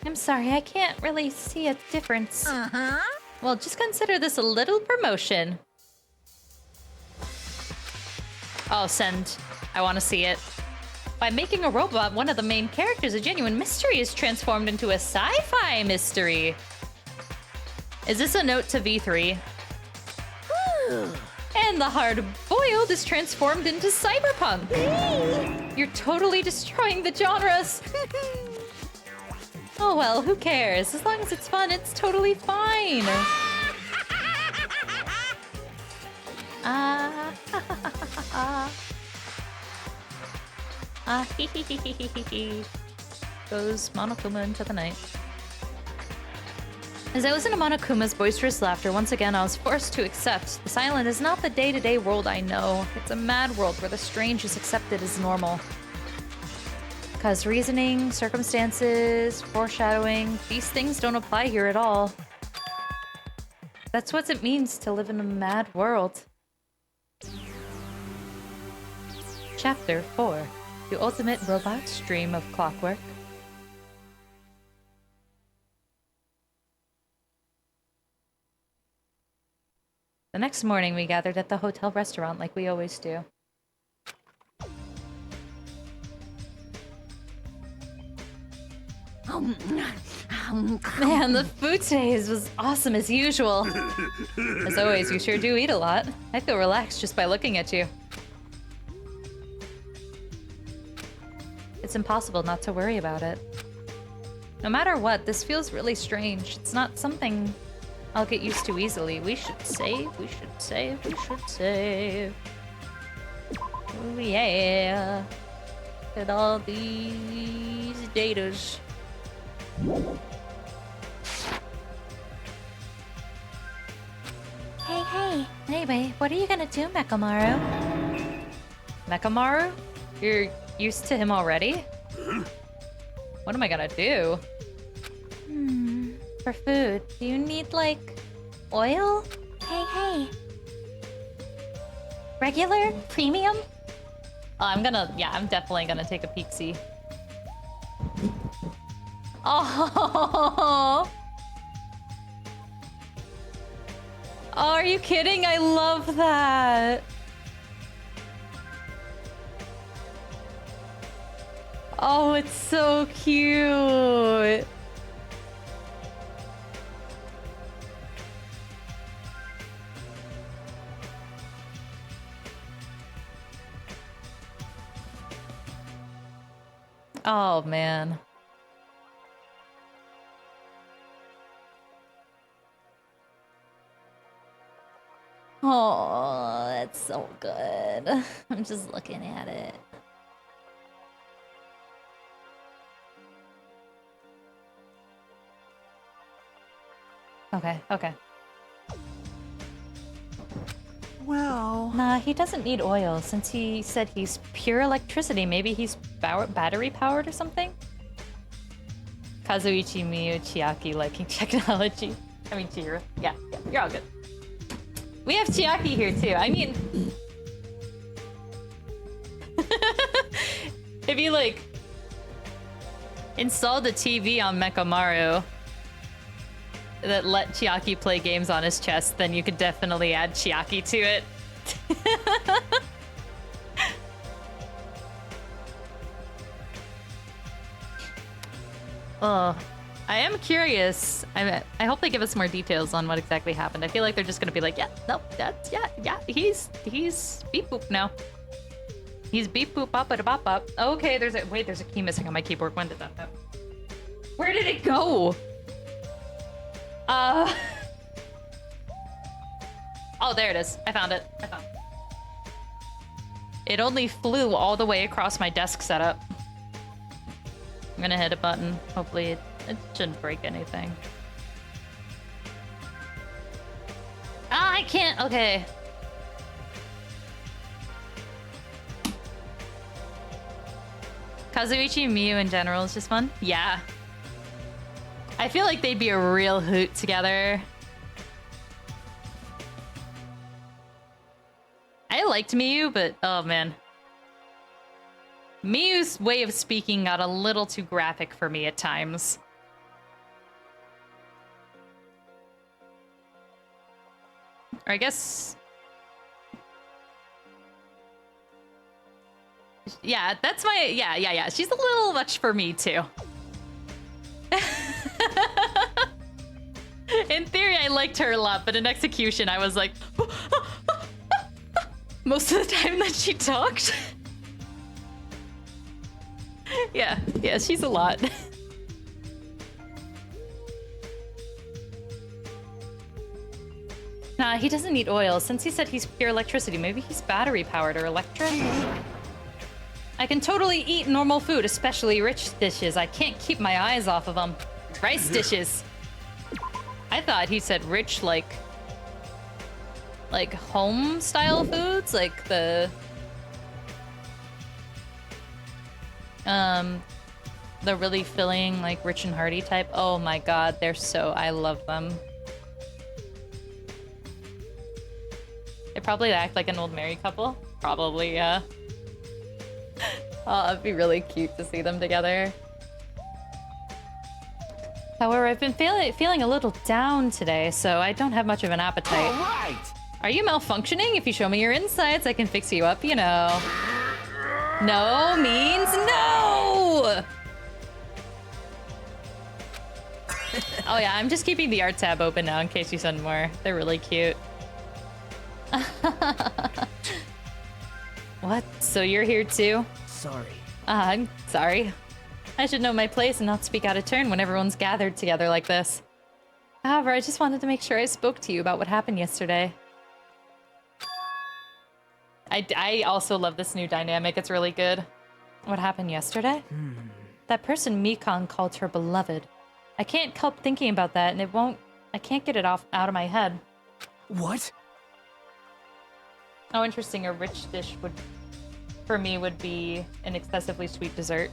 I'm sorry, I can't really see a difference. Uh-huh. Well, just consider this a little promotion. Oh, send. I want to see it. By making a robot one of the main characters, a genuine mystery is transformed into a sci-fi mystery. Is this a note to V3? And the hard-boiled is transformed into cyberpunk. You're totally destroying the genres. Oh well, who cares? As long as it's fun, it's totally fine. Goes Monokuma into the night. As I listen to Monokuma's boisterous laughter, once again I was forced to accept this island is not the day-to-day world I know. It's a mad world where the strange is accepted as normal. Because reasoning, circumstances, foreshadowing, these things don't apply here at all. That's what it means to live in a mad world. Chapter 4. The ultimate robot's dream of clockwork. The next morning, we gathered at the hotel restaurant like we always do. Man, the food today was awesome as usual. As always, you sure do eat a lot. I feel relaxed just by looking at you. It's impossible not to worry about it. No matter what, this feels really strange. It's not something I'll get used to easily. We should save, we should save, we should save. Oh yeah. Look at all these datas. Hey. Anyway, what are you gonna do, Mekamaru? Mekamaru? You're used to him already? What am I gonna do? For food, do you need, like, Oil? Hey. Regular? Premium? I'm definitely gonna take a peek-see. Oh! Oh, are you kidding? I love that. Oh, it's so cute. Oh, man. Oh, that's so good. I'm just looking at it. Okay. Well... Nah, he doesn't need oil since he said he's pure electricity. Maybe he's battery powered or something? Kazuichi, Miyu, Chiaki liking technology. I mean, Chihiro. Yeah, you're all good. We have Chiaki here too. I mean... if you, like, installed the TV on Mechamaru that let Chiaki play games on his chest, then you could definitely add Chiaki to it. Oh, I am curious. I hope they give us more details on what exactly happened. I feel like they're just gonna be like, yeah, nope, that's, yeah, he's beep boop now. He's beep boop up at a bop up. Okay, there's a key missing on my keyboard. When did that happen? Where did it go? Oh, there it is. I found it. It only flew all the way across my desk setup. I'm gonna hit a button. Hopefully it shouldn't break anything. Ah, I can't. Okay. Kazuichi and Miyu in general is just fun. Yeah. I feel like they'd be a real hoot together. I liked Miyu, but oh man. Miyu's way of speaking got a little too graphic for me at times. Or I guess... yeah, that's my... Yeah. She's a little much for me, too. In theory, I liked her a lot, but in execution, I was like... most of the time that she talked. Yeah, she's a lot. Nah, he doesn't need oil. Since he said he's pure electricity, maybe he's battery powered or electric? I can totally eat normal food, especially rich dishes. I can't keep my eyes off of them. Rice dishes. I thought he said rich, like home style foods, like the really filling, like rich and hearty type. Oh my god, I love them. They probably act like an old married couple. Probably, yeah. Oh, it'd be really cute to see them together. However, I've been feeling a little down today, so I don't have much of an appetite. All right. Are you malfunctioning? If you show me your insides, I can fix you up, you know. No means no! Oh yeah, I'm just keeping the art tab open now in case you send more. They're really cute. What? So you're here too? Sorry. I'm sorry. I should know my place and not speak out of turn when everyone's gathered together like this. However, I just wanted to make sure I spoke to you about what happened yesterday. I also love this new dynamic. It's really good. What happened yesterday? That person Mikon called her beloved. I can't help thinking about that, and I can't get it out of my head. What? Oh, interesting. A rich dish for me, would be an excessively sweet dessert.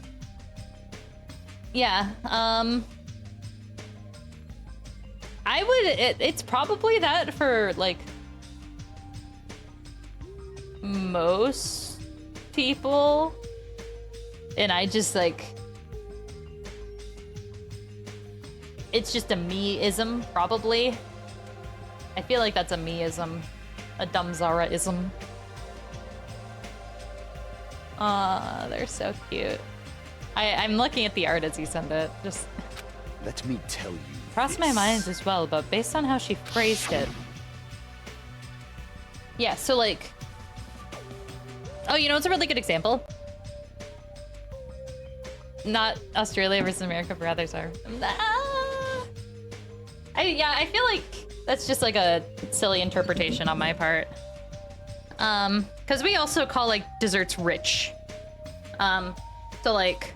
It's probably that for, like, most people. And I just, like... It's just a me-ism, probably. I feel like that's a me-ism. A dumb Zara-ism. They're so cute. I'm looking at the art as you send it. Just... Let me tell you. Crossed my mind as well, but based on how she phrased it. Yeah, so like... Oh, you know what's a really good example? Not Australia versus America, but rather are. I feel like that's just like a silly interpretation on my part. Because we also call like desserts rich. So like...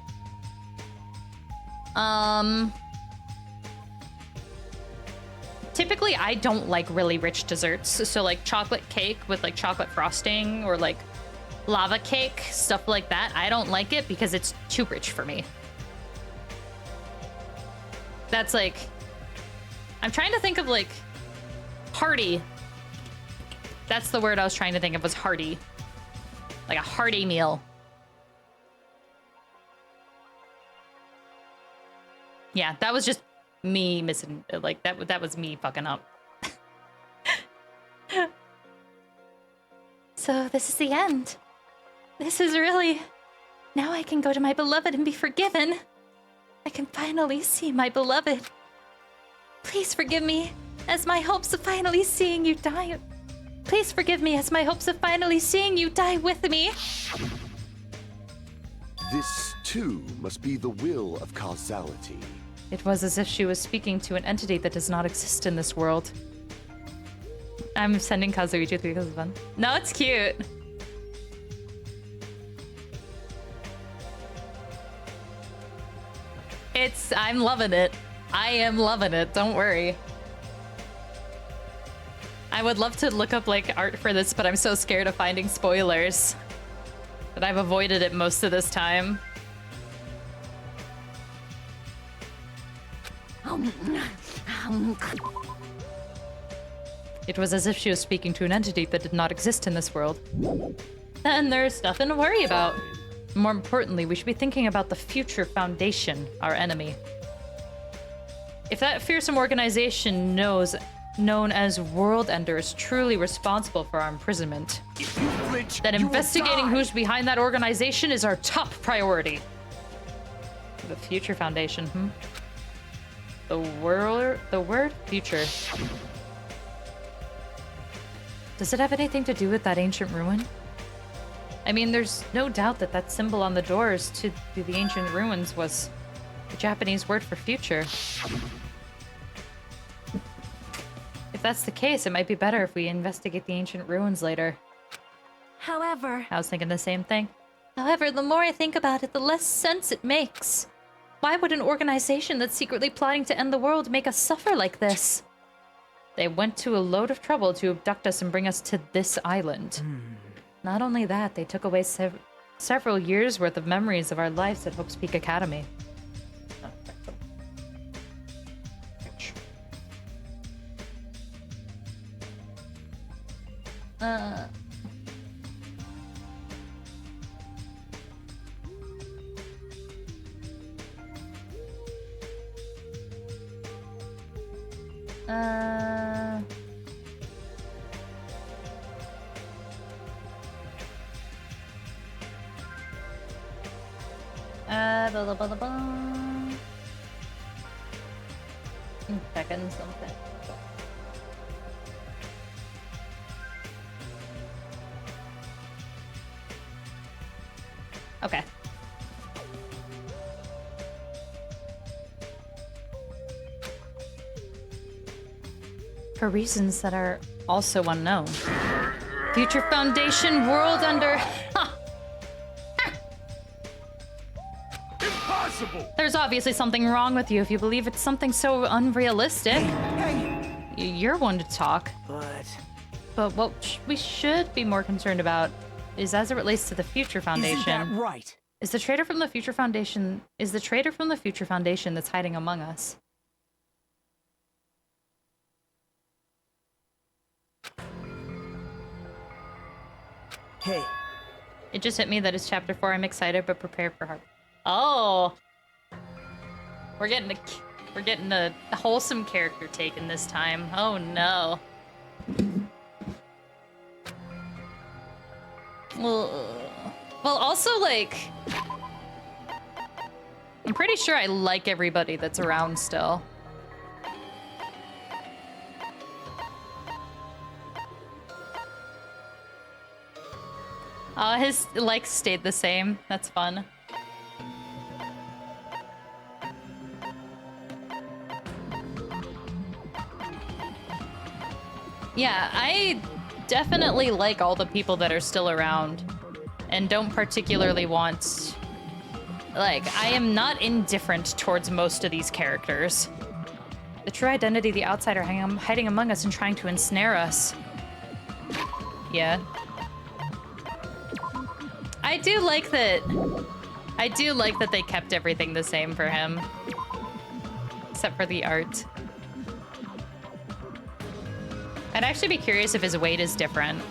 Typically, I don't like really rich desserts. So like chocolate cake with like chocolate frosting or like lava cake, stuff like that. I don't like it because it's too rich for me. That's like... I'm trying to think of like... Hearty. That's the word I was trying to think of, was hearty. Like a hearty meal. Yeah, that was just me missing, like, that was me fucking up. So this is the end. This is really... Now I can go to my beloved and be forgiven. I can finally see my beloved. Please forgive me, as my hopes of finally seeing you die... Please forgive me, as my hopes of finally seeing you die with me. This, too, must be the will of causality. It was as if she was speaking to an entity that does not exist in this world. I'm sending Kazuichi because it's fun. No, it's cute. I'm loving it. I am loving it, don't worry. I would love to look up like art for this, but I'm so scared of finding spoilers. But I've avoided it most of this time. It was as if she was speaking to an entity that did not exist in this world. Then there's nothing to worry about. More importantly, we should be thinking about the future Foundation, our enemy. If that fearsome organization known as World Ender is truly responsible for our imprisonment, then investigating who's behind that organization is our top priority. The future Foundation, The word future. Does it have anything to do with that ancient ruin? I mean, there's no doubt that that symbol on the doors to the ancient ruins was the Japanese word for future. If that's the case, it might be better if we investigate the ancient ruins later. However... I was thinking the same thing. However, the more I think about it, the less sense it makes. Why would an organization that's secretly plotting to end the world make us suffer like this? They went to a load of trouble to abduct us and bring us to this island. Not only that, they took away several years' worth of memories of our lives at Hope's Peak Academy. Blah, blah, blah, blah. Checking something. Okay. For reasons that are also unknown. Future Foundation World Under... Impossible! There's obviously something wrong with you if you believe it's something so unrealistic. You're one to talk. But what we should be more concerned about is as it relates to the Future Foundation. Isn't that right? Is the traitor from the Future Foundation that's hiding among us? Hey. It just hit me that it's chapter 4. I'm excited but prepared for heart. Oh. We're getting a wholesome character taken this time. Oh no. Well, also, like, I'm pretty sure I like everybody that's around still. His likes stayed the same. That's fun. Yeah, I definitely like all the people that are still around and don't particularly want... Like, I am not indifferent towards most of these characters. The true identity of the outsider hiding among us and trying to ensnare us. Yeah. I do like that they kept everything the same for him. Except for the art. I'd actually be curious if his weight is different.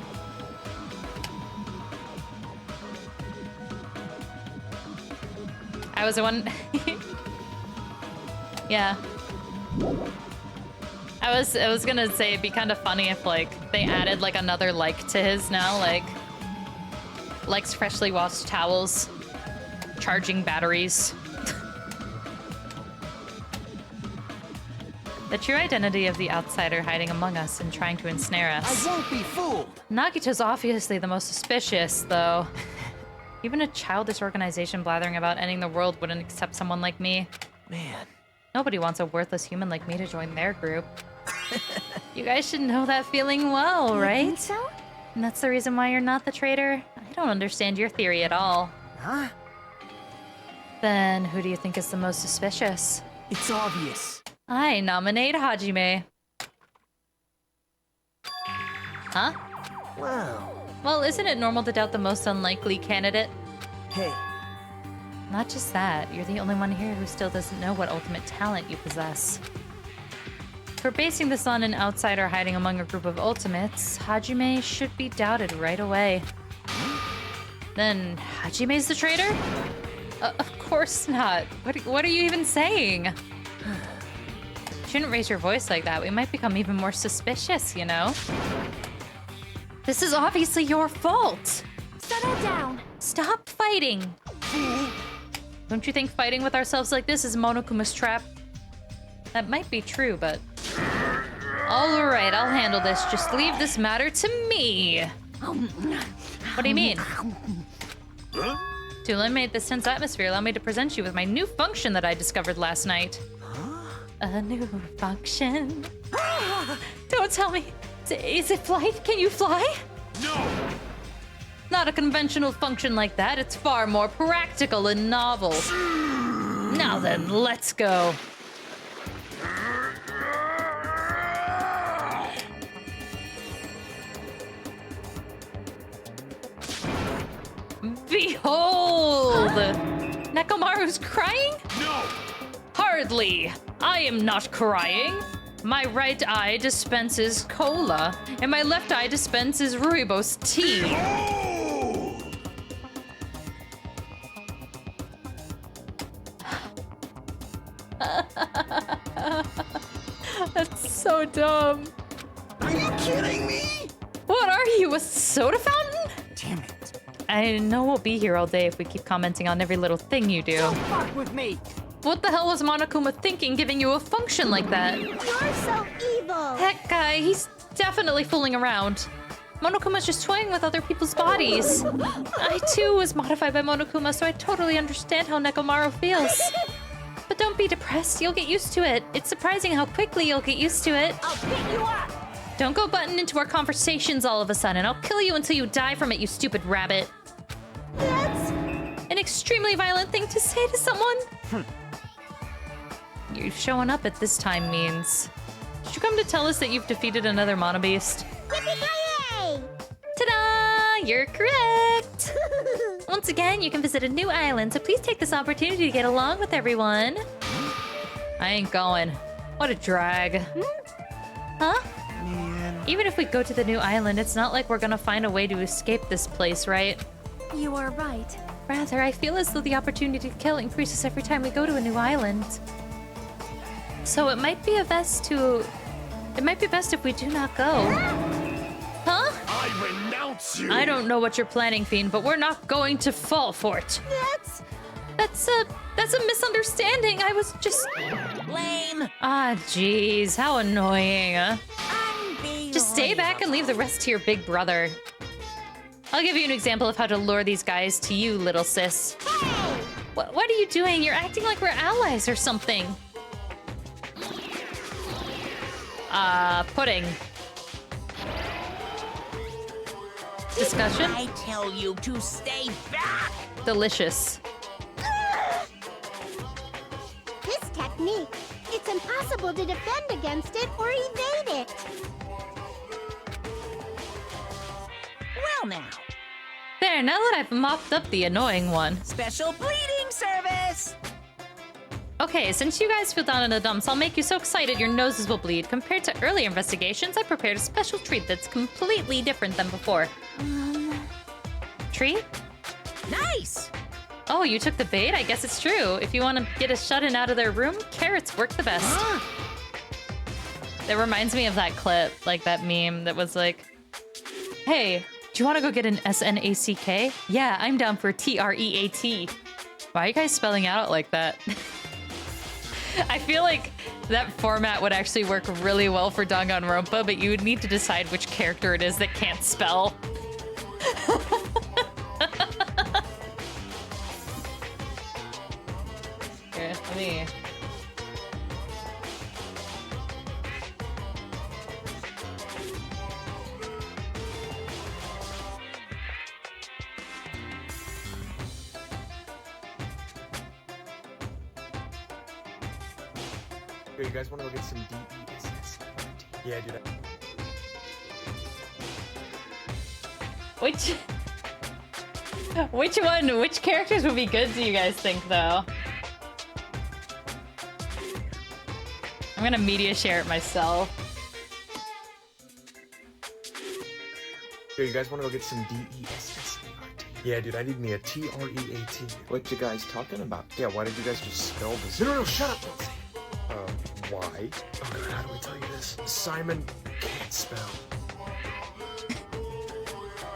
I was the one... Yeah. I was gonna say it'd be kind of funny if, like, they added, like, another like to his now, like... Likes freshly washed towels. Charging batteries. The true identity of the outsider hiding among us and trying to ensnare us. I won't be fooled! Nagito's obviously the most suspicious, though. Even a childish organization blathering about ending the world wouldn't accept someone like me. Man. Nobody wants a worthless human like me to join their group. You guys should know that feeling well, right? You think so? And that's the reason why you're not the traitor? I don't understand your theory at all. Huh? Then who do you think is the most suspicious? It's obvious. I nominate Hajime. Huh? Wow. Well, isn't it normal to doubt the most unlikely candidate? Hey. Not just that, you're the only one here who still doesn't know what ultimate talent you possess. For basing this on an outsider hiding among a group of ultimates, Hajime should be doubted right away. Then Hajime's the traitor? Of course not. What are you even saying? You shouldn't raise your voice like that. We might become even more suspicious, you know? This is obviously your fault! Settle down! Stop fighting! Don't you think fighting with ourselves like this is Monokuma's trap? That might be true, but... Alright, I'll handle this. Just leave this matter to me! What do you mean? To eliminate this tense atmosphere, allow me to present you with my new function that I discovered last night. A new function? Don't tell me! Is it flight? Can you fly? No! Not a conventional function like that. It's far more practical and novel. Now then, let's go. Behold! Nekomaru's crying? No! Hardly. I am not crying. My right eye dispenses cola, and my left eye dispenses rooibos tea. Oh! That's so dumb. Are you kidding me? What are you, a soda fountain? Damn it. I know we'll be here all day if we keep commenting on every little thing you do. Don't fuck with me. What the hell was Monokuma thinking giving you a function like that? You're so evil! Heck, guy, he's definitely fooling around. Monokuma's just toying with other people's bodies. I, too, was modified by Monokuma, so I totally understand how Nekomaru feels. But don't be depressed, you'll get used to it. It's surprising how quickly you'll get used to it. I'll pick you up! Don't go butting into our conversations all of a sudden. I'll kill you until you die from it, you stupid rabbit. That's... An extremely violent thing to say to someone. You showing up at this time means... Did you come to tell us that you've defeated another Monobeast? Yippee-ki-yay! Ta-da! You're correct! Once again, you can visit a new island, so please take this opportunity to get along with everyone. I ain't going. What a drag. Huh? Man. Even if we go to the new island, it's not like we're gonna find a way to escape this place, right? You are right. Rather, I feel as though the opportunity to kill increases every time we go to a new island. So it might be best if we do not go. Huh? I renounce you! I don't know what you're planning, Fiend, but we're not going to fall for it. That's a misunderstanding. I was just... Lame. Ah, jeez, how annoying. Just stay back and leave the rest to your big brother. I'll give you an example of how to lure these guys to you, little sis. Hey! What are you doing? You're acting like we're allies or something. Pudding. Discussion? I tell you to stay back! Delicious. This technique, it's impossible to defend against it or evade it. Well now, There, now that I've mopped up the annoying one. special bleeding service! Okay, since you guys feel down in the dumps, I'll make you so excited your noses will bleed. Compared to earlier investigations, I prepared a special treat that's completely different than before. Treat? Nice! Oh, you took the bait? I guess it's true. If you want to get a shut-in out of their room, carrots work the best. That reminds me of that clip, like that meme that was like, hey, do you want to go get an SNACK? Yeah, I'm down for TREAT. Why are you guys spelling out like that? I feel like that format would actually work really well for Danganronpa, but you would need to decide which character it is that can't spell. Here, let me... Hey, you guys want to go get some DESS? Yeah, dude. Which characters would be good, do you guys think, though? I'm gonna media share it myself. Hey, you guys want to go get some DESS? Yeah, dude, I need me a TREAT. What you guys talking about? Yeah, why did you guys just spell this? No, shut up! Don't say it. Why? Oh god, how do we tell you this? Simon can't spell.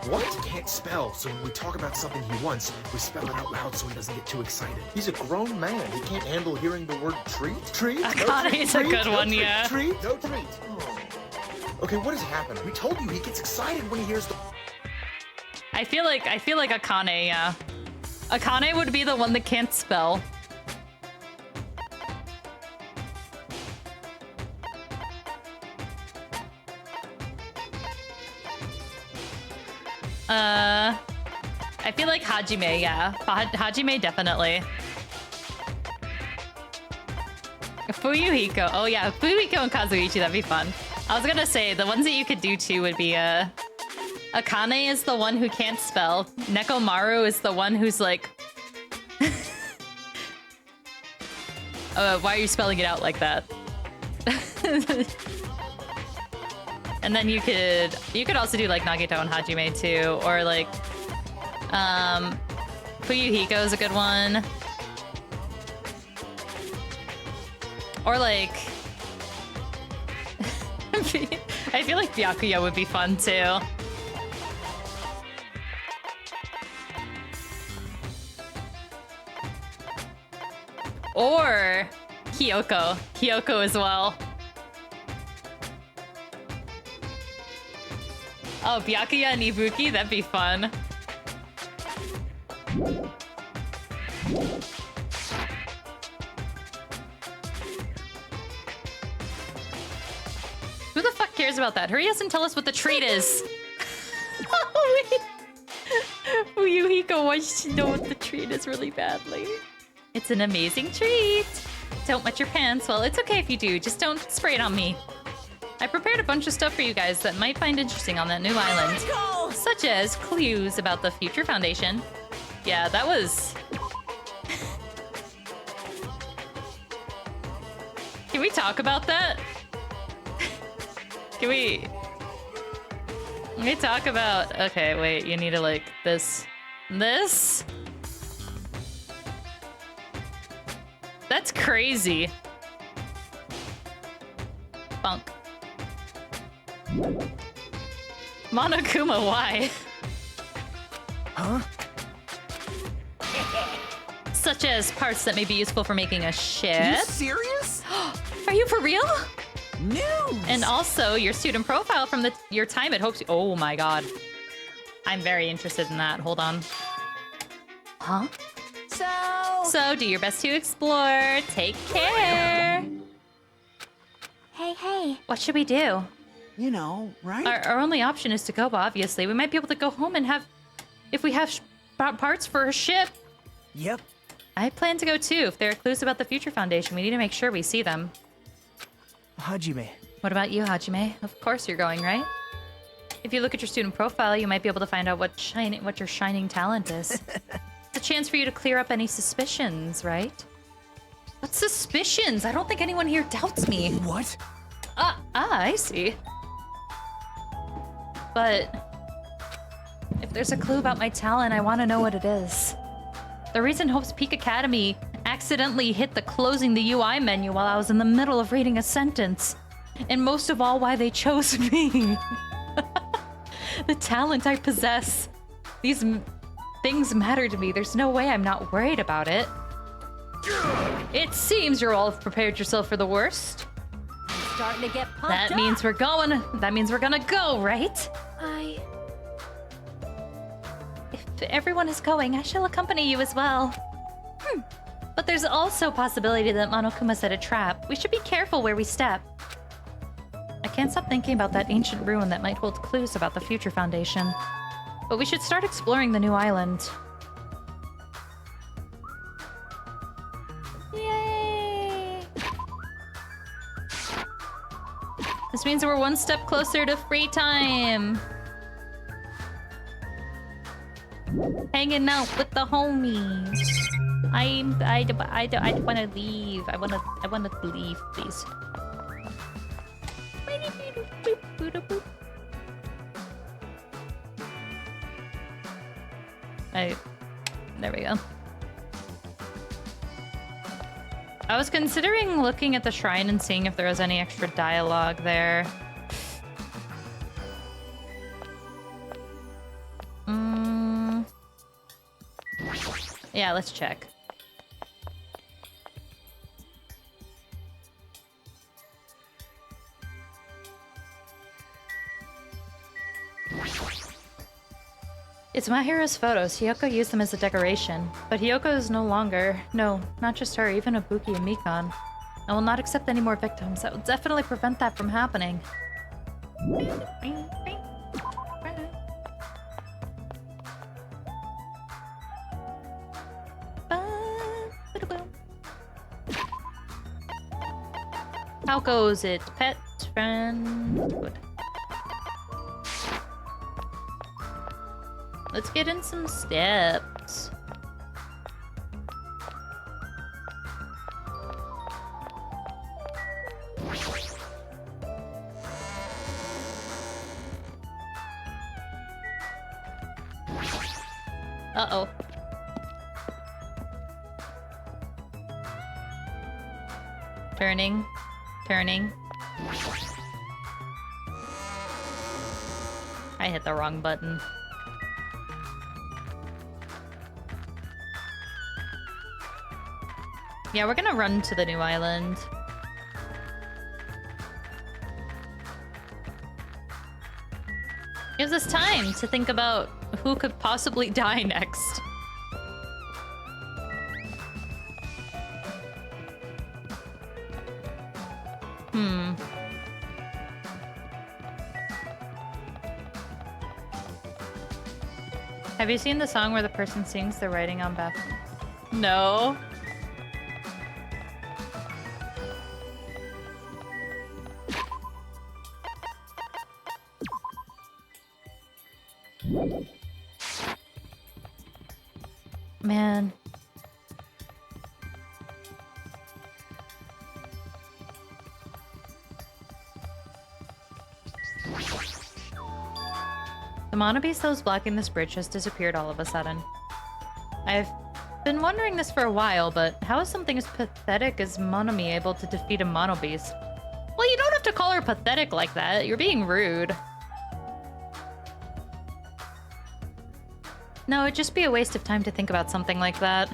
What? Can't spell, so when we talk about something he wants, we spell it out loud so he doesn't get too excited. He's a grown man. He can't handle hearing the word treat. Treat? Akane's a good one, yeah. Treat? No treat. Oh. Okay, what has happened? We told you he gets excited when he hears the... I feel like Akane, yeah. Akane would be the one that can't spell. I feel like Hajime, yeah. Hajime, definitely. Fuyuhiko. Oh, yeah. Fuyuhiko and Kazuichi, that'd be fun. I was gonna say, the ones that you could do, too, would be, Akane is the one who can't spell. Nekomaru is the one who's like... why are you spelling it out like that? And then you could also do like Nagito and Hajime too, or like Fuyuhiko is a good one. Or like I feel like Byakuya would be fun too. Or Kyoko. Kyoko as well. Oh, Byakuya and Ibuki? That'd be fun. Who the fuck cares about that? Hurry up and tell us what the treat is. Fuyuhiko wants to know what the treat is really badly. It's an amazing treat. Don't wet your pants. Well, it's okay if you do. Just don't spray it on me. I prepared a bunch of stuff for you guys that might find interesting on that new island. Such as clues about the future foundation. Yeah, that was... Can we talk about that? Can we Let me talk about... Okay, wait, you need to like this. This? That's crazy. Bunk. Monokuma, why? Huh? Such as parts that may be useful for making a ship. Are you serious? Are you for real? News! And also your student profile from your time at Hope's. Oh my god. I'm very interested in that. Hold on. Huh? So do your best to explore. Take care. Hey, hey. What should we do? You know, right? Our only option is to go, obviously. We might be able to go home and have... If we have parts for a ship. Yep. I plan to go too. If there are clues about the Future Foundation, we need to make sure we see them. Hajime. What about you, Hajime? Of course you're going, right? If you look at your student profile, you might be able to find out what your shining talent is. It's a chance for you to clear up any suspicions, right? What suspicions? I don't think anyone here doubts me. What? I see. But if there's a clue about my talent, I want to know what it is. The reason Hope's Peak Academy accidentally hit the closing the UI menu while I was in the middle of reading a sentence. And most of all, why they chose me. The talent I possess. These things matter to me. There's no way I'm not worried about it. It seems you're all prepared yourself for the worst. I'm starting to get pumped That up. means we're going. That means we're gonna go, right? If everyone is going, I shall accompany you as well. But there's also a possibility that Monokuma set a trap. We should be careful where we step. I can't stop thinking about that ancient ruin that might hold clues about the Future Foundation. But we should start exploring the new island. Yay! This means we're one step closer to free time. Hanging out with the homies. I want to leave. I want to leave, please. There we go. I was considering looking at the shrine and seeing if there was any extra dialogue there. Yeah, let's check. It's Mahiro's photos. Hiyoko used them as a decoration. But Hiyoko is no longer... No, not just her, even Ibuki and Mikan. I will not accept any more victims. That will definitely prevent that from happening. How goes it, pet friend? Good. Let's get in some steps. Uh-oh. Turning. Turning. I hit the wrong button. Yeah, we're gonna run to the new island. Gives us time to think about who could possibly die next. Have you seen the song where the person sings they're writing on bathrooms? No. Man. mana beast that was blocking this bridge has disappeared all of a sudden. I've been wondering this for a while, but how is something as pathetic as Monami able to defeat a mono beast? Well, you don't have to call her pathetic like that. You're being rude. No, it'd just be a waste of time to think about something like that.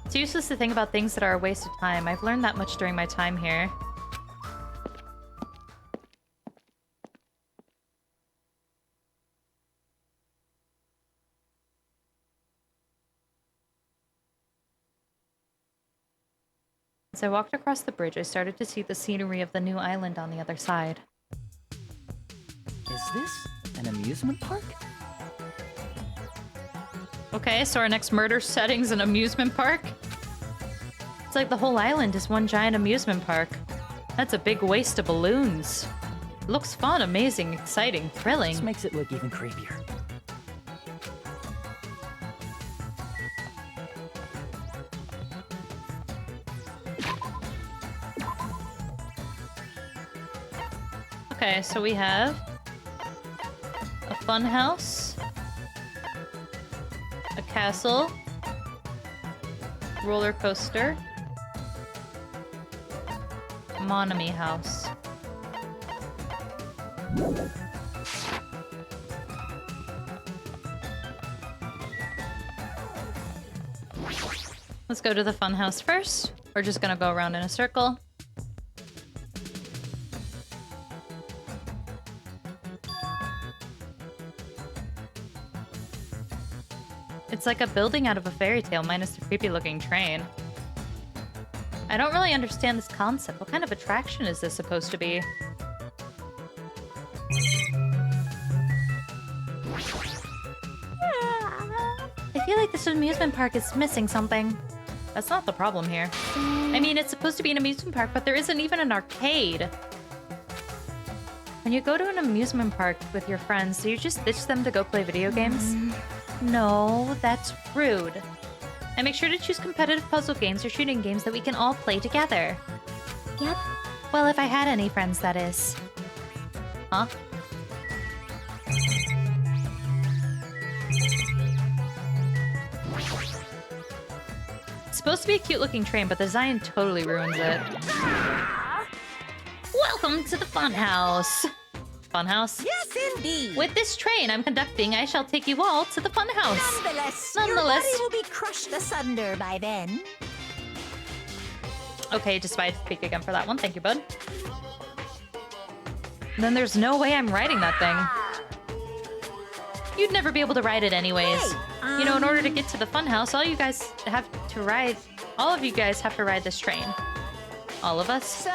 It's useless to think about things that are a waste of time. I've learned that much during my time here. As I walked across the bridge, I started to see the scenery of the new island on the other side. Is this an amusement park? Okay, so our next murder setting's an amusement park? It's like the whole island is one giant amusement park. That's a big waste of balloons. It looks fun, amazing, exciting, thrilling. This makes it look even creepier. Okay, so we have a fun house, a castle, roller coaster, Monami house. Let's go to the fun house first. We're just gonna go around in a circle. It's like a building out of a fairy tale minus the creepy looking train. I don't really understand this concept. What kind of attraction is this supposed to be? I feel like this amusement park is missing something. That's not the problem here. I mean, it's supposed to be an amusement park, but there isn't even an arcade. When you go to an amusement park with your friends, do you just ditch them to go play video games? No, that's rude. And make sure to choose competitive puzzle games or shooting games that we can all play together. Yep. Well, if I had any friends, that is. Huh? It's supposed to be a cute-looking train, but the design totally ruins it. Welcome to the funhouse. Funhouse? Yes, indeed. With this train I'm conducting, I shall take you all to the funhouse. Nonetheless, your body will be crushed asunder by then. Okay, just why I speak again for that one. Thank you, bud. Then there's no way I'm riding that thing. You'd never be able to ride it anyways. Hey, You know, in order to get to the funhouse, all of you guys have to ride this train. All of us. So,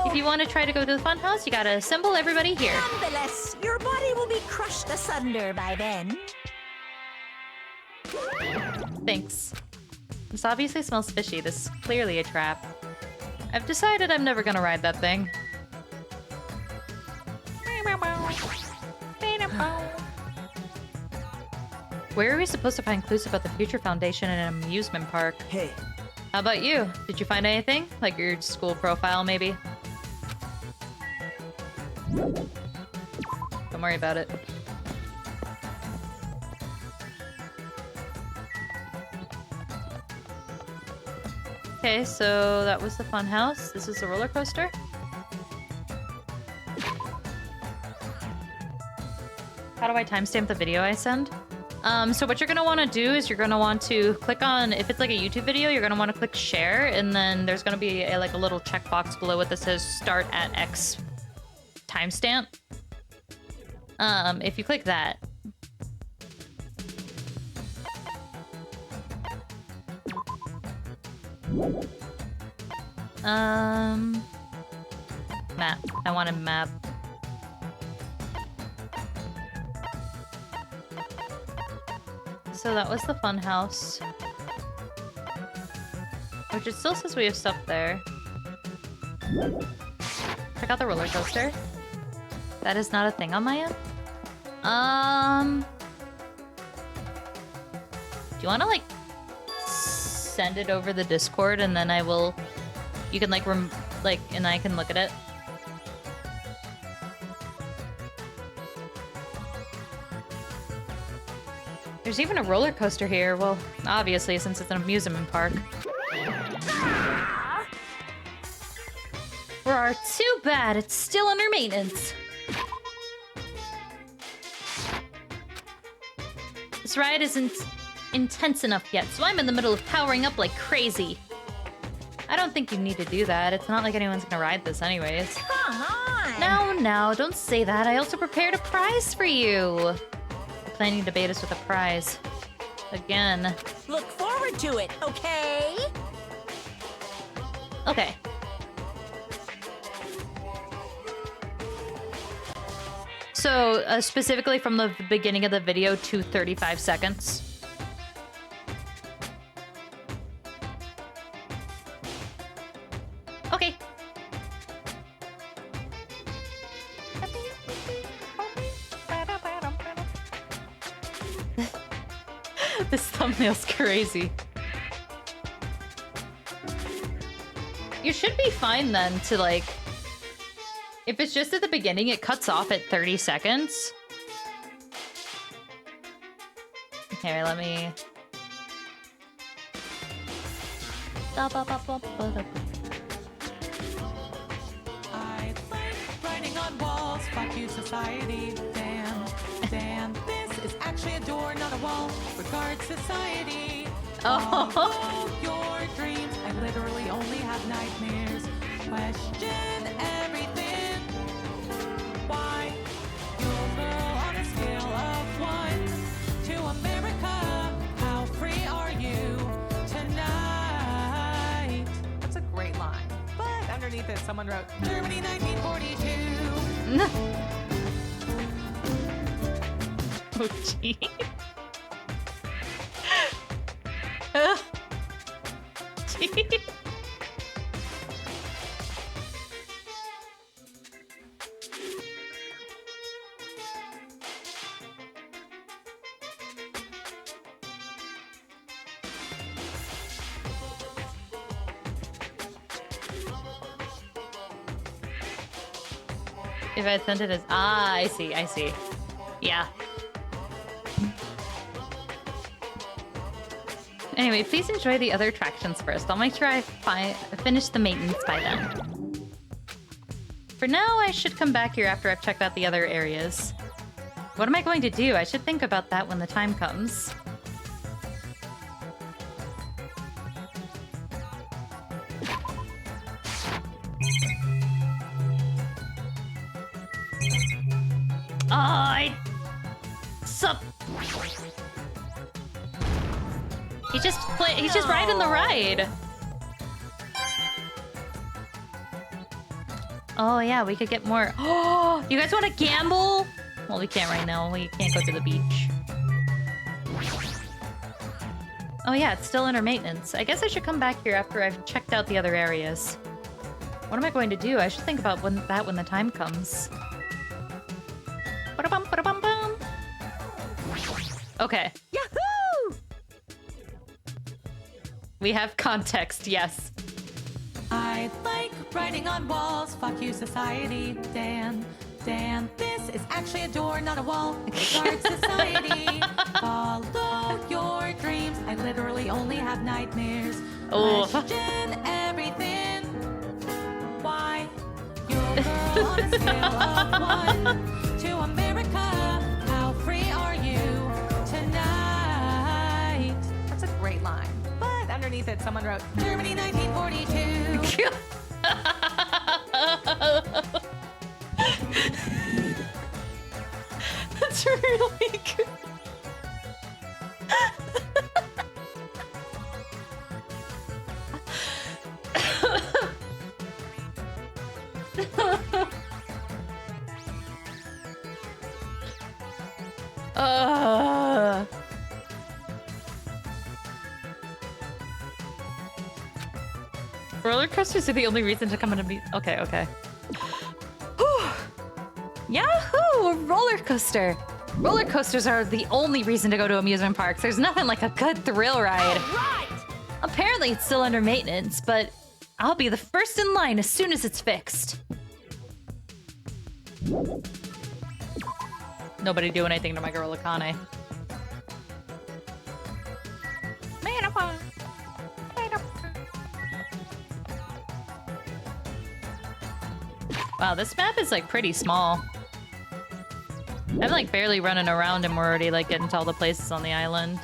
if you want to try to go to the funhouse, you gotta assemble everybody here. nonetheless, your body will be crushed asunder by then. Thanks. This obviously smells fishy. This is clearly a trap. I've decided I'm never gonna ride that thing. Where are we supposed to find clues about the Future Foundation in an amusement park? Hey. How about you? Did you find anything? Like your school profile, maybe? Don't worry about it. Okay, so that was the fun house. This is the roller coaster. How do I timestamp the video I send? So what you're gonna want to do is you're gonna want to click on, if it's like a YouTube video, you're gonna want to click share, and then there's gonna be like a little checkbox below it that says start at X timestamp. If you click that. Map. I want a map. So that was the fun house. Which it still says we have stuff there. Check out the roller coaster. That is not a thing on my end. Do you want to like send it over the Discord and then I will, you can like and I can look at it. there's even a roller coaster here. Well, obviously, since it's an amusement park. Too bad it's still under maintenance. This ride isn't intense enough yet, so I'm in the middle of powering up like crazy. I don't think you need to do that. It's not like anyone's gonna ride this anyways. Come on! No, don't say that. I also prepared a prize for you. You're planning to bait us with a prize. Again. Look forward to it, okay? Okay. So, specifically from the beginning of the video to 35 seconds. Okay. This thumbnail's crazy. You should be fine then to like... If it's just at the beginning, it cuts off at 30 seconds. Here, let me... I like writing on walls, fuck you society, damn, this is actually a door, not a wall, regard society. Follow your dreams, I literally only have nightmares, question everything. Why? Your girl on a scale of 1 to America. How free are you tonight? That's a great line. But underneath it, someone wrote Germany 1942. Oh, gee. Gee. If I sent it as... Ah, I see. Yeah. Anyway, please enjoy the other attractions first. I'll make sure I finish the maintenance by then. For now, I should come back here after I've checked out the other areas. What am I going to do? I should think about that when the time comes. He's just riding the ride. Oh yeah, we could get more. Oh, you guys want to gamble? Well, we can't right now. We can't go to the beach. Oh yeah, it's still under maintenance. I guess I should come back here after I've checked out the other areas. What am I going to do? I should think about when the time comes. Ba-da-bum, ba-da-bum-bum. Okay. Yahoo! We have context, yes. I like writing on walls, fuck you society, damn, this is actually a door, not a wall, regard society, follow your dreams, I literally only have nightmares, question everything, why, your girl on a scale of 1 to America, how free are you tonight? That's a great line. But underneath it, someone wrote, Germany 1942. That's really good. Roller coasters are the only reason to come in a beat. Okay. Whew. Yahoo! A roller coaster. Roller coasters are the only reason to go to amusement parks. There's nothing like a good thrill ride. Right! Apparently it's still under maintenance, but I'll be the first in line as soon as it's fixed. Nobody do anything to my girl Akane. Wow, this map is like pretty small. I'm like barely running around and we're already like getting to all the places on the island.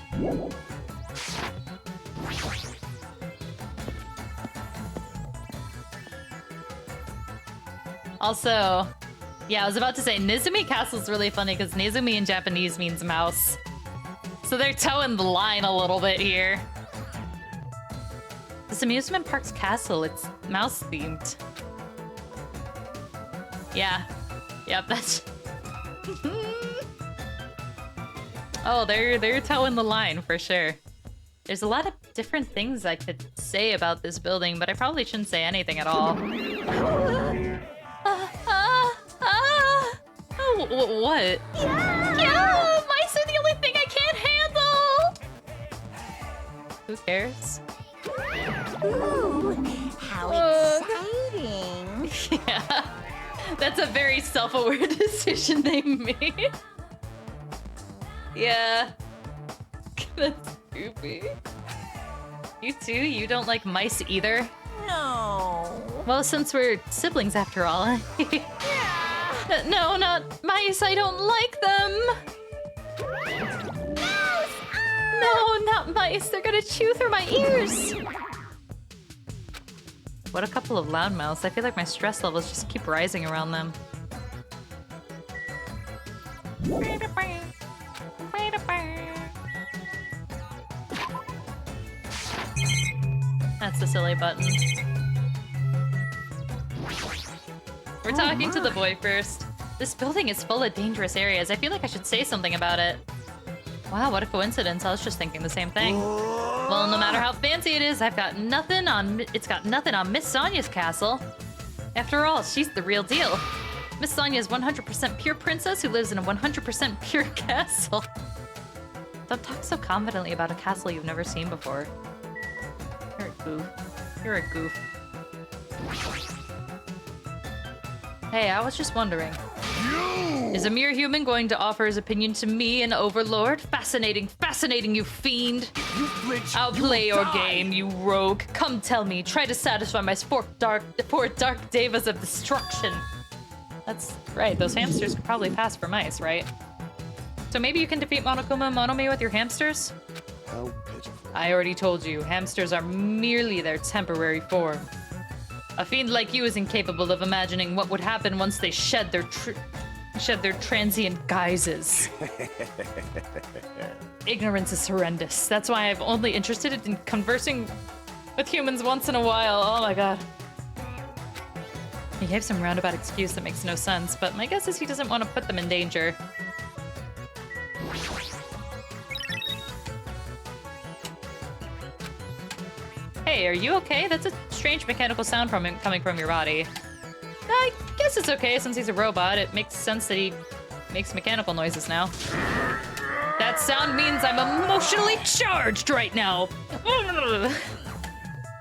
Also, yeah, I was about to say Nezumi Castle's really funny because Nezumi in Japanese means mouse. So they're towing the line a little bit here. This amusement park's castle, it's mouse themed. Yeah. Yep, that's... Oh, they're towing the line for sure. There's a lot of different things I could say about this building, but I probably shouldn't say anything at all. Oh, what? Yeah! Mice are the only thing I can't handle! Who cares? Ooh, how exciting! Yeah. That's a very self-aware decision they made. Yeah. That's goofy. You too? You don't like mice either? No. Well, since we're siblings after all. Yeah. No, not mice. I don't like them. Mouse! No, not mice. They're gonna chew through my ears. What a couple of loudmouths. I feel like my stress levels just keep rising around them. That's the silly button. We're talking to the boy first. This building is full of dangerous areas. I feel like I should say something about it. Wow, what a coincidence. I was just thinking the same thing. Well, no matter how fancy it is, it's got nothing on Miss Sonia's castle. After all, she's the real deal. Miss Sonia is 100% pure princess who lives in a 100% pure castle. Don't talk so confidently about a castle you've never seen before. You're a goof. You're a goof. Hey, I was just wondering. Is a mere human going to offer his opinion to me, an overlord? Fascinating, fascinating, you fiend! You flinch, I'll play your game, you rogue. Come tell me. Try to satisfy my four dark devas of destruction. That's right, those hamsters could probably pass for mice, right? So maybe you can defeat Monokuma and Monomi with your hamsters? How pitiful. I already told you, hamsters are merely their temporary form. A fiend like you is incapable of imagining what would happen once they shed their transient guises. Ignorance is horrendous. That's why I'm only interested in conversing with humans once in a while. Oh my god. He gave some roundabout excuse that makes no sense, but my guess is he doesn't want to put them in danger. Hey, are you okay? That's a strange mechanical sound coming from your body. I guess it's okay since he's a robot. It makes sense that he makes mechanical noises now. That sound means I'm emotionally charged right now.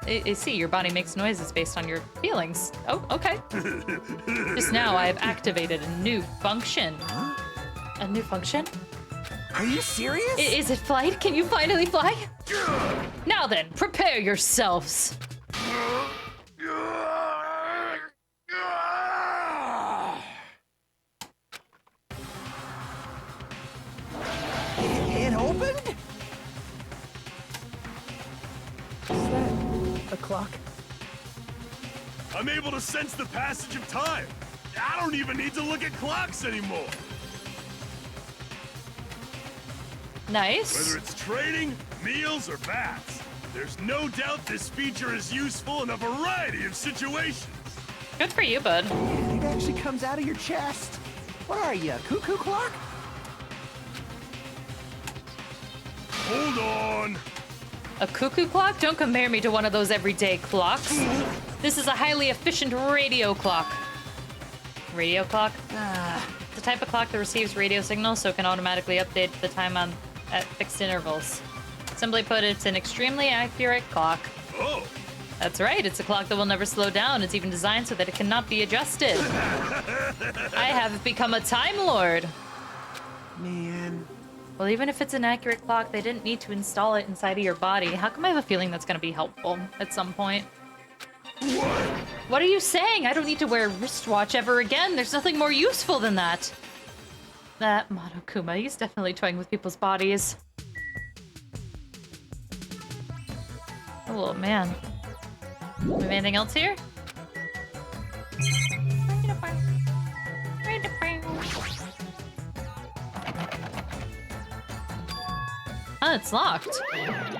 I see, your body makes noises based on your feelings. Oh, okay. Just now I have activated a new function. A new function? Are you serious? Is it flight? Can you finally fly? Now then, prepare yourselves. It opened? Is that a clock? I'm able to sense the passage of time. I don't even need to look at clocks anymore. Nice. Whether it's training, meals, or baths, there's no doubt this feature is useful in a variety of situations. Good for you, bud. It actually comes out of your chest. What are you, a cuckoo clock? Hold on. A cuckoo clock? Don't compare me to one of those everyday clocks. This is a highly efficient radio clock. Radio clock? The type of clock that receives radio signals so it can automatically update the time at fixed intervals. Simply put, it's an extremely accurate clock. Oh. That's right, it's a clock that will never slow down. It's even designed so that it cannot be adjusted. I have become a Time Lord. Man. Well, even if it's an accurate clock, they didn't need to install it inside of your body. How come I have a feeling that's going to be helpful at some point? What are you saying? I don't need to wear a wristwatch ever again. There's nothing more useful than that. That Monokuma, he's definitely toying with people's bodies. Oh, man. We have anything else here? Oh, it's locked.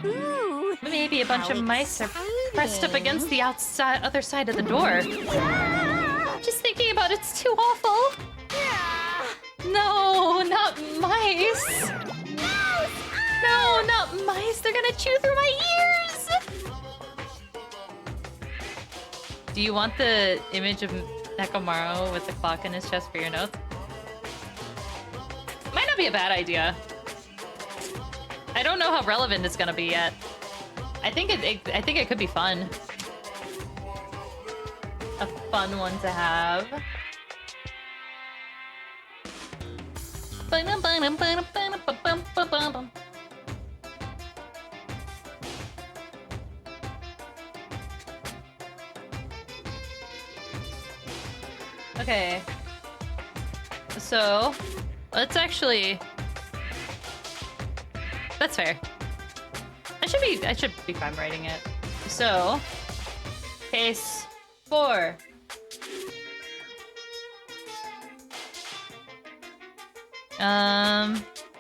Ooh, Maybe a bunch of mice are pressed up against the other side of the door. Just thinking about it's too awful. No, not mice. No, not mice. They're gonna chew through my ears. Do you want the image of Nekomaru with the clock in his chest for your notes? Might not be a bad idea. I don't know how relevant it's gonna be yet. I think it could be fun. A fun one to have. Okay. So, let's actually... That's fair. I should be fine writing it. So, case 4.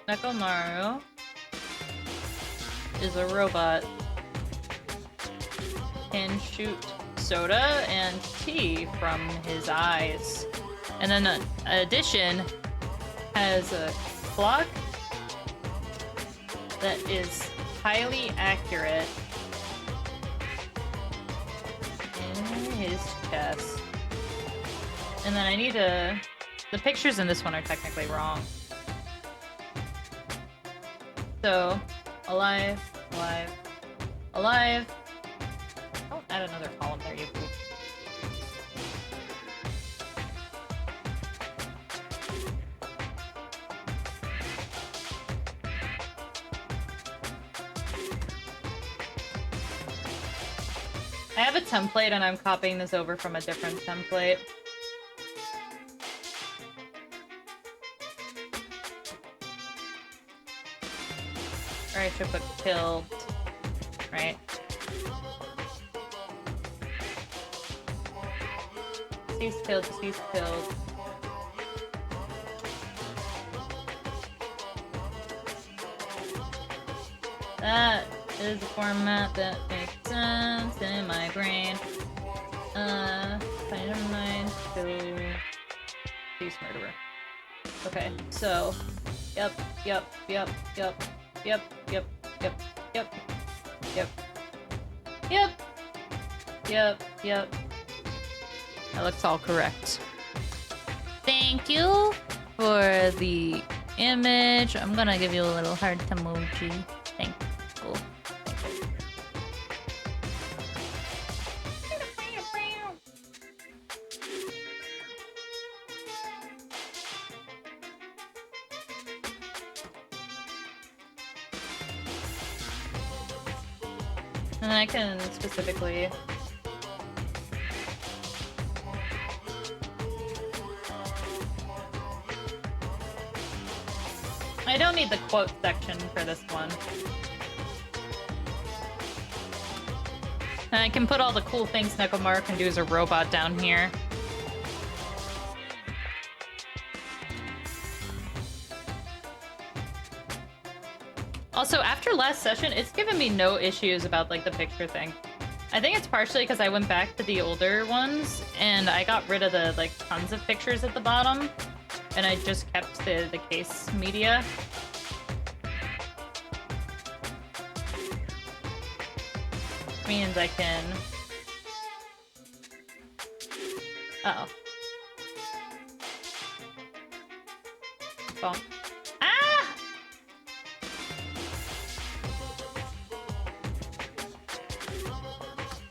Nekomaru is a robot. Can shoot soda and tea from his eyes. And then in addition, has a clock that is highly accurate in his chest. And then I need to... The pictures in this one are technically wrong. So, alive, alive, alive. Oh, add another column there, you poop. I have a template and I'm copying this over from a different template. Or I should put killed, right? Deceased killed, deceased killed. That is a format that makes sense in my brain. Never mind. Kill. Deceased murderer. Okay, so. Yep. That looks all correct. Thank you for the image. I'm gonna give you a little heart emoji. Thank you. And I can specifically... I don't need the quote section for this one. And I can put all the cool things Nekomaru can do as a robot down here. Also, after last session, it's given me no issues about, like, the picture thing. I think it's partially because I went back to the older ones, and I got rid of the, like, tons of pictures at the bottom, and I just kept the case media. Means I can... Uh-oh. Bonk. Ah!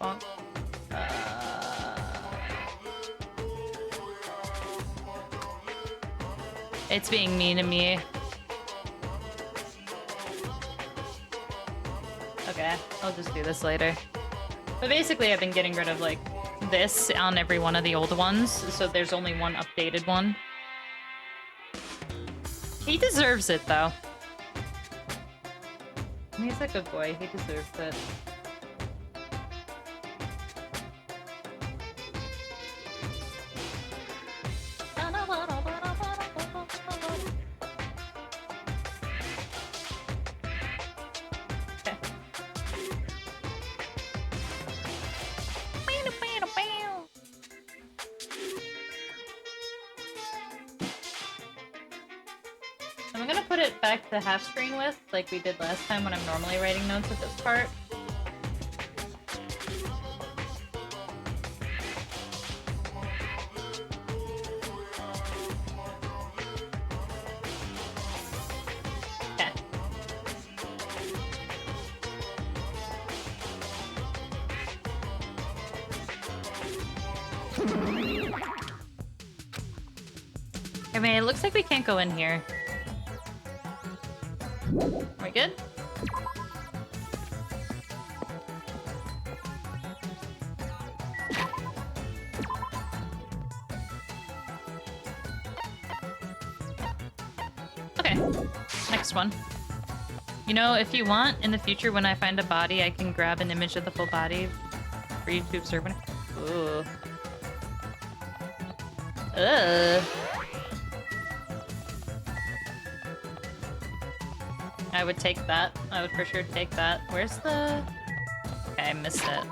Bonk. It's being mean to me. Okay, I'll just do this later. But basically, I've been getting rid of, like, this on every one of the old ones, so there's only one updated one. He deserves it, though. He's a good boy. He deserves it. I'm gonna put it back to half screen width, like we did last time when I'm normally writing notes at this part. Okay. I mean, it looks like we can't go in here. Are we good? Okay, next one. You know, if you want, in the future when I find a body, I can grab an image of the full body for you to observe when Ooh. I would take that. I would for sure take that. Where's the... Okay, I missed it.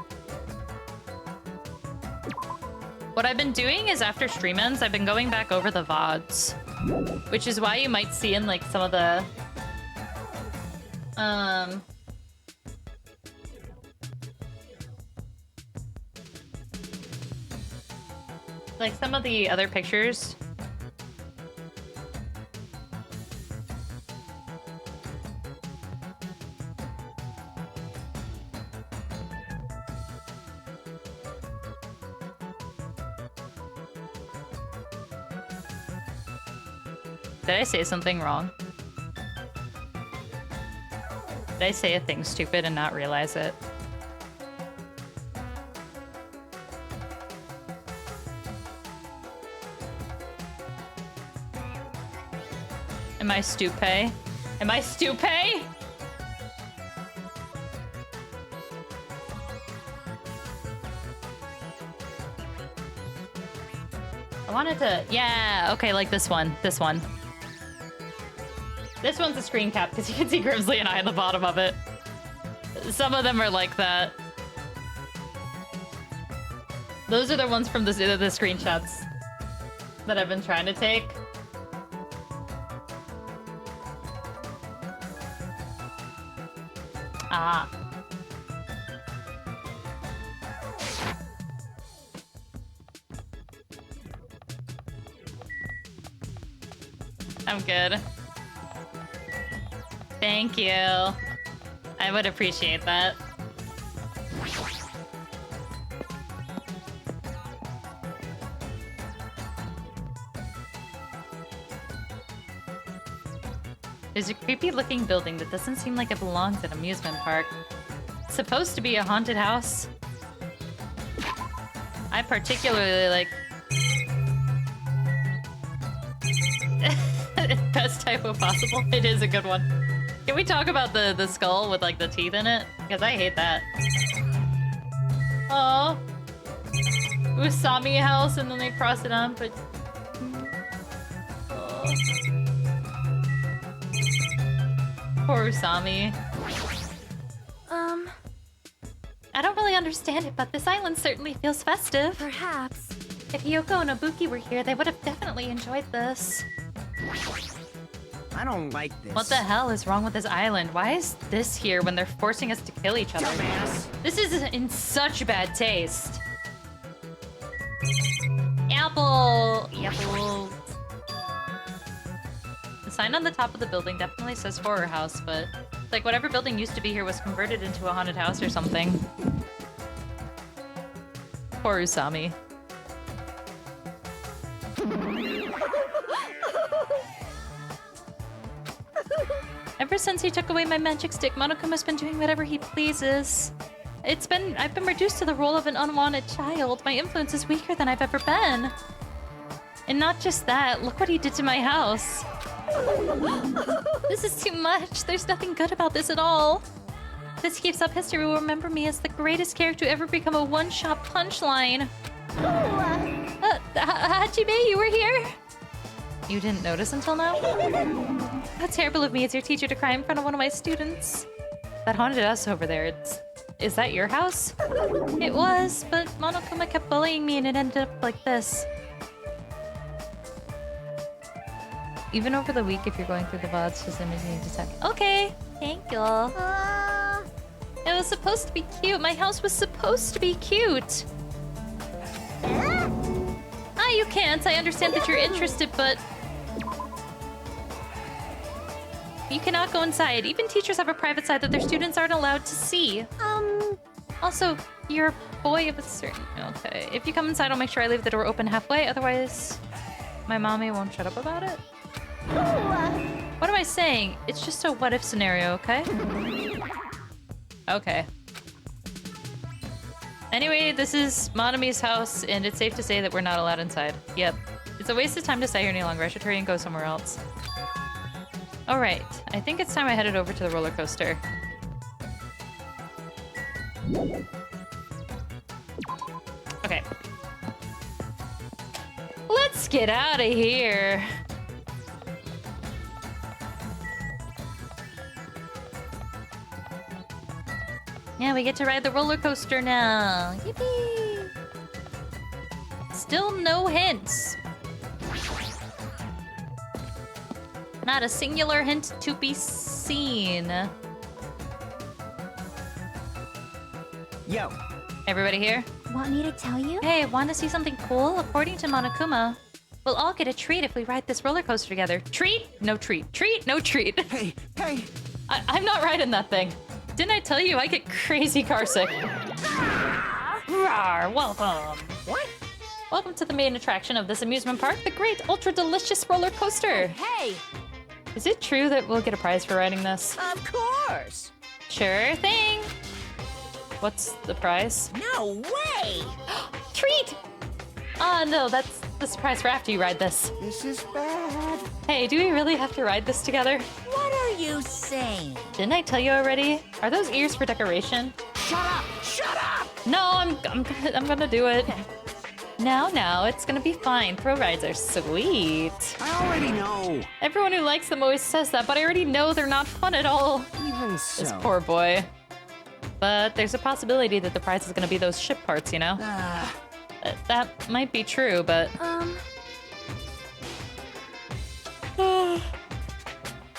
What I've been doing is after stream ends, I've been going back over the VODs. Which is why you might see in like some of the... like some of the other pictures. Did I say something wrong? Did I say a thing stupid and not realize it? Am I stupid? Am I stupid? I wanted to... Yeah, okay, like this one. This one. This one's a screen cap because you can see Grimsley and I at the bottom of it. Some of them are like that. Those are the ones from the screenshots that I've been trying to take. Ah. I'm good. Thank you. I would appreciate that. There's a creepy looking building that doesn't seem like it belongs at an amusement park. It's supposed to be a haunted house. I particularly like... Best typo possible. It is a good one. Can we talk about the skull with like the teeth in it? Because I hate that. Oh, Usami house, and then they cross it on, but. Oh. Poor Usami. I don't really understand it, but this island certainly feels festive. Perhaps. If Hiyoko and Ibuki were here, they would have definitely enjoyed this. I don't like this. What the hell is wrong with this island? Why is this here when they're forcing us to kill each other? Dumbass. This is in such bad taste. Apple! Apple. The sign on the top of the building definitely says horror house, but it's like whatever building used to be here was converted into a haunted house or something. Poor Usami. Ever since he took away my magic stick, Monokuma's been doing whatever he pleases. I've been reduced to the role of an unwanted child. My influence is weaker than I've ever been. And not just that, look what he did to my house. This is too much. There's nothing good about this at all. If this keeps up, history will remember me as the greatest character to ever become a one-shot punchline. Hajime, you were here? You didn't notice until now? How terrible of me as your teacher to cry in front of one of my students. That haunted us over there. Is that your house? It was, but Monokuma kept bullying me and it ended up like this. Even over the week, if you're going through the VODs, just imaging to check. Okay, thank you. It was supposed to be cute. My house was supposed to be cute. Ah, you can't. I understand that you're interested, but you cannot go inside. Even teachers have a private side that their students aren't allowed to see. Also, you're a boy of a certain... Okay, if you come inside, I'll make sure I leave the door open halfway. Otherwise, my mommy won't shut up about it. What am I saying? It's just a what-if scenario, okay? Okay. Anyway, this is Monami's house, and it's safe to say that we're not allowed inside. Yep. It's a waste of time to stay here any longer. I should hurry and go somewhere else. Alright, I think it's time I headed over to the roller coaster. Okay. Let's get out of here. Yeah, we get to ride the roller coaster now. Yippee! Still no hints. Not a singular hint to be seen. Yo. Everybody here? Want me to tell you? Hey, want to see something cool? According to Monokuma, we'll all get a treat if we ride this roller coaster together. Treat? No treat. Treat? No treat. Hey, hey! I'm not riding that thing. Didn't I tell you I get crazy carsick? Rawr, welcome. What? Welcome to the main attraction of this amusement park, the great ultra delicious roller coaster. Hey! Is it true that we'll get a prize for riding this? Of course! Sure thing. What's the prize? No way! Treat! Oh no, that's the surprise for after you ride this. This is bad. Hey, do we really have to ride this together? What are you saying? Didn't I tell you already? Are those ears for decoration? Shut up! Shut up! No, I'm gonna do it. Now, it's gonna be fine. Thrill rides are sweet. I already know. Everyone who likes them always says that, but I already know they're not fun at all. Even so. This poor boy. But there's a possibility that the prize is gonna be those ship parts, you know? That might be true, but...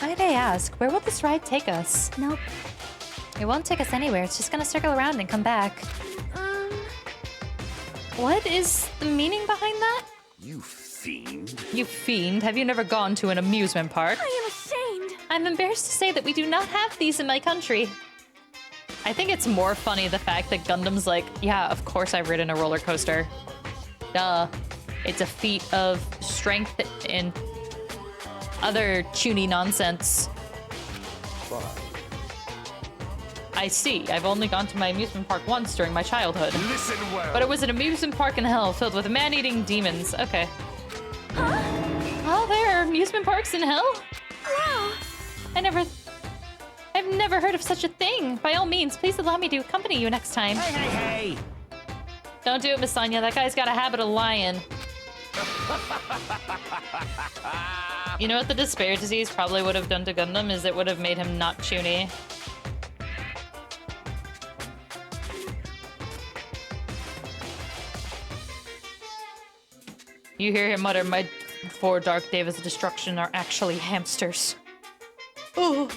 Might I ask, where will this ride take us? Nope. It won't take us anywhere. It's just gonna circle around and come back. What is the meaning behind that? You fiend. You fiend. Have you never gone to an amusement park? I am ashamed. I'm embarrassed to say that we do not have these in my country. I think it's more funny the fact that Gundam's like, yeah, of course I've ridden a roller coaster. Duh. It's a feat of strength and other chuny nonsense. I see. I've only gone to my amusement park once during my childhood. Listen well. But it was an amusement park in hell filled with man-eating demons. Okay. Huh? Oh, there are amusement parks in hell? Wow. I've never heard of such a thing. By all means, please allow me to accompany you next time. Hey! Don't do it, Miss Sonia. That guy's got a habit of lying. You know what the despair disease probably would have done to Gundam is it would have made him not chuny. You hear him mutter, "My 4 dark days of destruction are actually hamsters." Oh.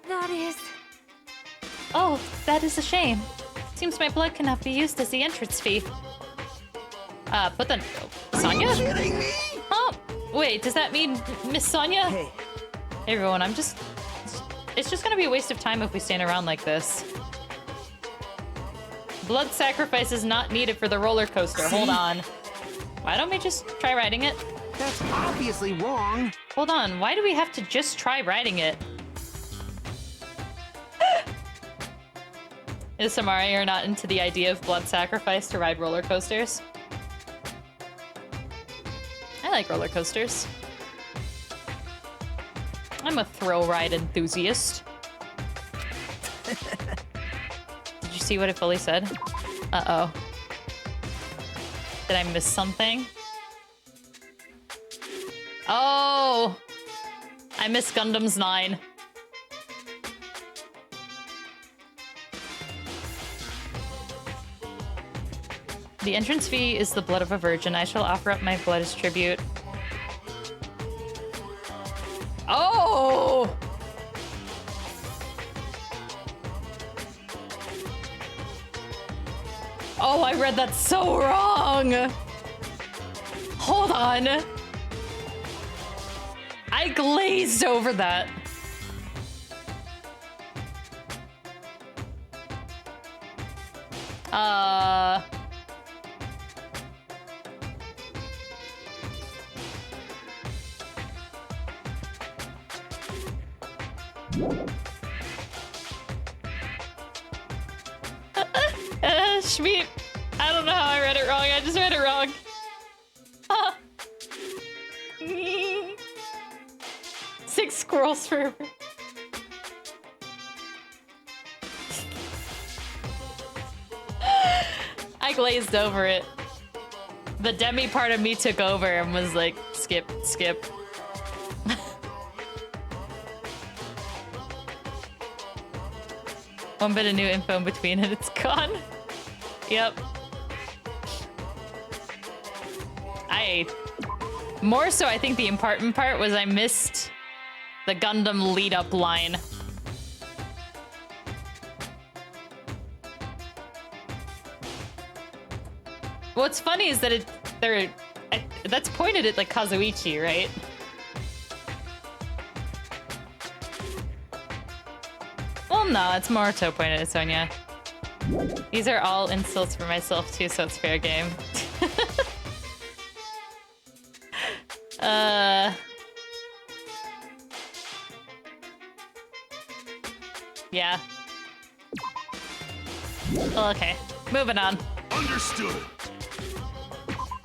That is... Oh, that is a shame. Seems my blood cannot be used as the entrance fee. But then... Sonia? Are you kidding me? Oh, wait, does that mean Miss Sonia? Hey. Hey everyone, it's just gonna be a waste of time if we stand around like this. Blood sacrifice is not needed for the roller coaster. Hold on. Why don't we just try riding it? That's obviously wrong. Hold on, why do we have to just try riding it? Is Samari are not into the idea of blood sacrifice to ride roller coasters? I like roller coasters. I'm a thrill ride enthusiast. Did you see what it fully said? Uh-oh. Did I miss something? Oh! I missed Gundam's 9. The entrance fee is the blood of a virgin. I shall offer up my blood as tribute. Oh! Oh, I read that so wrong! Hold on. I glazed over that. Shmeep. I don't know how I read it wrong. I just read it wrong. Ah. 6 squirrels for... I glazed over it. The demi part of me took over and was like, skip, skip. One bit of new info in between and it's gone. Yep. More so, I think the important part was I missed the Gundam lead-up line. What's funny is that that's pointed at like Kazuichi, right? Well, no, it's more so pointed at Sonya. These are all insults for myself too, so it's fair game. Yeah. Well, okay. Moving on. Understood.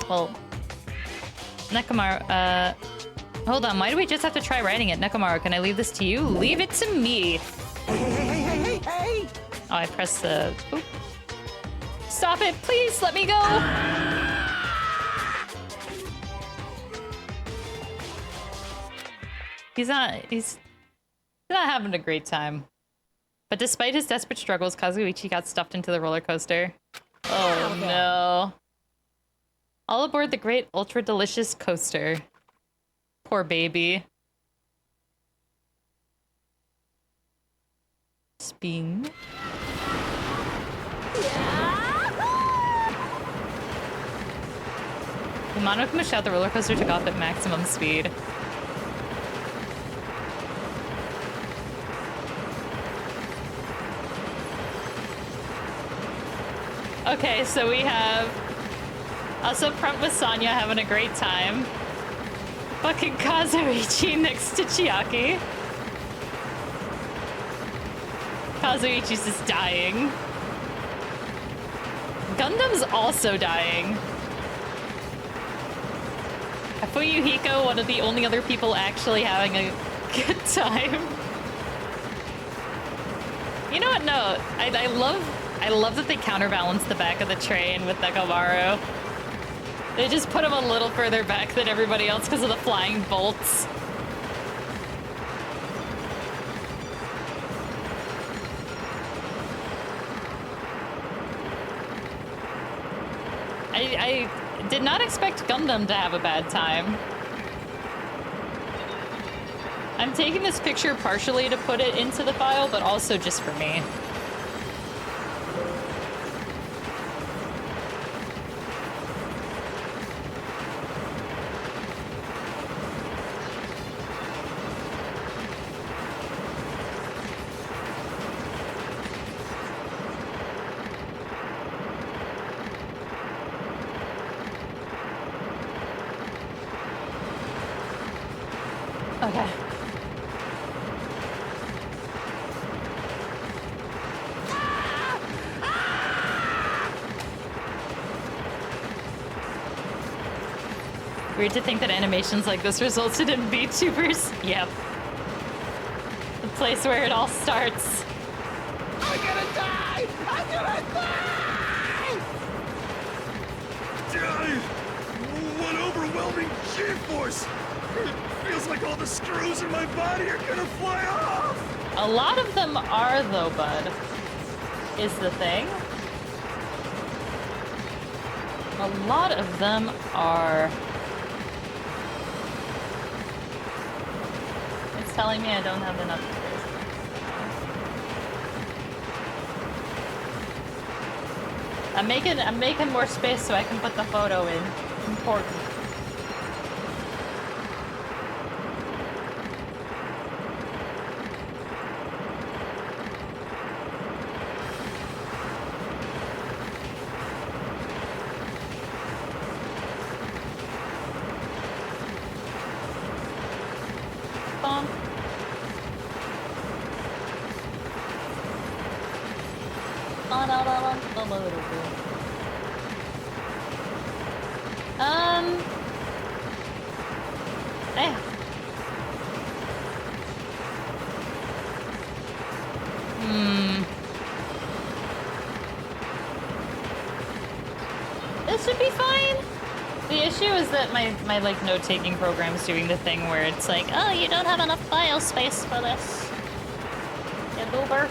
Well, Nekomaru, hold on. Why do we just have to try writing it? Nekomaru, can I leave this to you? Leave it to me. Hey! Oh, I pressed the... Oop. Stop it, please, let me go! He's not having a great time. But despite his desperate struggles, Kazuichi got stuffed into the roller coaster. Oh no. All aboard the great ultra delicious coaster. Poor baby. Sping. The Mono shout the roller coaster took off at maximum speed. Okay, so we have us up front with Sonya having a great time. Fucking Kazuichi next to Chiaki. Kazuichi's just dying. Gundam's also dying. Fuyuhiko, one of the only other people actually having a good time. You know what? No, I love that they counterbalance the back of the train with Nekomaru. They just put him a little further back than everybody else because of the flying bolts. I did not expect Gundam to have a bad time. I'm taking this picture partially to put it into the file, but also just for me. Okay. Weird to think that animations like this resulted in VTubers. Yep. The place where it all starts. I'm gonna die! I'm gonna die! What overwhelming G-force! It feels like all the screws in my body are gonna fly off! A lot of them are, though, bud. Is the thing. A lot of them are. It's telling me I don't have enough space. I'm making more space so I can put the photo in. Important. This should be fine. The issue is that my like note-taking program is doing the thing where it's like, oh, you don't have enough file space for this. Yeah, boober.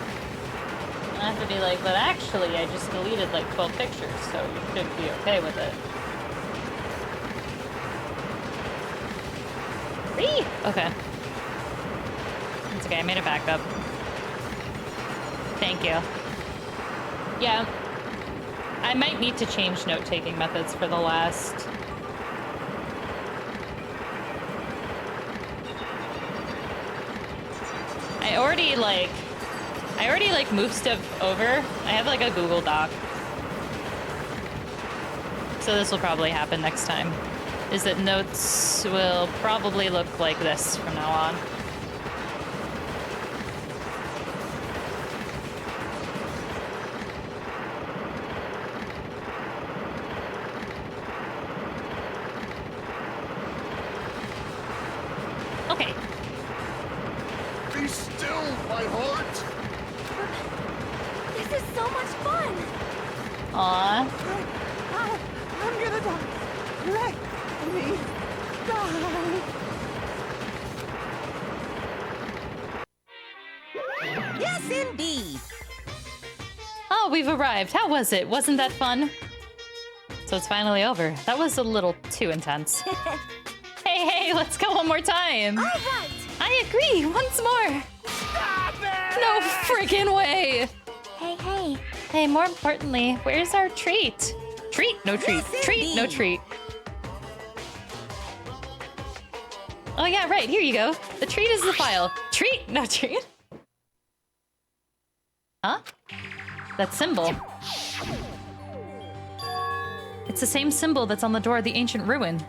And I have to be like, but actually, I just deleted like 12 pictures, so you should be okay with it. Okay. It's okay, I made a backup. Thank you. Yeah. I might need to change note-taking methods for the last... I already moved stuff over. I have like a Google Doc. So this will probably happen next time. Is that notes will probably look like this from now on. Okay. Be still, my heart! This is so much fun! Aww. I'm gonna die. Let me die. Yes, indeed. Oh, we've arrived. How was it? Wasn't that fun? So it's finally over. That was a little too intense. Hey, let's go one more time. All right. I agree. Once more. Stop it! No friggin' way. Hey. Hey, more importantly, where's our treat? Treat, no treat. Yes, Treat, no indeed. treat. Oh yeah, right. Here you go. The treat is the file. Treat, no treat. Huh? That symbol. It's the same symbol that's on the door of the ancient ruin.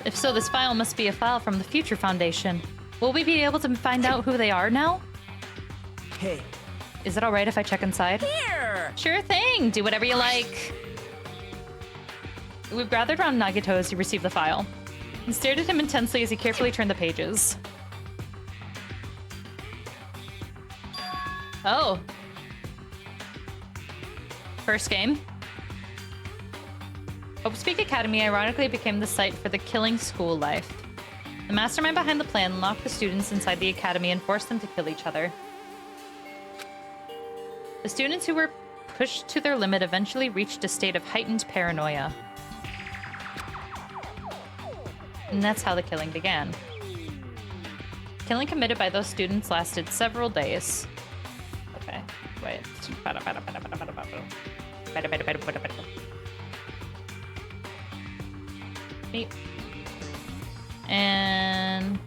If so, this file must be a file from the Future Foundation. Will we be able to find out who they are now? Hey. Is it alright if I check inside? Here. Sure thing! Do whatever you like. We've gathered around Nagito as he received the file. He stared at him intensely as he carefully turned the pages. Oh. First game. Hopespeak Academy ironically became the site for the killing school life. The mastermind behind the plan locked the students inside the academy and forced them to kill each other. The students who were pushed to their limit eventually reached a state of heightened paranoia. And that's how the killing began. Killing committed by those students lasted several days. Okay, wait. Meet. And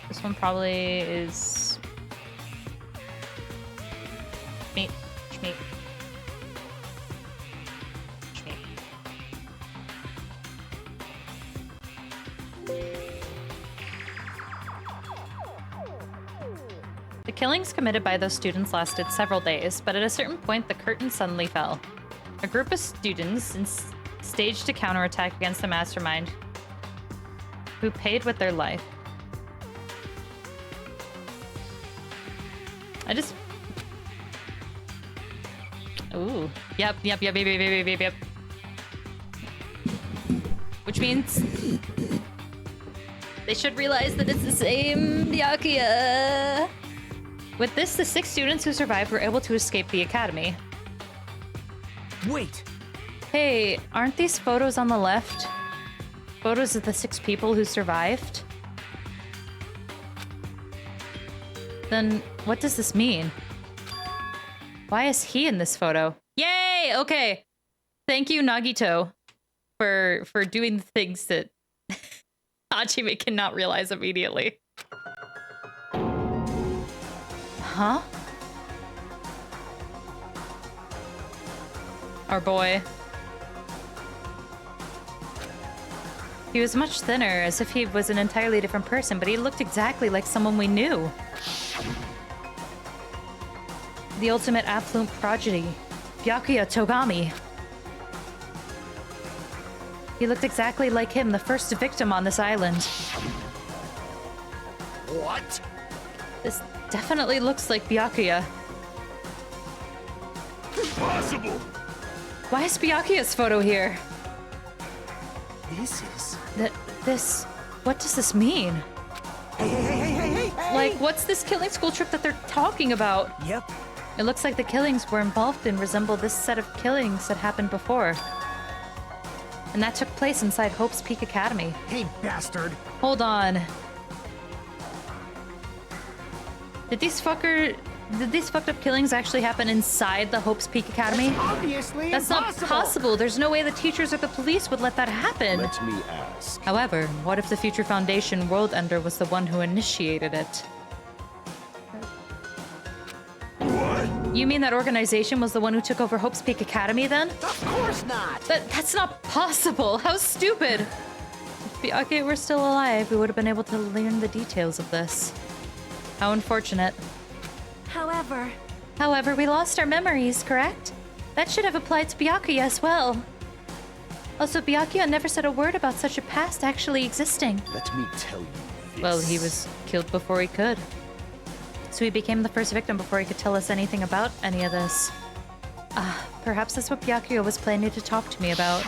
this one probably is Schmeat. The killings committed by those students lasted several days, but at a certain point the curtain suddenly fell. A group of students staged a counterattack against the mastermind who paid with their life. I just... Ooh. Yep. Which means... they should realize that it's the same Byakuya. With this, the 6 students who survived were able to escape the academy. Wait! Hey, aren't these photos on the left photos of the 6 people who survived? Then what does this mean? Why is he in this photo? Yay! Okay. Thank you, Nagito, for doing the things that Hajime cannot realize immediately. Huh? Our boy. He was much thinner, as if he was an entirely different person, but he looked exactly like someone we knew. The ultimate affluent prodigy, Byakuya Togami. He looked exactly like him, the first victim on this island. What? This definitely looks like Byakuya. Impossible! Why is Byakuya's photo here? This is... This... What does this mean? Hey! Like, what's this killing school trip that they're talking about? Yep. It looks like the killings we're involved in resemble this set of killings that happened before. And that took place inside Hope's Peak Academy. Hey, bastard! Hold on. Did these fucked up killings actually happen inside the Hope's Peak Academy? That's obviously That's impossible. not possible. There's no way the teachers or the police would let that happen. Let me ask. However, what if the Future Foundation World Ender was the one who initiated it? What? You mean that organization was the one who took over Hope's Peak Academy then? Of course not! That's not possible. How stupid. If Byakuya were still alive, we would have been able to learn the details of this. How unfortunate. However, we lost our memories, correct? That should have applied to Byakuya as well. Also, Byakuya never said a word about such a past actually existing. Let me tell you this. Well, he was killed before he could. So he became the first victim before he could tell us anything about any of this. Perhaps that's what Byakuya was planning to talk to me about.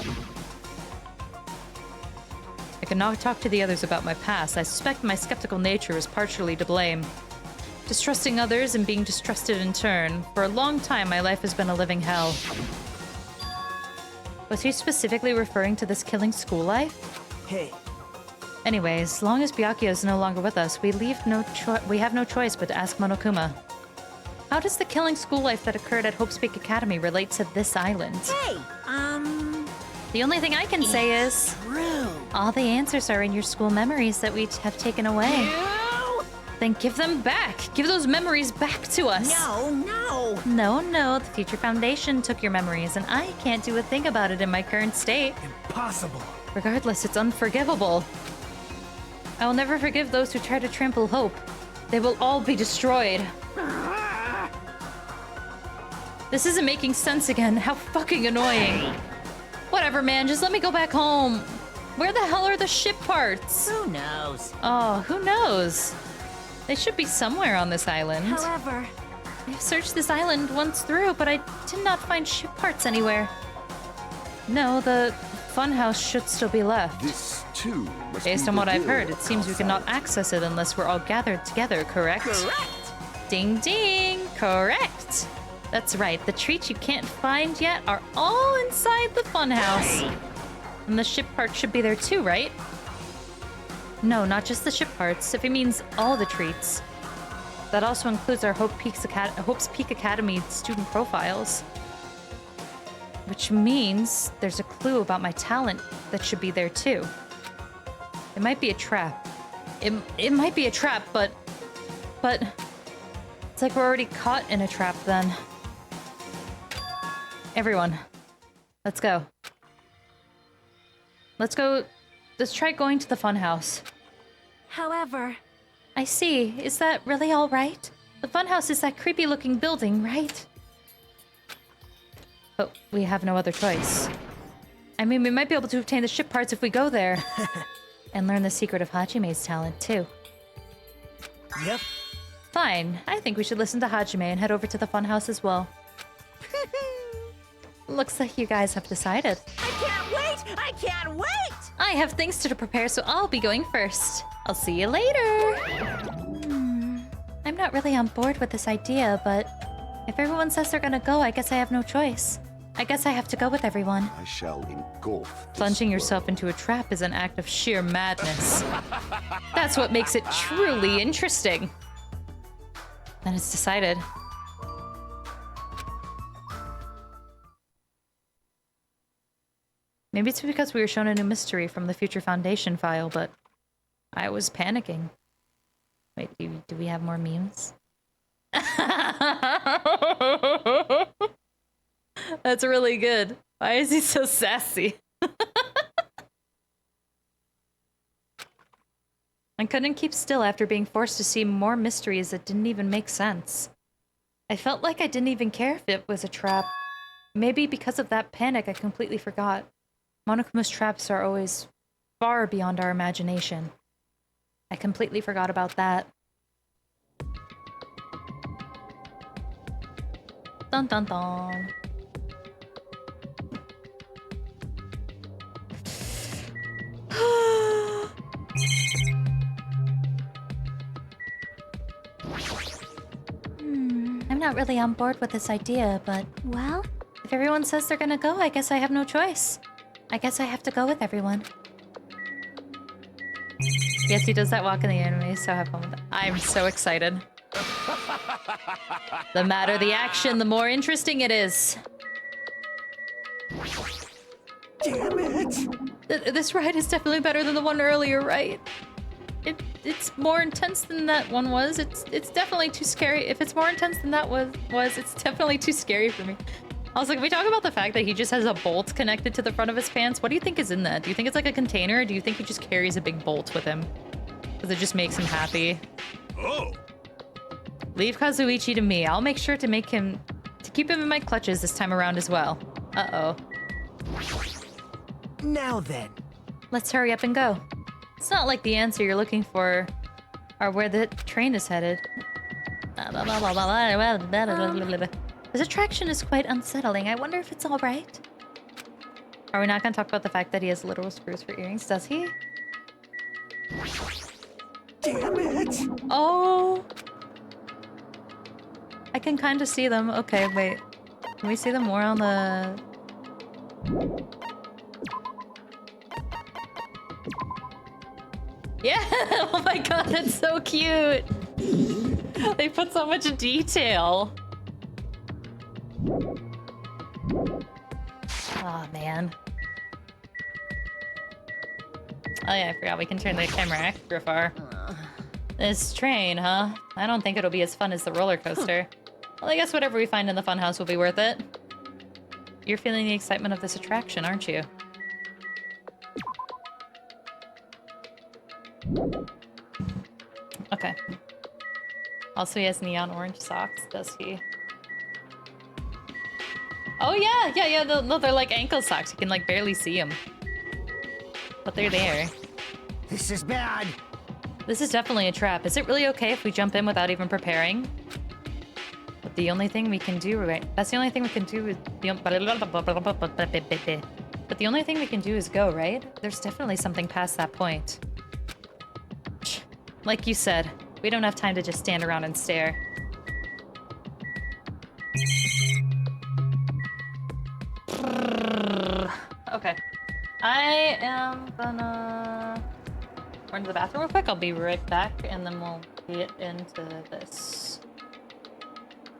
I could not talk to the others about my past. I suspect my skeptical nature is partially to blame. Distrusting others and being distrusted in turn. For a long time, my life has been a living hell. Was he specifically referring to this killing school life? Hey. Anyways, as long as Byakuya is no longer with us, we have no choice but to ask Monokuma. How does the killing school life that occurred at Hope's Peak Academy relate to this island? Hey, The only thing I can say is... true. All the answers are in your school memories that we have taken away. Then give them back! Give those memories back to us! No, the Future Foundation took your memories, and I can't do a thing about it in my current state. Impossible. Regardless, it's unforgivable. I will never forgive those who try to trample hope. They will all be destroyed. This isn't making sense again. How fucking annoying. Whatever, man, just let me go back home. Where the hell are the ship parts? Who knows? Oh, who knows? They should be somewhere on this island. However, I've searched this island once through, but I did not find ship parts anywhere. No, the funhouse should still be left. This, too, must Based be on the what I've door heard, it seems we cannot outside. access it unless we're all gathered together, correct? Correct. Ding ding! Correct! That's right, the treats you can't find yet are all inside the funhouse. And the ship parts should be there too, right? No, not just the ship parts, if it means all the treats. That also includes our Hope's Peak Academy student profiles. Which means there's a clue about my talent that should be there too. It might be a trap. It might be a trap, but it's like we're already caught in a trap then. Everyone, let's go. Let's try going to the funhouse. however, I see. Is that really all right? The funhouse is that creepy looking building, right? But we have no other choice. I mean, we might be able to obtain the ship parts if we go there. And learn the secret of Hajime's talent, too. Yep. Fine. I think we should listen to Hajime and head over to the funhouse as well. Looks like you guys have decided. I can't wait! I can't wait! I have things to prepare, so I'll be going first. I'll see you later. I'm not really on board with this idea, but if everyone says they're gonna go, I guess I have no choice. I guess I have to go with everyone. I shall engulf. Plunging yourself into a trap is an act of sheer madness. That's what makes it truly interesting. Then it's decided. Maybe it's because we were shown a new mystery from the Future Foundation file, but I was panicking. Wait, do we have more memes? That's really good. Why is he so sassy? I couldn't keep still after being forced to see more mysteries that didn't even make sense. I felt like I didn't even care if it was a trap. Maybe because of that panic, I completely forgot. Monokuma's traps are always far beyond our imagination. I completely forgot about that. Dun dun dun. I'm not really on board with this idea, but... Well? If everyone says they're gonna go, I guess I have no choice. I guess I have to go with everyone. Yes, he does that walk in the anime, so have fun with that. I'm so excited. The madder the action, the more interesting it is. Damn it! This ride is definitely better than the one earlier, right? It's more intense than that one was. It's definitely too scary. If it's more intense than that was, it's definitely too scary for me. Also, can we talk about the fact that he just has a bolt connected to the front of his pants? What do you think is in that? Do you think it's like a container, or do you think he just carries a big bolt with him? Because it just makes him happy. Oh. Leave Kazuichi to me. I'll make sure to keep him in my clutches this time around as well. Uh-oh. Now then. Let's hurry up and go. It's not like the answer you're looking for or where the train is headed. This attraction is quite unsettling. I wonder if it's all right. Are we not going to talk about the fact that he has literal screws for earrings? Does he? Damn it! Oh! I can kind of see them. Okay, wait. Can we see them more on the... Yeah! Oh my god, that's so cute! They put so much detail. Oh man. Oh yeah, I forgot we can turn the camera extra far. This train, huh? I don't think it'll be as fun as the roller coaster. Well, I guess whatever we find in the funhouse will be worth it. You're feeling the excitement of this attraction, aren't you? Okay. Also, he has neon orange socks, does he? Oh yeah, no, they're like ankle socks. You can like barely see them. But they're there. This is bad. This is definitely a trap. Is it really okay if we jump in without even preparing? But the only thing we can do, right? That's the only thing we can do is... But the only thing we can do is go, right? There's definitely something past that point. Like you said, we don't have time to just stand around and stare. Okay. I am gonna run to the bathroom real quick. I'll be right back, and then we'll get into this.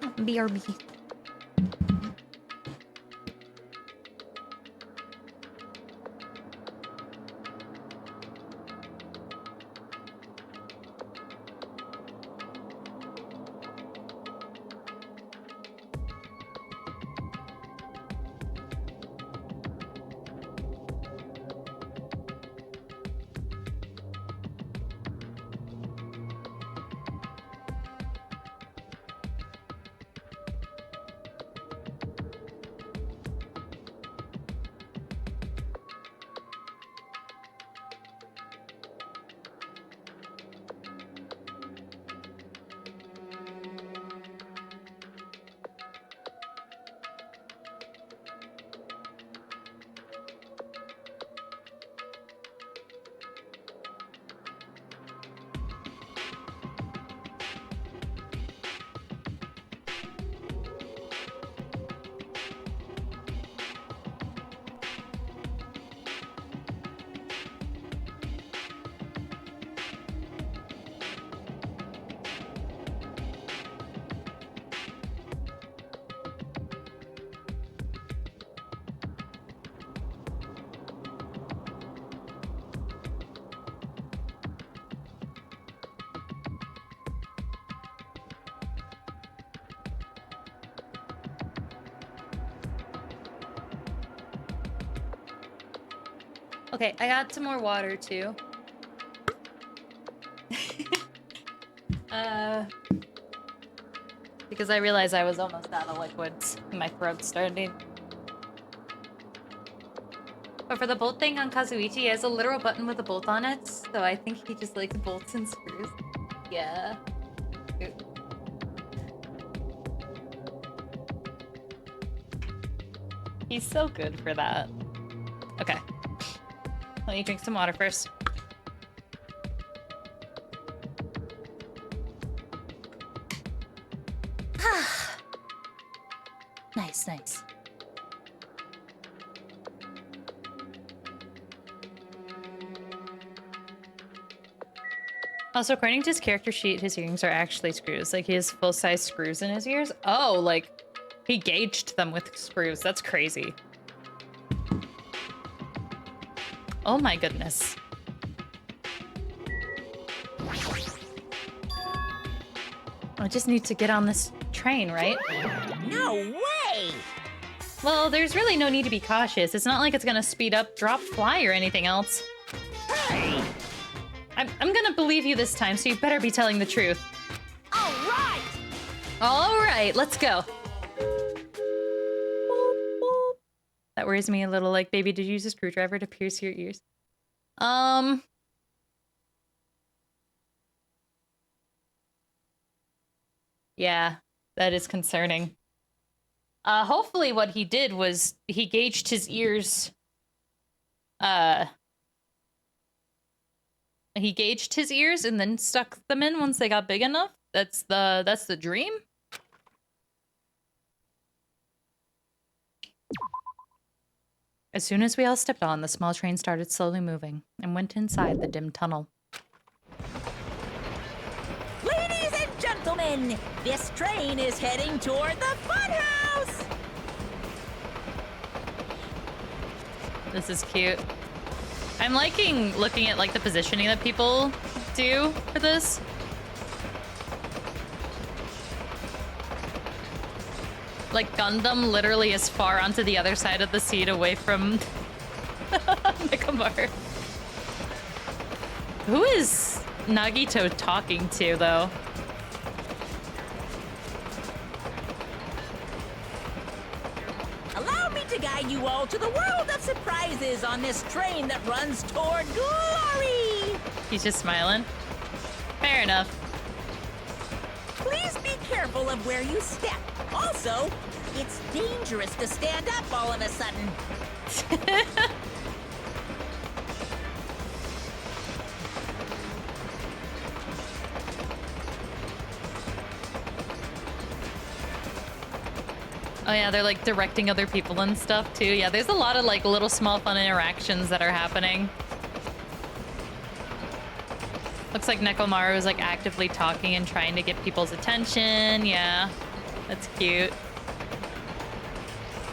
BRB. Okay, I got some more water too. Because I realized I was almost out of liquids. My throat's starting. But for the bolt thing on Kazuichi, he has a literal button with a bolt on it, so I think he just likes bolts and screws. Yeah. Cute. He's so good for that. Okay. Let me drink some water first. Nice, nice. Also, according to his character sheet, his earrings are actually screws. Like, he has full-size screws in his ears. Oh, like, he gauged them with screws. That's crazy. Oh my goodness. I just need to get on this train, right? No way! Well, there's really no need to be cautious. It's not like it's gonna speed up, drop, fly, or anything else. Hey! I'm gonna believe you this time, so you better be telling the truth. All right! All right, let's go. That worries me a little. Like, baby, did you use a screwdriver to pierce your ears? Yeah, that is concerning. Hopefully what he did was he gauged his ears. He gauged his ears and then stuck them in once they got big enough. That's the dream. As soon as we all stepped on, the small train started slowly moving and went inside the dim tunnel. Ladies and gentlemen, this train is heading toward the funhouse! This is cute. I'm liking looking at like the positioning that people do for this. Like Gundam literally is far onto the other side of the seat away from Nekomaru. Who is Nagito talking to though? Allow me to guide you all to the world of surprises on this train that runs toward glory! He's just smiling. Fair enough. Please be careful of where you step. Also, it's dangerous to stand up all of a sudden. Oh yeah, they're like directing other people and stuff too. Yeah, there's a lot of like little small fun interactions that are happening. Looks like Nekomaru is like actively talking and trying to get people's attention. Yeah, that's cute.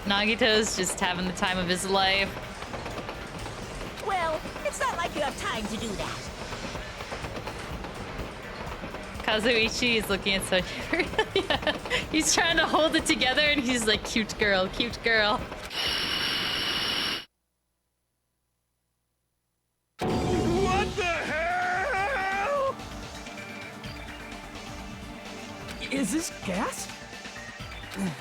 Nagito's just having the time of his life. Well, it's not like you have time to do that. Kazuichi is looking at Sonia. Yeah, he's trying to hold it together and he's like, cute girl, cute girl. What the hell? Is this gas? Damn it.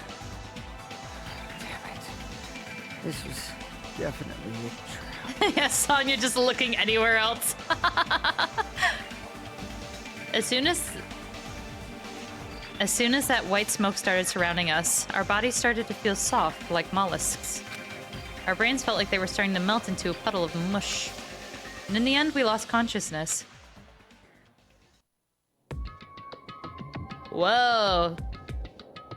This was definitely a trap. Yeah, Sonya just looking anywhere else. As soon as that white smoke started surrounding us, our bodies started to feel soft like mollusks. Our brains felt like they were starting to melt into a puddle of mush. And in the end, we lost consciousness. Whoa.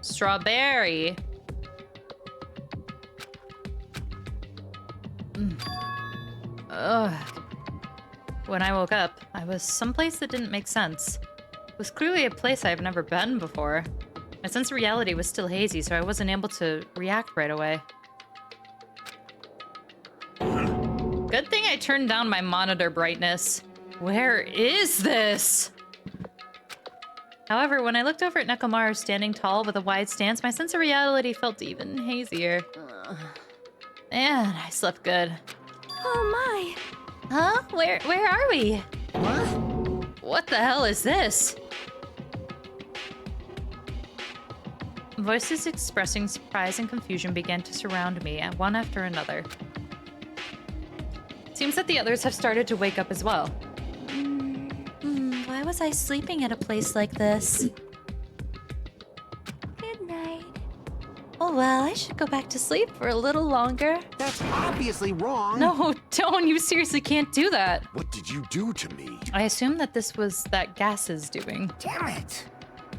Strawberry. Ugh. When I woke up, I was someplace that didn't make sense. It was clearly a place I've never been before. My sense of reality was still hazy, so I wasn't able to react right away. Good thing I turned down my monitor brightness. Where is this? However, when I looked over at Nekomaru standing tall with a wide stance, my sense of reality felt even hazier. Man, I slept good. Oh my. Huh? Where are we? What? What the hell is this? Voices expressing surprise and confusion began to surround me, one after another. Seems that the others have started to wake up as well. Why was I sleeping at a place like this? Good night. Oh well, I should go back to sleep for a little longer. That's obviously wrong. No, don't. You seriously can't do that. What did you do to me? I assume that this was that gas's doing. Damn it.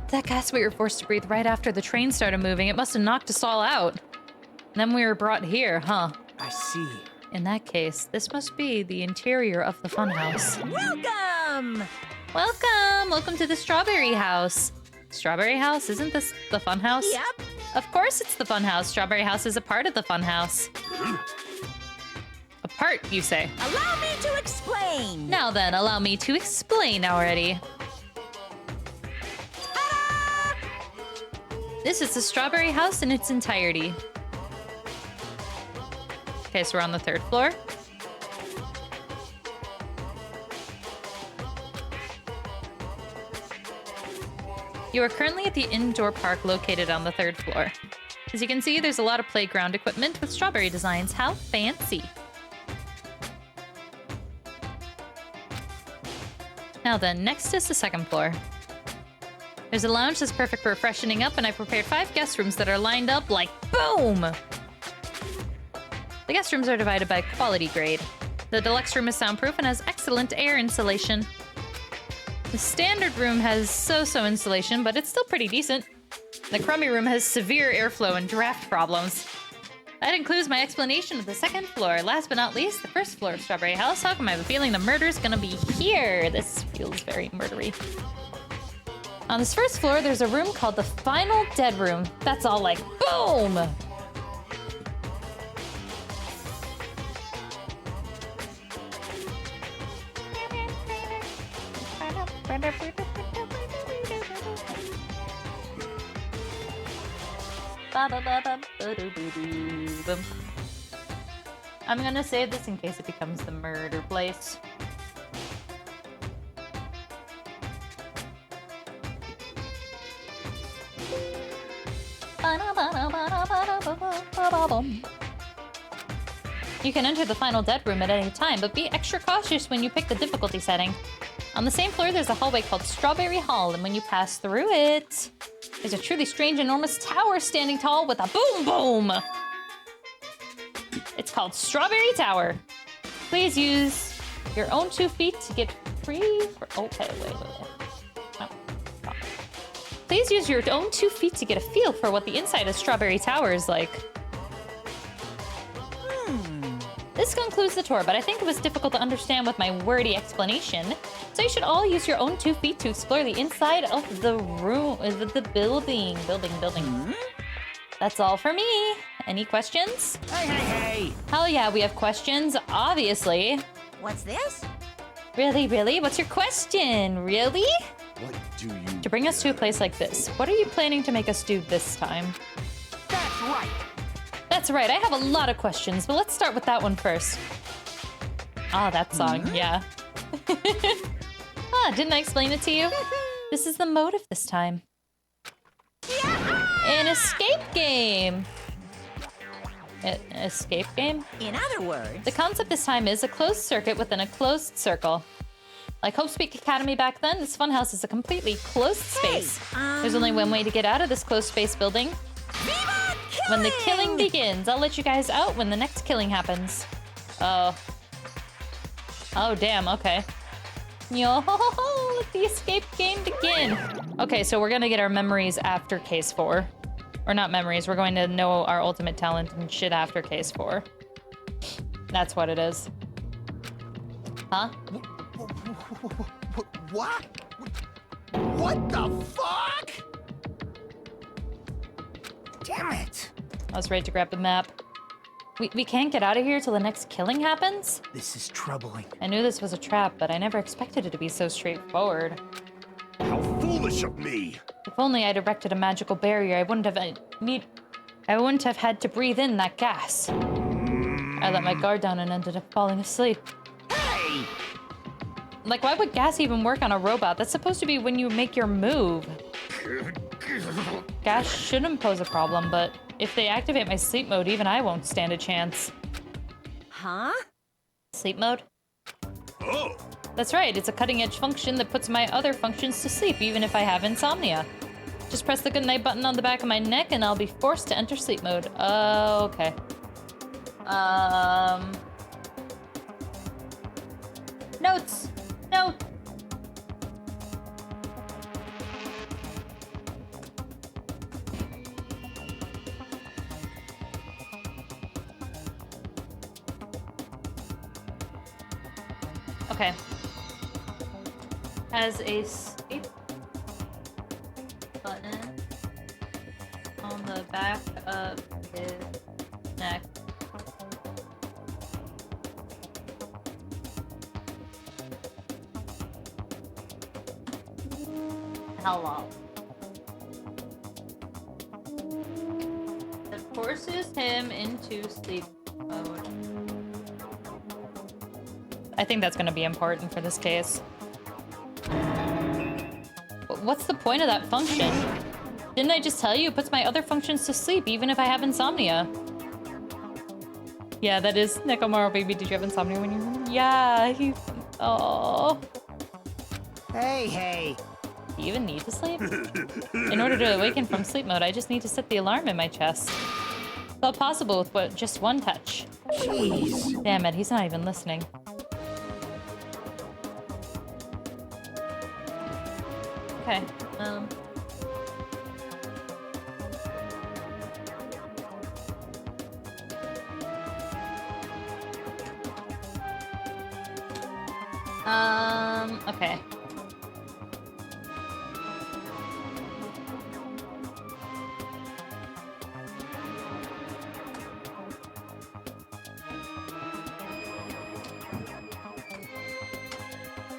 That gas we were forced to breathe right after the train started moving, it must have knocked us all out. Then we were brought here, huh? I see. In that case, this must be the interior of the funhouse. Welcome! Welcome to the Strawberry House. Strawberry House? Isn't this the funhouse? Yep. Of course it's the funhouse. Strawberry House is a part of the funhouse. A part, you say? Allow me to explain. Now then, allow me to explain already. This is the Strawberry House in its entirety. Okay, so we're on the 3rd floor. You are currently at the indoor park located on the 3rd floor. As you can see, there's a lot of playground equipment with strawberry designs. How fancy. Now then, next is the 2nd floor. There's a lounge that's perfect for freshening up, and I prepared 5 guest rooms that are lined up like boom! The guest rooms are divided by quality grade. The deluxe room is soundproof and has excellent air insulation. The standard room has so-so insulation, but it's still pretty decent. The crummy room has severe airflow and draft problems. That includes my explanation of the 2nd floor. Last but not least, the 1st floor of Strawberry House. How come I have a feeling the murder's gonna be here? This feels very murdery. On this 1st floor, there's a room called the Final Dead Room. That's all like boom! I'm gonna save this in case it becomes the murder place. You can enter the Final Dead Room at any time, but be extra cautious when you pick the difficulty setting. On the same floor, there's a hallway called Strawberry Hall, and when you pass through it, there's a truly strange, enormous tower standing tall with a boom boom! It's called Strawberry Tower. Please use your own 2 feet to get free for... Okay, wait. No. Please use your own 2 feet to get a feel for what the inside of Strawberry Tower is like. This concludes the tour, but I think it was difficult to understand with my wordy explanation. So you should all use your own 2 feet to explore the inside of the room, the building. That's all for me. Any questions? Hey! Hell yeah, we have questions, obviously. What's this? Really? What's your question? Really? What do you... To bring us to a place like this, what are you planning to make us do this time? That's right. That's right, I have a lot of questions, but let's start with that one first. Ah, that song, yeah. Didn't I explain it to you? This is the motive this time. An escape game! Escape game? In other words... The concept this time is a closed circuit within a closed circle. Like Hope Speak Academy back then, this funhouse is a completely closed space. There's only one way to get out of this closed space building. When the killing begins. I'll let you guys out when the next killing happens. Oh, damn, okay. Yo, let the escape game begin. Okay, so we're gonna get our memories after case 4. Or not memories, we're going to know our ultimate talent and shit after case 4. That's what it is. Huh? What? What the fuck? Damn it. I was ready to grab the map. We can't get out of here till the next killing happens? This is troubling. I knew this was a trap, but I never expected it to be so straightforward. How foolish of me! If only I'd erected a magical barrier, I wouldn't have had to breathe in that gas. I let my guard down and ended up falling asleep. Hey! Like, why would gas even work on a robot? That's supposed to be when you make your move. Gas shouldn't pose a problem, but if they activate my sleep mode, even I won't stand a chance. Huh? Sleep mode? Oh! That's right, it's a cutting-edge function that puts my other functions to sleep, even if I have insomnia. Just press the goodnight button on the back of my neck and I'll be forced to enter sleep mode. Okay. Notes! No! Okay. Has a sleep button on the back of his neck. Hello. That forces him into sleep mode. I think that's going to be important for this case. What's the point of that function? Didn't I just tell you it puts my other functions to sleep, even if I have insomnia? Yeah, that is Nekomaru, baby. Did you have insomnia when you were... Yeah, he... Oh. Hey. Do you even need to sleep? In order to awaken from sleep mode, I just need to set the alarm in my chest. It's all possible with just one touch. Jeez. Damn it, he's not even listening. Okay, okay.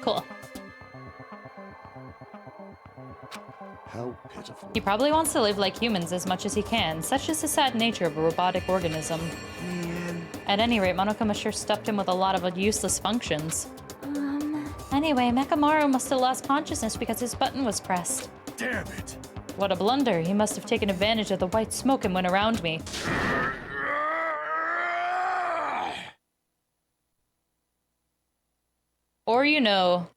Cool. How pitiful. He probably wants to live like humans as much as he can. Such is the sad nature of a robotic organism. Man. At any rate, Monokuma sure stuffed him with a lot of useless functions. Anyway, Mekamaru must have lost consciousness because his button was pressed. Damn it! What a blunder. He must have taken advantage of the white smoke and went around me. Or, you know,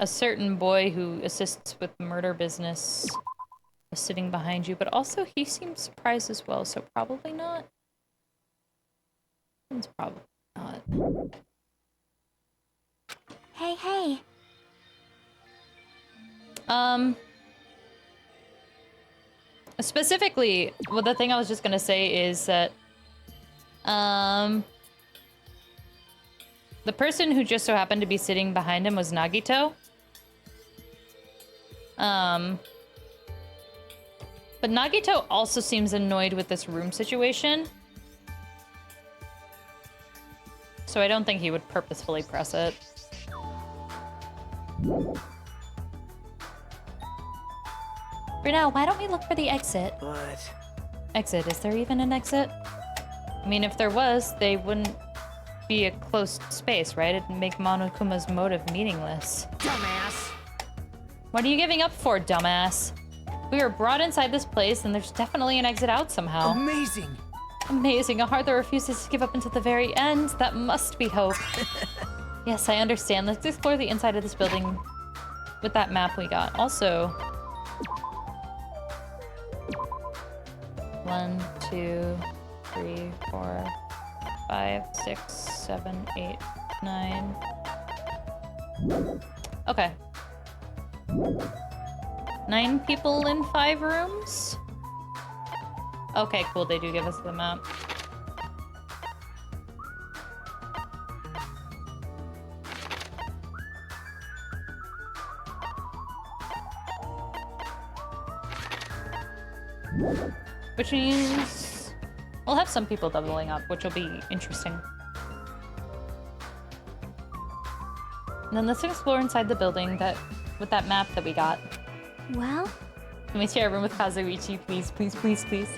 a certain boy who assists with murder business was sitting behind you, but also he seems surprised as well, so probably not. It's probably not. Hey. Specifically, well, the thing I was just gonna say is that, the person who just so happened to be sitting behind him was Nagito. But Nagito also seems annoyed with this room situation. So I don't think he would purposefully press it. For now, why don't we look for the exit? But... Exit? Is there even an exit? I mean, if there was, they wouldn't be a closed space, right? It'd make Monokuma's motive meaningless. Dumbass! What are you giving up for, dumbass? We were brought inside this place, and there's definitely an exit out somehow. Amazing! Amazing. A heart that refuses to give up until the very end. That must be hope. Yes, I understand. Let's explore the inside of this building with that map we got. Also... 1, 2, 3, 4, 5, 6, 7, 8, 9. Okay. 9 people in 5 rooms? Okay, cool. They do give us the map. Which means we'll have some people doubling up, which will be interesting. And then let's explore inside the building with that map that we got. Well? Can we share a room with Kazuichi, please, please, please, please?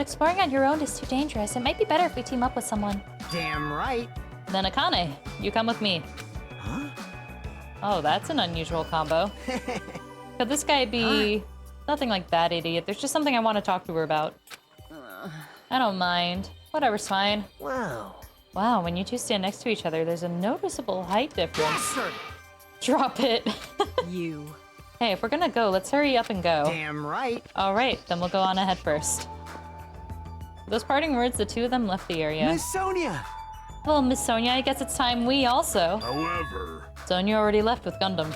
but exploring on your own is too dangerous. It might be better if we team up with someone. Damn right. Then Akane, you come with me. Huh? Oh, that's an unusual combo. Could this guy be nothing like that, idiot? There's just something I want to talk to her about. I don't mind. Whatever's fine. Wow. Wow, when you two stand next to each other, there's a noticeable height difference. Bastard! Drop it. You. Hey, if we're gonna go, let's hurry up and go. Damn right. All right, then we'll go on ahead first. Those parting words, the two of them left the area. Miss Sonia! Well, Miss Sonia, I guess it's time we also. However... Sonia already left with Gundam.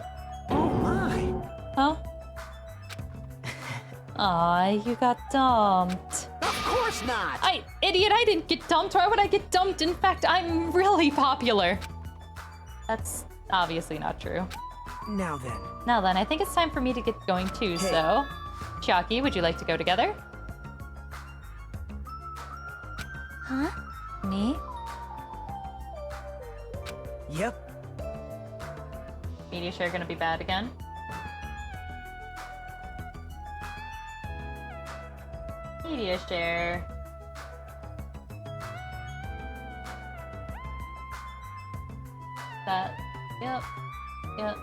Oh my. Huh? Aw, you got dumped. Of course not. Idiot, I didn't get dumped. Why would I get dumped? In fact, I'm really popular. That's obviously not true. Now then, I think it's time for me to get going too, so... Chiaki, would you like to go together? Huh? Me? Yep. Media share gonna be bad again? Media share. That. Yep. Yep.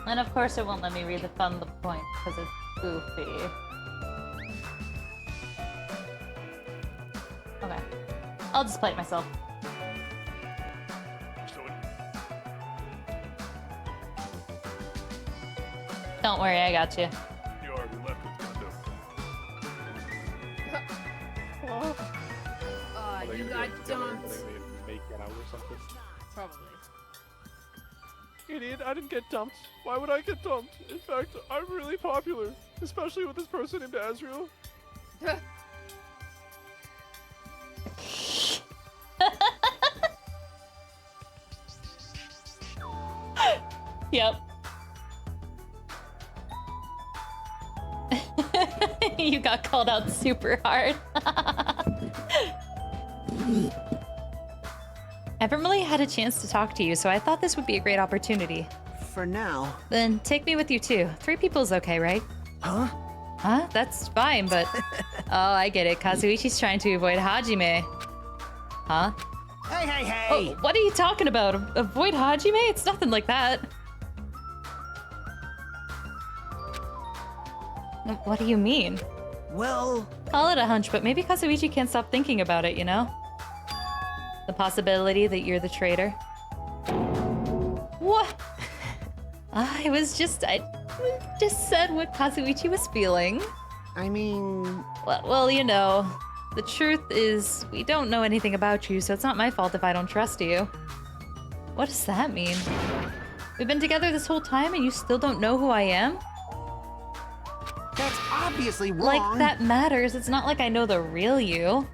And of course it won't let me refund the point because it's goofy. Okay. I'll just play it myself. Don't worry, I got you. You already left with Gundam. You got dumped. Make it out or something. Probably. Idiot, I didn't get dumped. Why would I get dumped? In fact, I'm really popular, especially with this person named Azriel. Yep. You got called out super hard. I haven't really had a chance to talk to you, so I thought this would be a great opportunity. For now. Then take me with you too. 3 people's okay, right? Huh? Huh? That's fine, but... Oh, I get it. Kazuichi's trying to avoid Hajime. Huh? Hey, hey, hey! Oh, what are you talking about? Avoid Hajime? It's nothing like that. What do you mean? Well... Call it a hunch, but maybe Kazuichi can't stop thinking about it, you know? The possibility that you're the traitor. What? I just said what Kazuichi was feeling. I mean... Well, you know, the truth is we don't know anything about you, so it's not my fault if I don't trust you. What does that mean? We've been together this whole time and you still don't know who I am? That's obviously wrong. Like, that matters. It's not like I know the real you.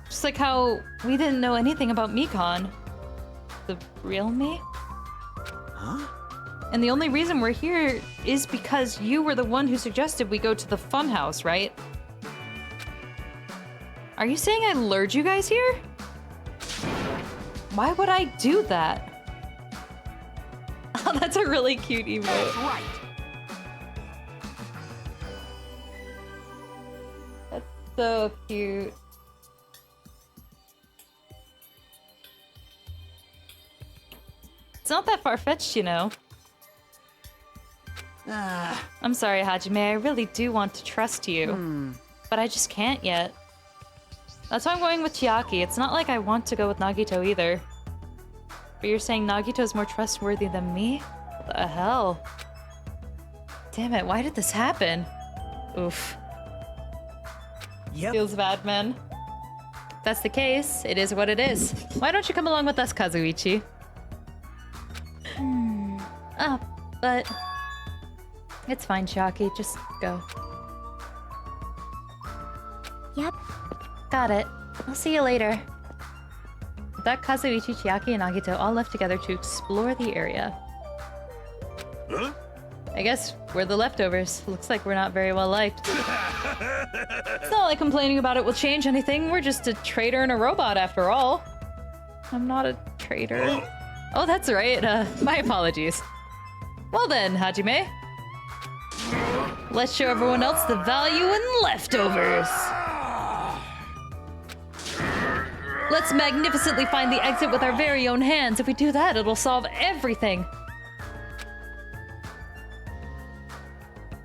Just like how we didn't know anything about Mikon. The real me? Huh? And the only reason we're here is because you were the one who suggested we go to the funhouse, right? Are you saying I lured you guys here? Why would I do that? Oh, that's a really cute emote. That's right. That's so cute. It's not that far-fetched, you know. I'm sorry, Hajime. I really do want to trust you. But I just can't yet. That's why I'm going with Chiaki. It's not like I want to go with Nagito either. But you're saying Nagito's more trustworthy than me? What the hell? Damn it, why did this happen? Oof. Yep. Feels bad, man. If that's the case, it is what it is. Why don't you come along with us, Kazuichi? Oh, but... It's fine, Chiaki. Just go. Yep. Got it. I'll see you later. With that, Kazuichi, Chiaki, and Nagito all left together to explore the area. Huh? I guess we're the leftovers. Looks like we're not very well liked. It's not like complaining about it will change anything. We're just a traitor and a robot after all. I'm not a traitor. Oh, that's right. My apologies. Well then, Hajime. Let's show everyone else the value in leftovers. Let's magnificently find the exit with our very own hands. If we do that, it'll solve everything.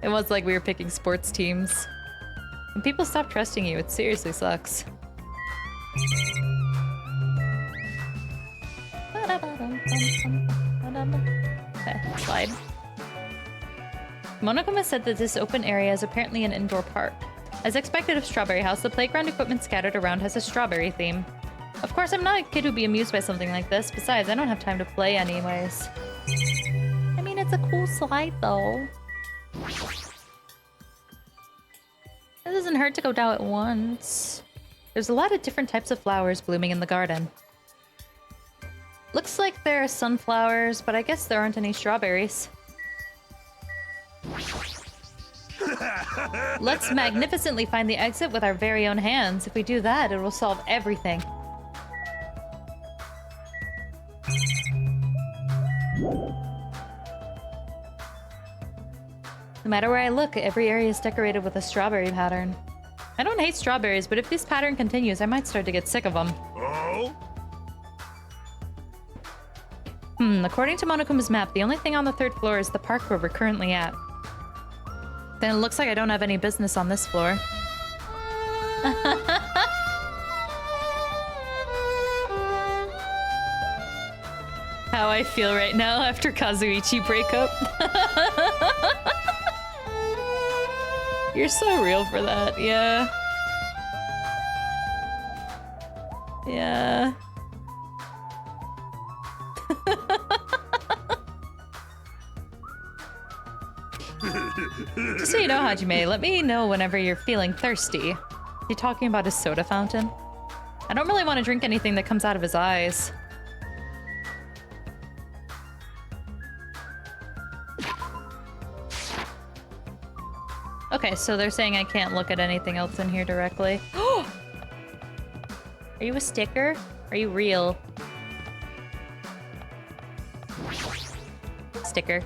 It was like we were picking sports teams. When people stop trusting you, it seriously sucks. Okay, slide. Monokuma said that this open area is apparently an indoor park. As expected of Strawberry House, the playground equipment scattered around has a strawberry theme. Of course, I'm not a kid who'd be amused by something like this. Besides, I don't have time to play anyways. I mean, it's a cool slide, though. It doesn't hurt to go down at once. There's a lot of different types of flowers blooming in the garden. Looks like there are sunflowers, but I guess there aren't any strawberries. Let's magnificently find the exit with our very own hands. If we do that, it will solve everything. No matter where I look, every area is decorated with a strawberry pattern. I don't hate strawberries, but if this pattern continues, I might start to get sick of them. Oh? According to Monokuma's map, the only thing on the 3rd floor is the park where we're currently at. Then it looks like I don't have any business on this floor. How I feel right now after Kazuichi breakup. You're so real for that, yeah. Yeah. Just so you know, Hajime, let me know whenever you're feeling thirsty. You talking about his soda fountain? I don't really want to drink anything that comes out of his eyes. Okay, so they're saying I can't look at anything else in here directly. Are you a sticker? Are you real? Sticker.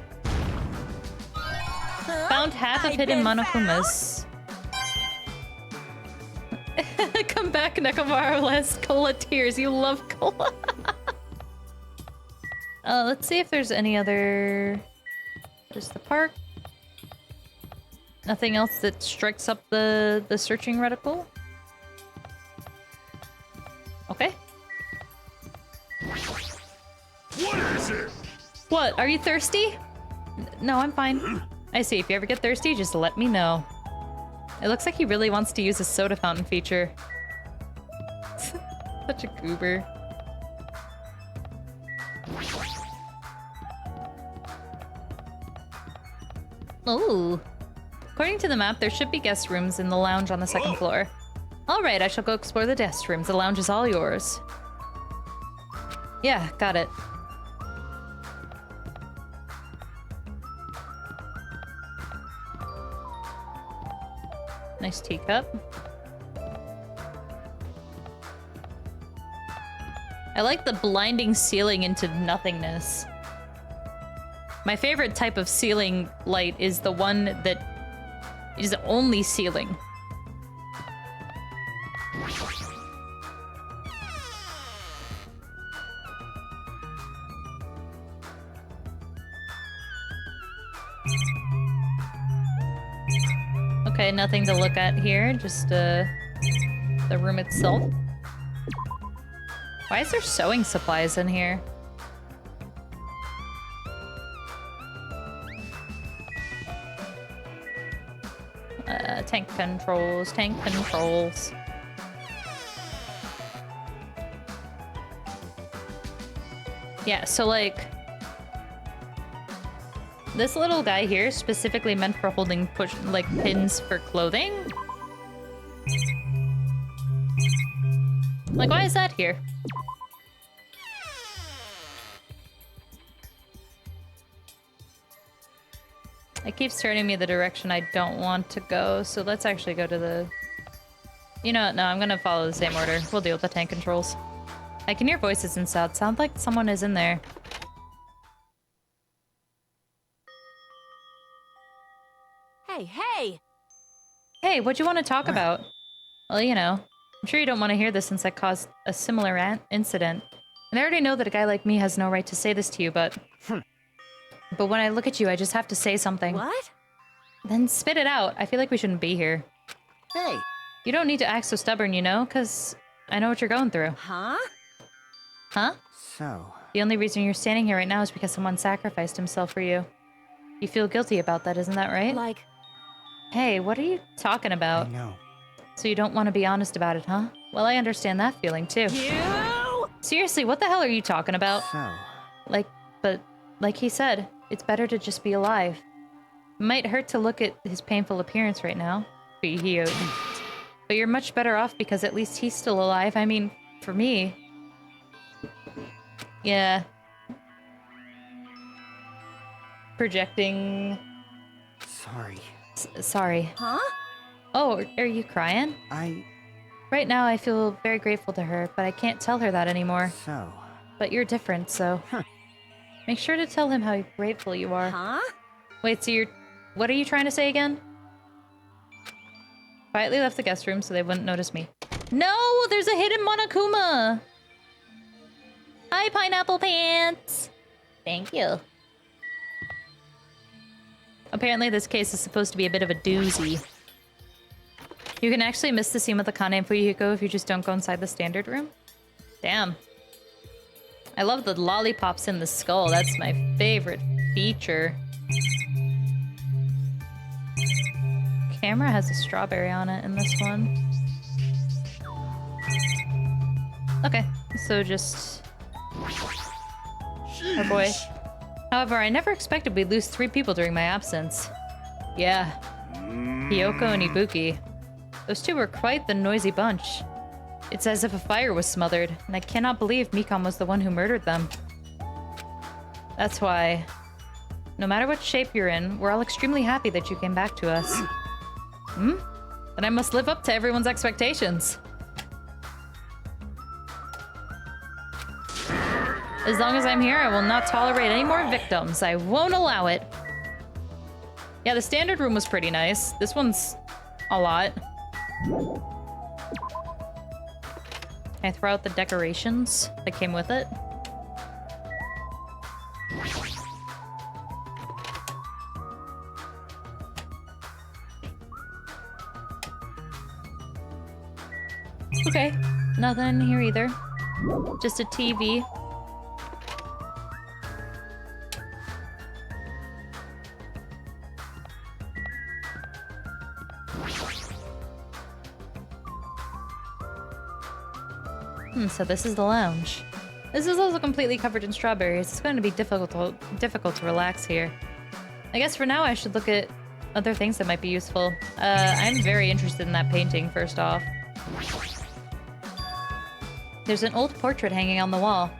Found half of hidden Monokumas. Come back, Nekomaru. Less cola tears. You love cola. Let's see if there's any other... Just the park. Nothing else that strikes up the searching reticle? Okay. What is it? What? Are you thirsty? No, I'm fine. I see. If you ever get thirsty, just let me know. It looks like he really wants to use a soda fountain feature. Such a goober. Ooh. According to the map, there should be guest rooms in the lounge on the 2nd floor. Alright, I shall go explore the guest rooms. The lounge is all yours. Yeah, got it. Nice teacup. I like the blinding ceiling into nothingness. My favorite type of ceiling light is the one that is only ceiling. Okay, nothing to look at here, just the room itself. Why is there sewing supplies in here? Tank controls, tank controls. Yeah, so like... This little guy here is specifically meant for holding pins for clothing? Like, why is that here? It keeps turning me the direction I don't want to go, so let's actually go to the... You know what? No, I'm gonna follow the same order. We'll deal with the tank controls. I can hear voices inside. Sounds like someone is in there. Hey, hey! Hey, what do you want to talk about? Well, you know, I'm sure you don't want to hear this since I caused a similar incident. And I already know that a guy like me has no right to say this to you, but... But when I look at you, I just have to say something. What? Then spit it out. I feel like we shouldn't be here. Hey! You don't need to act so stubborn, you know? Because I know what you're going through. Huh? Huh? So... The only reason you're standing here right now is because someone sacrificed himself for you. You feel guilty about that, isn't that right? Like... Hey, what are you talking about? I know. So you don't want to be honest about it, huh? Well, I understand that feeling, too. You! Seriously, what the hell are you talking about? So... Like he said, it's better to just be alive. It might hurt to look at his painful appearance right now. But you're much better off because at least he's still alive. I mean, for me... Yeah. Projecting... Sorry. Sorry. Huh? Oh, are you crying? Right now, I feel very grateful to her, but I can't tell her that anymore. So... But you're different, so... Make sure to tell him how grateful you are. Huh? Wait, so you're... What are you trying to say again? Quietly left the guest room so they wouldn't notice me. No! There's a hidden Monokuma! Hi, Pineapple Pants! Thank you. Apparently this case is supposed to be a bit of a doozy. You can actually miss the scene with the Kane and Fuyuhiko if you just don't go inside the standard room. Damn. I love the lollipops in the skull. That's my favorite feature. Camera has a strawberry on it in this one. Okay, so just... Oh boy. However, I never expected we'd lose 3 people during my absence. Yeah. Hiyoko and Ibuki. Those 2 were quite the noisy bunch. It's as if a fire was smothered, and I cannot believe Mikan was the one who murdered them. That's why, no matter what shape you're in, we're all extremely happy that you came back to us. Then I must live up to everyone's expectations. As long as I'm here, I will not tolerate any more victims. I won't allow it. Yeah, the standard room was pretty nice. This one's a lot. Can I throw out the decorations that came with it? Okay, nothing in here either. Just a TV. So this is the lounge. This is also completely covered in strawberries. It's going to be difficult to relax here. I guess for now I should look at other things that might be useful. I'm very interested in that painting, first off. There's an old portrait hanging on the wall.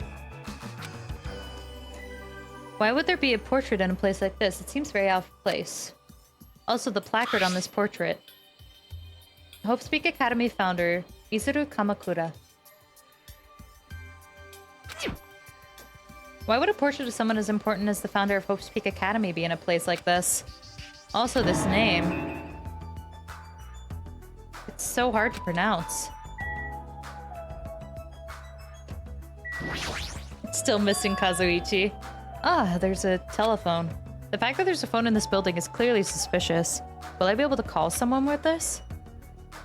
Why would there be a portrait in a place like this? It seems very out of place. Also, the placard on this portrait. Hope's Peak Academy founder, Izuru Kamakura. Why would a portrait of someone as important as the founder of Hope's Peak Academy be in a place like this? Also, this name. It's so hard to pronounce. Still missing Kazuichi. Ah, there's a telephone. The fact that there's a phone in this building is clearly suspicious. Will I be able to call someone with this?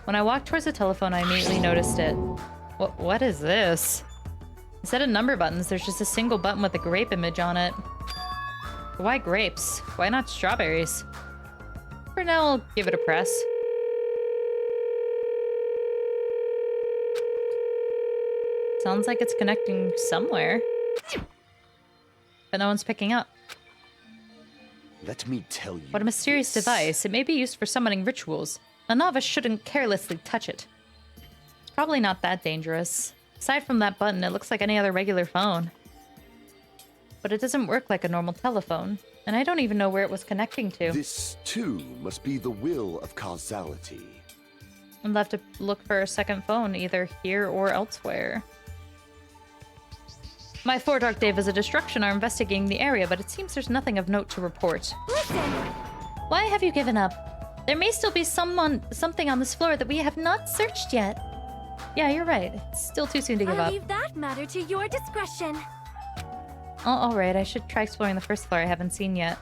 When I walked towards the telephone, I immediately noticed it. What is this? Instead of number buttons, there's just a single button with a grape image on it. Why grapes? Why not strawberries? For now, I'll give it a press. Sounds like it's connecting somewhere. But no one's picking up. Let me tell you. What a mysterious device. It may be used for summoning rituals. A novice shouldn't carelessly touch it. It's probably not that dangerous. Aside from that button, it looks like any other regular phone. but it doesn't work like a normal telephone. And I don't even know where it was connecting to. This, too, must be the will of causality. I'll have to look for a second phone, either here or elsewhere. My 4 Dark Day Visit Destruction are investigating the area, but it seems there's nothing of note to report. Listen! Why have you given up? There may still be something on this floor that we have not searched yet. Yeah, you're right. It's still too soon to give I'll up. leave that matter to your discretion. Oh, alright, I should try exploring the first floor I haven't seen yet.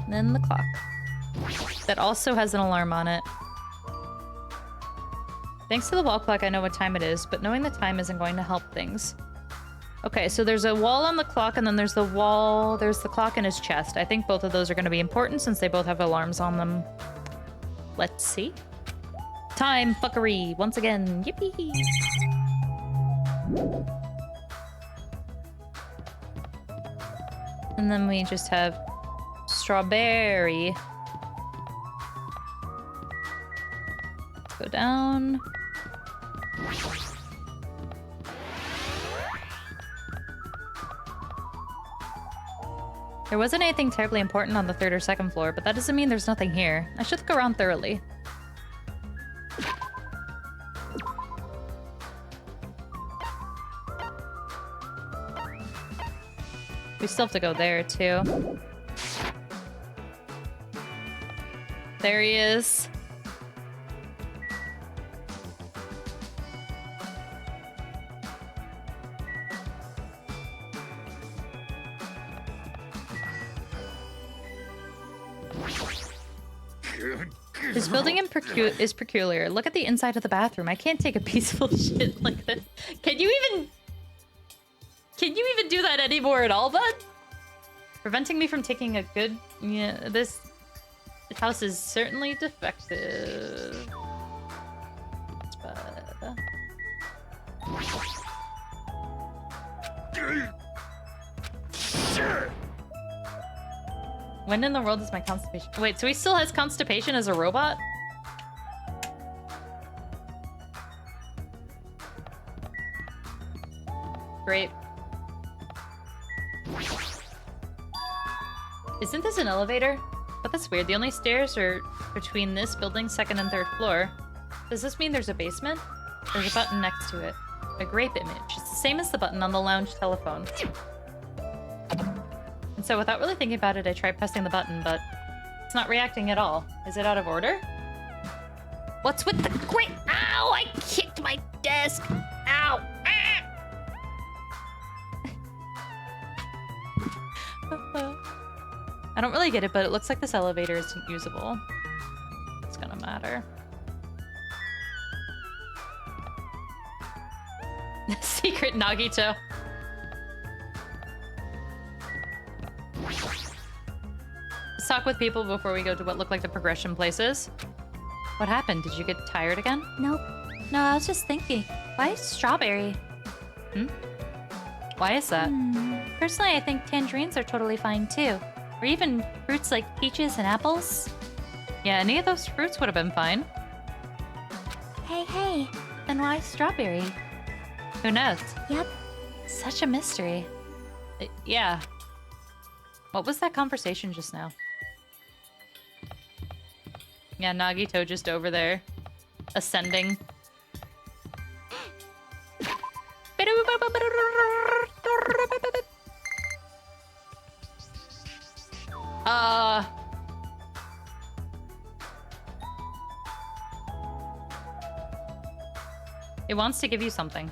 Then the clock. That also has an alarm on it. Thanks to the wall clock, I know what time it is, but knowing the time isn't going to help things. Okay, so there's a wall on the clock, and then there's the clock in his chest. I think both of those are going to be important since they both have alarms on them. Let's see. Time fuckery, once again. Yippee! And then we just have strawberry. Let's go down. There wasn't anything terribly important on the 3rd or 2nd floor, but that doesn't mean there's nothing here. I should look around thoroughly. We still have to go there, too. There he is. This building is peculiar. Look at the inside of the bathroom. I can't take a peaceful shit like this. Can you even do that anymore at all, bud? Preventing me from taking a good... Yeah, this house is certainly defective. But... When in the world is my constipation? Wait, so he still has constipation as a robot? Great. Isn't this an elevator? But that's weird. The only stairs are between this building's 2nd and 3rd floor. Does this mean there's a basement? There's a button next to it. A grape image. It's the same as the button on the lounge telephone. And so without really thinking about it, I tried pressing the button, but it's not reacting at all. Is it out of order? What's with the grape? Ow! I kicked my desk! Ow! I don't really get it, but it looks like this elevator isn't usable. It's gonna matter. Secret Nagito. Let's talk with people before we go to what look like the progression places. What happened? Did you get tired again? Nope. No, I was just thinking. Why strawberry? Why is that? Personally, I think tangerines are totally fine too. Or even fruits like peaches and apples? Yeah, any of those fruits would have been fine. Hey. Then why strawberry? Who knows? Yep. Such a mystery. Yeah. What was that conversation just now? Yeah, Nagito just over there. Ascending. It wants to give you something.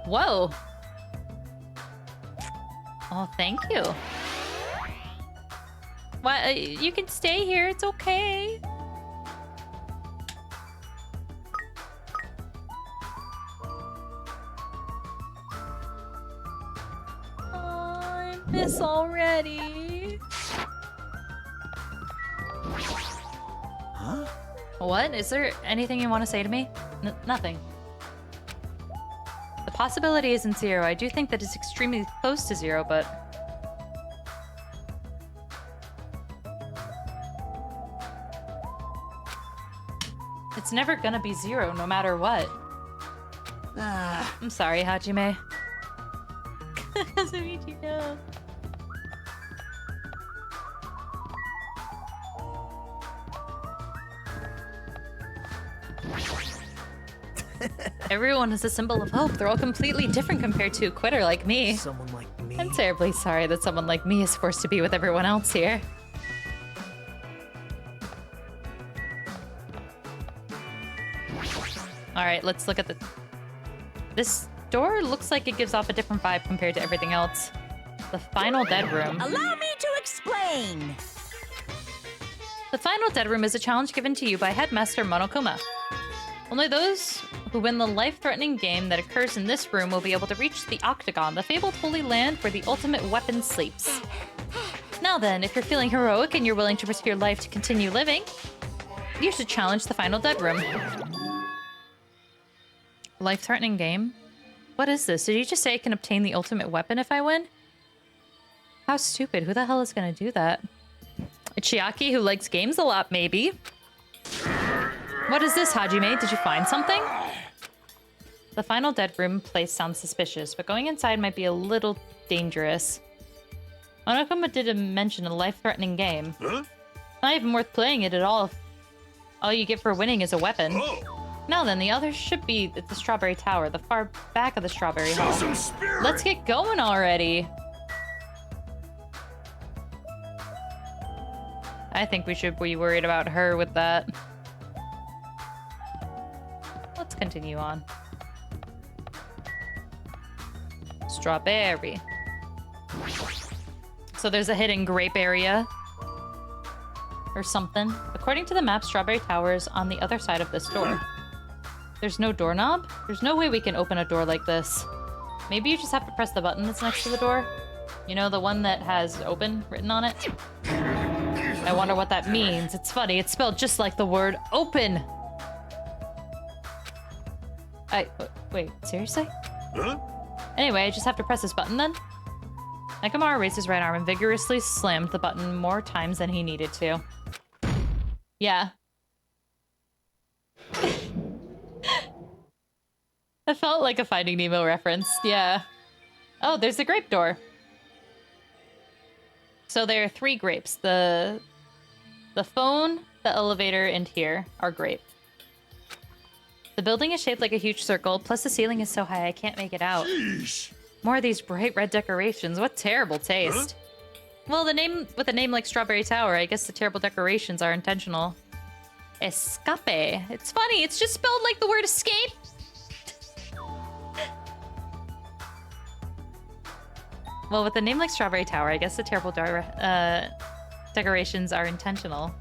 Whoa. Oh, thank you. What? You can stay here. It's okay. Oh, I miss already. Huh? What? Is there anything you want to say to me? Nothing. The possibility isn't zero. I do think that it's extremely close to zero, but... it's never gonna be zero, no matter what. I'm sorry, Hajime. Kazumichi, Everyone is a symbol of hope. They're all completely different compared to a quitter like me. Someone like me. I'm terribly sorry that someone like me is forced to be with everyone else here. Alright, let's look at the... This door looks like it gives off a different vibe compared to everything else. The final dead room. Allow me to explain. The final dead room is a challenge given to you by Headmaster Monokuma. Only those who win the life-threatening game that occurs in this room will be able to reach the Octagon, the fabled holy land where the ultimate weapon sleeps. Now then, if you're feeling heroic and you're willing to risk your life to continue living, you should challenge the final dead room. Life-threatening game? What is this? Did you just say I can obtain the ultimate weapon if I win? How stupid. Who the hell is gonna do that? A Chiaki who likes games a lot, maybe. What is this, Hajime? Did you find something? The final dead room place sounds suspicious, but going inside might be a little dangerous. Monokuma didn't mention a life-threatening game. Huh? Not even worth playing it at all if all you get for winning is a weapon. Oh. Now then, the others should be at the Strawberry Tower, the far back of the Strawberry Show Hall. some spirit. Let's get going already. I think we should be worried about her with that. Let's continue on. Strawberry. So there's a hidden grape area. Or something. According to the map, Strawberry Tower is on the other side of this door. There's no doorknob? There's no way we can open a door like this. Maybe you just have to press the button that's next to the door? You know, the one that has open written on it? I wonder what that means. It's funny, it's spelled just like the word open. Wait, seriously? Huh? Anyway, I just have to press this button then? Nekomaru raised his right arm and vigorously slammed the button more times than he needed to. Yeah. That felt like a Finding Nemo reference, yeah. Oh, there's the grape door. So there are 3 grapes. The phone, the elevator, and here are grape. The building is shaped like a huge circle, plus the ceiling is so high I can't make it out. Sheesh. More of these bright red decorations. What terrible taste. Well, with a name like Strawberry Tower, I guess the terrible decorations are intentional. Escape. It's funny, it's just spelled like the word escape. Well, with a name like Strawberry Tower, I guess the terrible decorations are intentional.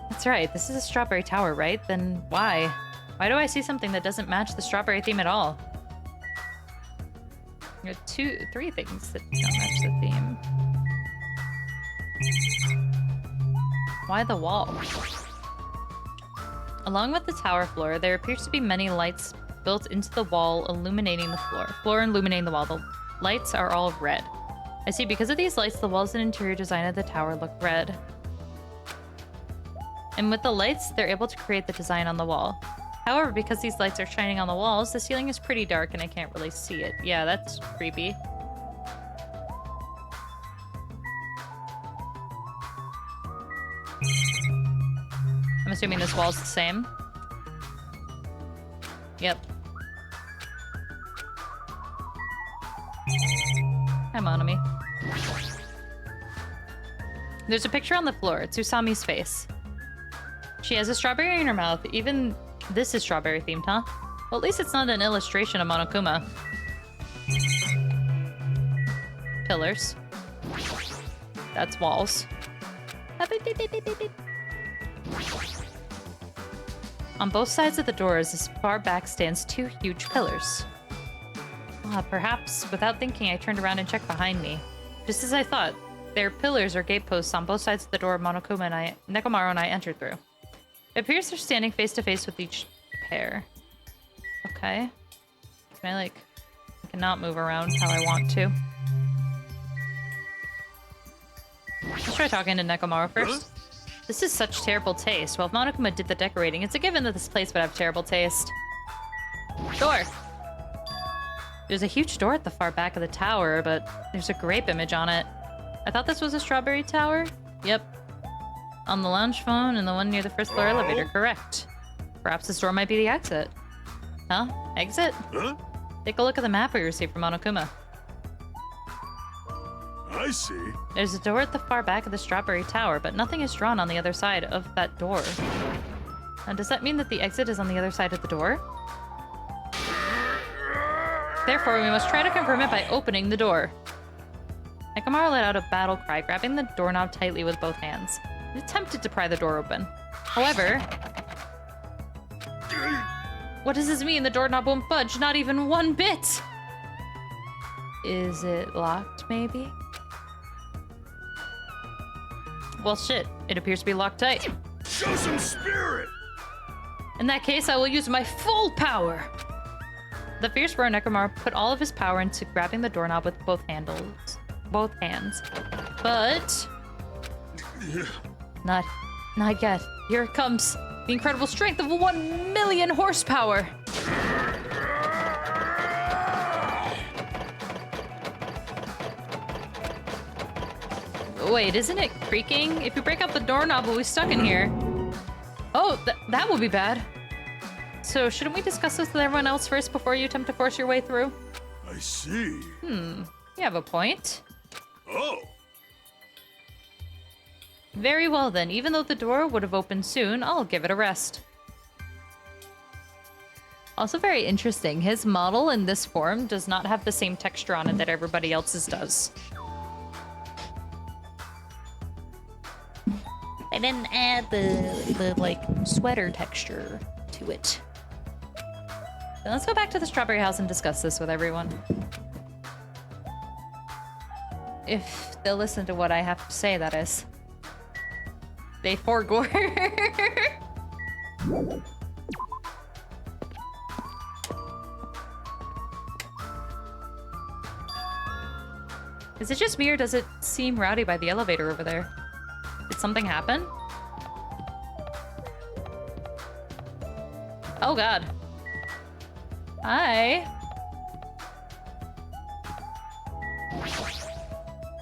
That's right, this is a Strawberry Tower, right? Then why? Why do I see something that doesn't match the strawberry theme at all? There are 3 things that don't match the theme. Why the wall? Along with the tower floor, there appears to be many lights built into the wall, illuminating the floor illuminating the wall. The lights are all red. I see, because of these lights, the walls and interior design of the tower look red. And with the lights, they're able to create the design on the wall. However, because these lights are shining on the walls, the ceiling is pretty dark and I can't really see it. Yeah, that's creepy. I'm assuming this wall's the same. Yep. Hi, Monami. There's a picture on the floor. It's Usami's face. She has a strawberry in her mouth. Even this is strawberry themed, huh? Well, at least it's not an illustration of Monokuma. Pillars. That's walls. On both sides of the doors, as far back stands 2 huge pillars. Perhaps, without thinking, I turned around and checked behind me. Just as I thought, there are pillars or gateposts on both sides of the door Nekomaru and I entered through. It appears they're standing face to face with each pair. Okay. Can I cannot move around how I want to. Let's try talking to Nekomaru first. This is such terrible taste. Well, if Monokuma did the decorating, it's a given that this place would have terrible taste. Door! There's a huge door at the far back of the tower, but there's a grape image on it. I thought this was a strawberry tower? Yep. On the lounge phone and the one near the first floor elevator, correct. Perhaps this door might be the exit. Huh? Exit? Huh? Take a look at the map we received from Monokuma. I see. There's a door at the far back of the strawberry tower, but nothing is drawn on the other side of that door. Now, does that mean that the exit is on the other side of the door? Therefore, we must try to confirm it by opening the door. Nekomaru let out a battle cry, grabbing the doorknob tightly with both hands. He attempted to pry the door open. However... What does this mean? The doorknob won't budge, not even one bit! Is it locked, maybe? Well, shit. It appears to be locked tight. Show some spirit! In that case, I will use my full power! The fierce bro Nekomaru put all of his power into grabbing the doorknob with both hands. But... Not yet. Here it comes. The incredible strength of 1 million horsepower! Wait, isn't it creaking? If you break out the doorknob, we'll be stuck in here. Oh, that will be bad. So, shouldn't we discuss this with everyone else first before you attempt to force your way through? I see. You have a point. Oh. Very well then, even though the door would have opened soon, I'll give it a rest. Also very interesting, his model in this form does not have the same texture on it that everybody else's does. I didn't add the like sweater texture to it. So let's go back to the strawberry house and discuss this with everyone. If they'll listen to what I have to say, that is. They forgore. Is it just me or does it seem rowdy by the elevator over there? Did something happen? Oh god. Hi.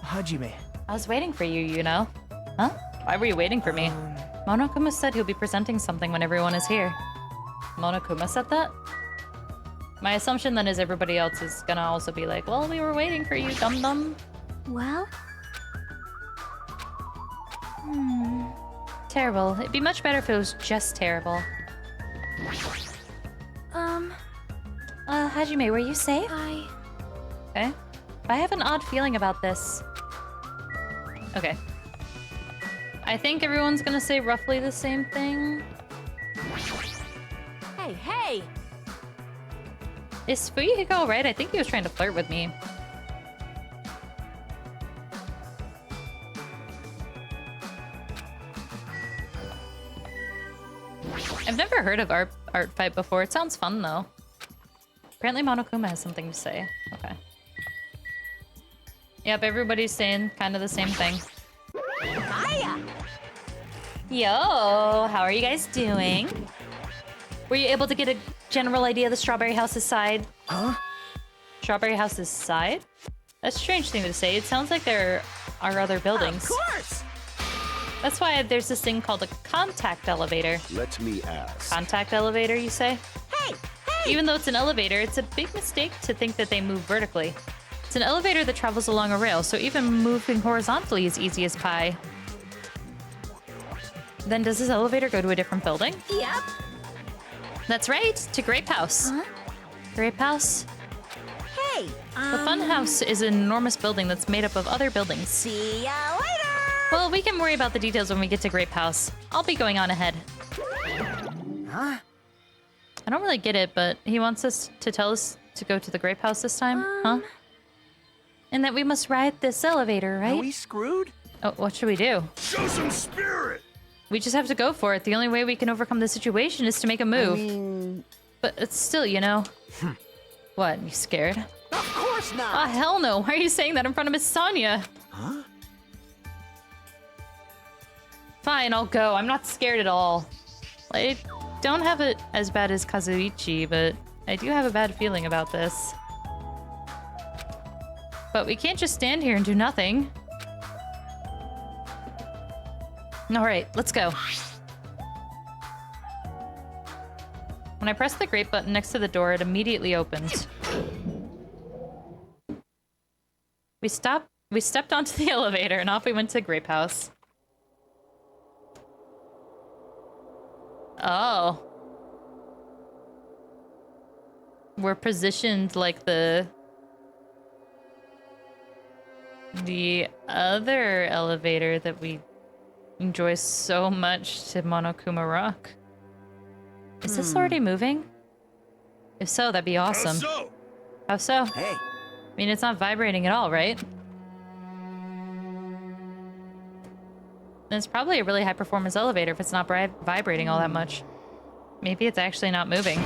Hajime. I was waiting for you, you know. Huh? Why were you waiting for me? Monokuma said he'll be presenting something when everyone is here. Monokuma said that? My assumption then is everybody else is gonna also be like, well, we were waiting for you, dum-dum. Well? Terrible. It'd be much better if it was just terrible. Hajime, were you safe? Okay. I have an odd feeling about this. Okay. I think everyone's gonna say roughly the same thing. Hey, hey! Is Fuyuhiko alright? I think he was trying to flirt with me. I've never heard of art fight before. It sounds fun though. Apparently Monokuma has something to say. Okay. Yep, everybody's saying kind of the same thing. Hiya! Yo, how are you guys doing? Were you able to get a general idea of the Strawberry House's side? Huh? Strawberry House's side? That's a strange thing to say. It sounds like there are other buildings. Of course! That's why there's this thing called a contact elevator. Let me ask. Contact elevator, you say? Hey! Hey! Even though it's an elevator, it's a big mistake to think that they move vertically. It's an elevator that travels along a rail, so even moving horizontally is easy as pie. Then does this elevator go to a different building? Yep. That's right, to Grape House. Huh? Grape House? Hey! The Fun House is an enormous building that's made up of other buildings. See ya later! Well, we can worry about the details when we get to Grape House. I'll be going on ahead. Huh? I don't really get it, but he wants us to tell us to go to the Grape House this time, huh? And that we must ride this elevator, right? Are we screwed? Oh, what should we do? Show some spirit! We just have to go for it. The only way we can overcome the situation is to make a move. I mean... But it's still, you know. What, you scared? Of course not! Ah, hell no. Why are you saying that in front of Miss Sonia? Huh? Fine, I'll go. I'm not scared at all. I don't have it as bad as Kazuichi, but I do have a bad feeling about this. But we can't just stand here and do nothing. Alright, let's go. When I press the grate button next to the door, it immediately opens. We stepped onto the elevator and off we went to Grape House. Oh. We're positioned like the other elevator that we enjoy so much to Monokuma Rock. Is this already moving? If so, that'd be awesome. How so? How so? Hey. I mean, it's not vibrating at all, right? And it's probably a really high-performance elevator if it's not vibrating all that much. Maybe it's actually not moving.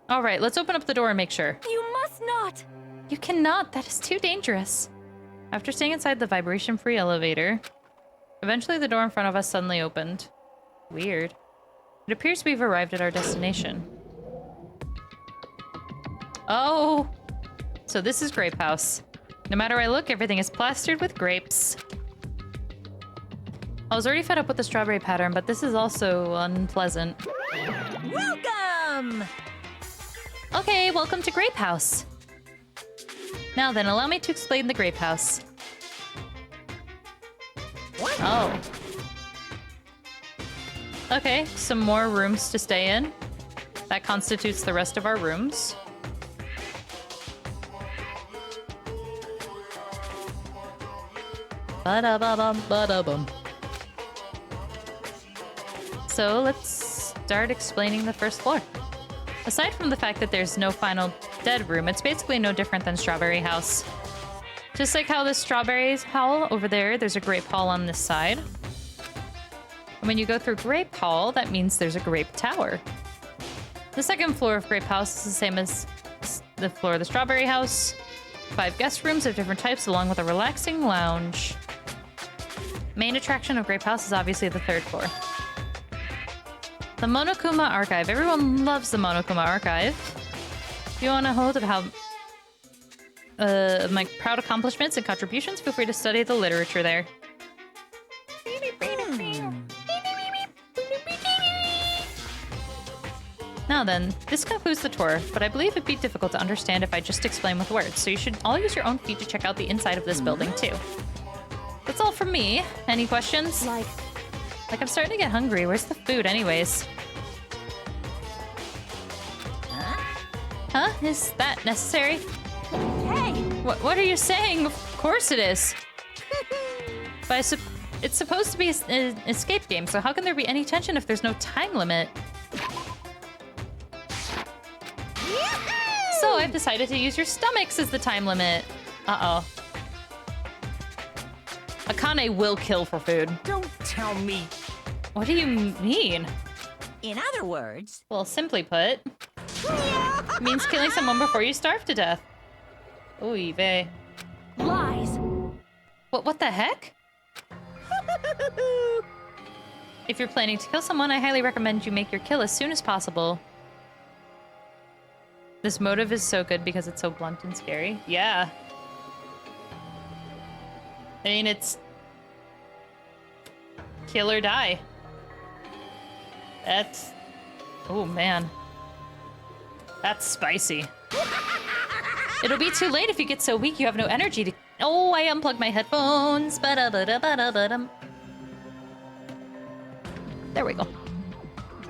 All right, let's open up the door and make sure. You must not! You cannot. That is too dangerous. After staying inside the vibration-free elevator, eventually the door in front of us suddenly opened. Weird. It appears we've arrived at our destination. Oh! So this is Grape House. No matter where I look, everything is plastered with grapes. I was already fed up with the strawberry pattern, but this is also unpleasant. Welcome! Okay, welcome to Grape House. Now then, allow me to explain the Grape House. What? Oh. Okay, some more rooms to stay in. That constitutes the rest of our rooms. Ba-da-ba-bum, ba-da-bum. So let's start explaining the first floor. Aside from the fact that there's no final dead room, it's basically no different than Strawberry House. Just like how the Strawberries Hall over there, there's a Grape Hall on this side. And when you go through Grape Hall, that means there's a Grape Tower. The second floor of Grape House is the same as the floor of the Strawberry House. 5 guest rooms of different types along with a relaxing lounge. Main attraction of Grape House is obviously the 3rd floor. The Monokuma Archive. Everyone loves the Monokuma Archive. If you want a hold of how my proud accomplishments and contributions, feel free to study the literature there. Now then, this concludes the tour, but I believe it'd be difficult to understand if I just explain with words, so you should all use your own feet to check out the inside of this building too. That's all from me. Any questions? Like I'm starting to get hungry. Where's the food anyways? Huh? Is that necessary? Hey! What are you saying? Of course it is. But it's supposed to be an escape game, so how can there be any tension if there's no time limit? So I've decided to use your stomachs as the time limit. Uh-oh. Akane will kill for food. Don't tell me. What do you mean? In other words... Well, simply put, it means killing someone before you starve to death. Oy vey. Lies! What the heck? If you're planning to kill someone, I highly recommend you make your kill as soon as possible. This motive is so good because it's so blunt and scary. Yeah. I mean, it's... kill or die. That's... oh, man. That's spicy. It'll be too late if you get so weak you have no energy to... oh, I unplugged my headphones. Ba-da-ba-da-ba-da-ba-dum. There we go.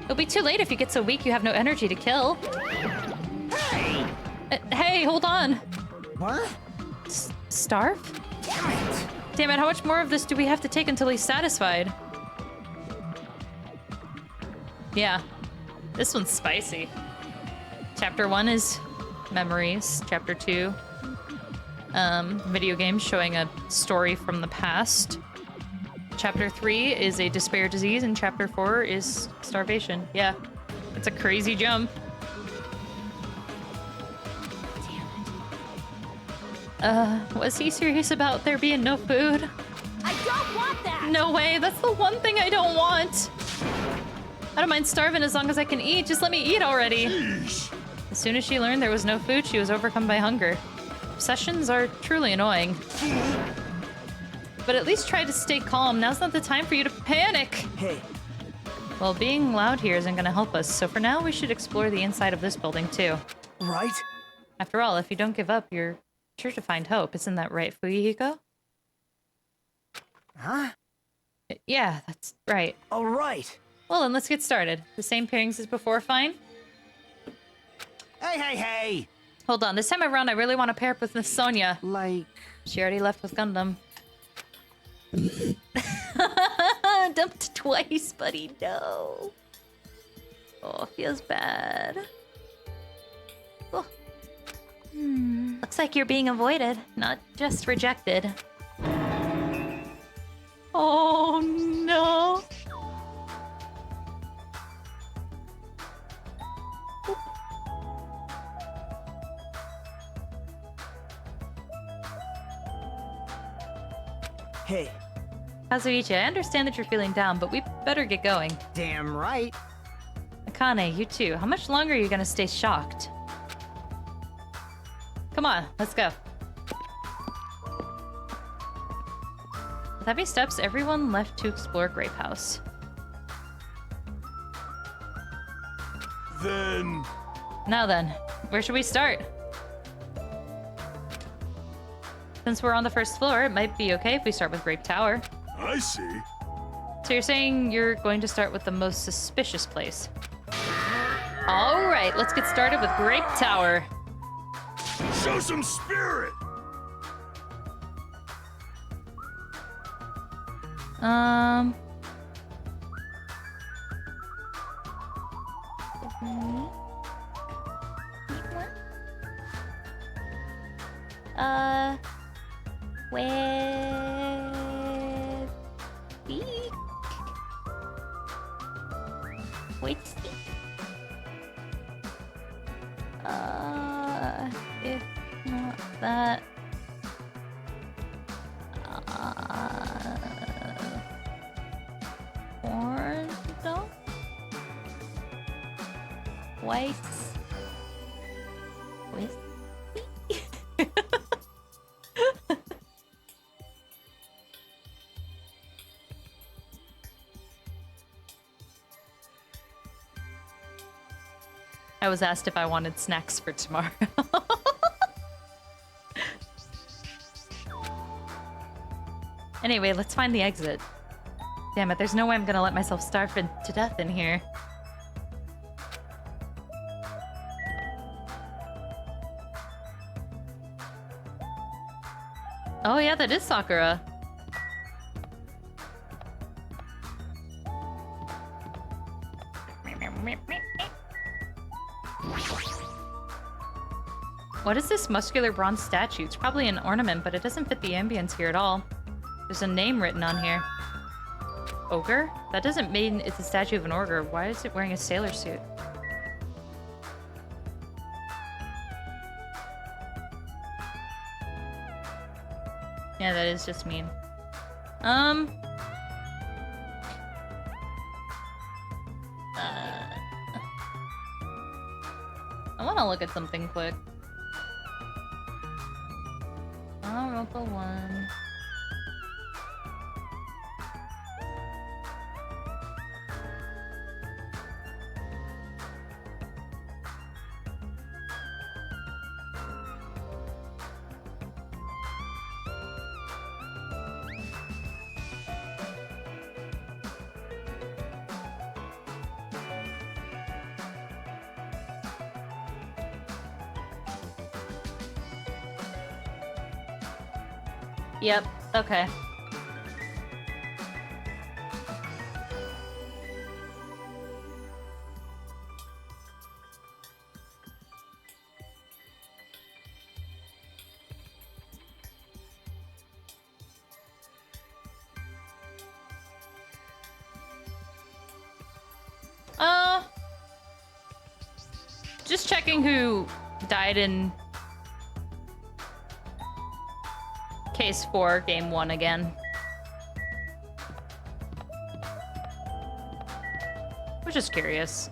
It'll be too late if you get so weak you have no energy to kill. Hey! Hey, hold on. What? Starve? Damn it, how much more of this do we have to take until he's satisfied? Yeah, this one's spicy. Chapter 1 is memories. Chapter 2, video games showing a story from the past. Chapter 3 is a despair disease, and Chapter 4 is starvation. Yeah, it's a crazy jump. Was he serious about there being no food? I don't want that! No way, that's the one thing I don't want. I don't mind starving as long as I can eat. Just let me eat already. As soon as she learned there was no food, she was overcome by hunger. obsessions are truly annoying. But at least try to stay calm. Now's not the time for you to panic. Hey. Well, being loud here isn't gonna help us, so for now we should explore the inside of this building too. Right? After all, if you don't give up, you're sure to find hope. Isn't that right, Fuyuhiko? Huh? Yeah, that's right. All right. Well, then let's get started. The same pairings as before, fine? Hey, hey, hey! Hold on, this time around I really want to pair up with Miss Sonia. Like... She already left with Gundam. Dumped twice, buddy, no. Oh, feels bad. Oh. Looks like you're being avoided, not just rejected. Oh, no. Hey. Kazuichi, I understand that you're feeling down, but we better get going. Damn right. Akane, you too. How much longer are you gonna stay shocked? Come on, let's go. With heavy steps, everyone left to explore Grape House. Then... Now then, where should we start? Since we're on the first floor, it might be okay if we start with Grape Tower. I see. So you're saying you're going to start with the most suspicious place? All right, let's get started with Grape Tower. Show some spirit! Where... Wait. If not that... Corn dog? White... With... I was asked if I wanted snacks for tomorrow. Anyway, let's find the exit. Damn it, there's no way I'm gonna let myself starve to death in here. Oh yeah, that is Sakura. What is this muscular bronze statue? It's probably an ornament, but it doesn't fit the ambience here at all. There's a name written on here. Ogre? That doesn't mean it's a statue of an ogre. Why is it wearing a sailor suit? Yeah, that is just mean. I want to look at something quick. Danganronpa 1. Yep, okay. Just checking who died in Case 4, Game 1 again. Was just curious.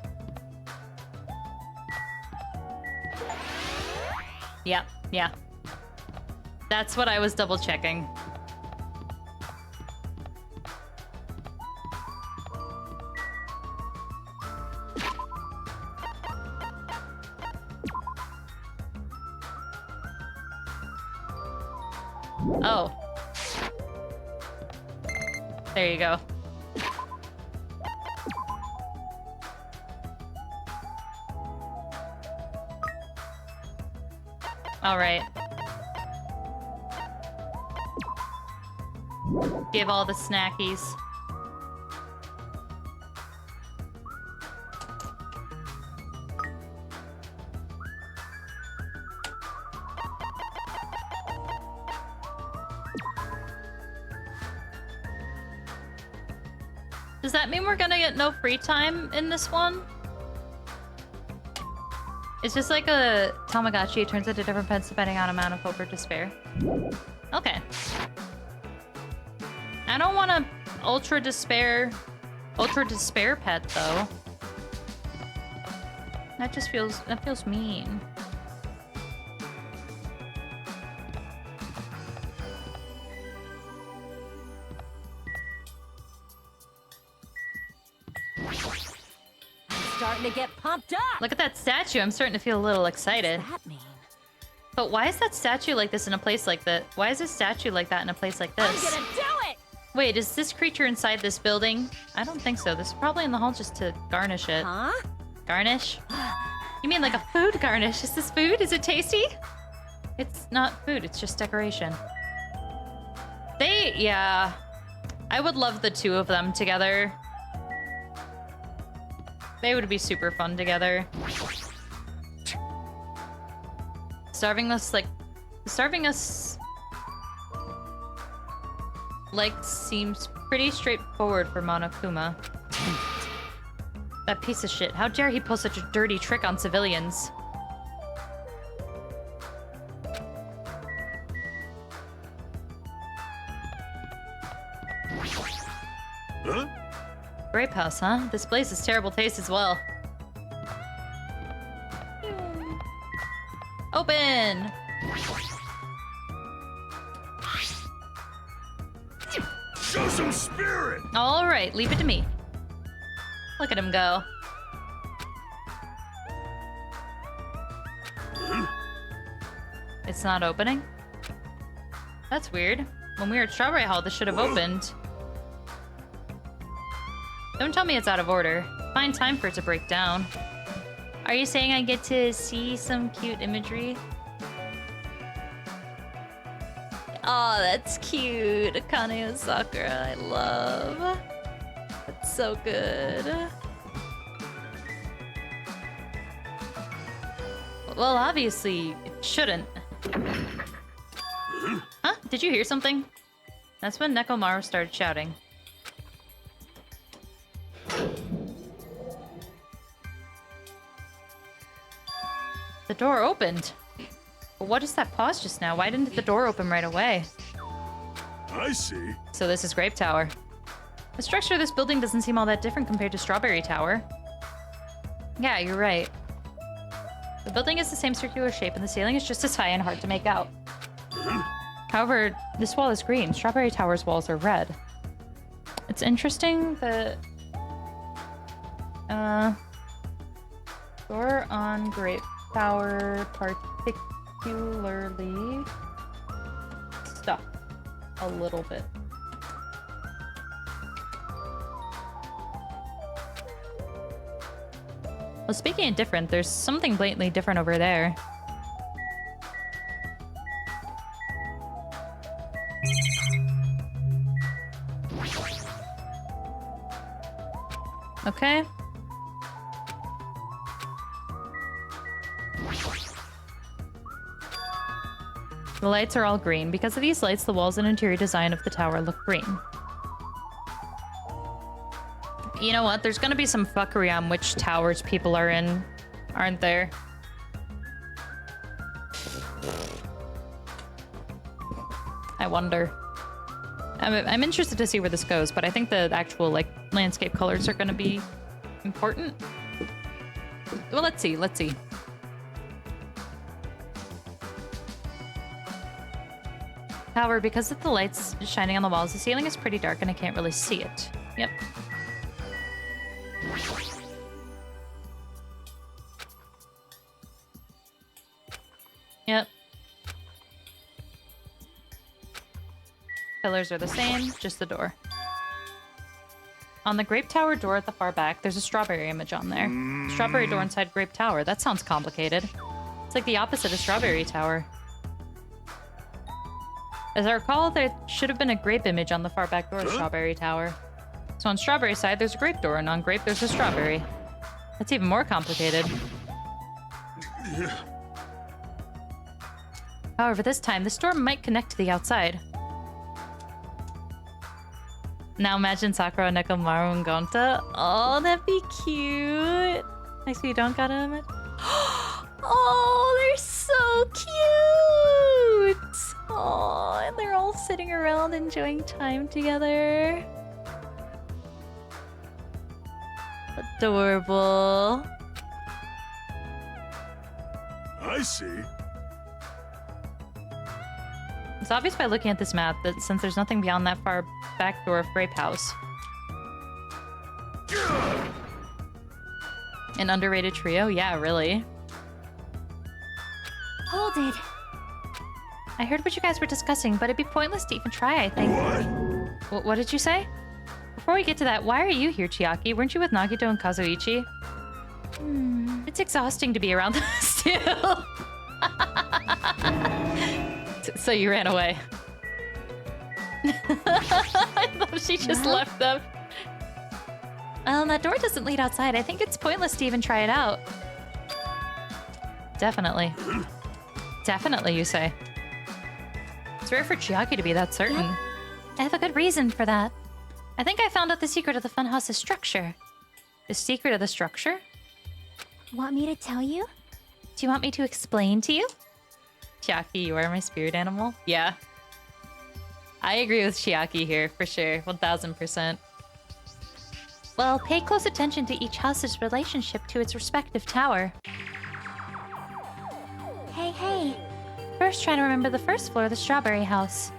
Yeah. That's what I was double checking. Oh. There you go. All right. Give all the snackies. Does that mean we're gonna get no free time in this one? It's just like a Tamagotchi. It turns into different pets depending on amount of hope or despair. Okay. I don't want a ultra despair pet though. That feels mean. Starting to get pumped up. Look at that statue. I'm starting to feel a little excited. What does that mean? But why is that statue like this in a place like that? Why is this statue like that in a place like this? I'm gonna do it! Wait, is this creature inside this building? I don't think so. This is probably in the hall just to garnish it. Huh? Garnish? You mean like a food garnish? Is this food? Is it tasty? It's not food. It's just decoration. Yeah. I would love the two of them together. They would be super fun together. Starving us seems pretty straightforward for Monokuma. That piece of shit. How dare he pull such a dirty trick on civilians? Huh? Grape house, huh? This place has terrible taste as well. Open! Show some spirit! All right, leave it to me. Look at him go. It's not opening? That's weird. When we were at Strawberry Hall, this should have opened. Don't tell me it's out of order. Find time for it to break down. Are you saying I get to see some cute imagery? Oh, that's cute. Akane Sakura, I love. That's so good. Well, obviously, it shouldn't. Huh? Did you hear something? That's when Nekomaru started shouting. The door opened. But what is that pause just now? Why didn't the door open right away? I see. So this is Grape Tower. The structure of this building doesn't seem all that different compared to Strawberry Tower. Yeah, you're right. The building is the same circular shape and the ceiling is just as high and hard to make out. However, this wall is green. Strawberry Tower's walls are red. It's interesting that... door on Grape Tower particularly stuck a little bit. Well, speaking of different, there's something blatantly different over there. Okay. The lights are all green. Because of these lights, the walls and interior design of the tower look green. You know what? There's gonna be some fuckery on which towers people are in, aren't there? I wonder. I'm interested to see where this goes, but I think the actual, like, landscape colors are gonna be important. Well, let's see, let's see. However, because of the lights shining on the walls, the ceiling is pretty dark and I can't really see it. Yep. Yep. Pillars are the same, just the door. On the Grape Tower door at the far back, there's a strawberry image on there. Strawberry door inside Grape Tower. That sounds complicated. It's like the opposite of Strawberry Tower. As I recall, there should have been a grape image on the far back door of Strawberry Tower. So on Strawberry side, there's a grape door, and on grape, there's a strawberry. That's even more complicated. However, this time, this door might connect to the outside. Now imagine Sakura, Nekomaru, and Gonta. Oh, that'd be cute. I see you don't got him. Oh, they're so cute. Oh, and they're all sitting around enjoying time together. Adorable. I see. It's obvious by looking at this map that since there's nothing beyond that far back door of Grape House. An underrated trio? Yeah, really. Hold it. I heard what you guys were discussing, but it'd be pointless to even try, I think. What did you say? Before we get to that, why are you here, Chiaki? Weren't you with Nagito and Kazuichi? It's exhausting to be around those two. So you ran away. I thought she just left them. That door doesn't lead outside. I think it's pointless to even try it out. Definitely. Definitely, you say. It's rare for Chiaki to be that certain. Yep. I have a good reason for that. I think I found out the secret of the funhouse's structure. The secret of the structure? Want me to tell you? Do you want me to explain to you? Chiaki, you are my spirit animal? Yeah. I agree with Chiaki here, for sure. 1000%. Well, pay close attention to each house's relationship to its respective tower. Hey. First, try to remember the first floor of the Strawberry House.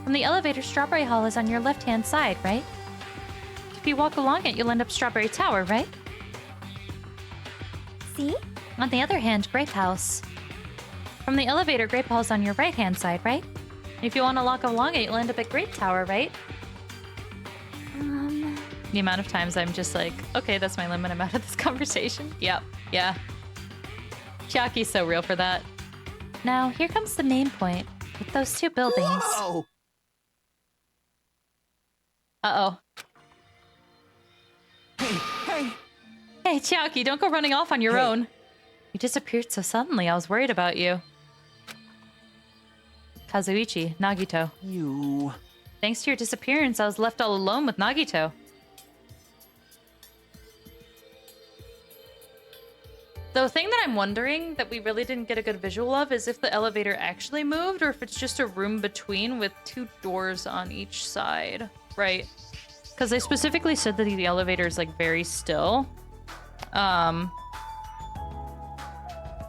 From the elevator, Strawberry Hall is on your left-hand side, right? If you walk along it, you'll end up Strawberry Tower, right? See? On the other hand, Grape House. From the elevator, Grape Hall's on your right-hand side, right? If you want to walk along it, you'll end up at Grape Tower, right? The amount of times I'm just like, okay, that's my limit. I'm out of this conversation. Yep. Yeah. Chiaki's so real for that. Now, here comes the main point. With those two buildings. Whoa! Uh-oh. Hey! Hey, Chiaki, don't go running off on your own. You disappeared so suddenly, I was worried about you. Kazuichi, Nagito. You... Thanks to your disappearance, I was left all alone with Nagito. The thing that I'm wondering that we really didn't get a good visual of is if the elevator actually moved or if it's just a room between with two doors on each side. Right. Because they specifically said that the elevator is like very still.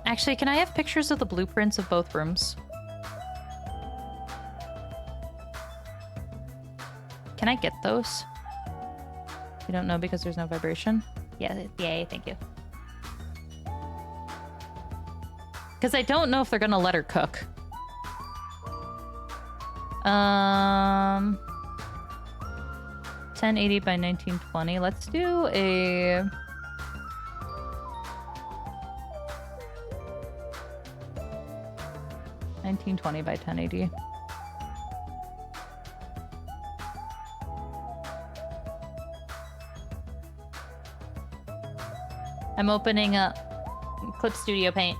Actually, can I have pictures of the blueprints of both rooms? Can I get those? You don't know because there's no vibration? Yeah, yay, thank you. Because I don't know if they're gonna let her cook. 1080 by 1920. Let's do a... $1920 by 1080. I'm opening up Clip Studio Paint.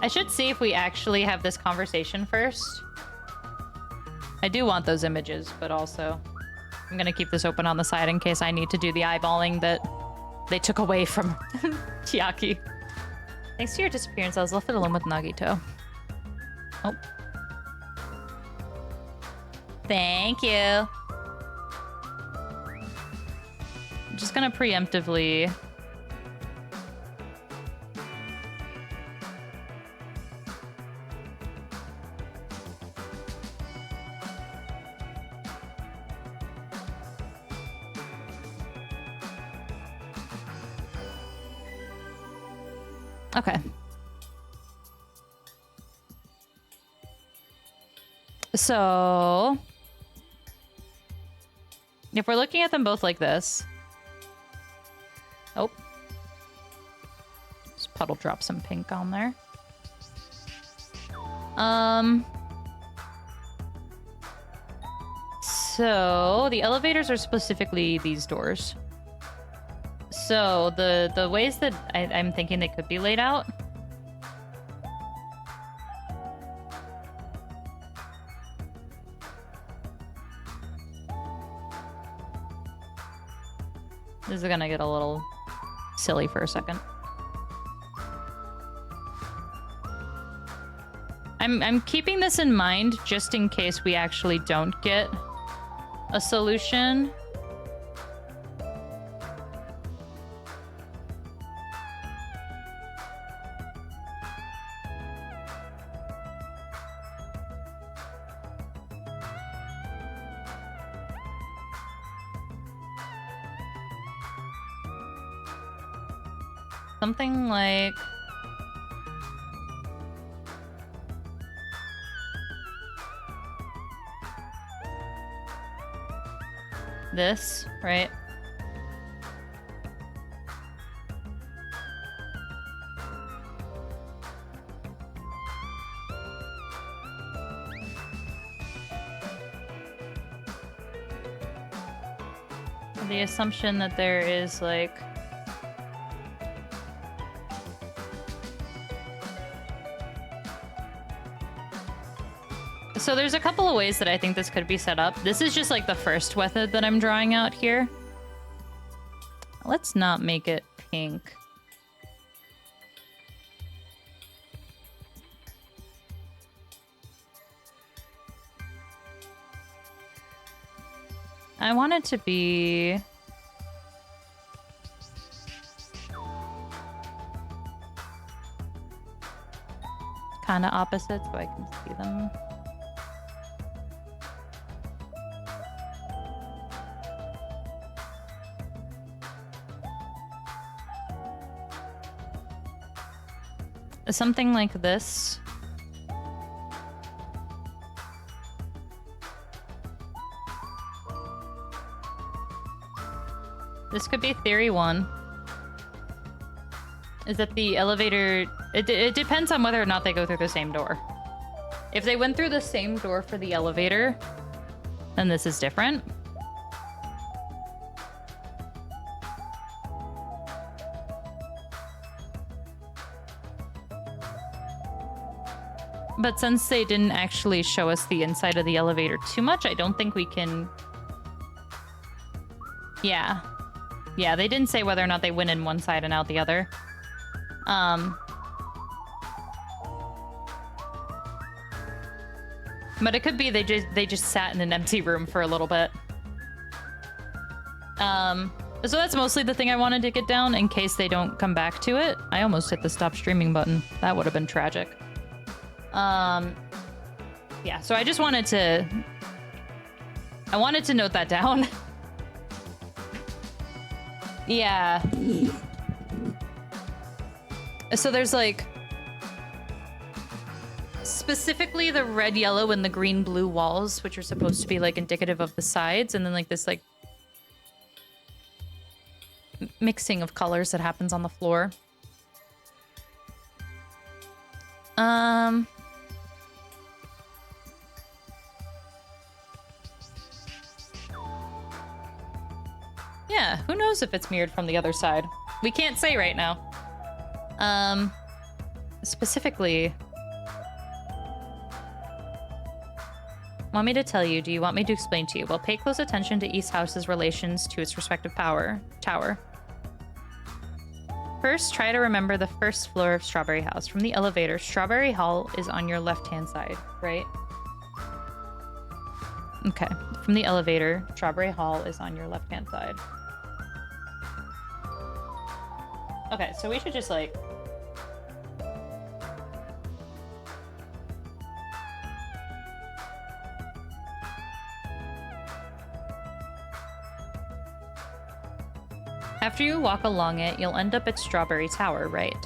I should see if we actually have this conversation first. I do want those images, but also I'm gonna keep this open on the side in case I need to do the eyeballing that they took away from Chiaki. Thanks to your disappearance, I was left alone with Nagito. Oh. Thank you. I'm just gonna preemptively... Okay. So... if we're looking at them both like this... Oh. Just puddle drop some pink on there. So the elevators are specifically these doors. So the ways that I'm thinking they could be laid out. This is gonna get a little silly for a second. I'm keeping this in mind just in case we actually don't get a solution. Something like... this, right? The assumption that there is like... So there's a couple of ways that I think this could be set up. This is just like the first method that I'm drawing out here. Let's not make it pink. I want it to be... kind of opposite so I can see them. Something like this. This could be theory 1. Is that the elevator... It depends on whether or not they go through the same door. If they went through the same door for the elevator, then this is different. But since they didn't actually show us the inside of the elevator too much, I don't think we can... Yeah. Yeah, they didn't say whether or not they went in one side and out the other. But it could be they just sat in an empty room for a little bit. So that's mostly the thing I wanted to get down in case they don't come back to it. I almost hit the stop streaming button. That would have been tragic. Yeah, so I just wanted to... I wanted to note that down. Yeah. So there's like... specifically the red, yellow, and the green, blue walls, which are supposed to be like indicative of the sides, and then like this like... mixing of colors that happens on the floor. Yeah, who knows if it's mirrored from the other side? We can't say right now. Specifically... Want me to tell you? Do you want me to explain to you? Well, pay close attention to each house's relations to its respective tower. First, try to remember the first floor of Strawberry House. From the elevator, Strawberry Hall is on your left-hand side, right? Okay. From the elevator, Strawberry Hall is on your left-hand side. Okay, so we should just, like... After you walk along it, you'll end up at Strawberry Tower, right?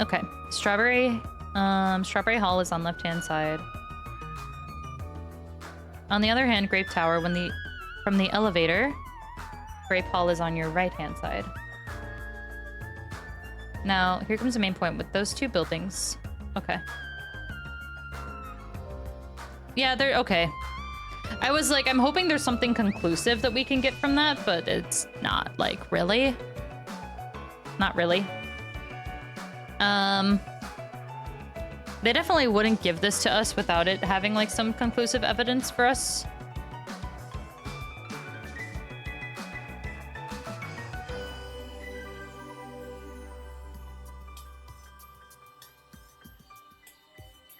Okay, Strawberry Hall is on left-hand side. On the other hand, Grape Tower, from the elevator, Grape Hall is on your right-hand side. Now, here comes the main point with those two buildings. Okay. Yeah, they're okay. I was like, I'm hoping there's something conclusive that we can get from that, but it's not, like, really. Not really. They definitely wouldn't give this to us without it having, like, some conclusive evidence for us.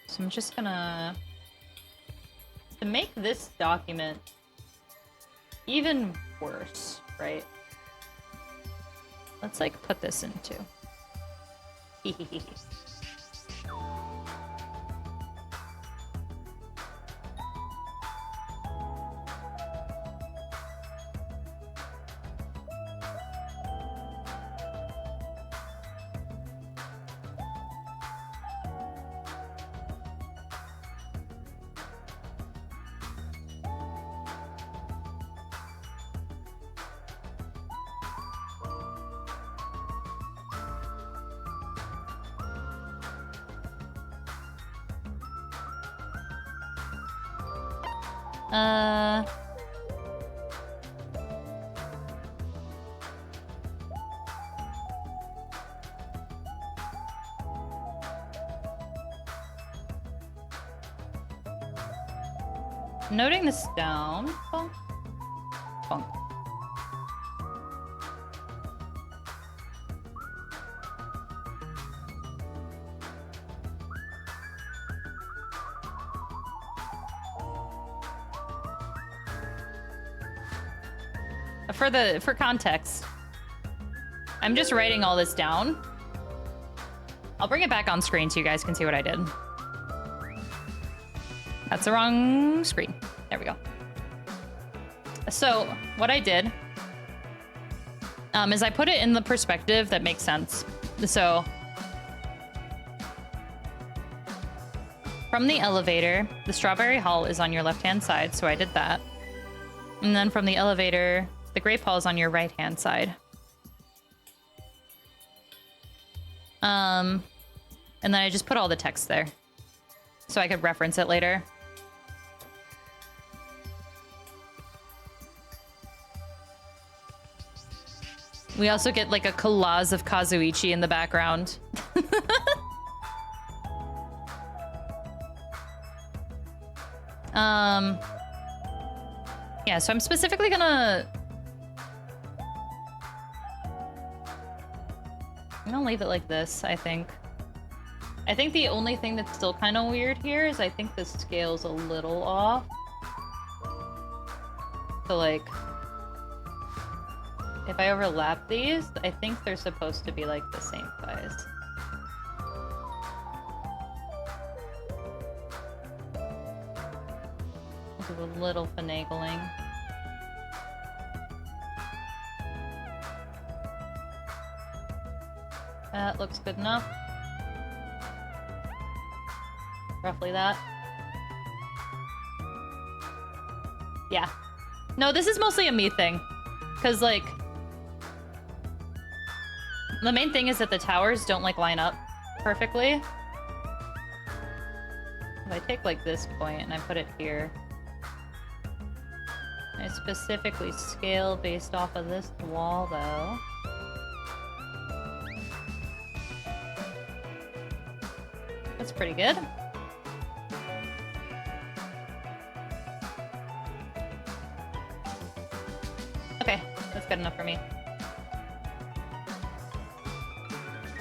So I'm just gonna... To make this document even worse, right? Let's, like, put this into... Noting this down. Bonk. Bonk. For context, I'm just writing all this down. I'll bring it back on screen so you guys can see what I did. That's the wrong screen. There we go. So what I did is I put it in the perspective that makes sense. So from the elevator, the Strawberry Hall is on your left-hand side, so I did that. And then from the elevator, the Grape Hall is on your right-hand side. And then I just put all the text there so I could reference it later. We also get like a collage of Kazuichi in the background. Yeah, so I'm specifically gonna leave it like this, I think. I think the only thing that's still kind of weird here is I think the scale's a little off. So, like, if I overlap these, I think they're supposed to be, like, the same size. I'll do a little finagling. That looks good enough. Roughly that. Yeah. No, this is mostly a me thing. Because, like, the main thing is that the towers don't, like, line up perfectly. If I take, like, this point and I put it here, I specifically scale based off of this wall, though. That's pretty good. Okay, that's good enough for me.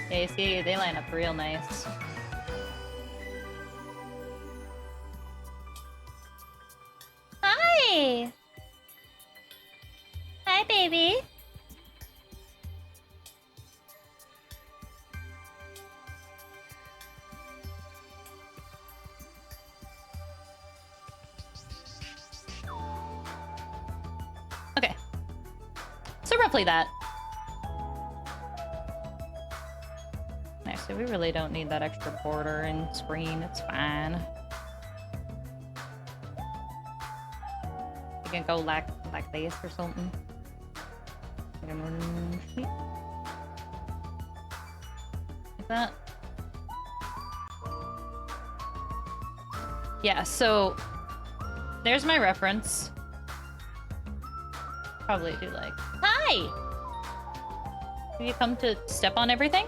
Yeah, you see, they line up real nice. Hi! Hi, baby. Okay. So roughly that. Nice. Actually, we really don't need that extra border and screen. It's fine. You can go like this or something. Like that. Yeah, so there's my reference. Probably do like, hi! Have you come to step on everything?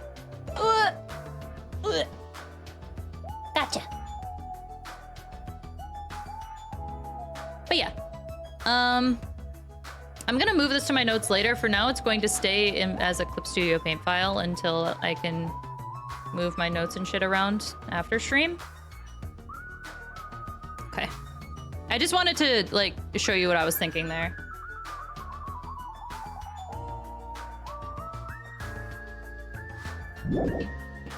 Gotcha. But yeah. I'm gonna move this to my notes later. For now, it's going to stay as a Clip Studio Paint file until I can move my notes and shit around after stream. Okay. I just wanted to, like, show you what I was thinking there.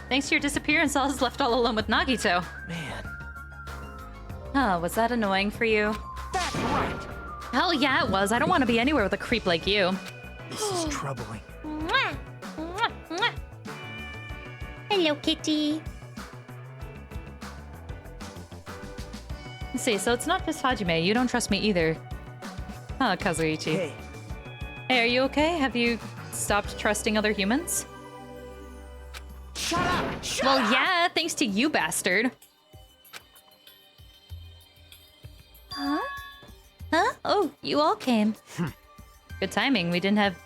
Thanks to your disappearance, I was left all alone with Nagito. Man. Oh, was that annoying for you? That's right. Hell yeah, it was. I don't want to be anywhere with a creep like you. This is troubling. Hello, kitty. Let's see, so it's not just Hajime. You don't trust me either. Huh, Kazuichi. Hey. Hey, are you okay? Have you stopped trusting other humans? Shut up! Shut well, up! yeah, thanks to you, bastard. Huh? Huh? Oh, you all came. Good timing. We didn't have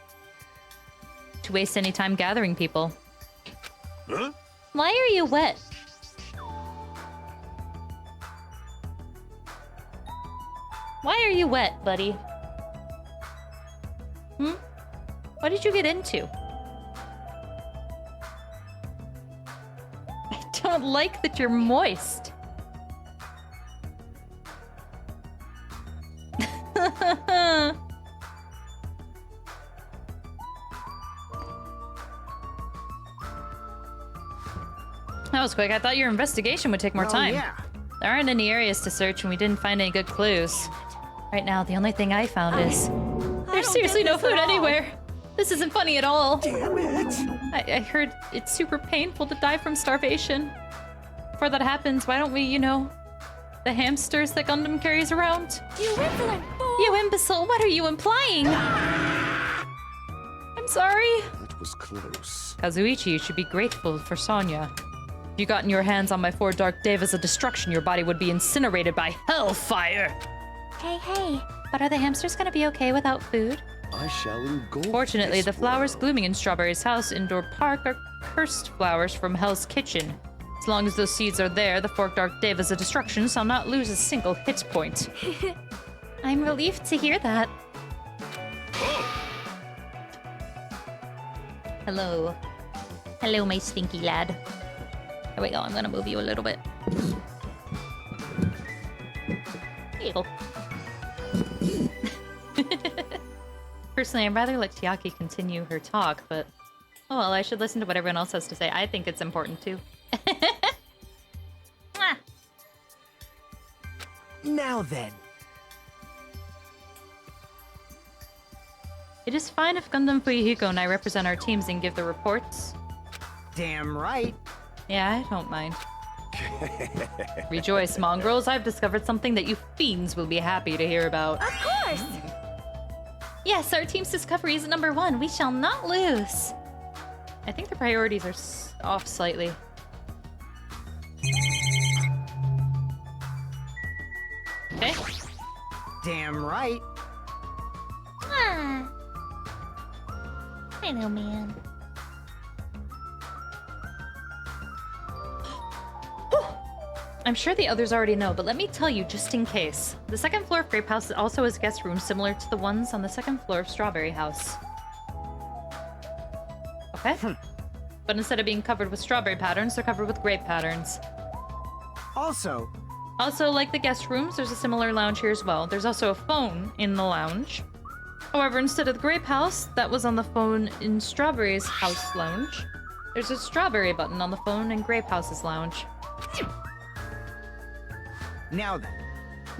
to waste any time gathering people. Huh? Why are you wet? Why are you wet, buddy? Hmm? What did you get into? I don't like that you're moist. That was quick. I thought your investigation would take more time. Yeah. There aren't any areas to search, and we didn't find any good clues. Right now, the only thing I found is... There's seriously no food anywhere. This isn't funny at all. Damn it! I heard it's super painful to die from starvation. Before that happens, why don't we, you know, the hamsters that Gundam carries around? You insolent fool! You imbecile, what are you implying? I'm sorry. That was close. Kazuichi, you should be grateful for Sonya. If you gotten your hands on my 4 Dark Devas of Destruction, your body would be incinerated by hellfire. Hey. But are the hamsters gonna be okay without food? I shall engulf Fortunately, this the flowers world. blooming in Strawberry's house indoor park are cursed flowers from Hell's Kitchen. As long as those seeds are there, the 4 Dark Devas of Destruction shall not lose a single hit point. I'm relieved to hear that. Hello. Hello, my stinky lad. Here we go, I'm gonna move you a little bit. Ew. Personally, I'd rather let Chiaki continue her talk, but... Oh well, I should listen to what everyone else has to say. I think it's important too. Mwah. Now then. It is fine if Gundam Fuyuhiko and I represent our teams and give the reports. Damn right. Yeah, I don't mind. Rejoice, mongrels. I've discovered something that you fiends will be happy to hear about. Of course! Yes, our team's discovery is number 1. We shall not lose. I think the priorities are off slightly. Okay. Damn right. Ah. I know, man. I'm sure the others already know, but let me tell you just in case. The second floor of Grape House also has guest rooms similar to the ones on the second floor of Strawberry House. Okay? But instead of being covered with strawberry patterns, they're covered with grape patterns. Also, Like the guest rooms, there's a similar lounge here as well. There's also a phone in the lounge. However, instead of the Grape House that was on the phone in Strawberry's house lounge, there's a strawberry button on the phone in Grape House's lounge. now then.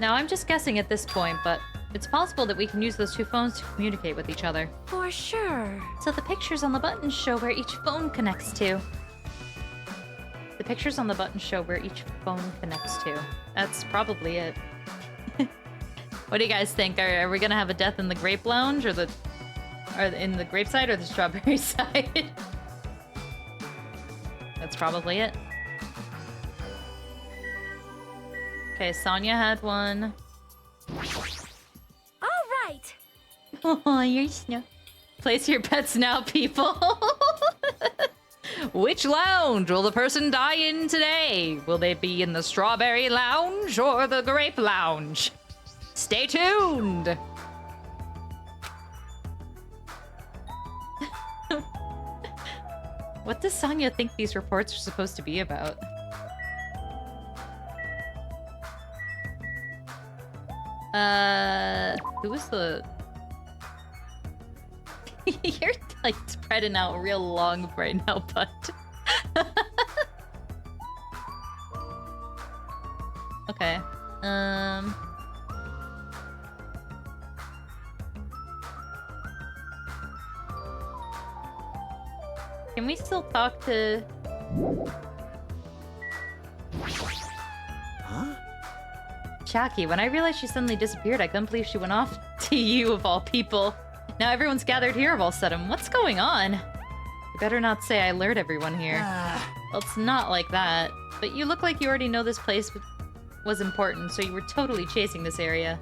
Now, I'm just guessing at this point, but it's possible that we can use those 2 phones to communicate with each other. For sure. So the pictures on the buttons show where each phone connects to. The pictures on the button show where each phone connects to. That's probably it. What do you guys think? Are we gonna have a death in the grape lounge or in the grape side or the strawberry side? That's probably it. Okay, Sonia had one. All right. Oh, you're snow. Place your bets now, people. Which lounge will the person die in today? Will they be in the strawberry lounge or the grape lounge? Stay tuned. What does Sonia think these reports are supposed to be about? Who was the... You're like spreading out real long right now, bud. Okay. Can we still talk to... Huh? Chucky, when I realized she suddenly disappeared, I couldn't believe she went off to you of all people. Now everyone's gathered here of all sudden. What's going on? You better not say I lured everyone here. Well, it's not like that. But you look like you already know this place was important, so you were totally chasing this area.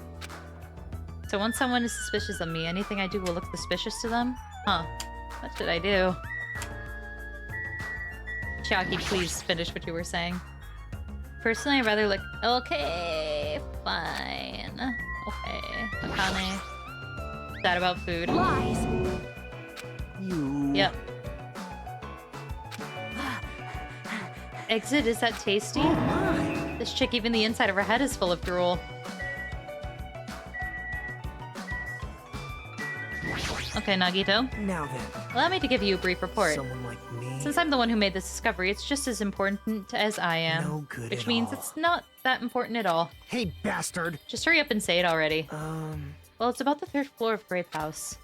So once someone is suspicious of me, anything I do will look suspicious to them? Huh. What should I do? Chucky, please finish what you were saying. Personally, I'd rather look... Okay, fine. Okay, Akane. Sad about food. Lies. You... Yep. Exit, is that tasty? Oh my. This chick, even the inside of her head is full of drool. Okay, Nagito. Now then, Allow me to give you a brief report. someone like me. Since I'm the one who made this discovery, it's just as important as I am. No good Which at means all. it's not that important at all. Hey, bastard! Just hurry up and say it already. Well, it's about the 3rd floor of Grape House.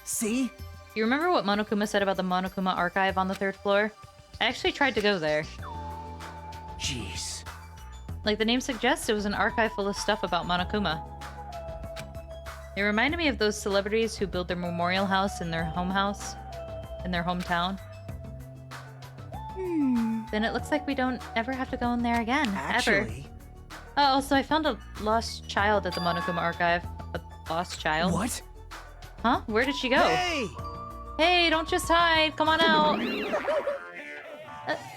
See? You remember what Monokuma said about the Monokuma archive on the 3rd floor? I actually tried to go there. Jeez. Like the name suggests, it was an archive full of stuff about Monokuma. It reminded me of those celebrities who build their memorial house in their home house, in their hometown. Then it looks like we don't ever have to go in there again, ever. Actually... Oh, also, I found a lost child at the Monokuma archive. A lost child? What? Huh? Where did she go? Hey! Hey, don't just hide. Come on out.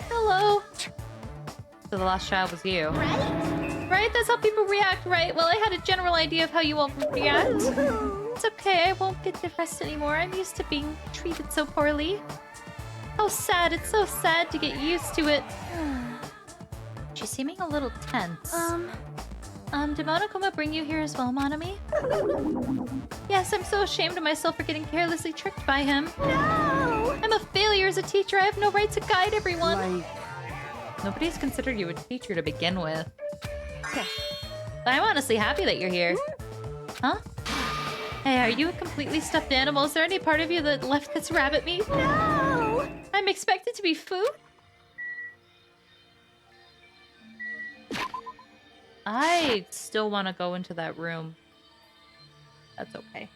Hello. So the lost child was you. Right? That's how people react, right? Well, I had a general idea of how you all would react. It's okay. I won't get depressed anymore. I'm used to being treated so poorly. How sad. It's so sad to get used to it. She's seeming a little tense. Did Monokuma bring you here as well, Monami? Yes, I'm so ashamed of myself for getting carelessly tricked by him. No! I'm a failure as a teacher. I have no right to guide everyone. Nobody's considered you a teacher to begin with. But I'm honestly happy that you're here. Huh? Hey, are you a completely stuffed animal? Is there any part of you that left this rabbit meat? No! I'm expected to be food? I still want to go into that room. That's okay.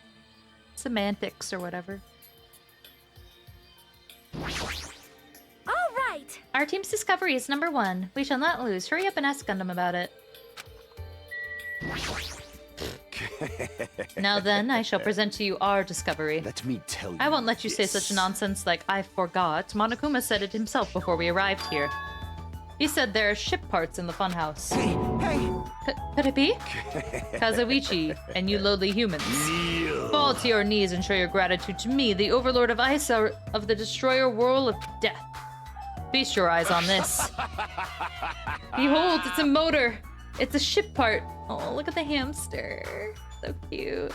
Semantics or whatever. All right. Our team's discovery is number 1. We shall not lose. Hurry up and ask Gundam about it. Now then, I shall present to you our discovery. Let me tell you. I won't let you say such nonsense like I forgot. Monokuma said it himself before we arrived here. He said there are ship parts in the funhouse. Hey! Could it be? Kazuichi, and you lowly humans. Fall to your knees and show your gratitude to me, the overlord of ice of the destroyer whirl of death. Feast your eyes on this. Behold, it's a motor. It's a ship part. Oh, look at the hamster. So cute.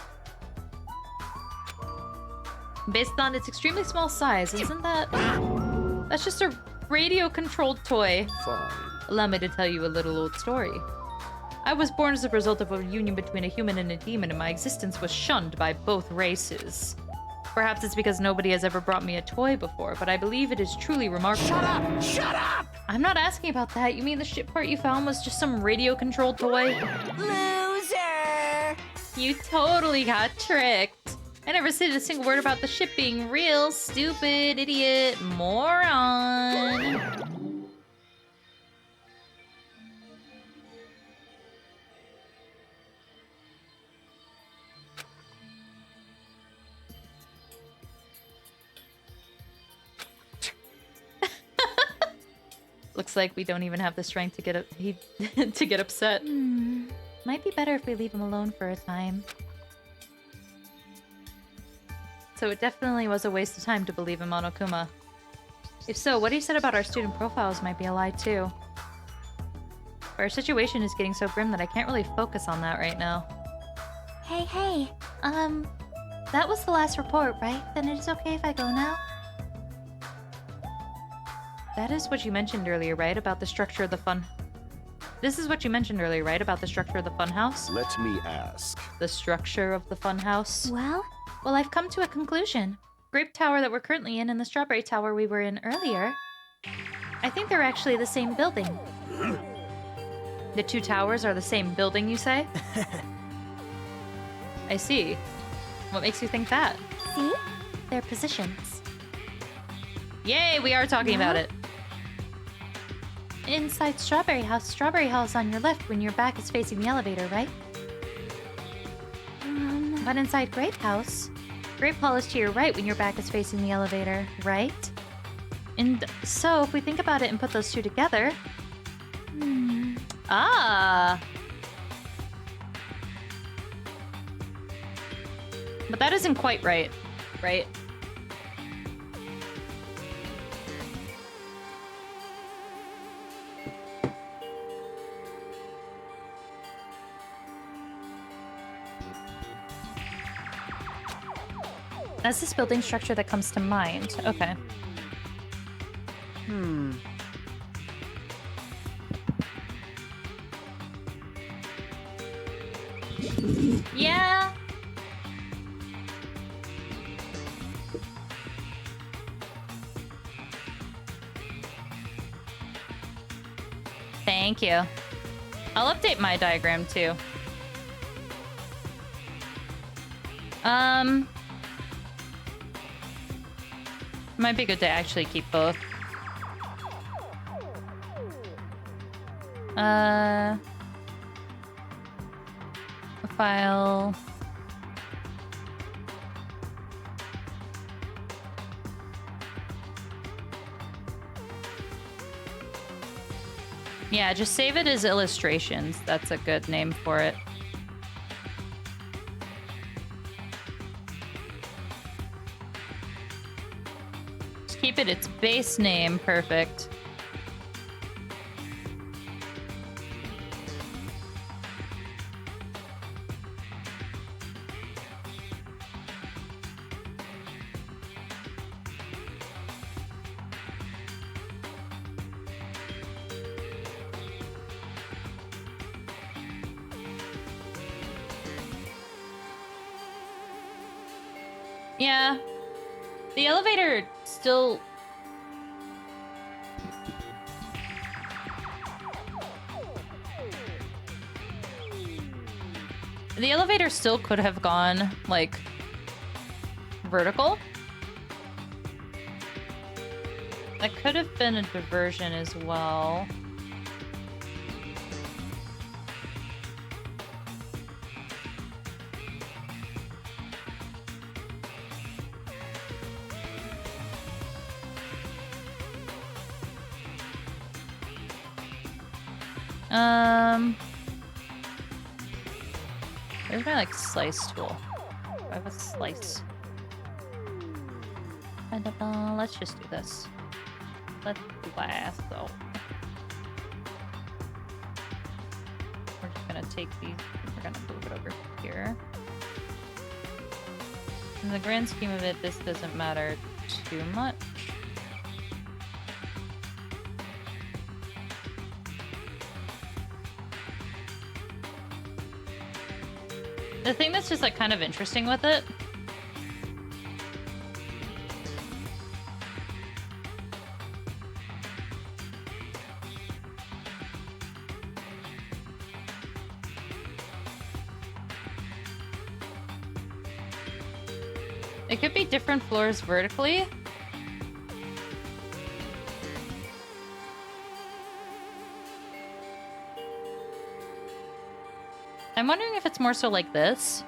Based on its extremely small size, isn't that... That's just a radio-controlled toy. Fine. Allow me to tell you a little old story. I was born as a result of a union between a human and a demon, and my existence was shunned by both races. Perhaps it's because nobody has ever brought me a toy before, but I believe it is truly remarkable. Shut up! Shut up! I'm not asking about that. You mean the shit part you found was just some radio-controlled toy? Loser! You totally got tricked. I never said a single word about the ship being real. Stupid, idiot, moron. Looks like we don't even have the strength to get to get upset. Might be better if we leave him alone for a time. So it definitely was a waste of time to believe in Monokuma. If so, what he said about our student profiles might be a lie too. Our situation is getting so grim that I can't really focus on that right now. Hey. That was the last report, right? Then it is okay if I go now? That is what you mentioned earlier, right? About the structure of the fun... This is what you mentioned earlier, right? About the structure of the funhouse? Let me ask. The structure of the funhouse? Well, I've come to a conclusion. Grape Tower that we're currently in and the Strawberry Tower we were in earlier. I think they're actually the same building. The two towers are the same building, you say? I see. What makes you think that? see? Their positions. Yay, we are talking about it. Inside Strawberry House is on your left when your back is facing the elevator, right? But inside Grape Hall is to your right when your back is facing the elevator, right? And so, if we think about it and put those two together... Ah! But that isn't quite right, right? That's this building structure that comes to mind. Okay. Yeah. Thank you. I'll update my diagram too. Might be good to actually keep both. File. Yeah, just save it as illustrations. That's a good name for it. Just keep it its base name. Perfect. Yeah. The elevator still... The elevator still could have gone, like, vertical. That could have been a diversion as well. Where's my, like, slice tool? Do I have a slice? Let's just do this. Let's blast, though. We're just gonna take these, we're gonna move it over here. In the grand scheme of it, this doesn't matter too much. The thing that's just, like, kind of interesting with it It could be different floors vertically. I'm wondering if it's more so like this.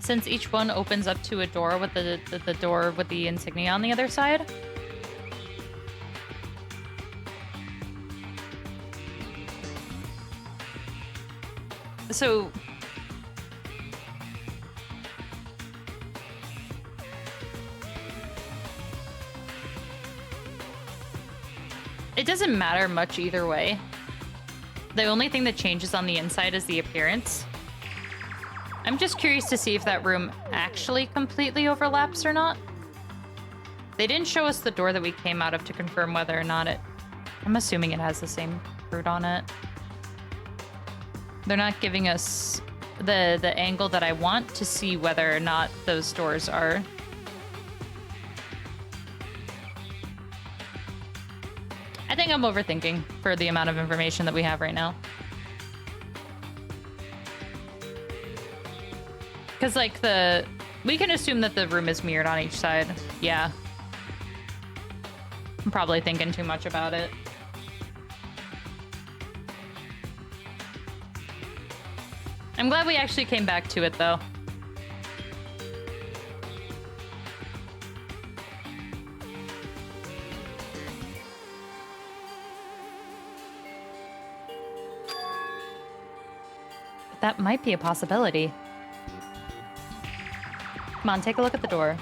Since each one opens up to a door with the door with the insignia on the other side. So it doesn't matter much either way. The only thing that changes on the inside is the appearance. I'm just curious to see if that room actually completely overlaps or not. They didn't show us the door that we came out of to confirm whether or not it... I'm assuming it has the same fruit on it. They're not giving us the angle that I want to see whether or not those doors are... I think I'm overthinking for the amount of information that we have right now. Because, like, we can assume that the room is mirrored on each side. Yeah. I'm probably thinking too much about it. I'm glad we actually came back to it, though. That might be a possibility. Come on, take a look at the door.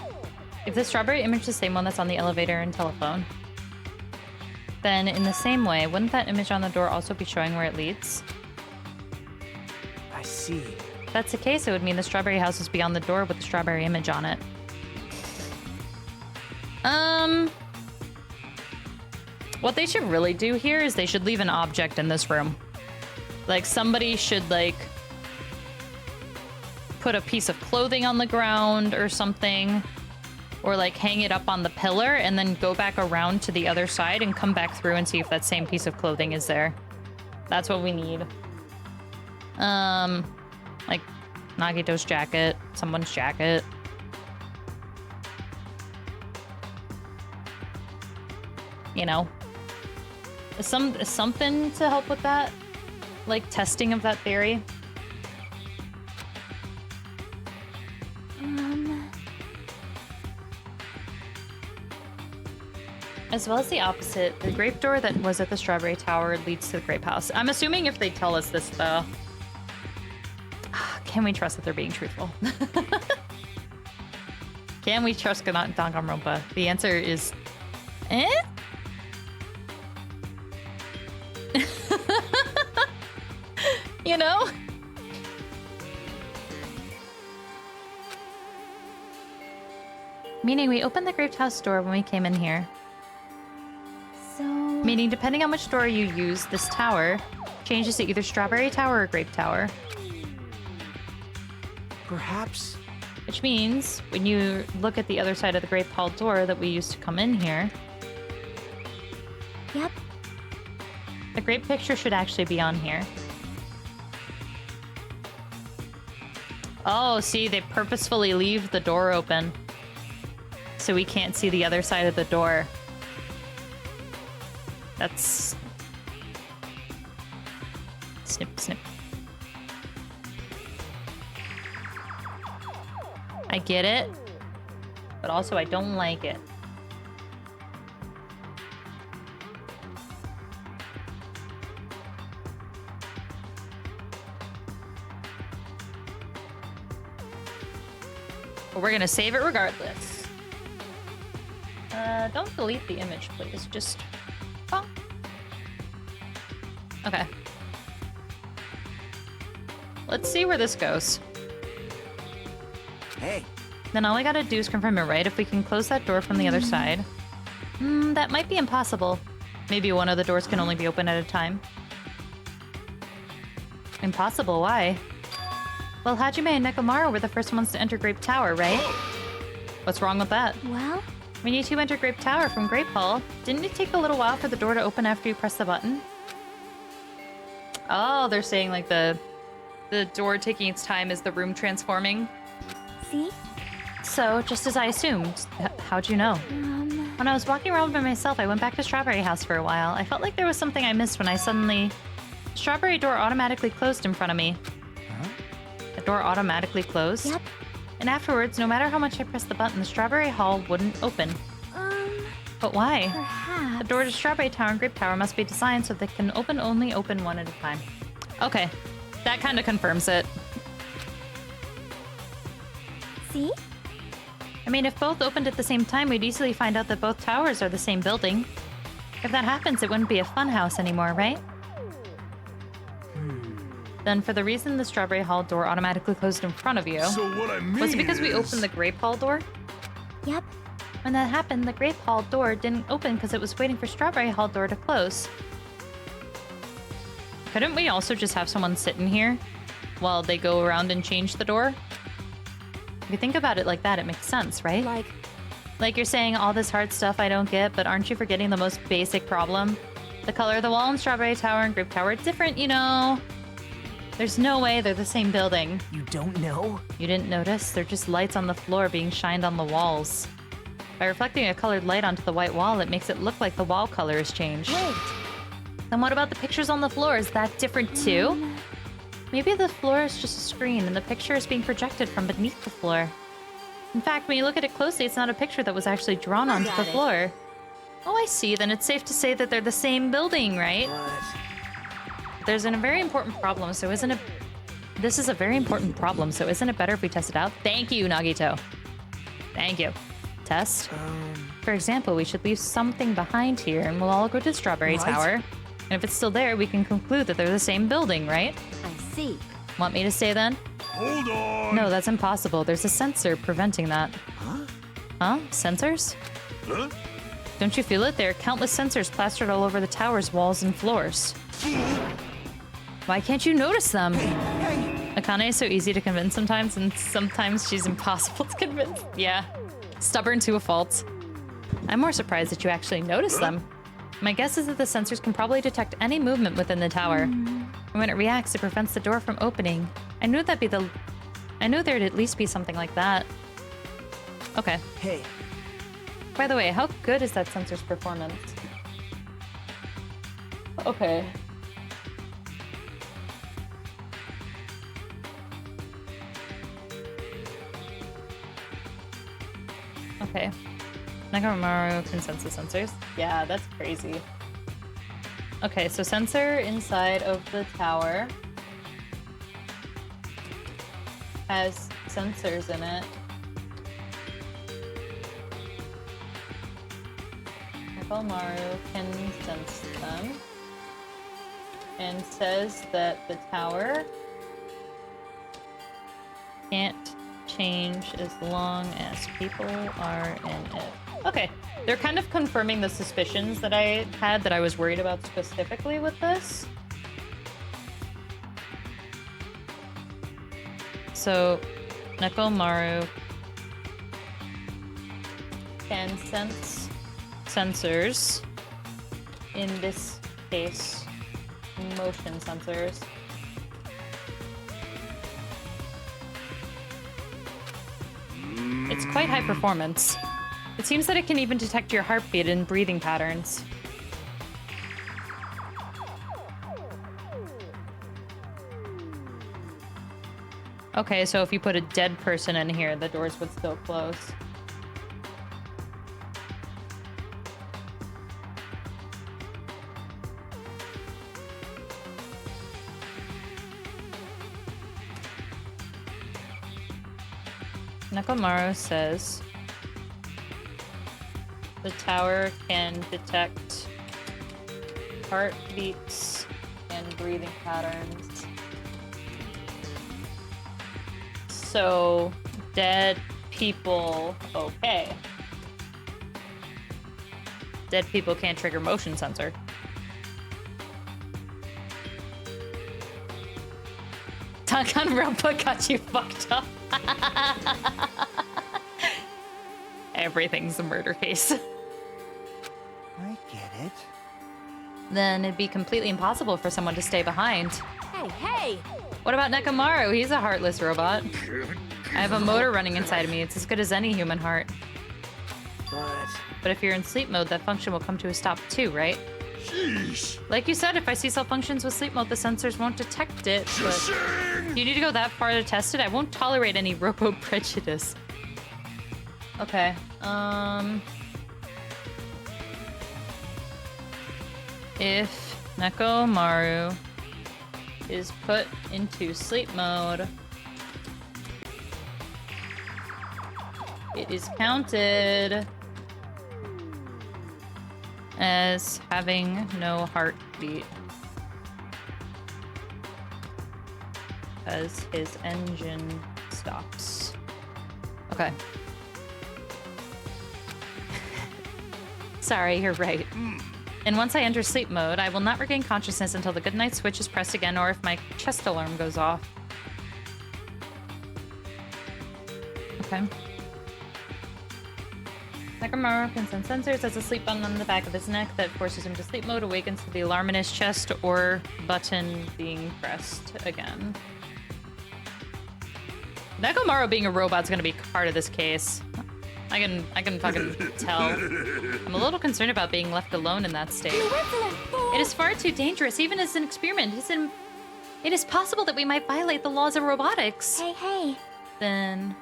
If the strawberry image is the same one that's on the elevator and telephone, then in the same way, wouldn't that image on the door also be showing where it leads? I see. If that's the case, it would mean the strawberry house is beyond the door with the strawberry image on it. What they should really do here is they should leave an object in this room. Like, somebody should, like, put a piece of clothing on the ground or something, or like hang it up on the pillar and then go back around to the other side and come back through and see if that same piece of clothing is there. That's what we need. Like Nagito's jacket, someone's jacket. You know, something to help with that, like testing of that theory. As well as the opposite, the grape door that was at the Strawberry Tower leads to the grape house. I'm assuming if they tell us this, though... Can we trust that they're being truthful? Can we trust Danganronpa? The answer is... Eh? You know? Meaning we opened the grape house door when we came in here. Meaning, depending on which door you use, this tower changes to either Strawberry Tower or Grape Tower. Perhaps. Which means, when you look at the other side of the Grape Hall door that we used to come in here... Yep. The grape picture should actually be on here. Oh, see, they purposefully leave the door open. So we can't see the other side of the door. That's... Snip, snip. I get it, but also I don't like it. But we're gonna save it regardless. Don't delete the image, please. Just... Oh. Okay. Let's see where this goes. Hey. Then all I gotta do is confirm it, right? If we can close that door from the other side. That might be impossible. Maybe one of the doors can only be open at a time. Impossible? Why? Well, Hajime and Nekomaru were the first ones to enter Grape Tower, right? What's wrong with that? Well? When you two entered Grape Tower from Grape Hall, didn't it take a little while for the door to open after you pressed the button? Oh, they're saying like the door taking its time is the room transforming. See? So, just as I assumed, how'd you know? When I was walking around by myself, I went back to Strawberry House for a while. I felt like there was something I missed when I suddenly... Strawberry door automatically closed in front of me. Huh? The door automatically closed? Yep. And afterwards, no matter how much I pressed the button, the Strawberry Hall wouldn't open. But why? Perhaps. The door to Strawberry Tower and Grape Tower must be designed so they can only open one at a time. Okay, that kind of confirms it. See? I mean, if both opened at the same time, we'd easily find out that both towers are the same building. If that happens, it wouldn't be a fun house anymore, right? Then for the reason the Strawberry Hall door automatically closed in front of you... So what I mean was it because we is- opened the Grape Hall door? Yep. When that happened, the Grape Hall door didn't open because it was waiting for Strawberry Hall door to close. Couldn't we also just have someone sitting here while they go around and change the door? If you think about it like that, it makes sense, right? Like you're saying all this hard stuff I don't get, but aren't you forgetting the most basic problem? The color of the wall in Strawberry Tower and Grape Tower are different, you know. There's no way they're the same building. You don't know? You didn't notice? They're just lights on the floor being shined on the walls. By reflecting a colored light onto the white wall, it makes it look like the wall color has changed. Wait. Then what about the pictures on the floor? Is that different too? Maybe the floor is just a screen and the picture is being projected from beneath the floor. In fact, when you look at it closely, it's not a picture that was actually drawn onto the floor. Oh, I see. Then it's safe to say that they're the same building, right? There's a very important problem, so isn't it... This is a very important problem, so isn't it better if we test it out? Thank you, Nagito. Thank you. Test? For example, we should leave something behind here, and we'll all go to Strawberry What? Tower. And if it's still there, we can conclude that they're the same building, right? I see. Want me to stay then? Hold on! No, that's impossible. There's a sensor preventing that. Huh? Huh? Sensors? Huh? Don't you feel it? There are countless sensors plastered all over the tower's walls and floors. Why can't you notice them? Akane is so easy to convince sometimes, and sometimes she's impossible to convince. Yeah. Stubborn to a fault. I'm more surprised that you actually notice them. My guess is that the sensors can probably detect any movement within the tower. And when it reacts, it prevents the door from opening. I knew there'd at least be something like that. Okay. Hey. By the way, how good is that sensor's performance? Okay. Okay. Nakamura consensus sensors. Yeah, that's crazy. Okay, so sensor inside of the tower has sensors in it. Nakamura can sense them. And says that the tower can't change as long as people are in it. Okay, they're kind of confirming the suspicions that I had that I was worried about specifically with this. So, Nekomaru can sense sensors, in this case, motion sensors. It's quite high performance. It seems that it can even detect your heartbeat and breathing patterns. Okay, so if you put a dead person in here, the doors would still close. Nakamaro says the tower can detect heartbeats and breathing patterns. So, dead people, okay. Dead people can't trigger motion sensor. Danganronpa got you fucked up. Everything's a murder case. I get it. then it'd be completely impossible for someone to stay behind. Hey, hey! What about Nekomaru? He's a heartless robot. I have a motor running inside of me. It's as good as any human heart. But if you're in sleep mode, that function will come to a stop too, right? Sheesh. Like you said, if I see cell functions with sleep mode, the sensors won't detect it. But you need to go that far to test it? I won't tolerate any robo prejudice. Okay. If Nekomaru is put into sleep mode, it is counted as having no heartbeat as his engine stops. Okay. Sorry, you're right. And once I enter sleep mode, I will not regain consciousness until the goodnight switch is pressed again or if my chest alarm goes off. Okay. Nekomaru can send sensors as a sleep button on the back of his neck that forces him to sleep mode, awakens to the alarm in his chest, or button being pressed again. Nekomaru being a robot's gonna be part of this case. I can fucking tell. I'm a little concerned about being left alone in that state. It is far too dangerous, even as an experiment. It is possible that we might violate the laws of robotics. Hey, hey. Then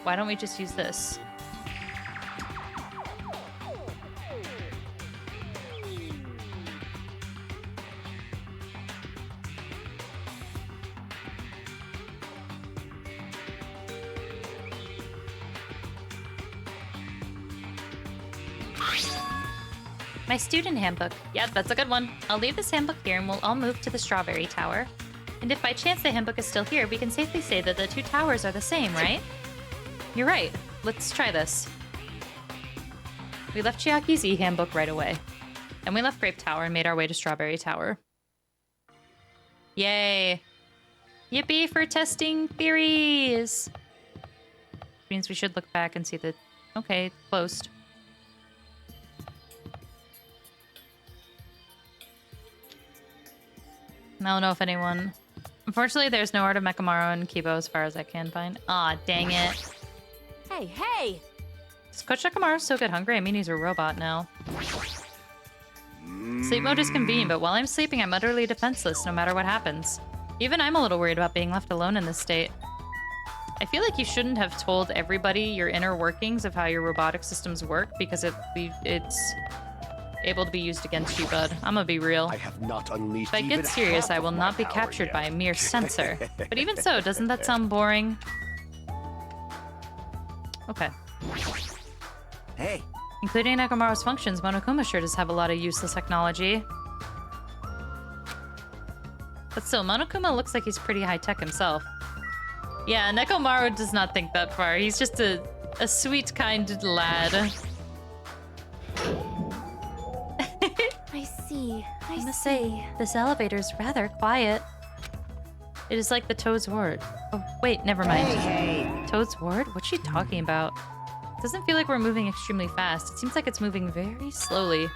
why don't we just use this? My student handbook. Yep, that's a good one. I'll leave this handbook here and we'll all move to the Strawberry Tower. And if by chance the handbook is still here, we can safely say that the two towers are the same, right? You're right. Let's try this. We left Chiaki's e-handbook right away. And we left Grape Tower and made our way to Strawberry Tower. Yay! Yippee for testing theories! Which means we should look back and see that... Okay, closed. I don't know if anyone... Unfortunately, there's no Art of Nekomaru and Kibo as far as I can find. Aw, dang it. Hey, hey! Does Coach Nekomaru still get hungry? I mean, he's a robot now. Sleep mode is convenient, but while I'm sleeping, I'm utterly defenseless no matter what happens. Even I'm a little worried about being left alone in this state. I feel like you shouldn't have told everybody your inner workings of how your robotic systems work because it's able to be used against you, bud. I'm gonna be real. I have not unleashed If I get serious, I will not be captured by a mere sensor. But even so, doesn't that sound boring? Okay. Hey. Including Nekomaru's functions, Monokuma sure does have a lot of useless technology. But still, Monokuma looks like he's pretty high-tech himself. Yeah, Nekomaru does not think that far. He's just a sweet, kind lad. I see. I must say, this elevator's rather quiet. It is like the Toad's Ward. Oh, wait, never mind. Hey. Toad's Ward? What's she talking about? It doesn't feel like we're moving extremely fast. It seems like it's moving very slowly.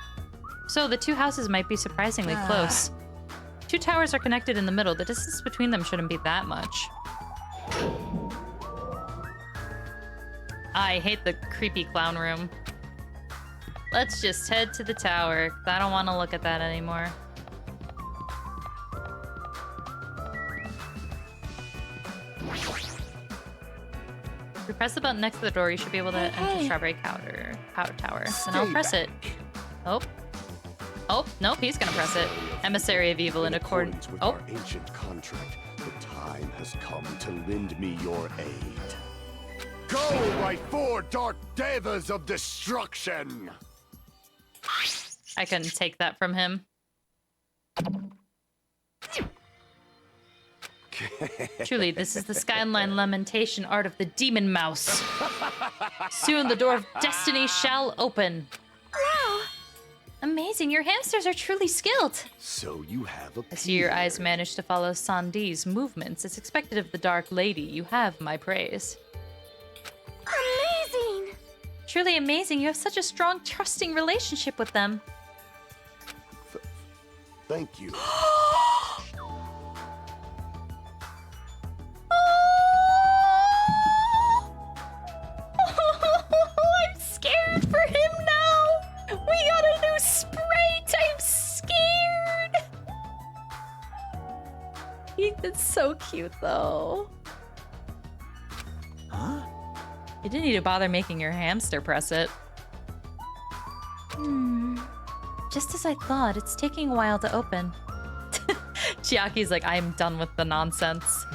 So, the two houses might be surprisingly close. Two towers are connected in the middle. The distance between them shouldn't be that much. I hate the creepy clown room. Let's just head to the tower, 'cause I don't want to look at that anymore. If you press the button next to the door, you should be able to enter Strawberry Powder Tower. And I'll press it. Oh. Oh, nope, he's gonna press it. Emissary of Evil in accordance with our ancient contract, the time has come to lend me your aid. Go, my four dark devas of destruction! I couldn't take that from him. Truly, this is the skyline lamentation art of the demon mouse. Soon the door of destiny shall open. Wow! Amazing, your hamsters are truly skilled. So you have a I see your eyes managed to follow Sandi's movements. It's expected of the Dark Lady. You have my praise. Amazing! Truly amazing. You have such a strong, trusting relationship with them. Thank you. I'm scared for him now. We got a new Sprite. I'm scared. It's so cute though. Huh? You didn't need to bother making your hamster press it. Just as I thought, it's taking a while to open. Chiaki's like, I'm done with the nonsense.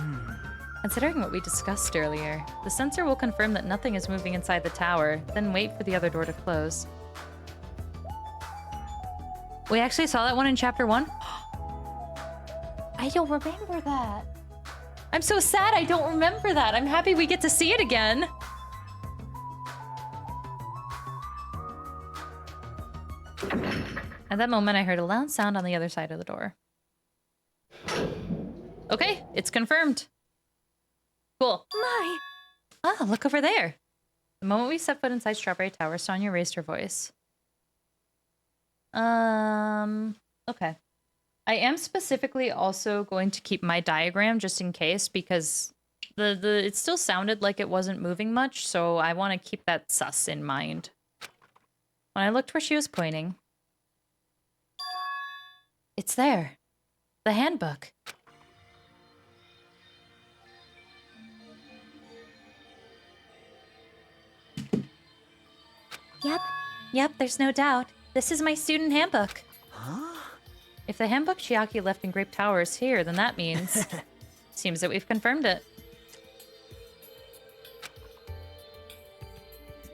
Considering what we discussed earlier, the sensor will confirm that nothing is moving inside the tower, then wait for the other door to close. We actually saw that one in chapter 1? I don't remember that. I'm so sad I don't remember that. I'm happy we get to see it again. At that moment, I heard a loud sound on the other side of the door. Okay, it's confirmed. Cool. My! Ah, look over there. The moment we set foot inside Strawberry Tower, Sonia raised her voice. Okay. I am specifically also going to keep my diagram just in case because it still sounded like it wasn't moving much, so I want to keep that sus in mind. When I looked where she was pointing, it's there. The handbook. Yep, there's no doubt. This is my student handbook. Huh? If the handbook Chiaki left in Grape Tower is here, then that means... seems that we've confirmed it.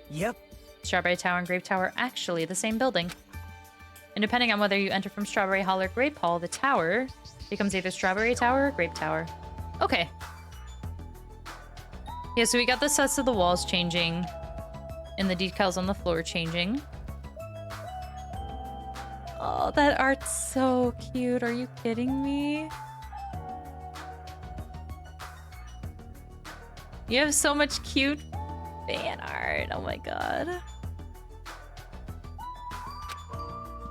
Yep. Strawberry Tower and Grape Tower are actually the same building. And depending on whether you enter from Strawberry Hall or Grape Hall, the tower becomes either Strawberry Tower or Grape Tower. Okay. Yeah, so we got the sets of the walls changing and the decals on the floor changing. Oh, that art's so cute. Are you kidding me? You have so much cute fan art. Oh my god.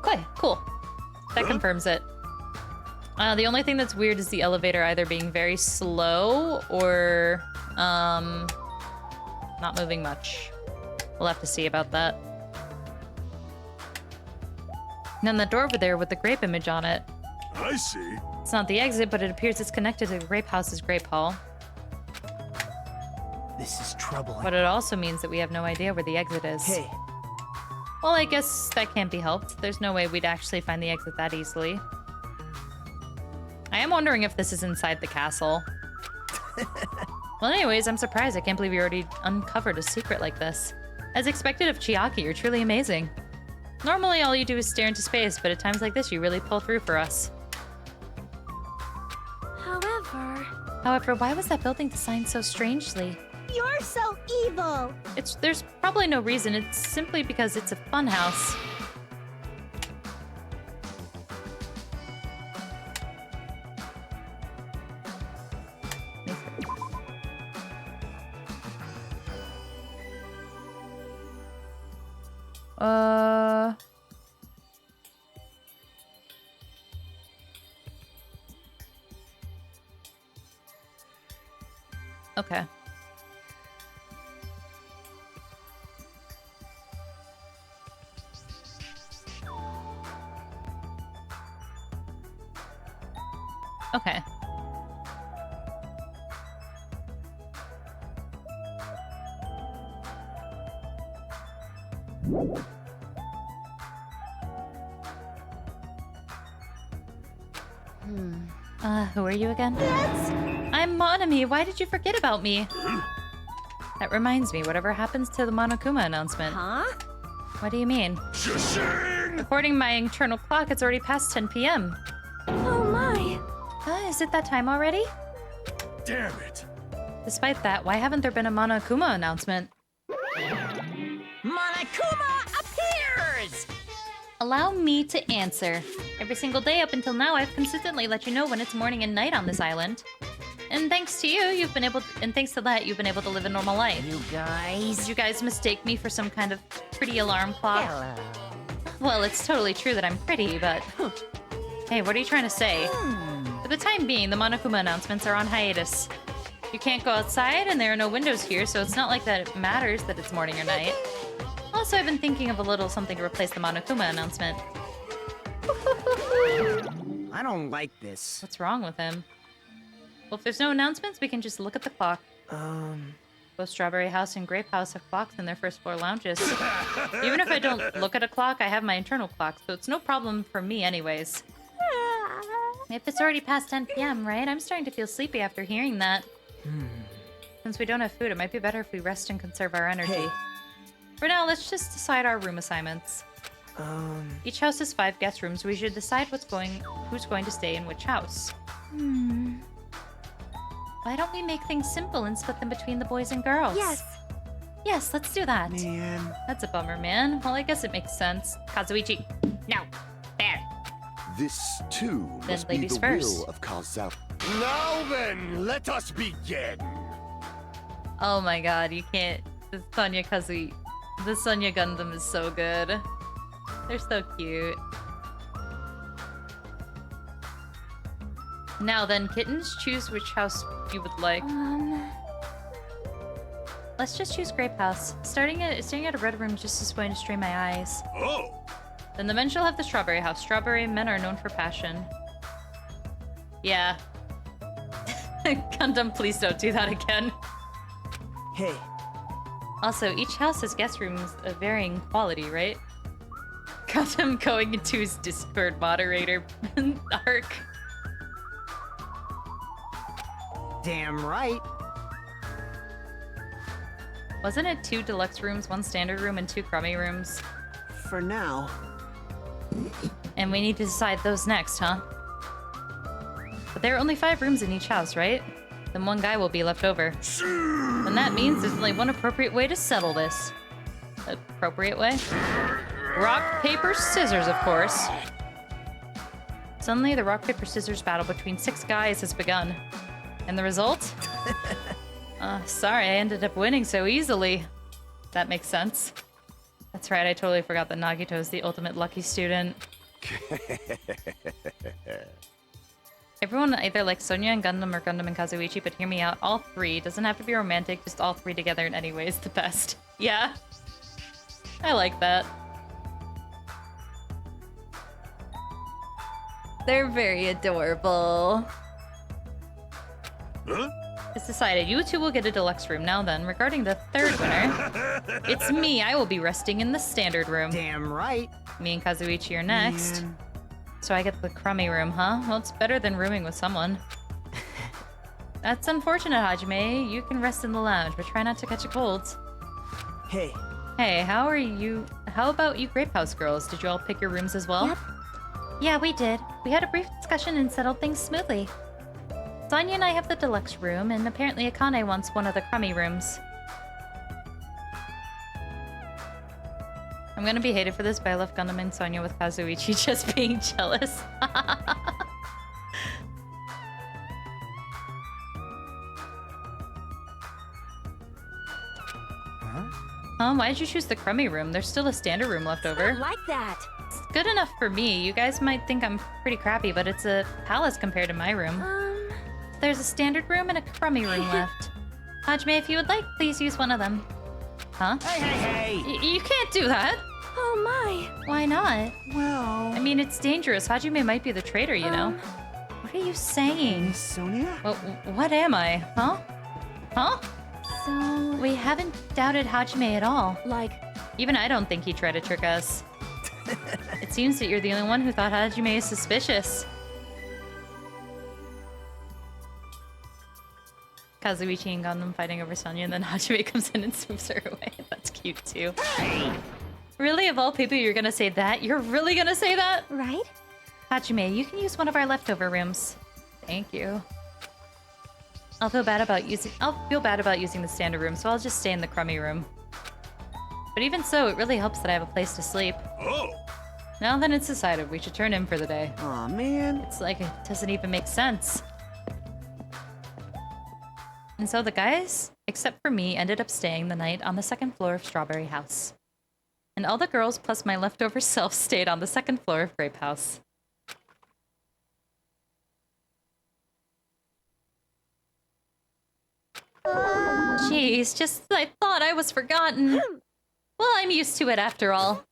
Okay, cool. That confirms it. The only thing that's weird is the elevator either being very slow or not moving much. We'll have to see about that. And then the door over there with the grape image on it. I see. It's not the exit, but it appears it's connected to the Grape House's Grape Hall. This is troubling. But it also means that we have no idea where the exit is. Hey. Well, I guess that can't be helped. There's no way we'd actually find the exit that easily. I am wondering if this is inside the castle. Well, anyways, I'm surprised. I can't believe you already uncovered a secret like this. As expected of Chiaki, you're truly amazing. Normally, all you do is stare into space, but at times like this, you really pull through for us. However, why was that building designed so strangely? You're so evil! There's probably no reason. It's simply because it's a fun house. Okay. Okay. Who are you again? Yes! I'm Monami. Why did you forget about me? That reminds me, whatever happens to the Monokuma announcement? Huh? What do you mean? According to my internal clock, it's already past 10 p.m. Oh my! Is it that time already? Damn it! Despite that, why haven't there been a Monokuma announcement? Monokuma appears! Allow me to answer. Every single day up until now, I've consistently let you know when it's morning and night on this island. And thanks to you, thanks to that, you've been able to live a normal life. You guys... Did you guys mistake me for some kind of pretty alarm clock? Hello. Well, it's totally true that I'm pretty, but... Hey, what are you trying to say? For the time being, the Monokuma announcements are on hiatus. You can't go outside, and there are no windows here, so it's not like that it matters that it's morning or night. Also, I've been thinking of a little something to replace the Monokuma announcement. I don't like this. What's wrong with him? Well, if there's no announcements, we can just look at the clock. Both Strawberry House and Grape House have clocks in their first floor lounges. Even if I don't look at a clock, I have my internal clock, so it's no problem for me anyways. If it's already past 10 p.m., right? I'm starting to feel sleepy after hearing that. Since we don't have food, it might be better if we rest and conserve our energy. Hey. For now, let's just decide our room assignments. Each house has 5 guest rooms. We should decide who's going to stay in which house. Why don't we make things simple and split them between the boys and girls? Yes. Yes, let's do that. Man. That's a bummer, man. Well, I guess it makes sense. Kazuichi. No. Bad. This, too, Then must be ladies the first. will of Kazawa. Now then, let us begin! Oh my god, you can't... The Sonya Gundam is so good. They're so cute. Now then, kittens, choose which house you would like. Let's just choose Grape House. Staring at a red room just is going to strain my eyes. Oh! Then the men shall have the Strawberry House. Strawberry men are known for passion. Yeah. Gundam, please don't do that again. Hey. Also, each house has guest rooms of varying quality, right? Gundam going into his Discord moderator arc. Damn right. Wasn't it 2 deluxe rooms, 1 standard room, and 2 crummy rooms? For now. And we need to decide those next, huh? But there are only 5 rooms in each house, right? Then 1 guy will be left over. And that means there's only one appropriate way to settle this. Appropriate way? Rock, paper, scissors, of course. Suddenly, the rock, paper, scissors battle between 6 guys has begun. And the result? Sorry, I ended up winning so easily. That makes sense. That's right, I totally forgot that Nagito is the ultimate lucky student. Everyone either likes Sonya and Gundam or Gundam and Kazuichi, but hear me out. All 3. Doesn't have to be romantic, just all 3 together in any way is the best. Yeah. I like that. They're very adorable. Huh? It's decided. You 2 will get a deluxe room. Now then, regarding the 3rd winner, it's me. I will be resting in the standard room. Damn right. Me and Kazuichi are next. Man. So I get the crummy room, huh? Well, it's better than rooming with someone. That's unfortunate, Hajime. You can rest in the lounge, but try not to catch a cold. Hey. Hey, how about you Grape House girls? Did you all pick your rooms as well? Yep. Yeah, we did. We had a brief discussion and settled things smoothly. Sonya and I have the deluxe room, and apparently Akane wants one of the crummy rooms. I'm gonna be hated for this, but I left Gundam and Sonya with Kazuichi just being jealous. Why'd you choose the crummy room? There's still a standard room left I over. like that. It's good enough for me. You guys might think I'm pretty crappy, but it's a palace compared to my room. There's a standard room and a crummy room left. Hajime, if you would like, please use one of them. Huh? Hey! You can't do that! Oh my. Why not? Well... I mean, it's dangerous. Hajime might be the traitor, you know? What are you saying? Sonya? What am I? Huh? Huh? So... We haven't doubted Hajime at all. Like... Even I don't think he tried to trick us. It seems that you're the only one who thought Hajime is suspicious. Kazuichi and Gundam fighting over Sonya, and then Hajime comes in and swoops her away. That's cute, too. Hey! Really? Of all people, you're gonna say that? You're really gonna say that? Right? Hajime, you can use one of our leftover rooms. Thank you. I'll feel bad about using the standard room, so I'll just stay in the crummy room. But even so, it really helps that I have a place to sleep. Oh! Now then it's decided, we should turn in for the day. Aw, man. It's like it doesn't even make sense. And so the guys, except for me, ended up staying the night on the 2nd floor of Strawberry House. And all the girls plus my leftover self stayed on the 2nd floor of Grape House. Jeez, just I thought I was forgotten. Well, I'm used to it after all.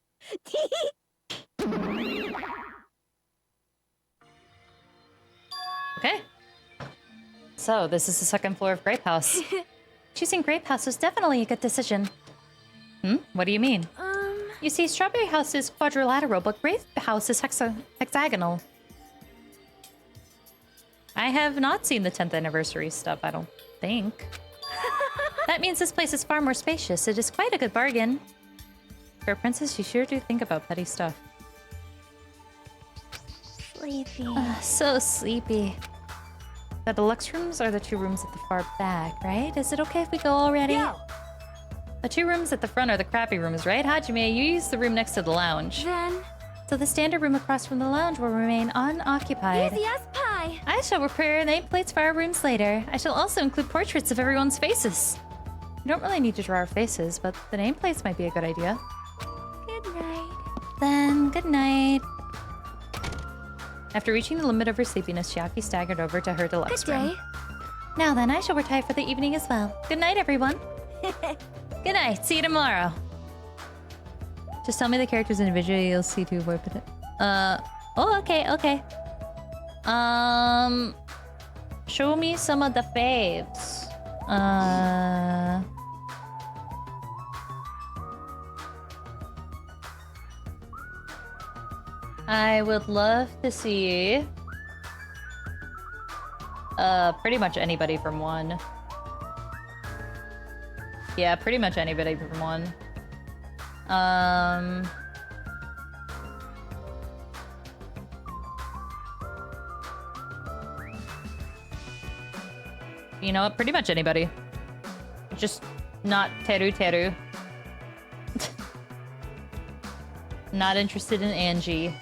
Okay. So, this is the second floor of Grape House. Choosing Grape House was definitely a good decision. What do you mean? You see, Strawberry House is quadrilateral, but Grape House is hexagonal. I have not seen the 10th anniversary stuff, I don't think. That means this place is far more spacious. It is quite a good bargain. For a princess, you sure do think about petty stuff. Sleepy. So sleepy. The deluxe rooms are the 2 rooms at the far back, right? Is it okay if we go already? Yeah. The 2 rooms at the front are the crappy rooms, right? Hajime, you use the room next to the lounge. Then... So the standard room across from the lounge will remain unoccupied. Easy as pie. I shall prepare nameplates for our rooms later. I shall also include portraits of everyone's faces. You don't really need to draw our faces, but the nameplates might be a good idea. Good night. Then, good night. After reaching the limit of her sleepiness, Chiaki staggered over to her deluxe Good day. room. Now then, I shall retire for the evening as well. Good night, everyone. Good night. See you tomorrow. Just tell me the characters individually. You'll see to avoid it. Oh, okay, okay. Show me some of the faves. I would love to see pretty much anybody from 1. Yeah, pretty much anybody from 1. You know what? Pretty much anybody. Just not Teru Teru. Not interested in Angie.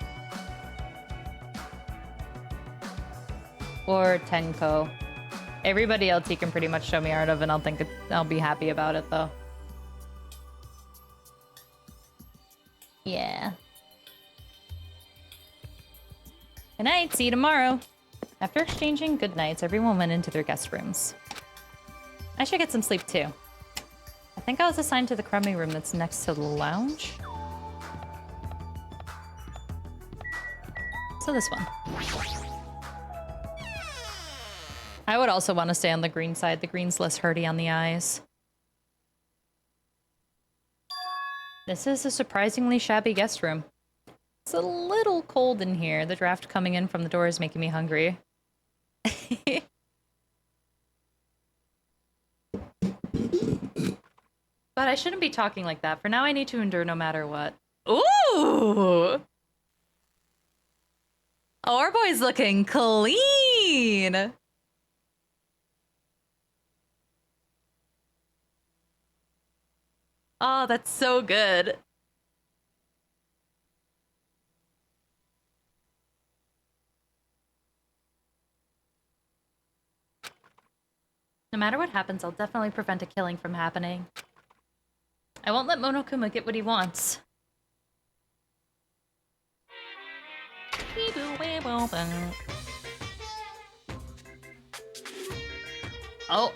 Or Tenko. Everybody else you can pretty much show me art of and I'll be happy about it though. Yeah. Good night, see you tomorrow. After exchanging good nights, everyone went into their guest rooms. I should get some sleep too. I think I was assigned to the crummy room that's next to the lounge. So this one. I would also want to stay on the green side. The green's less hurty on the eyes. This is a surprisingly shabby guest room. It's a little cold in here. The draft coming in from the door is making me hungry. But I shouldn't be talking like that. For now, I need to endure no matter what. Ooh! Oh, our boy's looking clean! Oh, that's so good. No matter what happens, I'll definitely prevent a killing from happening. I won't let Monokuma get what he wants. Oh.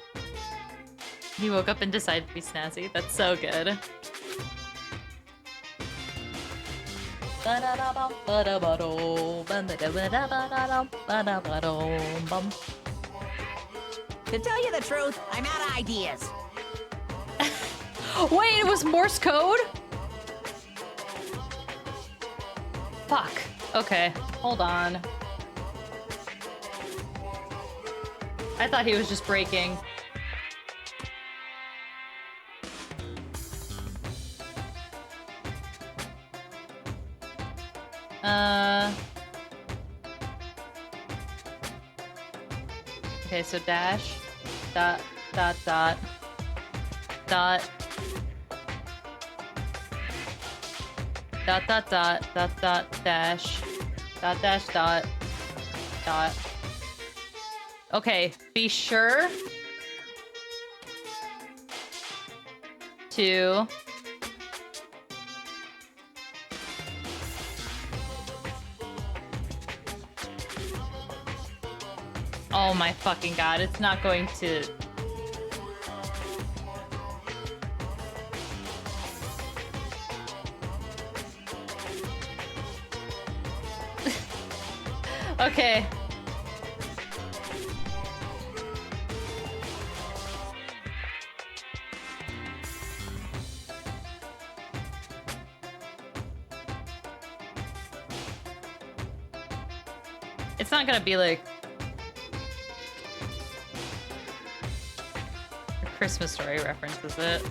He woke up and decided to be snazzy. That's so good. To tell you the truth, I'm out of ideas. Wait, it was Morse code? Fuck. Okay, hold on. I thought he was just breaking. Okay, so dash, dot, dot, dot, dot, dot, dot, dot, dot, dot, dash, dot, dash, dot, dot. Okay, be sure to oh my fucking god, it's not going to... Okay. It's not gonna be like a Christmas Story reference, is it?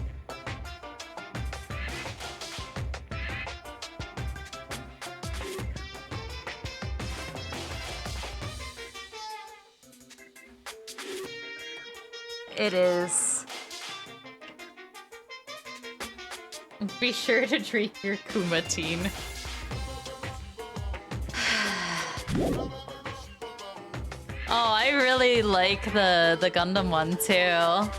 It is. Be sure to drink your Kumateen. Oh, I really like the Gundam one too.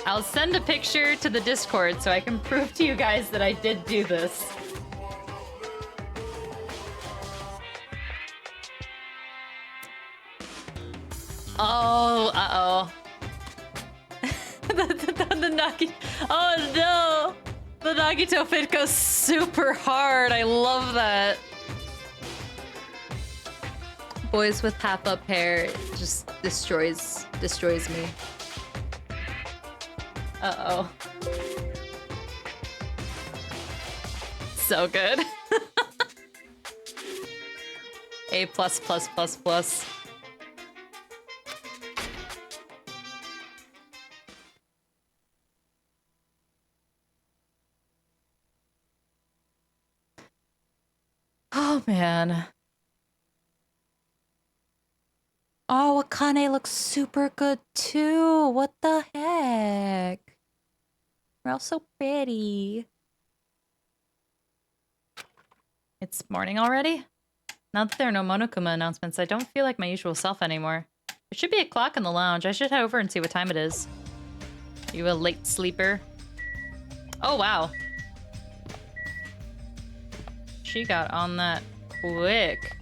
I'll send a picture to the Discord so I can prove to you guys that I did do this. Oh, uh-oh. the Nagi... Oh, no! The Nagito fit goes super hard. I love that. Boys with half-up hair just destroys me. Uh-oh. So good. A++++. Oh, man. Oh, Akane looks super good, too. What the heck? We're all so pretty. It's morning already? Now that there are no Monokuma announcements, I don't feel like my usual self anymore. There should be a clock in the lounge. I should head over and see what time it is. Are you a late sleeper? Oh, wow. She got on that quick.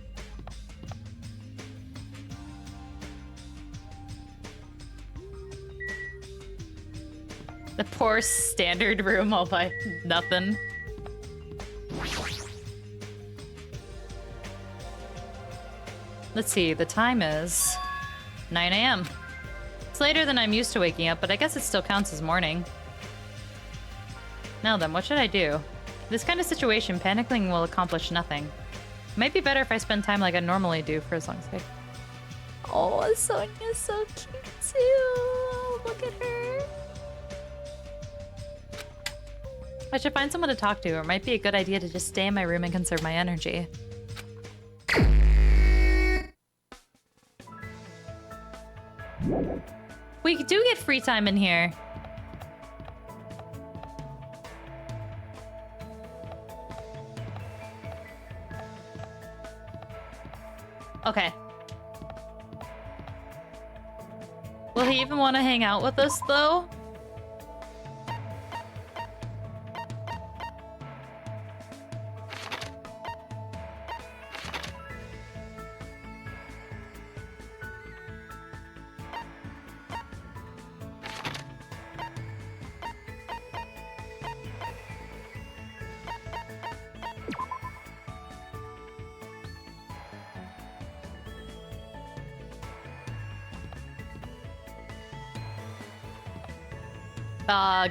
The poor standard room all by nothing. Let's see, the time is 9 a.m. It's later than I'm used to waking up, but I guess it still counts as morning. Now then, what should I do? This kind of situation, panicking will accomplish nothing. It might be better if I spend time like I normally do for as long as I... Oh, Sonia's so cute too! Look at her! I should find someone to talk to, or it might be a good idea to just stay in my room and conserve my energy. We do get free time in here. Okay. Will he even want to hang out with us, though?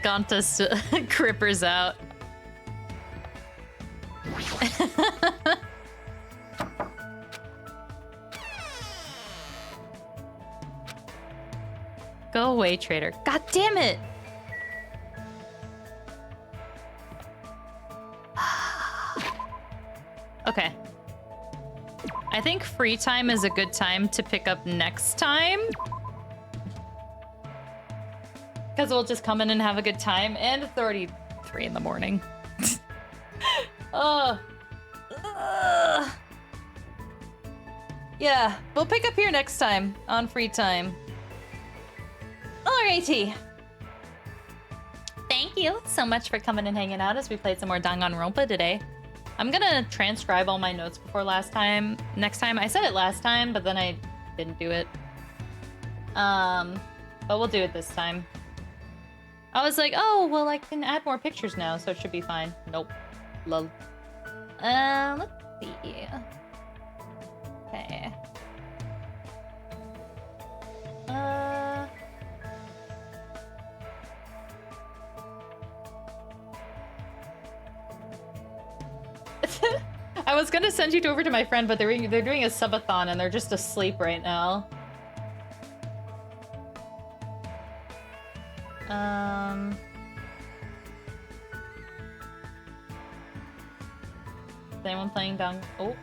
Gonta's Cripper's out. Go away, traitor. God damn it! Okay. I think free time is a good time to pick up next time. Because we'll just come in and have a good time. And it's already 3 in the morning. Yeah, we'll pick up here next time on free time. Alrighty. Thank you so much for coming and hanging out as we played some more Danganronpa today. I'm gonna transcribe all my notes before next time. I said it last time, but then I didn't do it. But we'll do it this time. I was like, oh, well, I can add more pictures now, so it should be fine. Nope. Lol. Let's see. Okay. I was gonna send you over to my friend, but they're doing a subathon and they're just asleep right now. Is anyone playing Dang? Oh.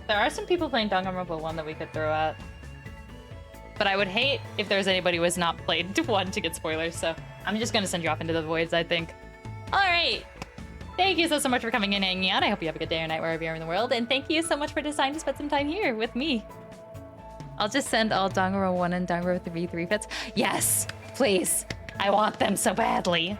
There are some people playing Danganronpa 1 that we could throw at. But I would hate if there's anybody who has not played 1 to get spoilers, so I'm just gonna send you off into the voids, I think. Alright! Thank you so much for coming in and hanging out. I hope you have a good day or night wherever you are in the world, and thank you so much for deciding to spend some time here with me. I'll just send all Danganronpa 1 and Danganronpa 3 fits. Yes! Please! I want them so badly.